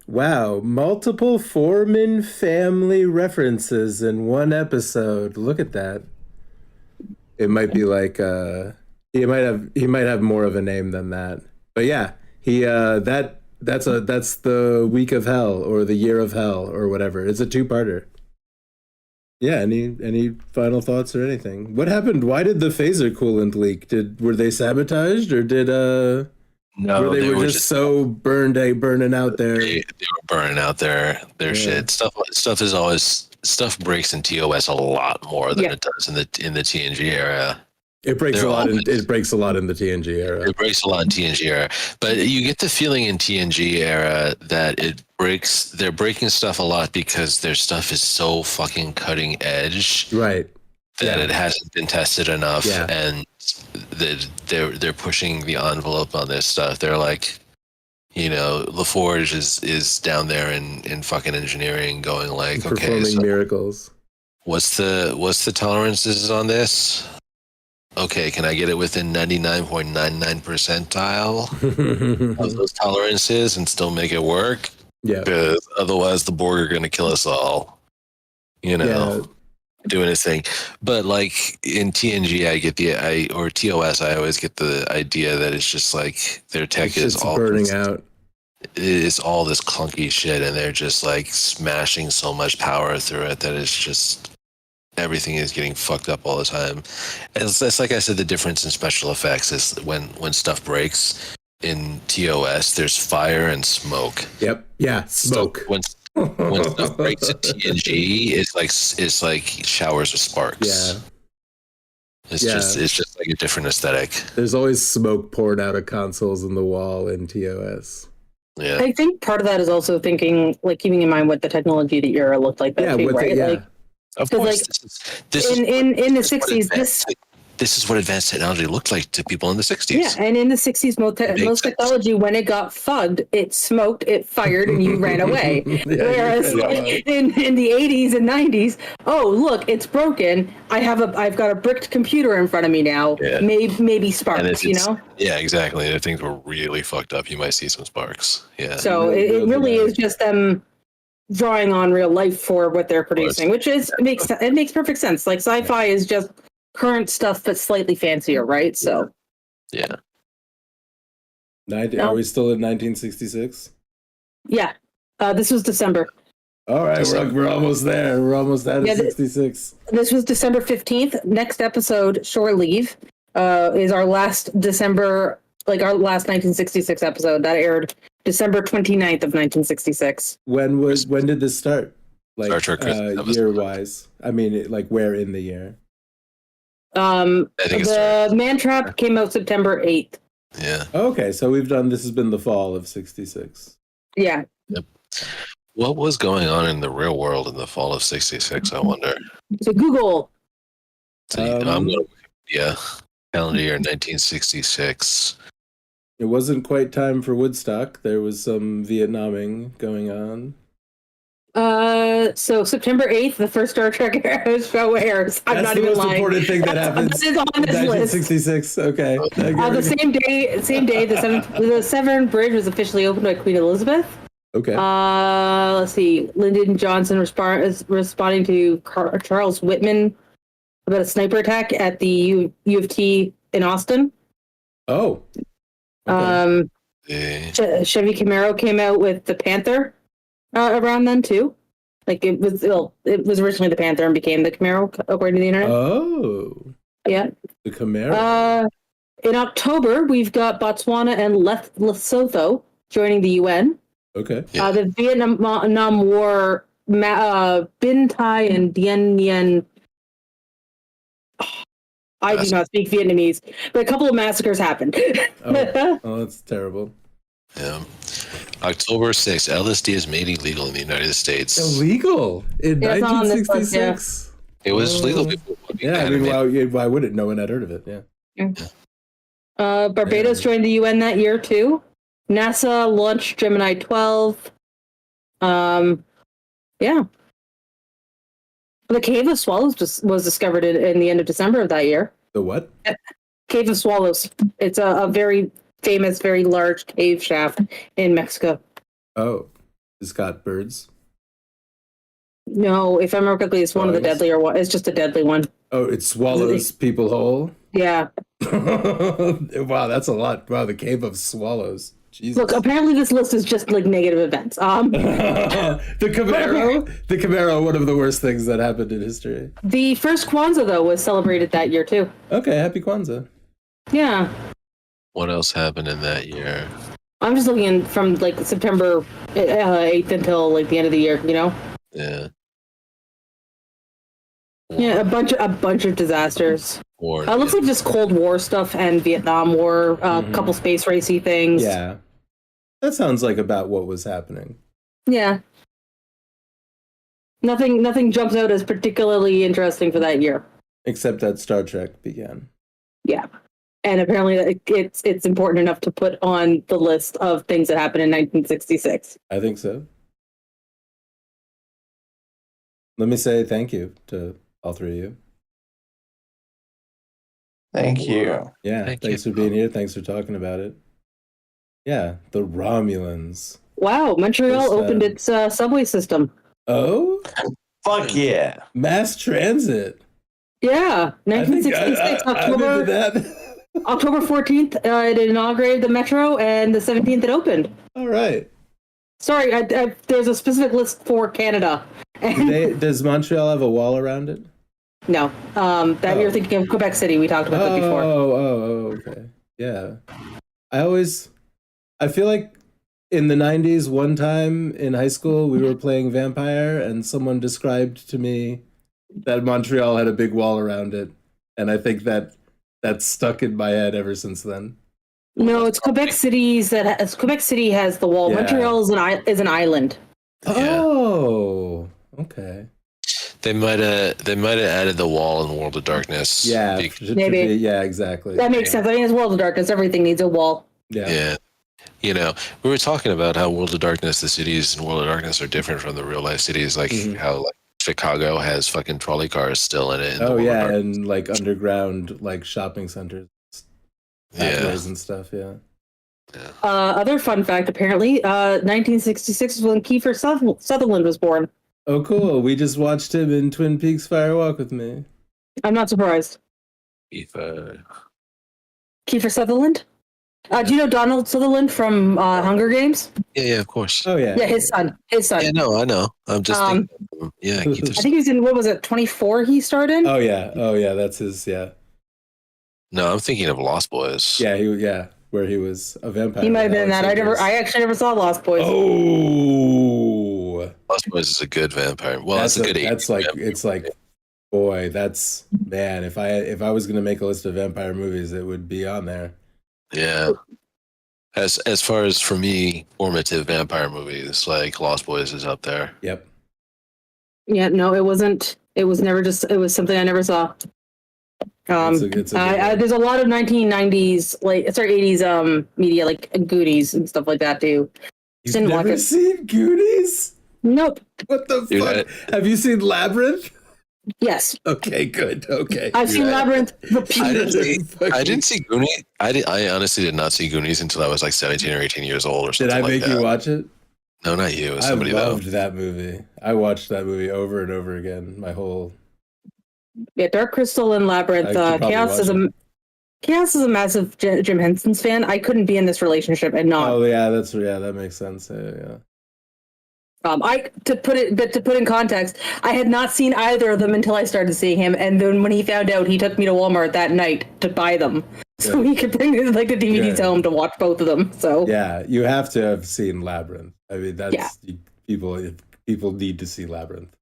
Wow, multiple Foreman family references in one episode. Look at that. It might be like he might have more of a name than that. But yeah, he that's the Week of Hell or the Year of Hell or whatever. It's a two-parter. Yeah, any final thoughts or anything? What happened? Why did the phaser coolant leak? Were they sabotaged, or did no, they were just so burning out there? They were burning out their shit. Stuff is always breaks in TOS a lot more than it does in the TNG era. It breaks a lot in the TNG era. It breaks a lot in TNG era. But you get the feeling in TNG era that they're breaking stuff a lot because their stuff is so fucking cutting edge. Right. That it hasn't been tested enough, and they're pushing the envelope on this stuff. They're like, LaForge is down there in fucking engineering going like, performing miracles. What's the tolerances on this? Okay, can I get it within 99.99 percentile of those tolerances and still make it work? Yeah. Because otherwise the Borg are going to kill us all. Doing his thing. But like in TNG, or TOS, I always get the idea that it's just like their tech is all burning out. It's all this clunky shit, and they're just like smashing so much power through it that it's just everything is getting fucked up all the time. It's like I said, the difference in special effects is when stuff breaks in TOS, there's fire and smoke. Yep. Yeah. Smoke. When stuff breaks in TNG, it's like showers of sparks. Yeah. It's just like a different aesthetic. There's always smoke pouring out of consoles in the wall in TOS. Yeah. I think part of that is also thinking, like, keeping in mind what the technology of the era looked like then too, right? Of course, like, this is in the 60s, this is what advanced technology looked like to people in the 60s. Yeah, and in the 60s, most technology, when it got fugged, it smoked, it fired, and you ran away. Whereas in the 80s and 90s, oh, look, it's broken. I've got a bricked computer in front of me now. Yeah. Maybe sparks, Yeah, exactly. If things were really fucked up, you might see some sparks. Yeah. So it really is just them drawing on real life for what they're producing, which makes perfect sense. Like sci-fi is just current stuff but slightly fancier, right? So yeah. Are we still in 1966? Yeah. This was December. All right, we're almost there. We're almost out of 66. This was December 15th. Next episode, Shore Leave, is our last December, like our last 1966 episode that aired December 29th of 1966. When did this start? Like Star Trek year wise. I mean, like where in the year? The Man Trap came out September 8th. Yeah. Okay, so this has been the fall of 66. Yeah. Yep. What was going on in the real world in the fall of 66, I wonder? So Google. I'm going to Wikipedia. Calendar year 1966. It wasn't quite time for Woodstock. There was some Vietnaming going on. So September 8th, the first Star Trek show airs. I'm That's not the even most lying. important thing that happens. That is on this list. 1966. Okay. The same day, the Severn Bridge was officially opened by Queen Elizabeth. Okay. Let's see. Lyndon Johnson is responding to Charles Whitman about a sniper attack at the U of T in Austin. Oh. Okay. Chevy Camaro came out with the Panther around then too. Like it was originally the Panther and became the Camaro according to the internet. Oh. Yeah. The Camaro. In October, we've got Botswana and Lesotho joining the UN. Okay. The Vietnam War, Bin Tai and Dien Bien. I do not speak Vietnamese, but a couple of massacres happened. Oh, that's terrible. Yeah. October 6th, LSD is made illegal in the United States. Illegal in Yeah, it's not on this 1966. It was legal before. Yeah, I mean, why wouldn't? No one had heard of it. Yeah. Barbados joined the UN that year too. NASA launched Gemini 12. Yeah. The Cave of Swallows was discovered in the end of December of that year. The what? Cave of Swallows. It's a very famous, very large cave shaft in Mexico. Oh, it's got birds. No, if I remember correctly, it's one of the deadlier one. It's just a deadly one. Oh, it swallows people whole? Yeah. Wow, that's a lot. Wow, the Cave of Swallows. Jesus. Look, apparently this list is just like negative events. The Camaro, one of the worst things that happened in history. The first Kwanzaa, though, was celebrated that year, too. Okay, happy Kwanzaa. Yeah. What else happened in that year? I'm just looking from like September 8th until like the end of the year, you know? Yeah. Yeah, a bunch of disasters. War. Looks like just Cold War stuff and Vietnam War, a couple space racy things. Yeah. That sounds like about what was happening. Yeah. Nothing jumps out as particularly interesting for that year. Except that Star Trek began. Yeah. And apparently it's important enough to put on the list of things that happened in 1966. I think so. Let me say thank you to all three of you. Thank you. Yeah, thanks for being here. Thanks for talking about it. Yeah, the Romulans. Wow, Montreal opened its subway system. Oh? Fuck yeah. Mass transit. Yeah, 1966, October. October 14th, it inaugurated the Metro, and the 17th it opened. All right. Sorry, there's a specific list for Canada. Does Montreal have a wall around it? No. You're thinking of Quebec City. We talked about that before. Oh, okay. Yeah. I feel like in the 90s, one time in high school, we were playing Vampire, and someone described to me that Montreal had a big wall around it. And I think that's stuck in my head ever since then. No, it's Quebec City Quebec City has the wall. Yeah. Montreal is an island. Oh, okay. They might have added the wall in World of Darkness. Yeah, maybe. Yeah, exactly. That makes sense. I think it's World of Darkness. Everything needs a wall. Yeah. You know, we were talking about how World of Darkness, the cities in World of Darkness are different from the real life cities. Like how like Chicago has fucking trolley cars still in it. Oh yeah, and like underground like shopping centers, pathways and stuff. Yeah. Other fun fact, apparently, 1966 is when Kiefer Sutherland was born. Oh, cool. We just watched him in Twin Peaks Fire Walk with Me. I'm not surprised. Kiefer Sutherland? Do you know Donald Sutherland from Hunger Games? Yeah, of course. Oh, yeah. Yeah, his son. Yeah, no, I know. I'm just thinking. Yeah, I think he was in, what was it, 24 he started? Oh, yeah, that's his, yeah. No, I'm thinking of Lost Boys. Yeah, where he was a vampire. He might have been in that. I actually never saw Lost Boys. Oh! Lost Boys is a good vampire. Well, that's a good 80s That's like, vampire. it's like, boy, that's, man, if I was going to make a list of vampire movies, it would be on there. Yeah. As far as for me, formative vampire movies, like Lost Boys is up there. Yep. Yeah, no, it wasn't. It was never just. It was something I never saw. There's a lot of 1990s, 80s media, like Goonies and stuff like that too. You've never seen Goonies? Nope. What the Dude, fuck? Have you seen Labyrinth? Yes. Okay, good. Okay. I've seen Labyrinth I repeatedly. didn't see Goonies. I honestly did not see Goonies until I was like 17 or 18 years old or Did something I like make that. you watch it? No, not you. It was I somebody loved else. that movie. I watched that movie over and over again. My whole Yeah, Dark Crystal and Labyrinth. I should probably Chaos is a massive Jim Henson's fan. I couldn't be in this relationship and not. Oh yeah, that makes sense. Yeah. To put in context, I had not seen either of them until I started seeing him, and then when he found out, he took me to Walmart that night to buy them, so he could bring the DVDs home to watch both of them. So yeah, you have to have seen Labyrinth. I mean, that's people need to see Labyrinth.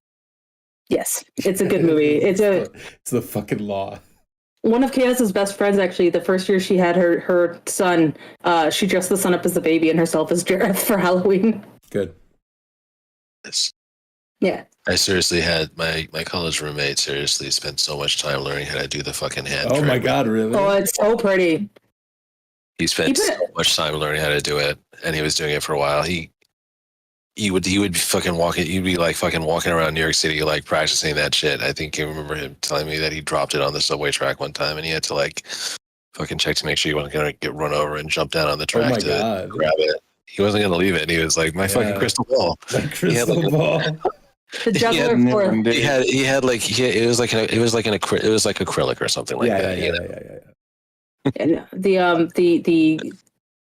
Yes, it's a good movie. It's the fucking law. One of Chaos's best friends, actually, the first year she had her son, she dressed the son up as the baby and herself as Jareth for Halloween. Good. Yes. Yeah. I seriously had my college roommate seriously spent so much time learning how to do the fucking hand. Oh my god, really? Oh, it's so pretty. He spent so much time learning how to do it, and he was doing it for a while. He would fucking walking. He'd be like fucking walking around New York City, like practicing that shit. I think I remember him telling me that he dropped it on the subway track one time, and he had to like fucking check to make sure he wasn't gonna get run over and jump down on the track to grab it. He wasn't gonna leave it. He was like, my fucking crystal ball. Crystal ball. The juggler it was like acrylic or something like that. Yeah. And the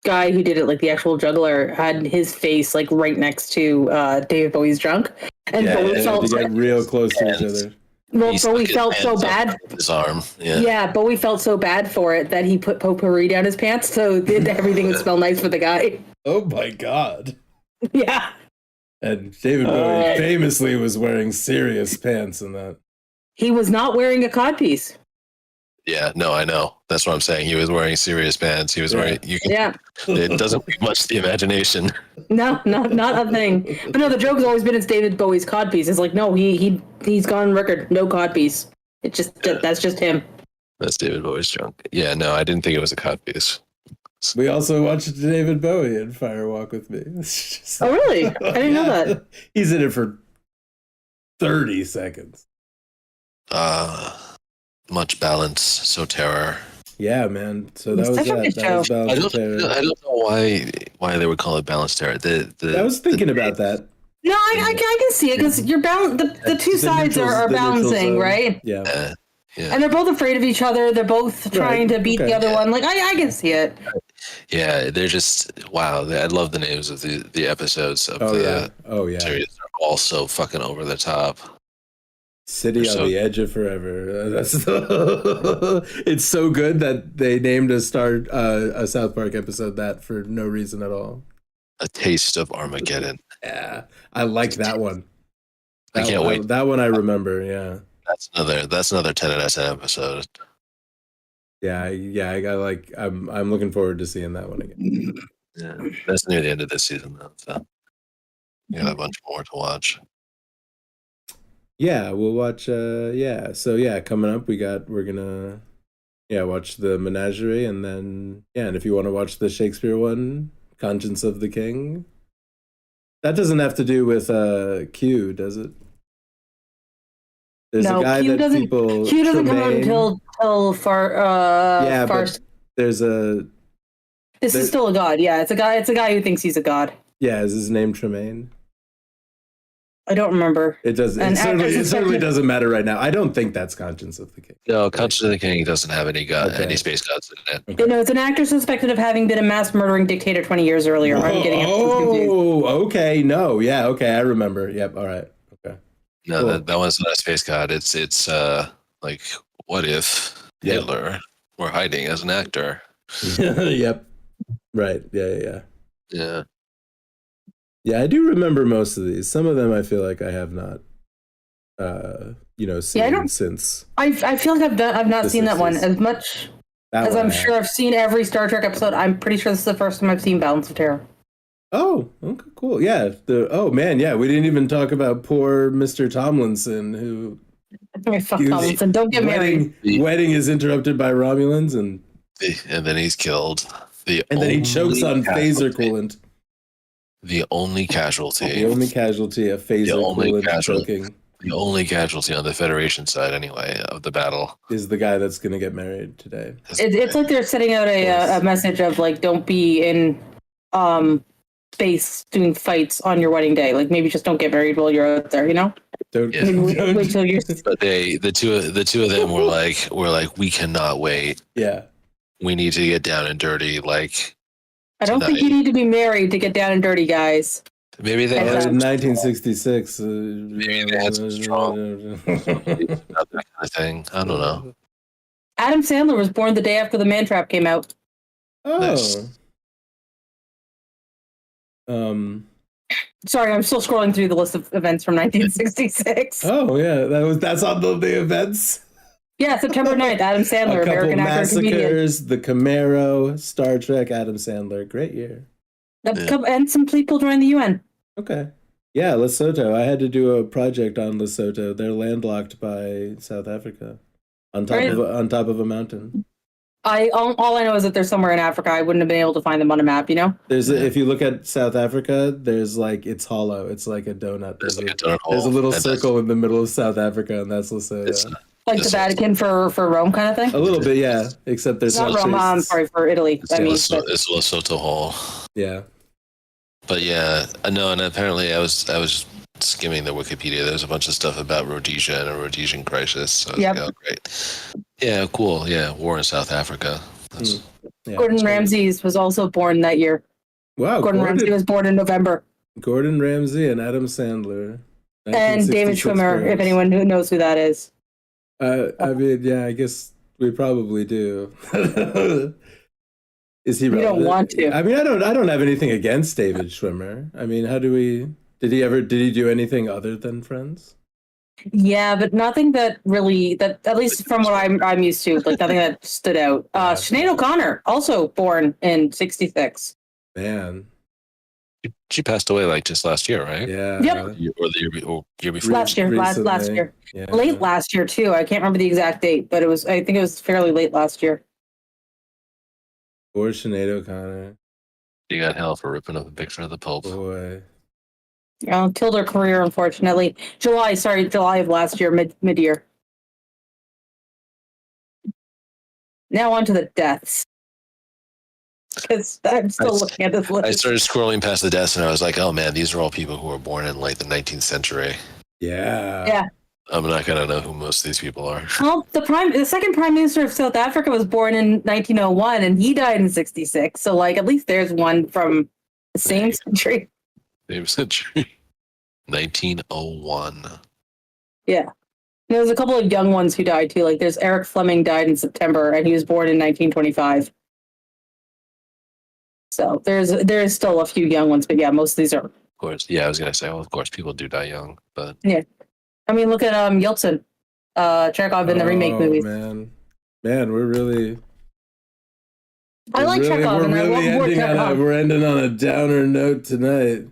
guy who did it, like the actual juggler, had his face like right next to David Bowie's junk, and Bowie felt to get real close to each other. Well, Bowie felt so bad. His arm, yeah. Bowie felt so bad for it that he put potpourri down his pants so that everything would smell nice for the guy. Oh my god. Yeah. And David Bowie famously was wearing serious pants in that. He was not wearing a codpiece. Yeah, no, I know. That's what I'm saying. He was wearing serious pants. He was wearing. It doesn't leave much to the imagination. No, not a thing. But no, the joke has always been it's David Bowie's codpiece. It's like no, he's gone record, no codpiece. It's just that's just him. That's David Bowie's junk. Yeah, no, I didn't think it was a codpiece. We also watched David Bowie in Fire Walk with Me. Oh really? I didn't know that. He's in it for 30 seconds. Much balance, so terror. Yeah, man. So that was Balance Terror. I don't know why they would call it Balance Terror. I was thinking about that. No, I can see it because you're the two sides are balancing, right? Yeah. And they're both afraid of each other. They're both trying to beat the other one. Like I can see it. Yeah, they're just wow. I love the names of the episodes of the series. They're all so fucking over the top. City on the Edge of Forever. It's so good that they named a South Park episode that for no reason at all. A Taste of Armageddon. Yeah, I like that one. I can't wait. That one I remember. Yeah, that's another 10 out of 10 episode. Yeah. I'm looking forward to seeing that one again. Yeah, that's near the end of this season though. So you got a bunch more to watch. Yeah, we'll watch. So coming up, we're gonna watch the Menagerie, and then and if you want to watch the Shakespeare one, Conscience of the King. That doesn't have to do with Q, does it? There's a guy Q that people. Q doesn't come out until far. But there's a. This is still a god. Yeah, it's a guy who thinks he's a god. Yeah, is his name Tremaine? I don't remember. It does. It certainly doesn't matter right now. I don't think that's Conscience of the King. No, Conscience of the King doesn't have any space gods in it. Okay. No, it's an actor suspected of having been a mass murdering dictator 20 years earlier. I'm getting it. Oh, okay. No, yeah, okay. I remember. Yep. All right. Okay. No, cool. that one's not a space god. It's like what if Hitler were hiding as an actor? Yep. Right. Yeah. Yeah, I do remember most of these. Some of them I feel like I have not, seen since. I feel like I've not seen that one as much as I'm sure I've seen every Star Trek episode. I'm pretty sure this is the first time I've seen Balance of Terror. Oh, okay, cool. Yeah. We didn't even talk about poor Mr. Tomlinson, who. Fuck Tomlinson! Don't get married. Wedding is interrupted by Romulans, and then he's killed. Then he chokes on phaser coolant. the only casualty. The only casualty, a phaser coolant choking. The only casualty on the Federation side, anyway, of the battle is the guy that's going to get married today. It's like they're sending out a message of like, don't be in space doing fights on your wedding day. Like maybe just don't get married while you're out there. You know? Don't. Wait till you're. But the two of them were like, we cannot wait. Yeah. We need to get down and dirty. Like, I don't think you need to be married to get down and dirty, guys. Maybe they had in 1966. Maybe they had some strong that kind of thing. I don't know. Adam Sandler was born the day after The Man Trap came out. Oh. Nice. Sorry, I'm still scrolling through the list of events from 1966. Oh yeah, that's on the events. Yeah, September 9th, Adam Sandler, American actor and comedian. Massacres, The Camaro, Star Trek, Adam Sandler. Great year. And some people joined the UN. Okay. Yeah, Lesotho. I had to do a project on Lesotho. They're landlocked by South Africa, on top of a mountain. All I know is that they're somewhere in Africa. I wouldn't have been able to find them on a map. You know. If you look at South Africa, there's it's hollow. It's like a donut. There's a little circle in the middle of South Africa, and that's Lesotho. Like the Vatican for Rome, kind of thing. A little bit, yeah. Except there's not Rome. I'm sorry, for Italy. It's Lesotho Hall. Yeah. But yeah, no, and apparently I was skimming the Wikipedia. There's a bunch of stuff about Rhodesia and a Rhodesian crisis. So I was like, oh, great. Yeah, cool. Yeah, war in South Africa. Gordon Ramsay was also born that year. Wow. Gordon Ramsay was born in November. Gordon Ramsay and Adam Sandler. And David Schwimmer, if anyone who knows who that is. I mean, yeah, I guess we probably do. Is he? We don't want to. I mean, I don't have anything against David Schwimmer. I mean, did he do anything other than Friends? Yeah, but nothing that at least from what I'm used to, like nothing that stood out. Sinead O'Connor, also born in '66. Man. She passed away like just last year, right? Yeah. Yep. Or the year before. Last year. Yeah. Late last year too. I can't remember the exact date, but I think it was fairly late last year. Or Sinead O'Connor. She got hell for ripping up a picture of the Pope. Boy. Killed her career, unfortunately. July of last year, mid-year. Now on to the deaths. Because I'm still looking at this list. I started scrolling past the deaths and I was like, oh man, these are all people who were born in like the 19th century. Yeah. Yeah. I'm not going to know who most of these people are. Well, the second prime minister of South Africa was born in 1901 and he died in 66. So like at least there's one from the same century. Same century. 1901. Yeah. There's a couple of young ones who died too. Like there's Eric Fleming died in September and he was born in 1925. So there's still a few young ones, but yeah, most of these are. Of course. Yeah, I was going to say, well, of course, people do die young, but. Yeah. I mean, look at Yeltsin, Chekhov in the remake movies. Man, we're really. I like Chekhov, and I love more Chekhov. We're ending on a downer note tonight.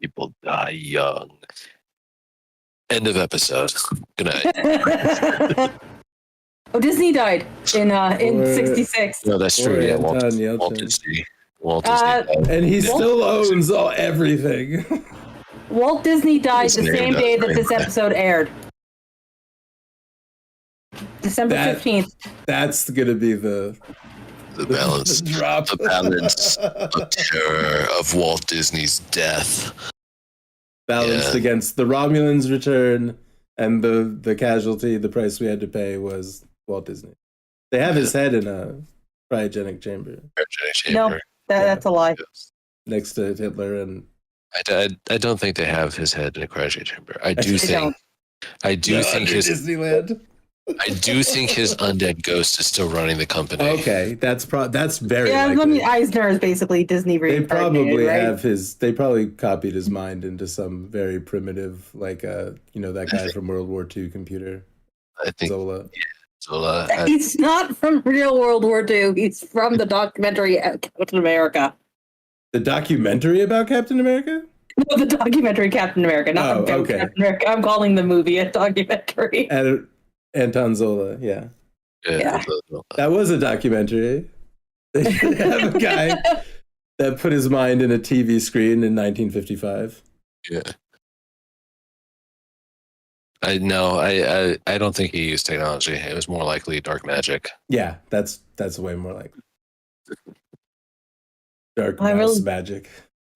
People die young. End of episode. Good night. Oh, Disney died in 66. No, that's true. Yeah, Walt Disney. Walt Disney died. And he still owns everything. Walt Disney died the same day that this episode aired. December 15th. That's going to be the balance. Drop. The balance of terror of Walt Disney's death. Balanced against the Romulans' return and the casualty, the price we had to pay was Walt Disney. They have his head in a cryogenic chamber. No, that's a lie. Next to Hitler and... I don't think they have his head in a cryogenic chamber. I do think his Disneyland. I do think his undead ghost is still running the company. Okay, that's very likely. likely. I mean, Eisner is basically Disney. They probably right? have his. They probably copied his mind into some very primitive, like that guy from World War II computer. I think Zola. Yeah, Zola. He's not from real World War II. He's from the documentary Captain America. The documentary about Captain America? No, the documentary Captain America, not about Captain America. I'm calling the movie a documentary. Anton Zola, yeah. Yeah. That was a documentary. They have a guy that put his mind in a TV screen in 1955. Yeah. I don't think he used technology. It was more likely dark magic. Yeah, that's way more like dark mouse magic.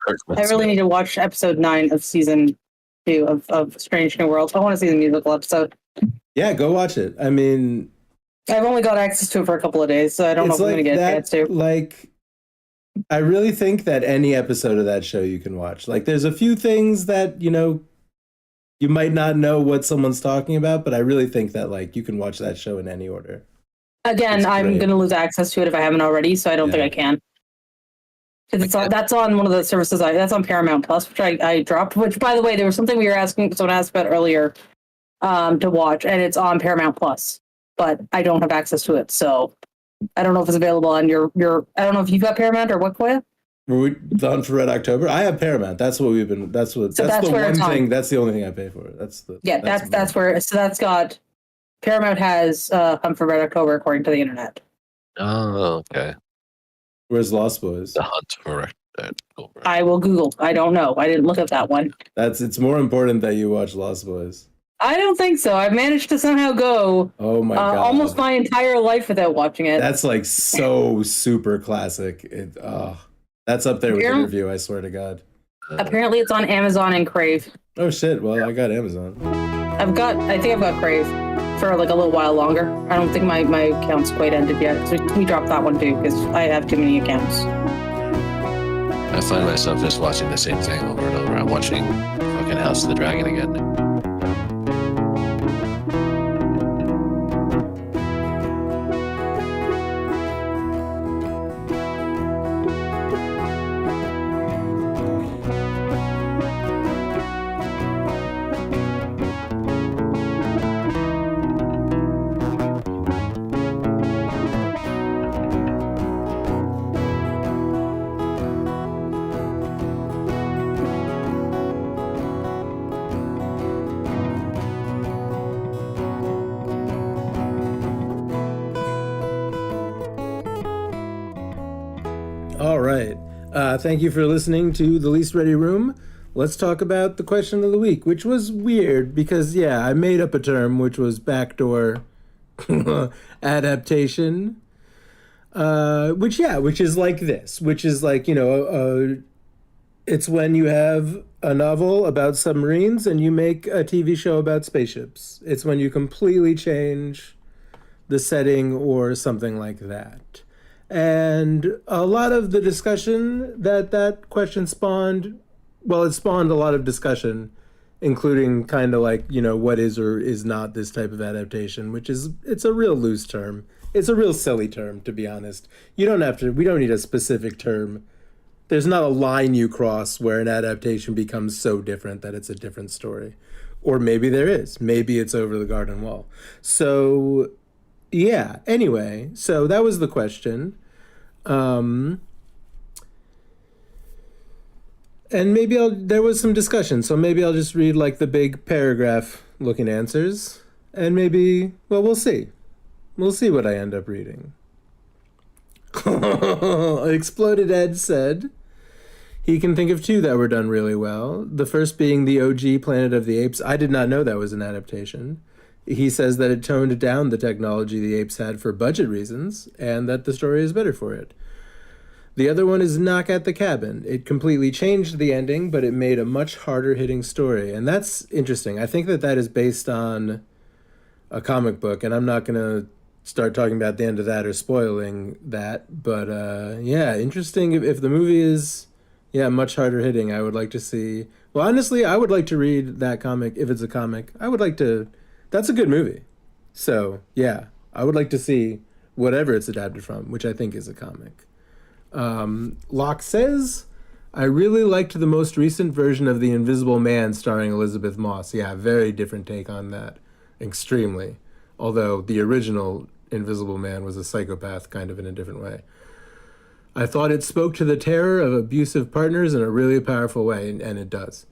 I really need to watch episode 9 of season 2 of Strange New Worlds. I want to see the musical episode. Yeah, go watch it. I mean, I've only got access to it for a couple of days, so I don't know if I'm going to get a chance to. Like, I really think that any episode of that show you can watch. Like, there's a few things that, you might not know what someone's talking about, but I really think that, like, you can watch that show in any order. Again, I'm going to lose access to it if I haven't already, so I don't think I can. Because that's on one of the services. That's on Paramount Plus, which I dropped. Which, by the way, there was something we were someone asked about earlier to watch, and it's on Paramount Plus, but I don't have access to it, so I don't know if it's available on your. I don't know if you've got Paramount or what, Koya. Were we done for Red October? I have Paramount. That's what we've been. That's the one thing. That's the only thing I pay for. That's where. So that's got. Paramount has Hunt for Red October according to the internet. Oh, okay. Where's Lost Boys? The Hunt for Red October. I will Google. I don't know. I didn't look at that one. It's more important that you watch Lost Boys. I don't think so. I've managed to somehow go. Oh my god! Almost my entire life without watching it. That's like so super classic. That's up there with Interview. I swear to God. Apparently, it's on Amazon and Crave. Oh shit! Well, I got Amazon. I think I've got Crave for like a little while longer. I don't think my account's quite ended yet, so we dropped that one too because I have too many accounts. I find myself just watching the same thing over and over. I'm watching fucking House of the Dragon again. All right. Thank you for listening to The Least Ready Room. Let's talk about the question of the week, which was weird because, I made up a term, which was backdoor adaptation, which is like this, which is like, it's when you have a novel about submarines and you make a TV show about spaceships. It's when you completely change the setting or something like that. And a lot of the discussion that question spawned, it spawned a lot of discussion, including kind of like, what is or is not this type of adaptation, it's a real loose term. It's a real silly term, to be honest. We don't need a specific term. There's not a line you cross where an adaptation becomes so different that it's a different story. Or maybe there is. Maybe it's Over the Garden Wall. So, anyway, so that was the question. And maybe there was some discussion, so maybe I'll just read like the big paragraph looking answers, and maybe, we'll see. We'll see what I end up reading. Exploded Ed said he can think of 2 that were done really well. The first being the OG Planet of the Apes. I did not know that was an adaptation. He says that it toned down the technology the apes had for budget reasons, and that the story is better for it. The other one is Knock at the Cabin. It completely changed the ending, but it made a much harder-hitting story, and that's interesting. I think that is based on a comic book, and I'm not going to start talking about the end of that or spoiling that, but interesting. If the movie is, much harder-hitting, I would like to see... Well, honestly, I would like to read that comic, if it's a comic. I would like to... That's a good movie. So, I would like to see whatever it's adapted from, which I think is a comic. Locke says, I really liked the most recent version of The Invisible Man starring Elizabeth Moss. Yeah, very different take on that. Extremely. Although the original Invisible Man was a psychopath kind of in a different way. I thought it spoke to the terror of abusive partners in a really powerful way, and it does.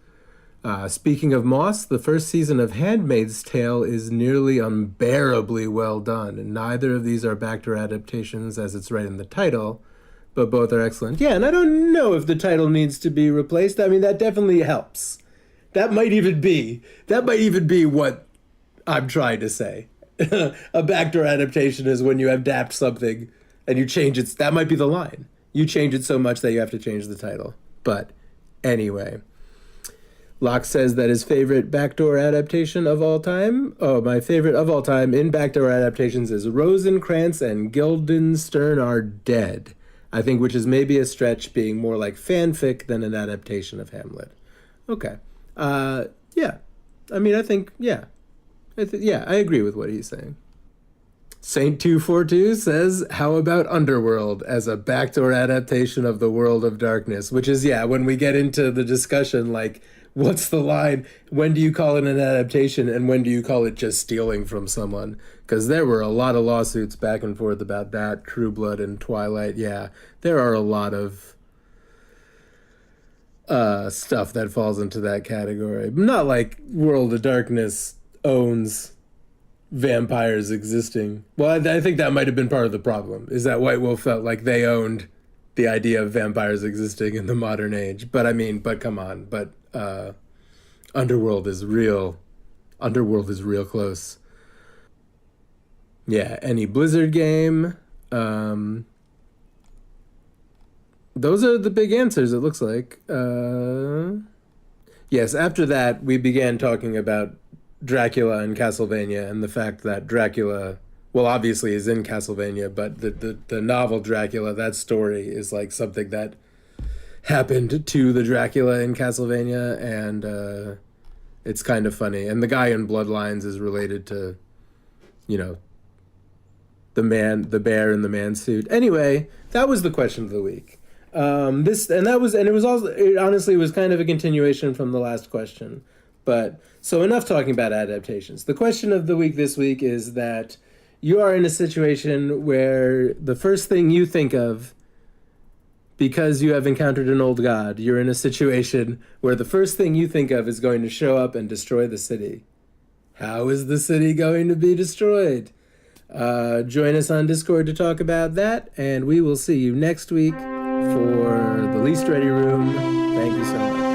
Speaking of Moss, the first season of Handmaid's Tale is nearly unbearably well done, and neither of these are backdoor adaptations as it's right in the title, but both are excellent. Yeah, and I don't know if the title needs to be replaced. I mean, that definitely helps. That might even be what I'm trying to say. A backdoor adaptation is when you adapt something and you change it. That might be the line. You change it so much that you have to change the title. But anyway, Locke says that his favorite backdoor adaptation of all time, my favorite of all time in backdoor adaptations is Rosencrantz and Guildenstern Are Dead. I think, which is maybe a stretch, being more like fanfic than an adaptation of Hamlet. Okay. Yeah. I mean, I think, yeah. I agree with what he's saying. Saint242 says, how about Underworld as a backdoor adaptation of The World of Darkness? Which is, yeah, when we get into the discussion, like, what's the line? When do you call it an adaptation and when do you call it just stealing from someone? Because there were a lot of lawsuits back and forth about that. True Blood and Twilight, yeah. There are a lot of stuff that falls into that category. Not like World of Darkness owns vampires existing. Well, I think that might have been part of the problem, is that White Wolf felt like they owned the idea of vampires existing in the modern age. But I mean, but come on. But Underworld is real close. Yeah, any Blizzard game. Those are the big answers, it looks like. Yes, after that, we began talking about Dracula and Castlevania and the fact that Dracula, well, obviously is in Castlevania, but the novel Dracula, that story is like something that happened to the Dracula in Castlevania, and it's kind of funny. And the guy in Bloodlines is related to, the bear in the man suit. Anyway, that was the question of the week. It honestly was kind of a continuation from the last question. But so enough talking about adaptations. The question of the week this week is that you are in a situation where the first thing you think of, because you have encountered an old god, you're in a situation where the first thing you think of is going to show up and destroy the city. How is the city going to be destroyed? Join us on Discord to talk about that, and we will see you next week for the Least Ready Room. Thank you so much.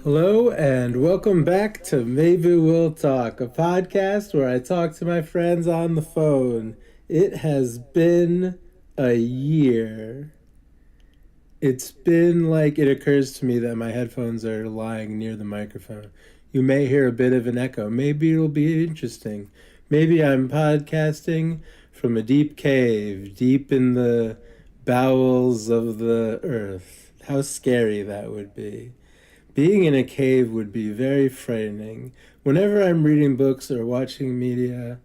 Hello and welcome back to Maybe We'll Talk, a podcast where I talk to my friends on the phone. It has been a year. It's been like, it occurs to me that my headphones are lying near the microphone. You may hear a bit of an echo. Maybe it'll be interesting. Maybe I'm podcasting from a deep cave, deep in the bowels of the earth. How scary that would be. Being in a cave would be very frightening. Whenever I'm reading books or watching media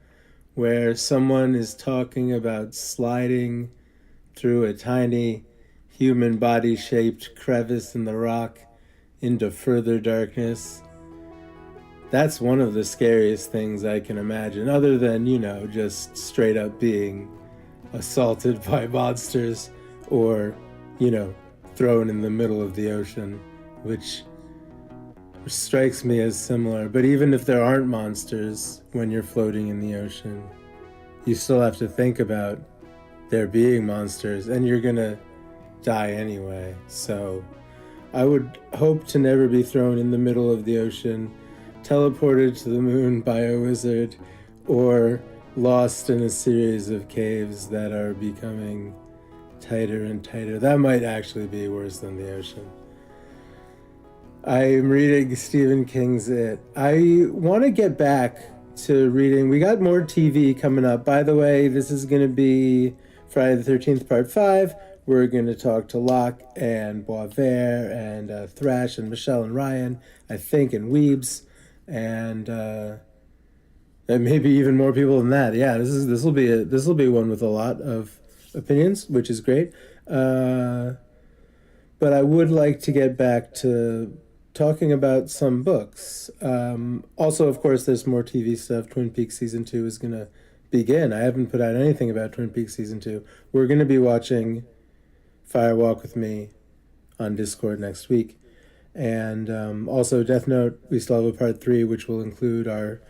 where someone is talking about sliding through a tiny human body-shaped crevice in the rock into further darkness, that's one of the scariest things I can imagine, other than, just straight up being assaulted by monsters or, thrown in the middle of the ocean, which strikes me as similar. But even if there aren't monsters when you're floating in the ocean, you still have to think about there being monsters, and you're gonna die anyway. So I would hope to never be thrown in the middle of the ocean, teleported to the moon by a wizard, or lost in a series of caves that are becoming tighter and tighter. That might actually be worse than the ocean. I'm reading Stephen King's It. I want to get back to reading. We got more TV coming up. By the way, this is going to be Friday the 13th, Part 5. We're going to talk to Locke and Boisvert and Thrash and Michelle and Ryan, I think, and Weebs, and maybe even more people than that. Yeah, this will be one with a lot of opinions, which is great. But I would like to get back to talking about some books. Also, of course, there's more TV stuff. Twin Peaks Season 2 is going to begin. I haven't put out anything about Twin Peaks Season 2. We're going to be watching Fire Walk with Me on Discord next week. And also Death Note, we still have a part 3, which will include our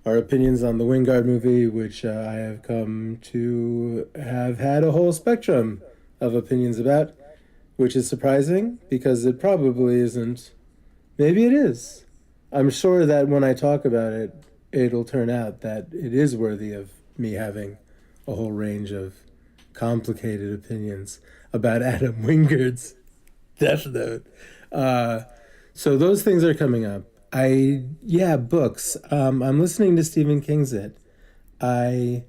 opinions on the Wingard movie, which I have come to have had a whole spectrum of opinions about, which is surprising because it probably isn't. Maybe it is. I'm sure that when I talk about it, it'll turn out that it is worthy of me having a whole range of complicated opinions about Adam Wingard's Death Note. So those things are coming up. Books. I'm listening to Stephen King's It. I'm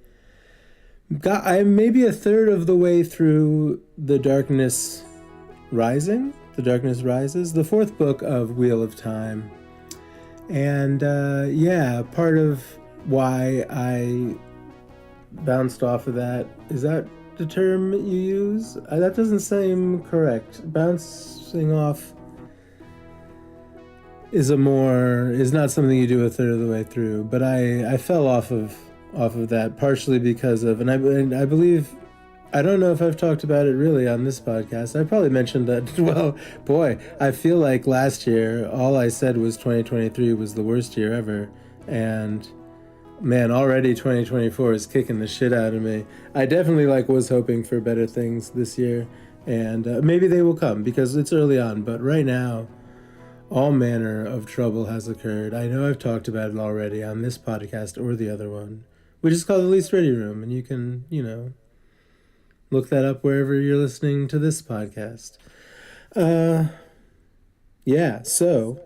maybe a third of the way through The Darkness Rises, the fourth book of Wheel of Time. And part of why I bounced off of that, is that the term you use? That doesn't seem correct. Bouncing off is not something you do a third of the way through, but I fell off of that partially because of, and I believe, I don't know if I've talked about it really on this podcast. I probably mentioned that, well, boy, I feel like last year, all I said was 2023 was the worst year ever. And man, already 2024 is kicking the shit out of me. I definitely was hoping for better things this year. And maybe they will come because it's early on. But right now, all manner of trouble has occurred. I know I've talked about it already on this podcast or the other one, which is called The Least Ready Room. And you can, look that up wherever you're listening to this podcast. So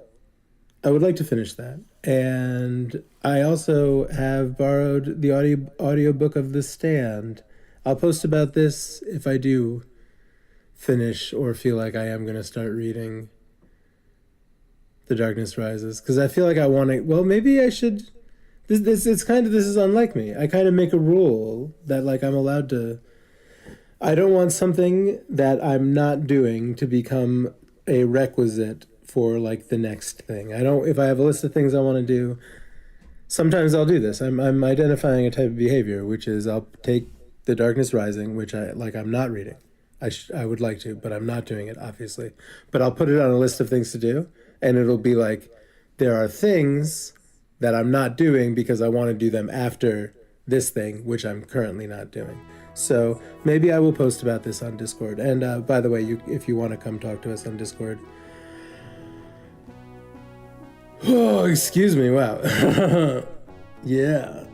I would like to finish that. And I also have borrowed the audiobook of The Stand. I'll post about this if I do finish or feel like I am going to start reading The Darkness Rises. Because I feel like I want to, well, maybe I should, this is unlike me. I kind of make a rule that I'm allowed to, I don't want something that I'm not doing to become a requisite for the next thing. If I have a list of things I want to do, sometimes I'll do this. I'm identifying a type of behavior, which is I'll take The Darkness Rising, which I'm not reading. I would like to, but I'm not doing it, obviously. But I'll put it on a list of things to do, and it'll be there are things that I'm not doing because I want to do them after this thing, which I'm currently not doing. So maybe I will post about this on Discord. And by the way, if you want to come talk to us on Discord. Oh, excuse me. Wow. Yeah.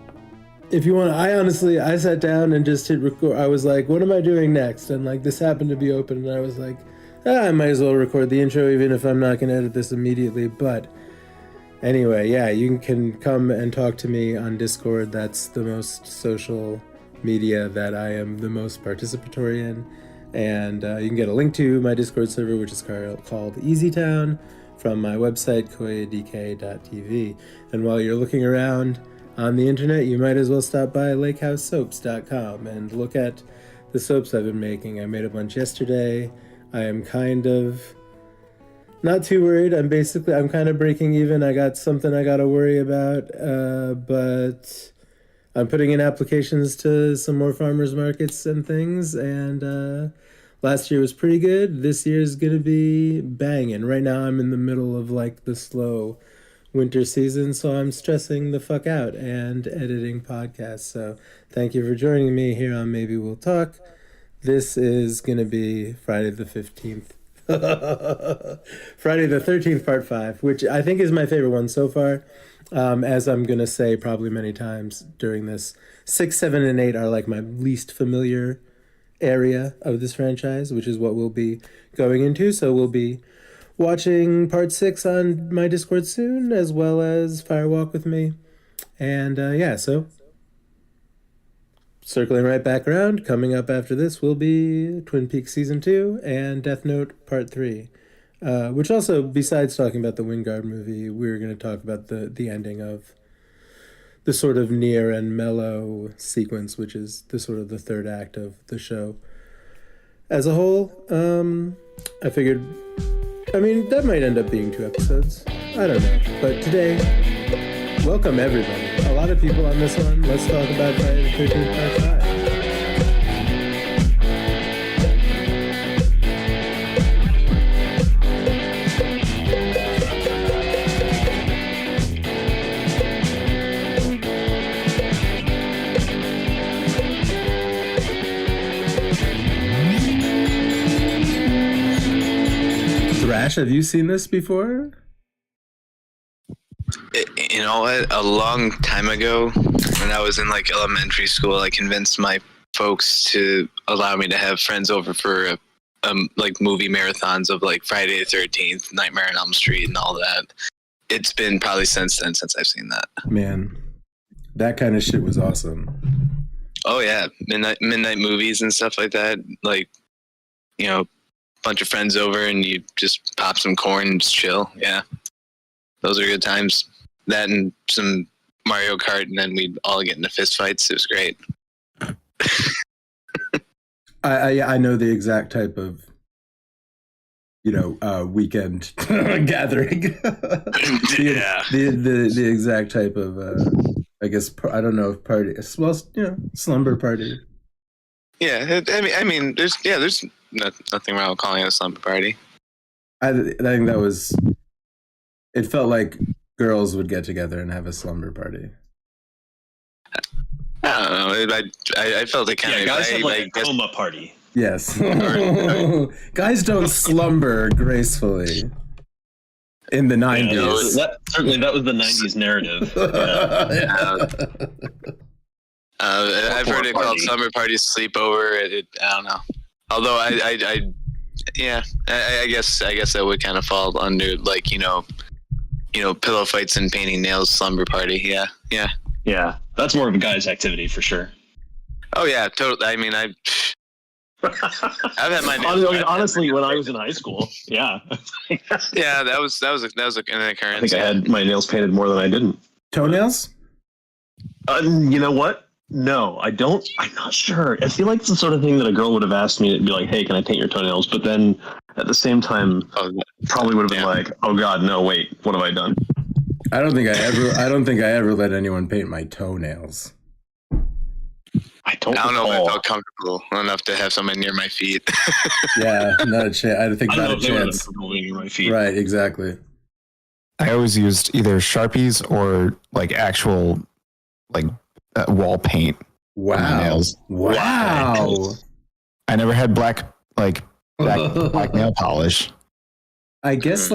If you want, I sat down and just hit record. I was like, what am I doing next? And this happened to be open. And I was like, I might as well record the intro, even if I'm not going to edit this immediately. But anyway, yeah, you can come and talk to me on Discord. That's the most social media that I am the most participatory in. And you can get a link to my Discord server, which is called EasyTown, from my website, koyadk.tv. And while you're looking around on the internet, you might as well stop by lakehousesoaps.com and look at the soaps I've been making. I made a bunch yesterday. I am kind of not too worried. I'm kind of breaking even. I got something I got to worry about, but I'm putting in applications to some more farmers markets and things, and last year was pretty good. This year's going to be banging. Right now I'm in the middle of the slow winter season, so I'm stressing the fuck out and editing podcasts. So thank you for joining me here on Maybe We'll Talk. This is going to be Friday the 15th. Friday the 13th, part 5, which I think is my favorite one so far. As I'm gonna say probably many times during this, 6, 7, and 8 are like my least familiar area of this franchise, which is what we'll be going into. So we'll be watching part 6 on my Discord soon, as well as Firewalk with me. And so circling right back around, coming up after this will be Twin Peaks Season 2 and Death Note Part 3. Which also, besides talking about the Wingard movie, we're going to talk about the ending of the sort of near and mellow sequence, which is the sort of the third act of the show. As a whole, I figured, that might end up being 2 episodes. I don't know. But today, welcome everybody. A lot of people on this one. Let's talk about Friday the 13th Part 5. Thrash, have you seen this before? You know what? A long time ago, when I was in like elementary school, I convinced my folks to allow me to have friends over for like movie marathons of like Friday the 13th, Nightmare on Elm Street, and all that. It's been probably since then since I've seen that. Man, that kind of shit was awesome. Oh yeah, midnight movies and stuff like that. Like, bunch of friends over and you just pop some corn and just chill. Yeah, those are good times. That and some Mario Kart, and then we'd all get into fist fights. It was great. I know the exact type of weekend gathering. the exact type of I guess I don't know if party. Well, slumber party. Yeah, there's nothing wrong with calling it a slumber party. I think that was. It felt like girls would get together and have a slumber party. I don't know. I felt it kind of. Yeah, guys have like a coma party. Yes. Guys don't slumber gracefully. In the 90s. That was the 90s narrative. I've heard it called slumber party, sleepover. I don't know. Although I guess that would kind of fall under like pillow fights and painting nails, slumber party. Yeah. That's more of a guy's activity for sure. Oh yeah, totally. I've had my nails. Honestly, when I was in high school, yeah. Yeah, that was an occurrence. I think I had my nails painted more than I didn't. Toenails? You know what? No, I don't. I'm not sure. I feel like it's the sort of thing that a girl would have asked me to be like, "Hey, can I paint your toenails?" But then at the same time, probably would have been like, "Oh God, no! Wait, what have I done?" I don't think I ever let anyone paint my toenails. I don't know if I felt comfortable enough to have someone near my feet. Yeah, not a chance. I think not a chance. Near my feet. Right, exactly. I always used either Sharpies or like actual like wall paint. Wow. On my nails. Wow. I never had black nail polish. I guess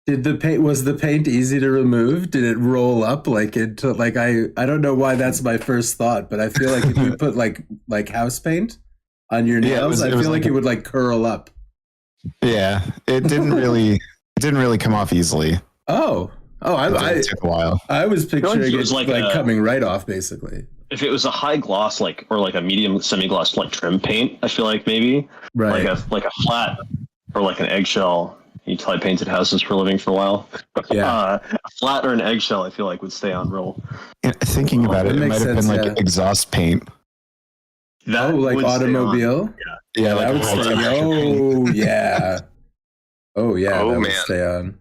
was the paint easy to remove? Did it roll up into I don't know why that's my first thought, but I feel like if you put like house paint on your nails, I feel like it would curl up. Yeah, it didn't really come off easily. It took a while. I was picturing it was coming right off basically. If it was a high gloss or a medium semi-gloss trim paint, I feel like maybe right. like a flat or an eggshell. I painted houses for a living for a while. Yeah. A flat or an eggshell, I feel like would stay on real. Yeah, thinking about it might have been exhaust paint. That automobile. Yeah, that would stay. Oh yeah. Oh yeah. Oh that man. Would stay on.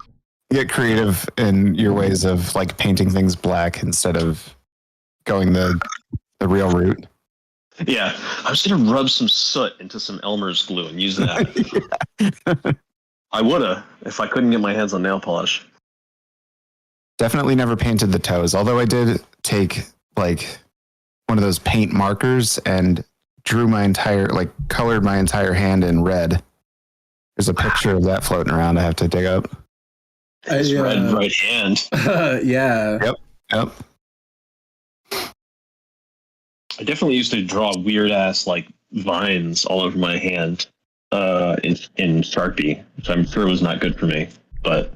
Get creative in your ways of painting things black instead of going the real route. Yeah, I was gonna rub some soot into some Elmer's glue and use that. I woulda if I couldn't get my hands on nail polish. Definitely never painted the toes, although I did take one of those paint markers and drew colored my entire hand in red. There's a picture of that floating around I have to dig up. His red right hand. Yeah. Yep. I definitely used to draw weird ass like vines all over my hand in Sharpie, which I'm sure was not good for me. But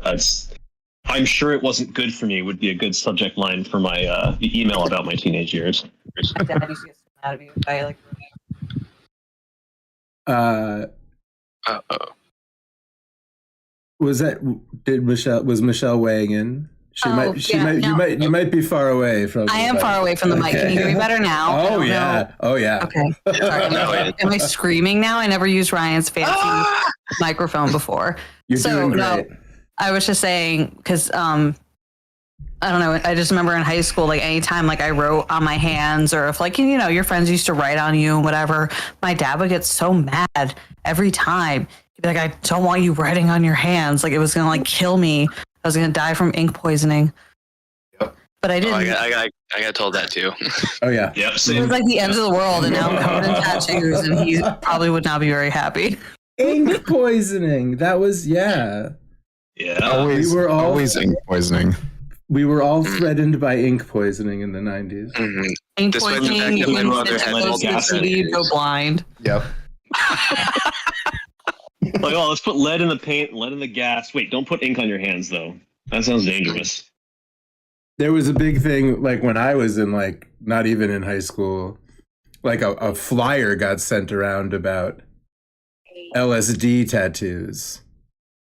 I'm sure it wasn't good for me would be a good subject line for my email about my teenage years. My dad used to get so mad at me if I like. Was Michelle weighing in? You might be far away from. I am far away from the mic. Can you hear me better now? Oh yeah. Okay. Sorry. Am I screaming now? I never used Ryan's fancy microphone before. You're doing great. No, I was just saying because I don't know. I just remember in high school, like anytime like I wrote on my hands, or if like your friends used to write on you and whatever, my dad would get so mad every time. He'd be like, "I don't want you writing on your hands. Like it was gonna like kill me. I was gonna die from ink poisoning." Yep. But I didn't. I got told that too. Oh yeah. Yep. It was like the end of the world, and now I'm covered in tattoos, and he probably would not be very happy. Ink poisoning. That was Yeah. Always ink poisoning. We were all threatened by ink poisoning in the 90s. Mm-hmm. Ink Despite the poisoning, fact that my mother had you go blind. Yep. Like, oh, let's put lead in the paint, lead in the gas. Wait, don't put ink on your hands, though. That sounds dangerous. There was a big thing, like when I was in, like, not even in high school, like a flyer got sent around about LSD tattoos.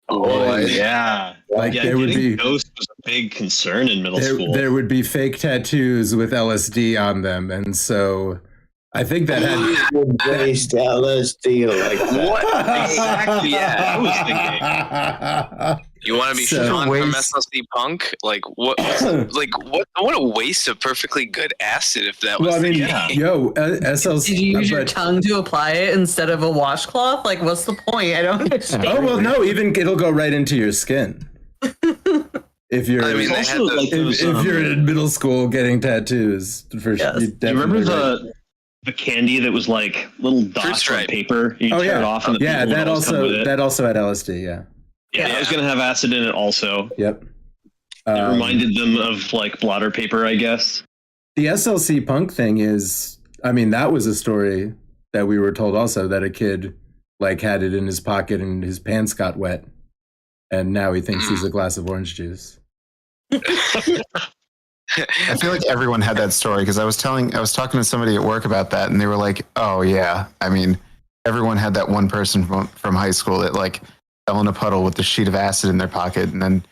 Oh, yeah. Like there would be ghost was a big concern in middle school. There would be fake tattoos with LSD on them, and so I think that had based LSD like that. What exactly? Yeah, I was thinking. You want to be Sean from SLC Punk? Like what? What a waste of perfectly good acid if that was. Well, I mean, Did SLC. you use your tongue to apply it instead of a washcloth? Like, what's the point? I don't understand. Oh well, no. Even it'll go right into your skin. If you're, if you're in middle school getting tattoos, for sure. You remember the candy that was like little dots on paper? You turn it off, and that also had LSD. Yeah, I was gonna have acid in it also. Yep. It reminded them of like blotter paper, I guess. The SLC Punk thing is, I mean, that was a story that we were told also, that a kid like had it in his pocket and his pants got wet, and now he thinks he's a glass of orange juice. I feel like everyone had that story because I was talking to somebody at work about that, and they were like, "Oh yeah, I mean, everyone had that one person from high school that like fell in a puddle with a sheet of acid in their pocket, and then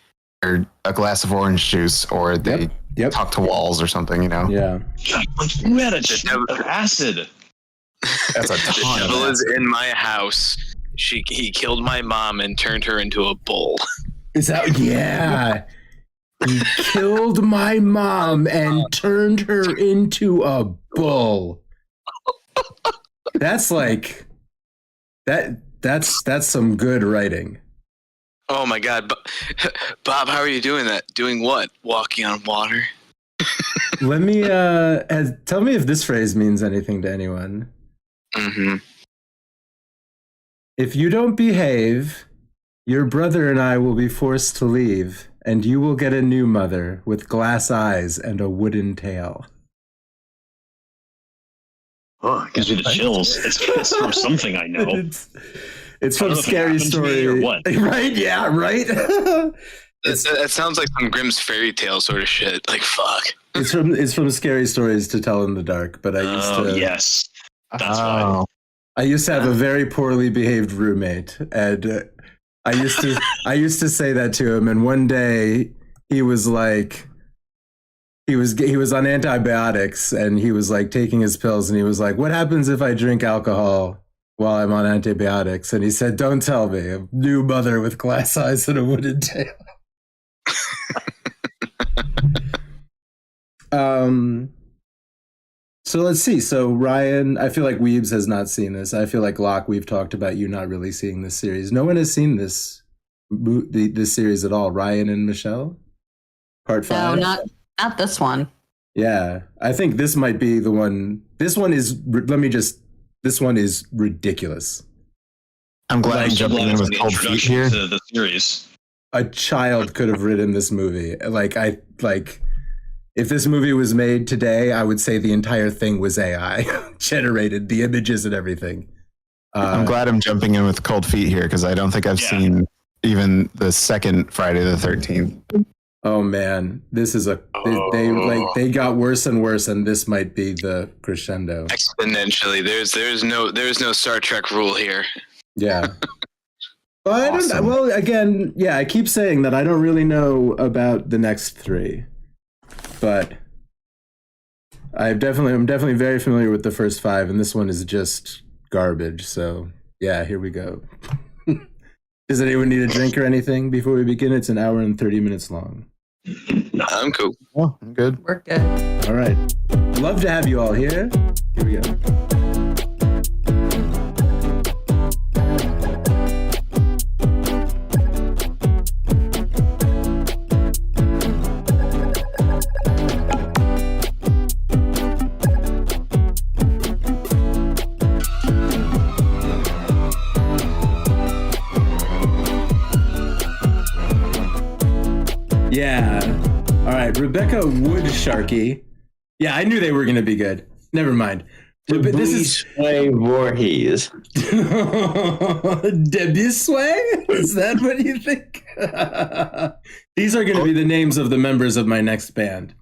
or a glass of orange juice, or they talk to walls or something, Yeah. Who had a sheet of acid? That's a ton. The devil is in my house. He killed my mom and turned her into a bull. Is that He killed my mom and turned her into a bull. That's like that's some good writing. Oh my God, Bob, how are you doing that? Doing what? Walking on water? Let me tell me if this phrase means anything to anyone. Mm-hmm. If you don't behave, your brother and I will be forced to leave, and you will get a new mother with glass eyes and a wooden tail. Oh, it gives me the chills. It's from something I know. It's from Scary Story. Or what? Right? Yeah, right? That sounds like some Grimm's fairy tale sort of shit. Like, fuck. It's from Scary Stories to Tell in the Dark, but I used to... Yes. That's why. I used to have a very poorly behaved roommate, and I used to say that to him, and one day he was like... He was on antibiotics, and he was like taking his pills, and he was like, "What happens if I drink alcohol while I'm on antibiotics?" And he said, "Don't tell me. A new mother with glass eyes and a wooden tail." So let's see. So Ryan, I feel like Weebs has not seen this. I feel like Locke, we've talked about you not really seeing this series. No one has seen this series at all. Ryan and Michelle, Part 5. No, not this one. Yeah, I think this might be the one. This one is. This one is ridiculous. I'm glad I'm jumping in with cold feet here. To the series. a child could have written this movie. If this movie was made today, I would say the entire thing was AI generated, the images and everything. I'm glad I'm jumping in with cold feet here because I don't think I've seen even the second Friday the 13th. Oh man, this is they got worse and worse, and this might be the crescendo. Exponentially. There's no Star Trek rule here. Yeah. Well, again, I keep saying that I don't really know about the next three, but I'm definitely very familiar with the first five, and this one is just garbage. So yeah, here we go. Does anyone need a drink or anything before we begin? It's an hour and 30 minutes long. No, I'm cool. Oh, I'm good. We're good. All right. Love to have you all here. Here we go. Yeah. All right. Rebecca Woodsharkey. Yeah, I knew they were going to be good. Never mind. This is Sway Voorhees. Debbie Sway? Is that what you think? These are going to be the names of the members of my next band.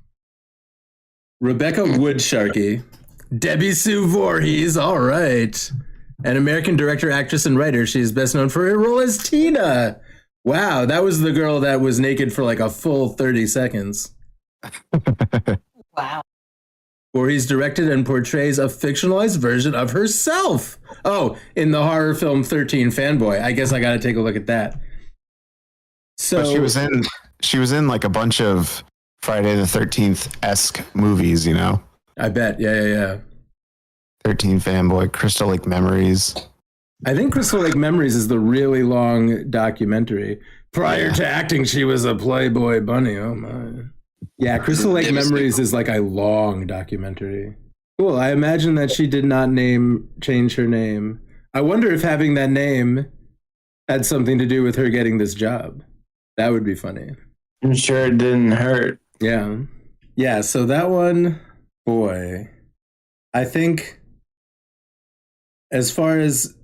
Rebecca Woodsharky, Debbie Sue Voorhees. All right. An American director, actress, and writer. She's best known for her role as Tina. Wow, that was the girl that was naked for like a full 30 seconds. Wow. Voorhees directed and portrays a fictionalized version of herself. Oh, in the horror film 13 Fanboy. I guess I got to take a look at that. So but she was in like a bunch of Friday the 13th-esque movies, you know? I bet. Yeah. 13 Fanboy, Crystal Lake Memories. I think Crystal Lake Memories is the really long documentary. Prior to acting, she was a Playboy bunny. Oh my. Yeah, Crystal Lake Memories is like a long documentary. Cool. I imagine that she did not change her name. I wonder if having that name had something to do with her getting this job. That would be funny. I'm sure it didn't hurt. Yeah. Yeah, so that one, boy. I think as far as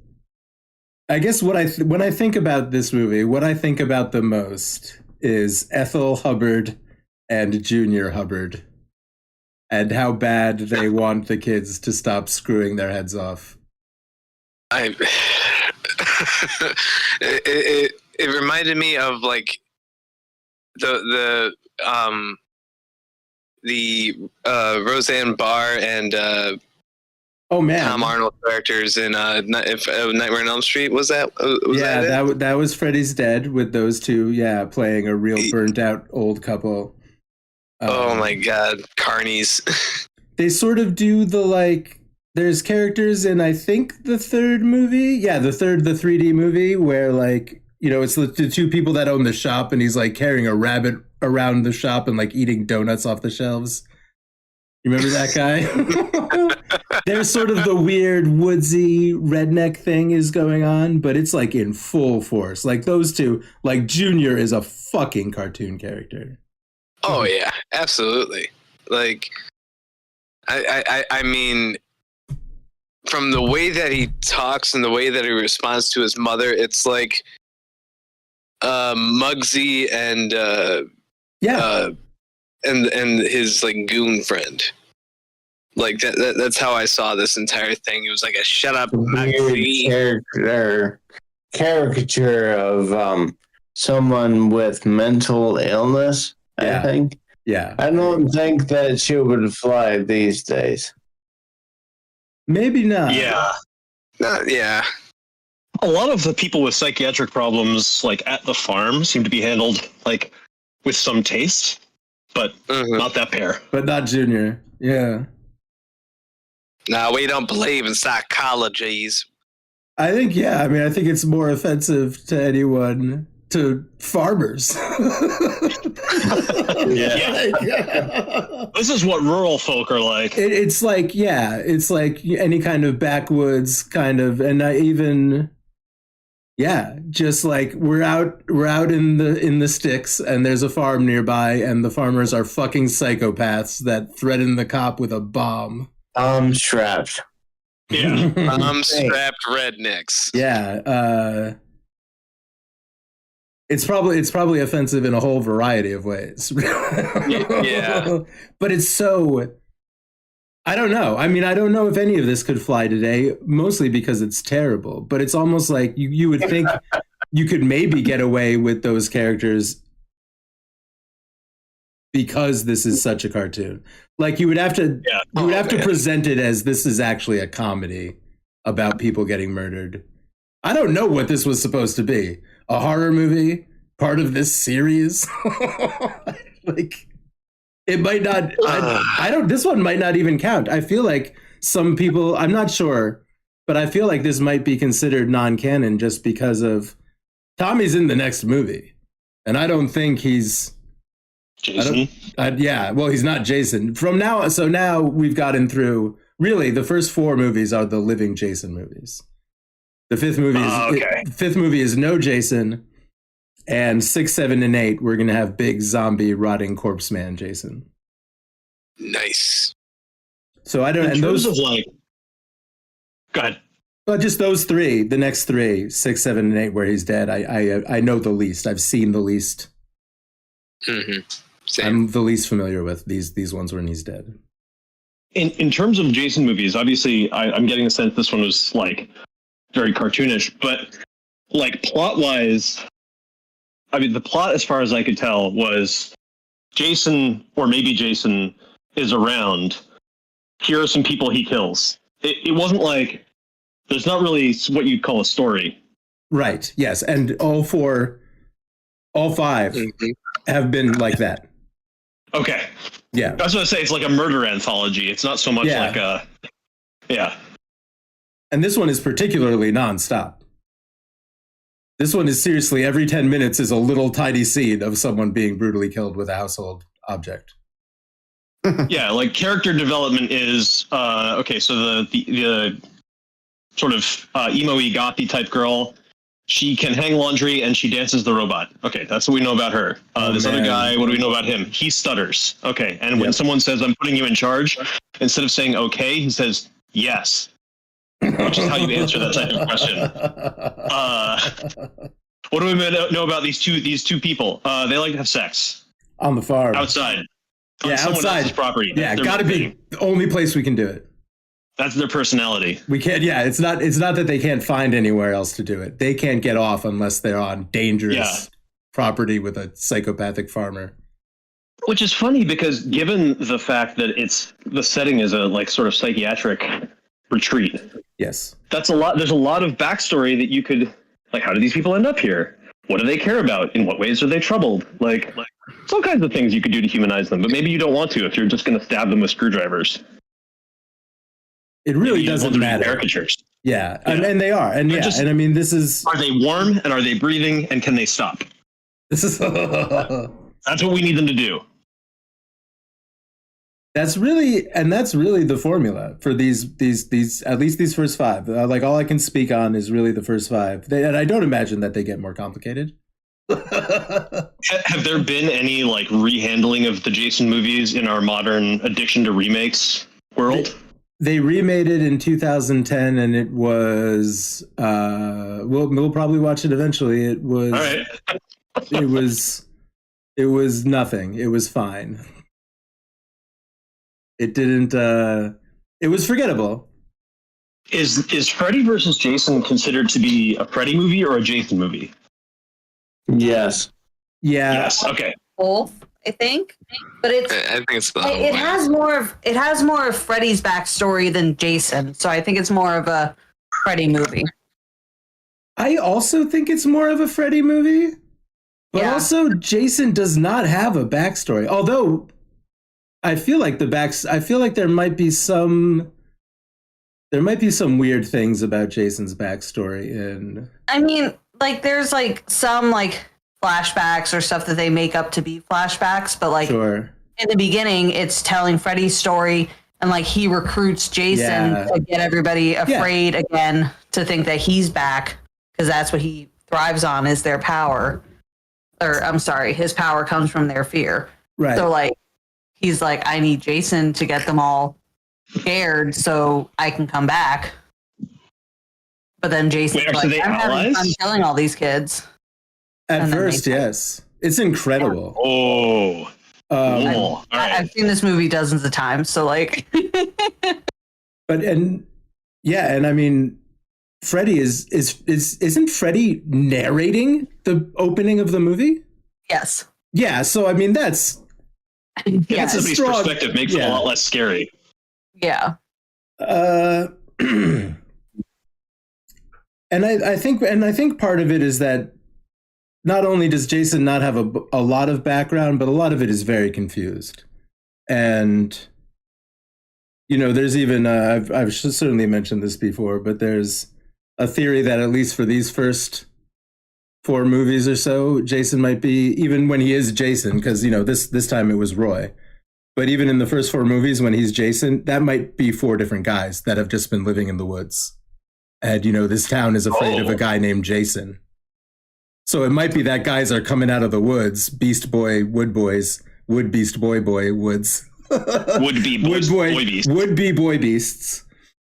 I guess when I think about this movie, what I think about the most is Ethel Hubbard and Junior Hubbard and how bad they want the kids to stop screwing their heads off. It reminded me of like the Roseanne Barr and oh man, Tom Arnold characters in Nightmare on Elm Street. Was that? That was Freddy's Dead with those two. Yeah, playing a real burnt out old couple. Oh my God, carnies. They sort of do the like. There's characters in I think the third movie. Yeah, the 3D movie where like it's the two people that own the shop and he's like carrying a rabbit around the shop and like eating donuts off the shelves. You remember that guy? There's sort of the weird woodsy redneck thing is going on, but it's like in full force. Like those two, like Junior is a fucking cartoon character. Oh yeah, absolutely. Like, I mean, from the way that he talks and the way that he responds to his mother, it's like Muggsy and and his like goon friend. Like that's how I saw this entire thing. It was like a shut up caricature of someone with mental illness. I think. Yeah. I don't think that she would fly these days. Maybe not. Yeah. Yeah. A lot of the people with psychiatric problems, like at the farm, seem to be handled like with some taste, but not that pair. But not Junior. Yeah. No, we don't believe in psychologies. I think, I mean, I think it's more offensive to anyone, to farmers. This is what rural folk are like. It's like, it's like any kind of backwoods kind of, and not even, Yeah, just like we're out in the sticks, and there's a farm nearby, and the farmers are fucking psychopaths that threaten the cop with a bomb. Strapped. Yeah. Strapped rednecks. Yeah. It's probably offensive in a whole variety of ways. Yeah. But it's so. I don't know. I mean, I don't know if any of this could fly today, mostly because it's terrible. But it's almost like you would think you could maybe get away with those characters because this is such a cartoon. Like you would have to to present it as this is actually a comedy about people getting murdered. I don't know what this was supposed to be. A horror movie, part of this series. Like it might not. I don't. This one might not even count. I feel like some people. I'm not sure, but I feel like this might be considered non-canon just because of Tommy's in the next movie, and I don't think he's Jason. Yeah, well, he's not Jason. From now, so now we've gotten through. Really, the first 4 movies are the living Jason movies. The 5th movie is 5th movie is no Jason. And 6, 7, and 8, we're gonna have big zombie rotting corpse man Jason. Nice. So I don't. In and terms those of like, go ahead. Well, just those 3, the next 3, 6, 7, and 8, where he's dead. I know the least. I've seen the least. Mm-hmm. I'm the least familiar with these ones when he's dead. In terms of Jason movies, obviously, I'm getting a sense this one was like very cartoonish, but like plot wise. I mean, the plot, as far as I could tell, was Jason, or maybe Jason, is around. Here are some people he kills. It wasn't like, there's not really what you'd call a story. Right, yes. And all 5 have been like that. Okay. Yeah. I was going to say, it's like a murder anthology. It's not so much like a... Yeah. And this one is particularly nonstop. This one is seriously every 10 minutes is a little tiny scene of someone being brutally killed with a household object. Yeah, like character development is okay. So the sort of emo-y gothy type girl, she can hang laundry and she dances the robot. Okay, that's what we know about her. This other guy, what do we know about him? He stutters. Okay, and when someone says I'm putting you in charge, instead of saying okay, he says yes. Which is how you answer that type of question. What do we know about these two people? They like to have sex on the farm, outside. Yeah, someone outside else's property. Yeah, gotta be the only place we can do it. That's their personality. We can't. Yeah, it's not that they can't find anywhere else to do it. They can't get off unless they're on dangerous property with a psychopathic farmer. Which is funny because given the fact that the setting is a like sort of psychiatric retreat. Yes. That's a lot. There's a lot of backstory that you could, like, how do these people end up here? What do they care about? In what ways are they troubled? Like all kinds of things you could do to humanize them, but maybe you don't want to if you're just going to stab them with screwdrivers. It really doesn't matter. Caricatures. Yeah, and they are. And and I mean, this is... Are they warm and are they breathing and can they stop? This is... That's what we need them to do. That's really the formula for these at least these first 5. Like all I can speak on is really the first 5. And I don't imagine that they get more complicated. Have there been any like rehandling of the Jason movies in our modern addiction to remakes world? They remade it in 2010, and it was we'll probably watch it eventually. It was all right. it was nothing. It was fine. It didn't. It was forgettable. Is Freddy versus Jason considered to be a Freddy movie or a Jason movie? Yes. Yeah. Yes. Okay. Both, I think, but it's. I think it's the. It has more of Freddy's backstory than Jason, so I think it's more of a Freddy movie. I also think it's more of a Freddy movie, but also Jason does not have a backstory. Although I feel like there might be some weird things about Jason's backstory I mean, like there's like some like flashbacks or stuff that they make up to be flashbacks, but like in the beginning it's telling Freddy's story and like he recruits Jason to get everybody afraid again to think that he's back because that's what he thrives on is their power. Or I'm sorry, his power comes from their fear. Right. So like, he's like, I need Jason to get them all scared so I can come back. But then Jason's Wait, like, so they I'm having allies? fun killing all these kids. At And then first, they fight. yes. It's incredible. Oh. Um, I've seen this movie dozens of times, so like. But and I mean, Freddy isn't Freddy narrating the opening of the movie? Yes. Yeah, so I mean that's Getting somebody's strong- perspective makes it a lot less scary. Yeah. And I think part of it is that not only does Jason not have a lot of background, but a lot of it is very confused. And there's even I've certainly mentioned this before, but there's a theory that at least for these first 4 movies or so, Jason might be, even when he is Jason, because this time it was Roy. But even in the first 4 movies when he's Jason, that might be 4 different guys that have just been living in the woods. And, this town is afraid of a guy named Jason. So it might be that guys are coming out of the woods, Beast Boy, Wood Boys, Wood Beast Boy, Woods. Would-be boy beasts. Would-be boy beasts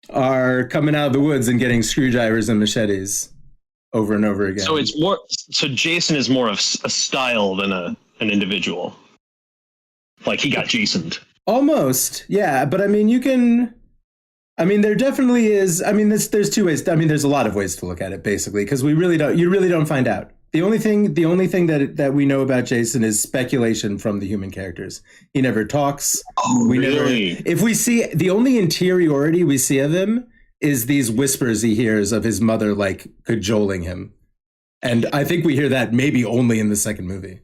are coming out of the woods and getting screwdrivers and machetes over and over again. So it's more. So Jason is more of a style than an individual. Like he got Jasoned. Almost, yeah. But I mean, there definitely is. I mean, there's 2 ways. I mean, there's a lot of ways to look at it, basically, because you really don't find out. The only thing that we know about Jason is speculation from the human characters. He never talks. Oh, really? If we see, the only interiority we see of him is these whispers he hears of his mother, like, cajoling him. And I think we hear that maybe only in the second movie.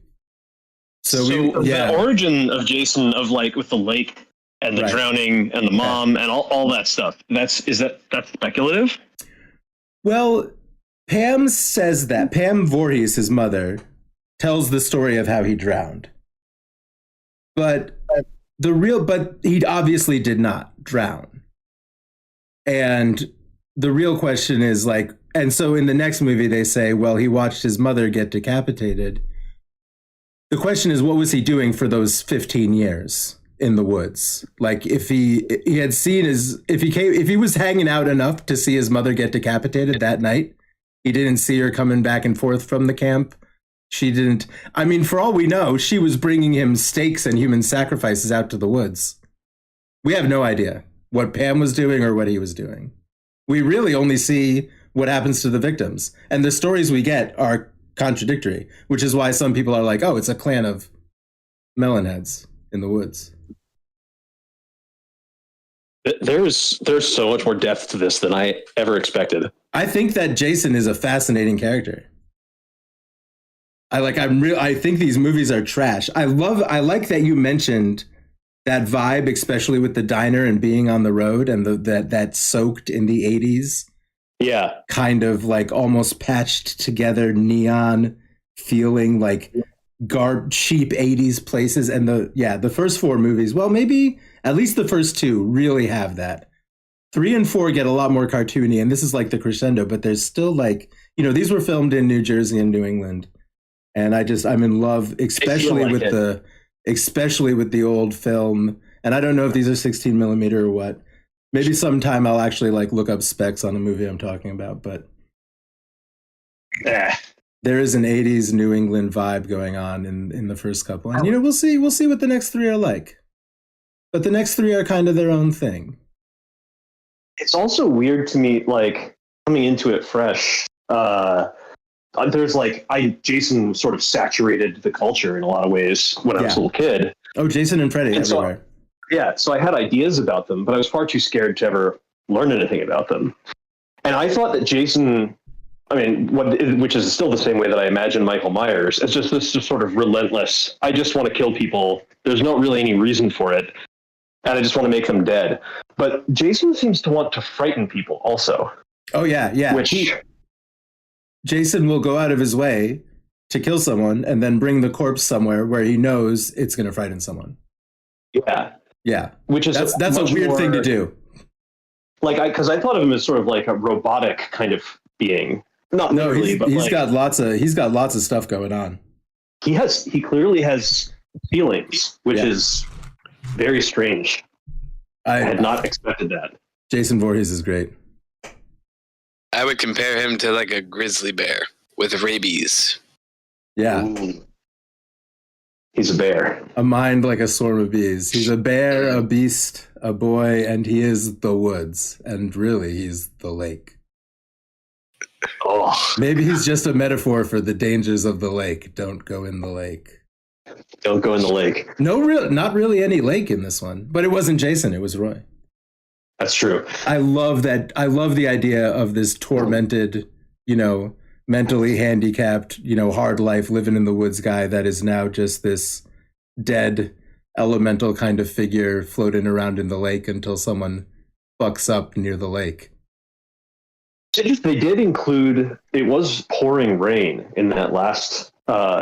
So the origin of Jason, of like with the lake and the drowning and the mom and all that stuff, that's speculative? Well, Pam says that. Pam Voorhees, his mother, tells the story of how he drowned. But he obviously did not drown. And the real question is like, and so in the next movie they say, well, he watched his mother get decapitated. The question is, what was he doing for those 15 years in the woods? Like, if he had seen if he was hanging out enough to see his mother get decapitated that night, he didn't see her coming back and forth from the camp. She didn't. I mean, for all we know, she was bringing him steaks and human sacrifices out to the woods. We have no idea what Pam was doing or what he was doing. We really only see what happens to the victims. And the stories we get are contradictory, which is why some people are like, oh, it's a clan of melonheads in the woods. There's so much more depth to this than I ever expected. I think that Jason is a fascinating character. I think these movies are trash. I like that you mentioned that vibe, especially with the diner and being on the road and that soaked in the 80s. Yeah. Kind of like almost patched together neon feeling, like cheap 80s places. And the first 4 movies, well, maybe at least the first 2 really have that. 3 and 4 get a lot more cartoony, and this is like the crescendo, but there's still like, these were filmed in New Jersey and New England. And I'm in love, especially with the old film. And I don't know if these are 16 millimeter or what. Maybe sometime I'll actually like look up specs on the movie I'm talking about, but there is an 80s New England vibe going on in the first couple. And we'll see what the next 3 are like. But the next 3 are kind of their own thing. It's also weird to me, like coming into it fresh. There's Jason sort of saturated the culture in a lot of ways when I was a little kid. Oh, Jason and Freddy everywhere. So I had ideas about them, but I was far too scared to ever learn anything about them. And I thought that Jason, which is still the same way that I imagine Michael Myers, it's just this sort of relentless, I just want to kill people. There's not really any reason for it. And I just want to make them dead. But Jason seems to want to frighten people also. Oh, yeah. Jason will go out of his way to kill someone and then bring the corpse somewhere where he knows it's going to frighten someone. Yeah. Which is that's a weird thing to do. Because I thought of him as sort of like a robotic kind of being. Not No, literally, but he's like, got lots of stuff going on. he clearly has feelings, which Yeah. is very strange. I had not expected that. Jason Voorhees is great. I would compare him to like a grizzly bear with rabies. Yeah. Ooh. He's a bear. A mind like a swarm of bees. He's a bear, a beast, a boy, and he is the woods. And really, he's the lake. Oh, Maybe he's just a metaphor for the dangers of the lake. Don't go in the lake. Don't go in the lake. Not really any lake in this one. But it wasn't Jason, it was Roy. That's true. I love that. I love the idea of this tormented, mentally handicapped, hard life living in the woods guy that is now just this dead elemental kind of figure floating around in the lake until someone fucks up near the lake. They did include, it was pouring rain in that last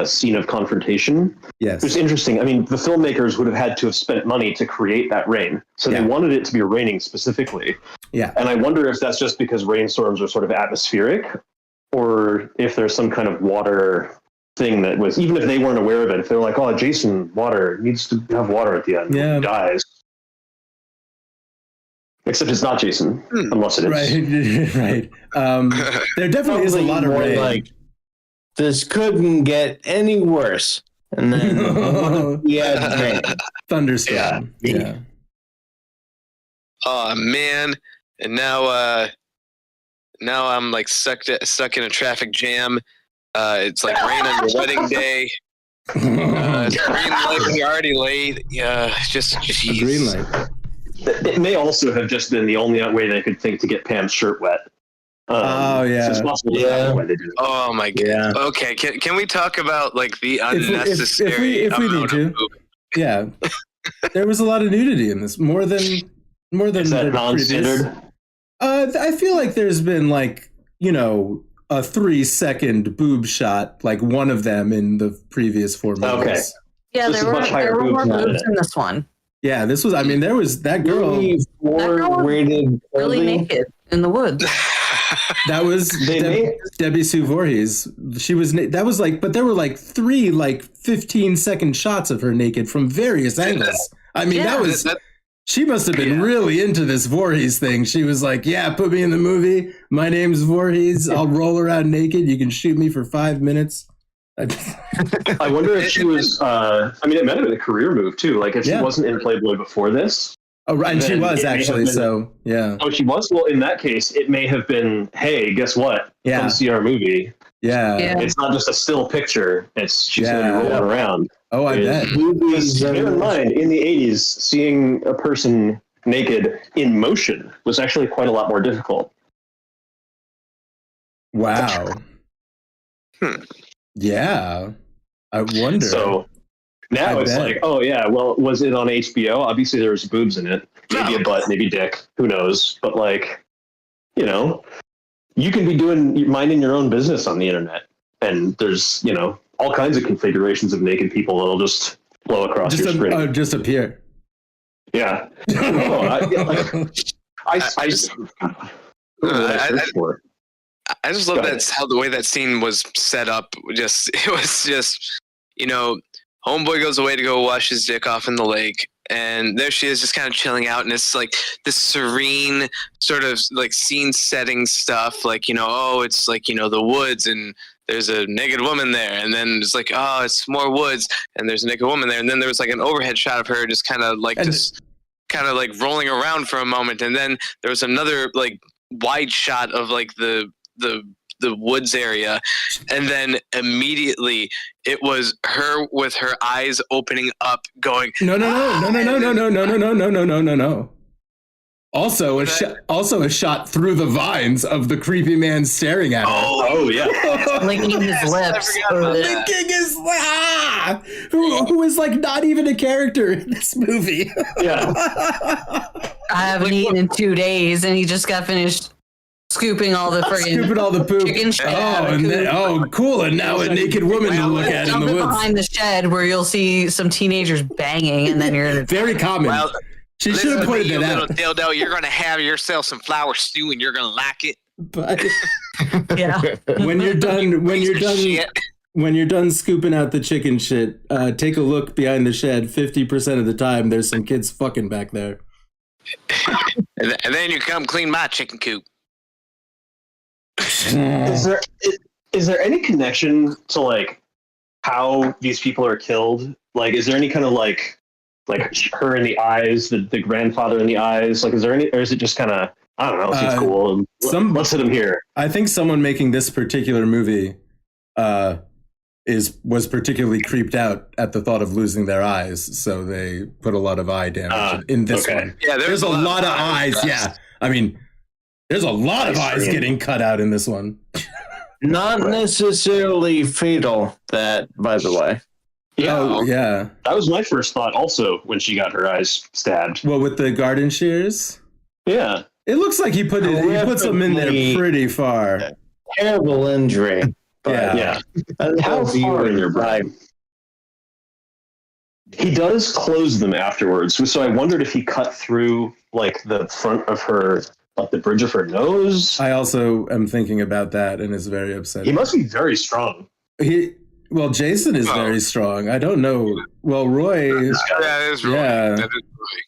scene of confrontation. Yes. Which is interesting. I mean, the filmmakers would have had to have spent money to create that rain. So they wanted it to be raining specifically. Yeah. And I wonder if that's just because rainstorms are sort of atmospheric, or if there's some kind of water thing that was, even if they weren't aware of it, if they're like, oh, Jason, water, needs to have water at the end. Yeah. He dies. Except it's not Jason, unless it is. Right. There definitely is a lot of rain. Like, this couldn't get any worse. And then yeah, rain. Thunderstorm. Yeah. Oh man! And now I'm like stuck in a traffic jam. It's like rain on your wedding day. Green light. We're already late. Yeah, just geez. Green light. It may also have just been the only way they could think to get Pam's shirt wet. Oh yeah, so it's possible that's why they did it. Oh my god. Yeah. Okay, can we talk about like the unnecessary? If we need to, yeah. There was a lot of nudity in this, more than Is that the non-standard? previous. I feel like there's been like a 3-second boob shot, like one of them in the previous 4 movies. Okay. Yeah, This there is much were higher more boobs than boobs in this one. Yeah, this was. I mean, there was that girl. That girl was really naked in the woods. That was Debbie Sue Voorhees. She was. That was like, but there were like 3 15-second shots of her naked from various angles. I mean, that was. She must have been really into this Voorhees thing. She was like, "Yeah, put me in the movie. My name's Voorhees. I'll roll around naked. You can shoot me for 5 minutes." I wonder if she was. I mean, it might have been a career move too. Like if she wasn't in Playboy before this. Oh, right, and she was actually. So yeah. Oh, she was. Well, in that case, it may have been. Hey, guess what? Yeah. Come see our movie. Yeah. It's not just a still picture. She's going to be rolling around. Oh, I bet. Because bear in mind, in the 80s, seeing a person naked in motion was actually quite a lot more difficult. Wow. Yeah. I wonder. So now it's like, oh yeah, well, was it on HBO? Obviously there was boobs in it. Maybe a butt, maybe dick. Who knows? But like, you can be minding your own business on the internet. And there's, all kinds of configurations of naked people that'll just flow across your screen. Just appear. Yeah. I just love that's how the way that scene was set up. It was just, homeboy goes away to go wash his dick off in the lake, and there she is, just kind of chilling out, and it's like this serene sort of like scene setting stuff, like it's like the woods, and there's a naked woman there, and then it's like, oh, it's more woods, and there's a naked woman there, and then there was like an overhead shot of her just kind of like rolling around for a moment, and then there was another like wide shot of like the woods area, and then immediately it was her with her eyes opening up going no. Also a shot through the vines of the creepy man staring at her. Oh yeah. Licking his lips. Licking his lips. Who is like not even a character in this movie. Yeah. I haven't eaten in 2 days, and he just got finished scooping all the poop. Chicken shit. Cool. And now a naked woman to look at in the woods. Behind the shed where you'll see some teenagers banging, and then you're very common. Well, she should have pointed that out. Little dildo, you're gonna have yourself some flour stew, and you're gonna like it. But Yeah. when you're done scooping out the chicken shit, take a look behind the shed. 50% of the time, there's some kids fucking back there. And then you come clean my chicken coop. Is there any connection to like how these people are killed? Like, is there any kind of like her in the eyes, the grandfather in the eyes? Like, is there any, or is it just kind of, I don't know, it's cool. And let's hit him here. I think someone making this particular movie was particularly creeped out at the thought of losing their eyes, so they put a lot of eye damage in this one. Yeah, there's a lot of eyes. Yeah, I mean, there's a lot of eyes getting cut out in this one. Not necessarily fatal, that, by the way. Yeah, Oh, yeah. That was my first thought also when she got her eyes stabbed. Well, with the garden shears? Yeah. It looks like he put some in there pretty far. Terrible injury. But Yeah. How far in your brain? He does close them afterwards, so I wondered if he cut through like the front of her, like the bridge of her nose. I also am thinking about that and is very upset. He must be very strong. Well, Jason is very strong. I don't know. Well, Roy. That is Roy. Yeah. That is Roy.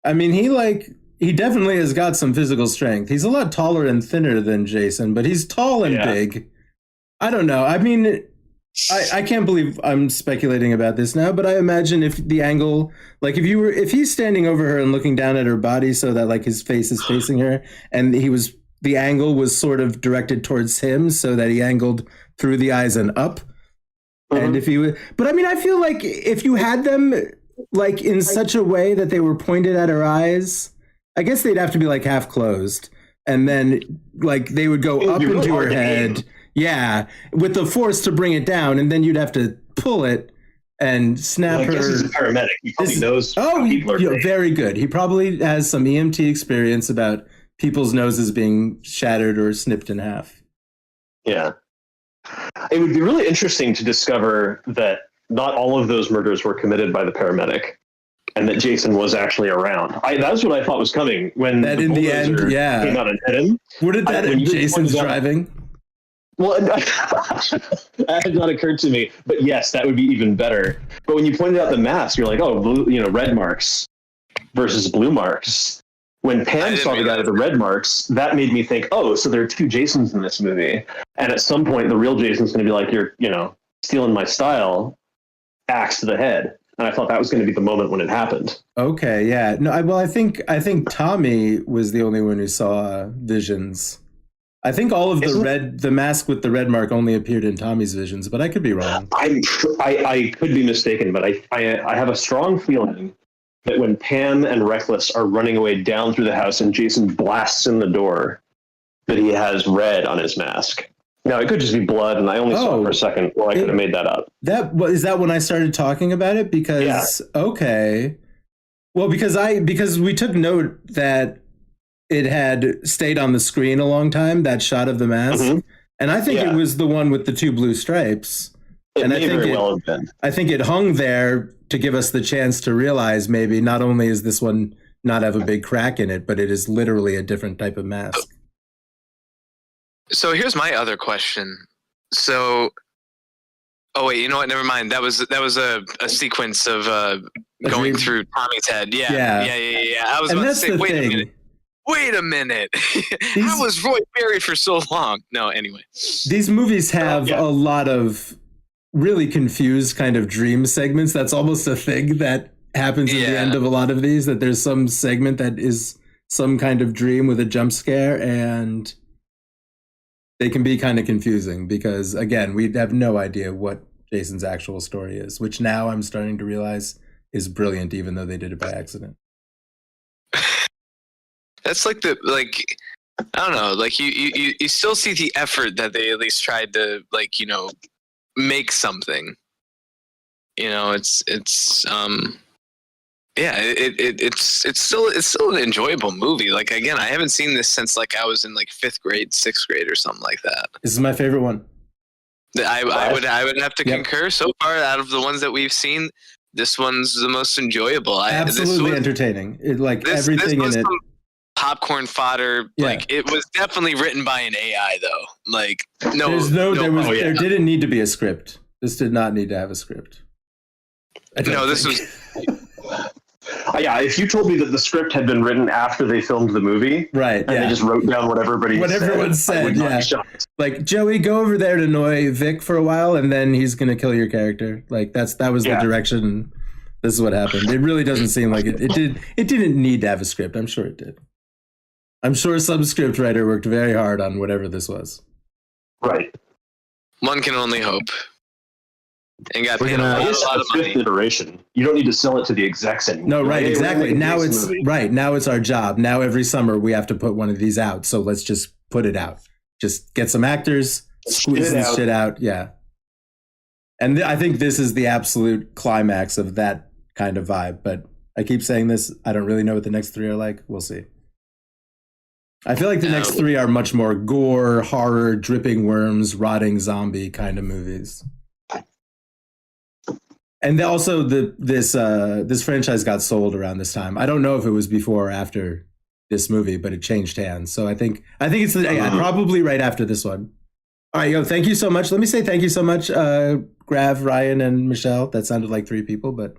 I mean, he definitely has got some physical strength. He's a lot taller and thinner than Jason, but he's tall and big. I don't know. I mean, I can't believe I'm speculating about this now, but I imagine if the angle, like if he's standing over her and looking down at her body so that like his face is facing her, and the angle was sort of directed towards him so that he angled through the eyes and up. And if he would, but I mean, I feel like if you had them like in such a way that they were pointed at her eyes, I guess they'd have to be like half closed, and then like they would go up into her head. Yeah, with the force to bring it down, and then you'd have to pull it and snap her. I guess he's a paramedic. He probably knows. Oh, very good. He probably has some EMT experience about people's noses being shattered or snipped in half. Yeah. It would be really interesting to discover that not all of those murders were committed by the paramedic, and that Jason was actually around. That's what I thought was coming when that in the end, came out and hit him. Wouldn't that Jason's driving? Well, that had not occurred to me, but yes, that would be even better. But when you pointed out the mask, you're like, oh, blue, red marks versus blue marks. When Pam saw the guy with the red marks, that made me think, oh, so there are two Jasons in this movie. And at some point, the real Jason's going to be like, you're, stealing my style, axe to the head. And I thought that was going to be the moment when it happened. Okay, yeah. No, I think Tommy was the only one who saw visions. I think all of the mask with the red mark only appeared in Tommy's visions, but I could be wrong. I could be mistaken, but I have a strong feeling that when Pam and Reckless are running away down through the house and Jason blasts in the door, that he has red on his mask. Now, it could just be blood, and I only saw it for a second. Well, I could have made that up. Is that when I started talking about it? Because, okay. Well, because we took note that it had stayed on the screen a long time, that shot of the mask. Mm-hmm. And I think it was the one with the two blue stripes. And I think it hung there to give us the chance to realize maybe not only is this one not have a big crack in it, but it is literally a different type of mask. So here's my other question. Oh wait, you know what? Never mind. That was a sequence of going through Tommy's head. Yeah. I was about to say, wait a minute. How was Roy buried for so long? No, anyway. These movies have a lot of really confused kind of dream segments. That's almost a thing that happens at the end of a lot of these, that there's some segment that is some kind of dream with a jump scare, and they can be kind of confusing because, again, we have no idea what Jason's actual story is, which now I'm starting to realize is brilliant, even though they did it by accident. That's I don't know, like you still see the effort that they at least tried to make something. It's still an enjoyable movie. Like, again, I haven't seen this since I was in 5th grade, 6th grade or something like that. This is my favorite one. I would have to concur. So far, out of the ones that we've seen, this one's the most enjoyable. Absolutely entertaining. Everything in it. popcorn fodder. Yeah. Like it was definitely written by an AI though. Like there didn't need to be a script. This did not need to have a script. This was. Yeah, if you told me that the script had been written after they filmed the movie, right, and they just wrote down what everyone said, yeah. Like, Joey, go over there to annoy Vic for a while, and then he's gonna kill your character. Like that was the direction. This is what happened. It really doesn't seem like it. It didn't need to have a script. I'm sure it did. I'm sure some script writer worked very hard on whatever this was. Right. One can only hope. And got paid a lot of money. Iteration. You don't need to sell it to the execs anymore. No, right, exactly. Now it's our job. Now every summer we have to put one of these out. So let's just put it out. Just get some actors, squeeze this shit out. Yeah. And I think this is the absolute climax of that kind of vibe. But I keep saying this. I don't really know what the next three are like. We'll see. I feel like the next three are much more gore, horror, dripping worms, rotting zombie kind of movies. And also, this franchise got sold around this time. I don't know if it was before or after this movie, but it changed hands. So I think it's probably right after this one. All right, thank you so much. Let me say thank you so much, Grav, Ryan, and Michelle. That sounded like three people, but.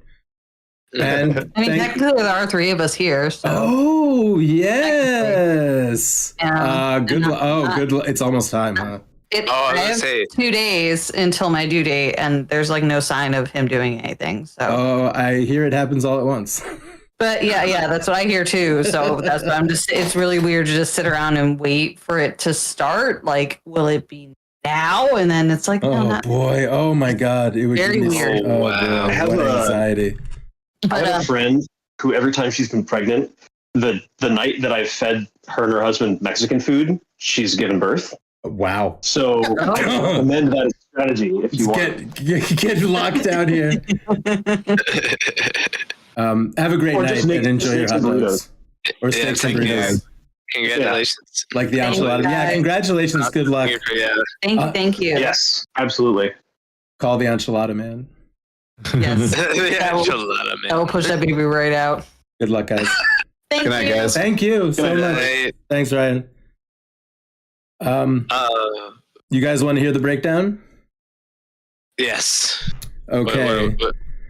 And technically there are three of us here. So. Oh yes. Good luck. It's almost time, huh? I have 2 days until my due date, and there's like no sign of him doing anything. So. Oh, I hear it happens all at once. But yeah, that's what I hear too. So that's what it's really weird to just sit around and wait for it to start. Like, will it be now? And then it's like, boy, oh my God, it would very be weird. Oh, wow. Boy, what anxiety. I have a friend who every time she's been pregnant, the night that I've fed her and her husband Mexican food, she's given birth. Wow. So amend that strategy if you want. Get locked down here. Have a great night and enjoy your hot dogs. Or steaks and burritos. Congratulations. Like the enchilada. Yeah, congratulations. Good luck. Thank you. Yes, absolutely. Call the enchilada man. Yes. The enchilada man. I will push that baby right out. Good luck, guys. Good night, guys. Thank you so much. Thanks, Ryan. You guys want to hear the breakdown? Yes. Okay.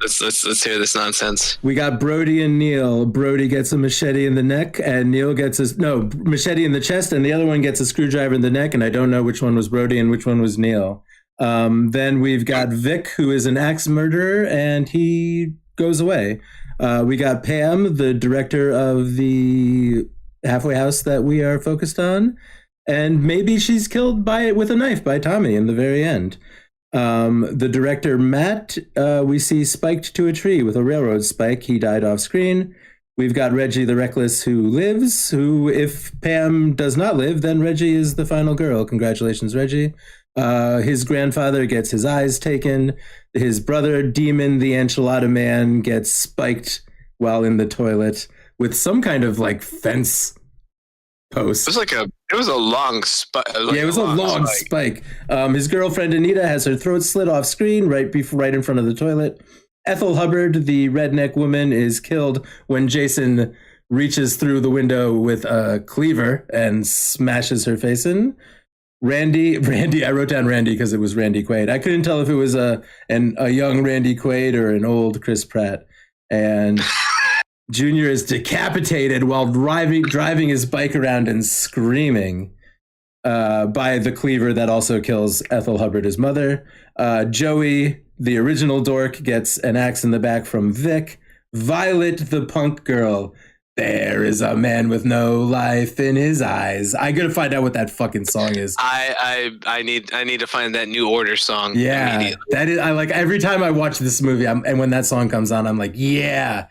Let's hear this nonsense. We got Brody and Neil. Brody gets a machete in the neck, and Neil gets machete in the chest, and the other one gets a screwdriver in the neck, and I don't know which one was Brody and which one was Neil. Then we've got Vic, who is an axe murderer, and he goes away. We got Pam, the director of the halfway house that we are focused on. And maybe she's killed with a knife by Tommy in the very end. The director, Matt, we see spiked to a tree with a railroad spike. He died off screen. We've got Reggie the Reckless who lives, who if Pam does not live, then Reggie is the final girl. Congratulations, Reggie. His grandfather gets his eyes taken. His brother, Demon, the enchilada man, gets spiked while in the toilet with some kind of like fence post. It was a long spike. It was a long spike. His girlfriend Anita has her throat slit off screen right in front of the toilet. Ethel Hubbard, the redneck woman, is killed when Jason reaches through the window with a cleaver and smashes her face in. Randy, I wrote down Randy because it was Randy Quaid. I couldn't tell if it was a young Randy Quaid or an old Chris Pratt. And Junior is decapitated while driving his bike around and screaming by the cleaver that also kills Ethel Hubbard, his mother. Joey, the original dork, gets an axe in the back from Vic. Violet, the punk girl. There is a man with no life in his eyes. I gotta find out what that fucking song is. I need to find that New Order song. Yeah, that is. I like every time I watch this movie, and when that song comes on, I'm like, yeah.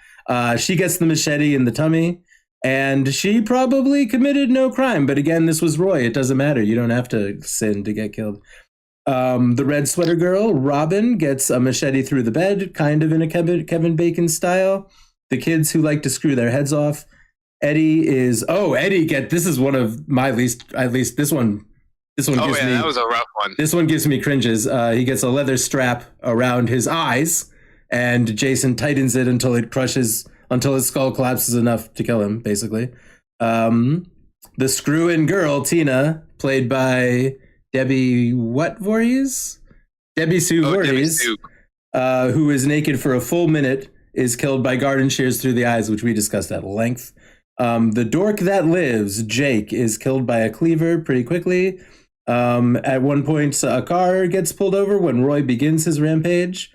She gets the machete in the tummy, and she probably committed no crime. But again, this was Roy. It doesn't matter. You don't have to sin to get killed. The red sweater girl, Robin, gets a machete through the bed, kind of in a Kevin Bacon style. The kids who like to screw their heads off. Eddie this is one of my least, at least this one gives me. That was a rough one. This one gives me cringes. He gets a leather strap around his eyes, and Jason tightens it until his skull collapses enough to kill him, basically. The screw-in girl, Tina, played by Debbie Voorhees? Debbie Sue Voorhees, who is naked for a full minute, is killed by garden shears through the eyes, which we discussed at length. The dork that lives, Jake, is killed by a cleaver pretty quickly. At one point, a car gets pulled over when Roy begins his rampage.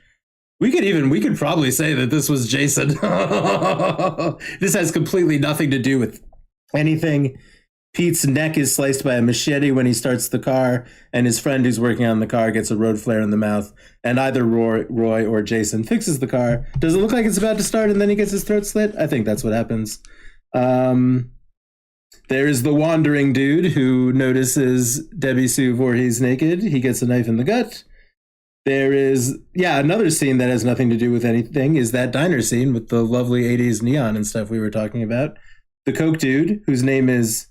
We could probably say that this was Jason. This has completely nothing to do with anything. Pete's neck is sliced by a machete when he starts the car, and his friend who's working on the car gets a road flare in the mouth, and either Roy or Jason fixes the car. Does it look like it's about to start and then he gets his throat slit? I think that's what happens. There's the wandering dude who notices Debbie Sue Voorhees naked. He gets a knife in the gut. There is, another scene that has nothing to do with anything is that diner scene with the lovely 80s neon and stuff we were talking about. The coke dude, whose name is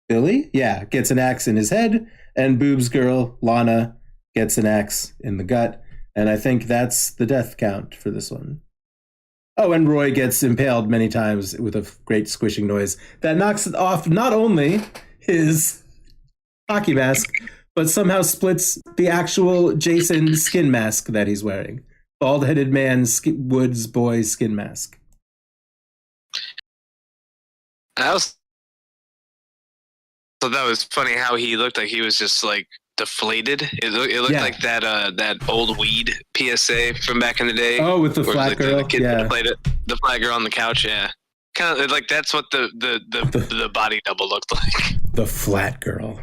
Billy, gets an axe in his head, and Boobs girl, Lana, gets an axe in the gut. And I think that's the death count for this one. Oh, and Roy gets impaled many times with a great squishing noise that knocks off not only his hockey mask, but somehow splits the actual Jason skin mask that he's wearing. Bald-headed man, woods boy skin mask. I also thought that was funny how he looked like he was just like deflated. It looked like that old weed PSA from back in the day. Oh, with the flat girl. The kid that played it, the flat girl on the couch. Yeah, kind of like that's what the body double looked like. The flat girl.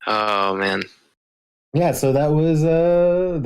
Oh man. Yeah, so that was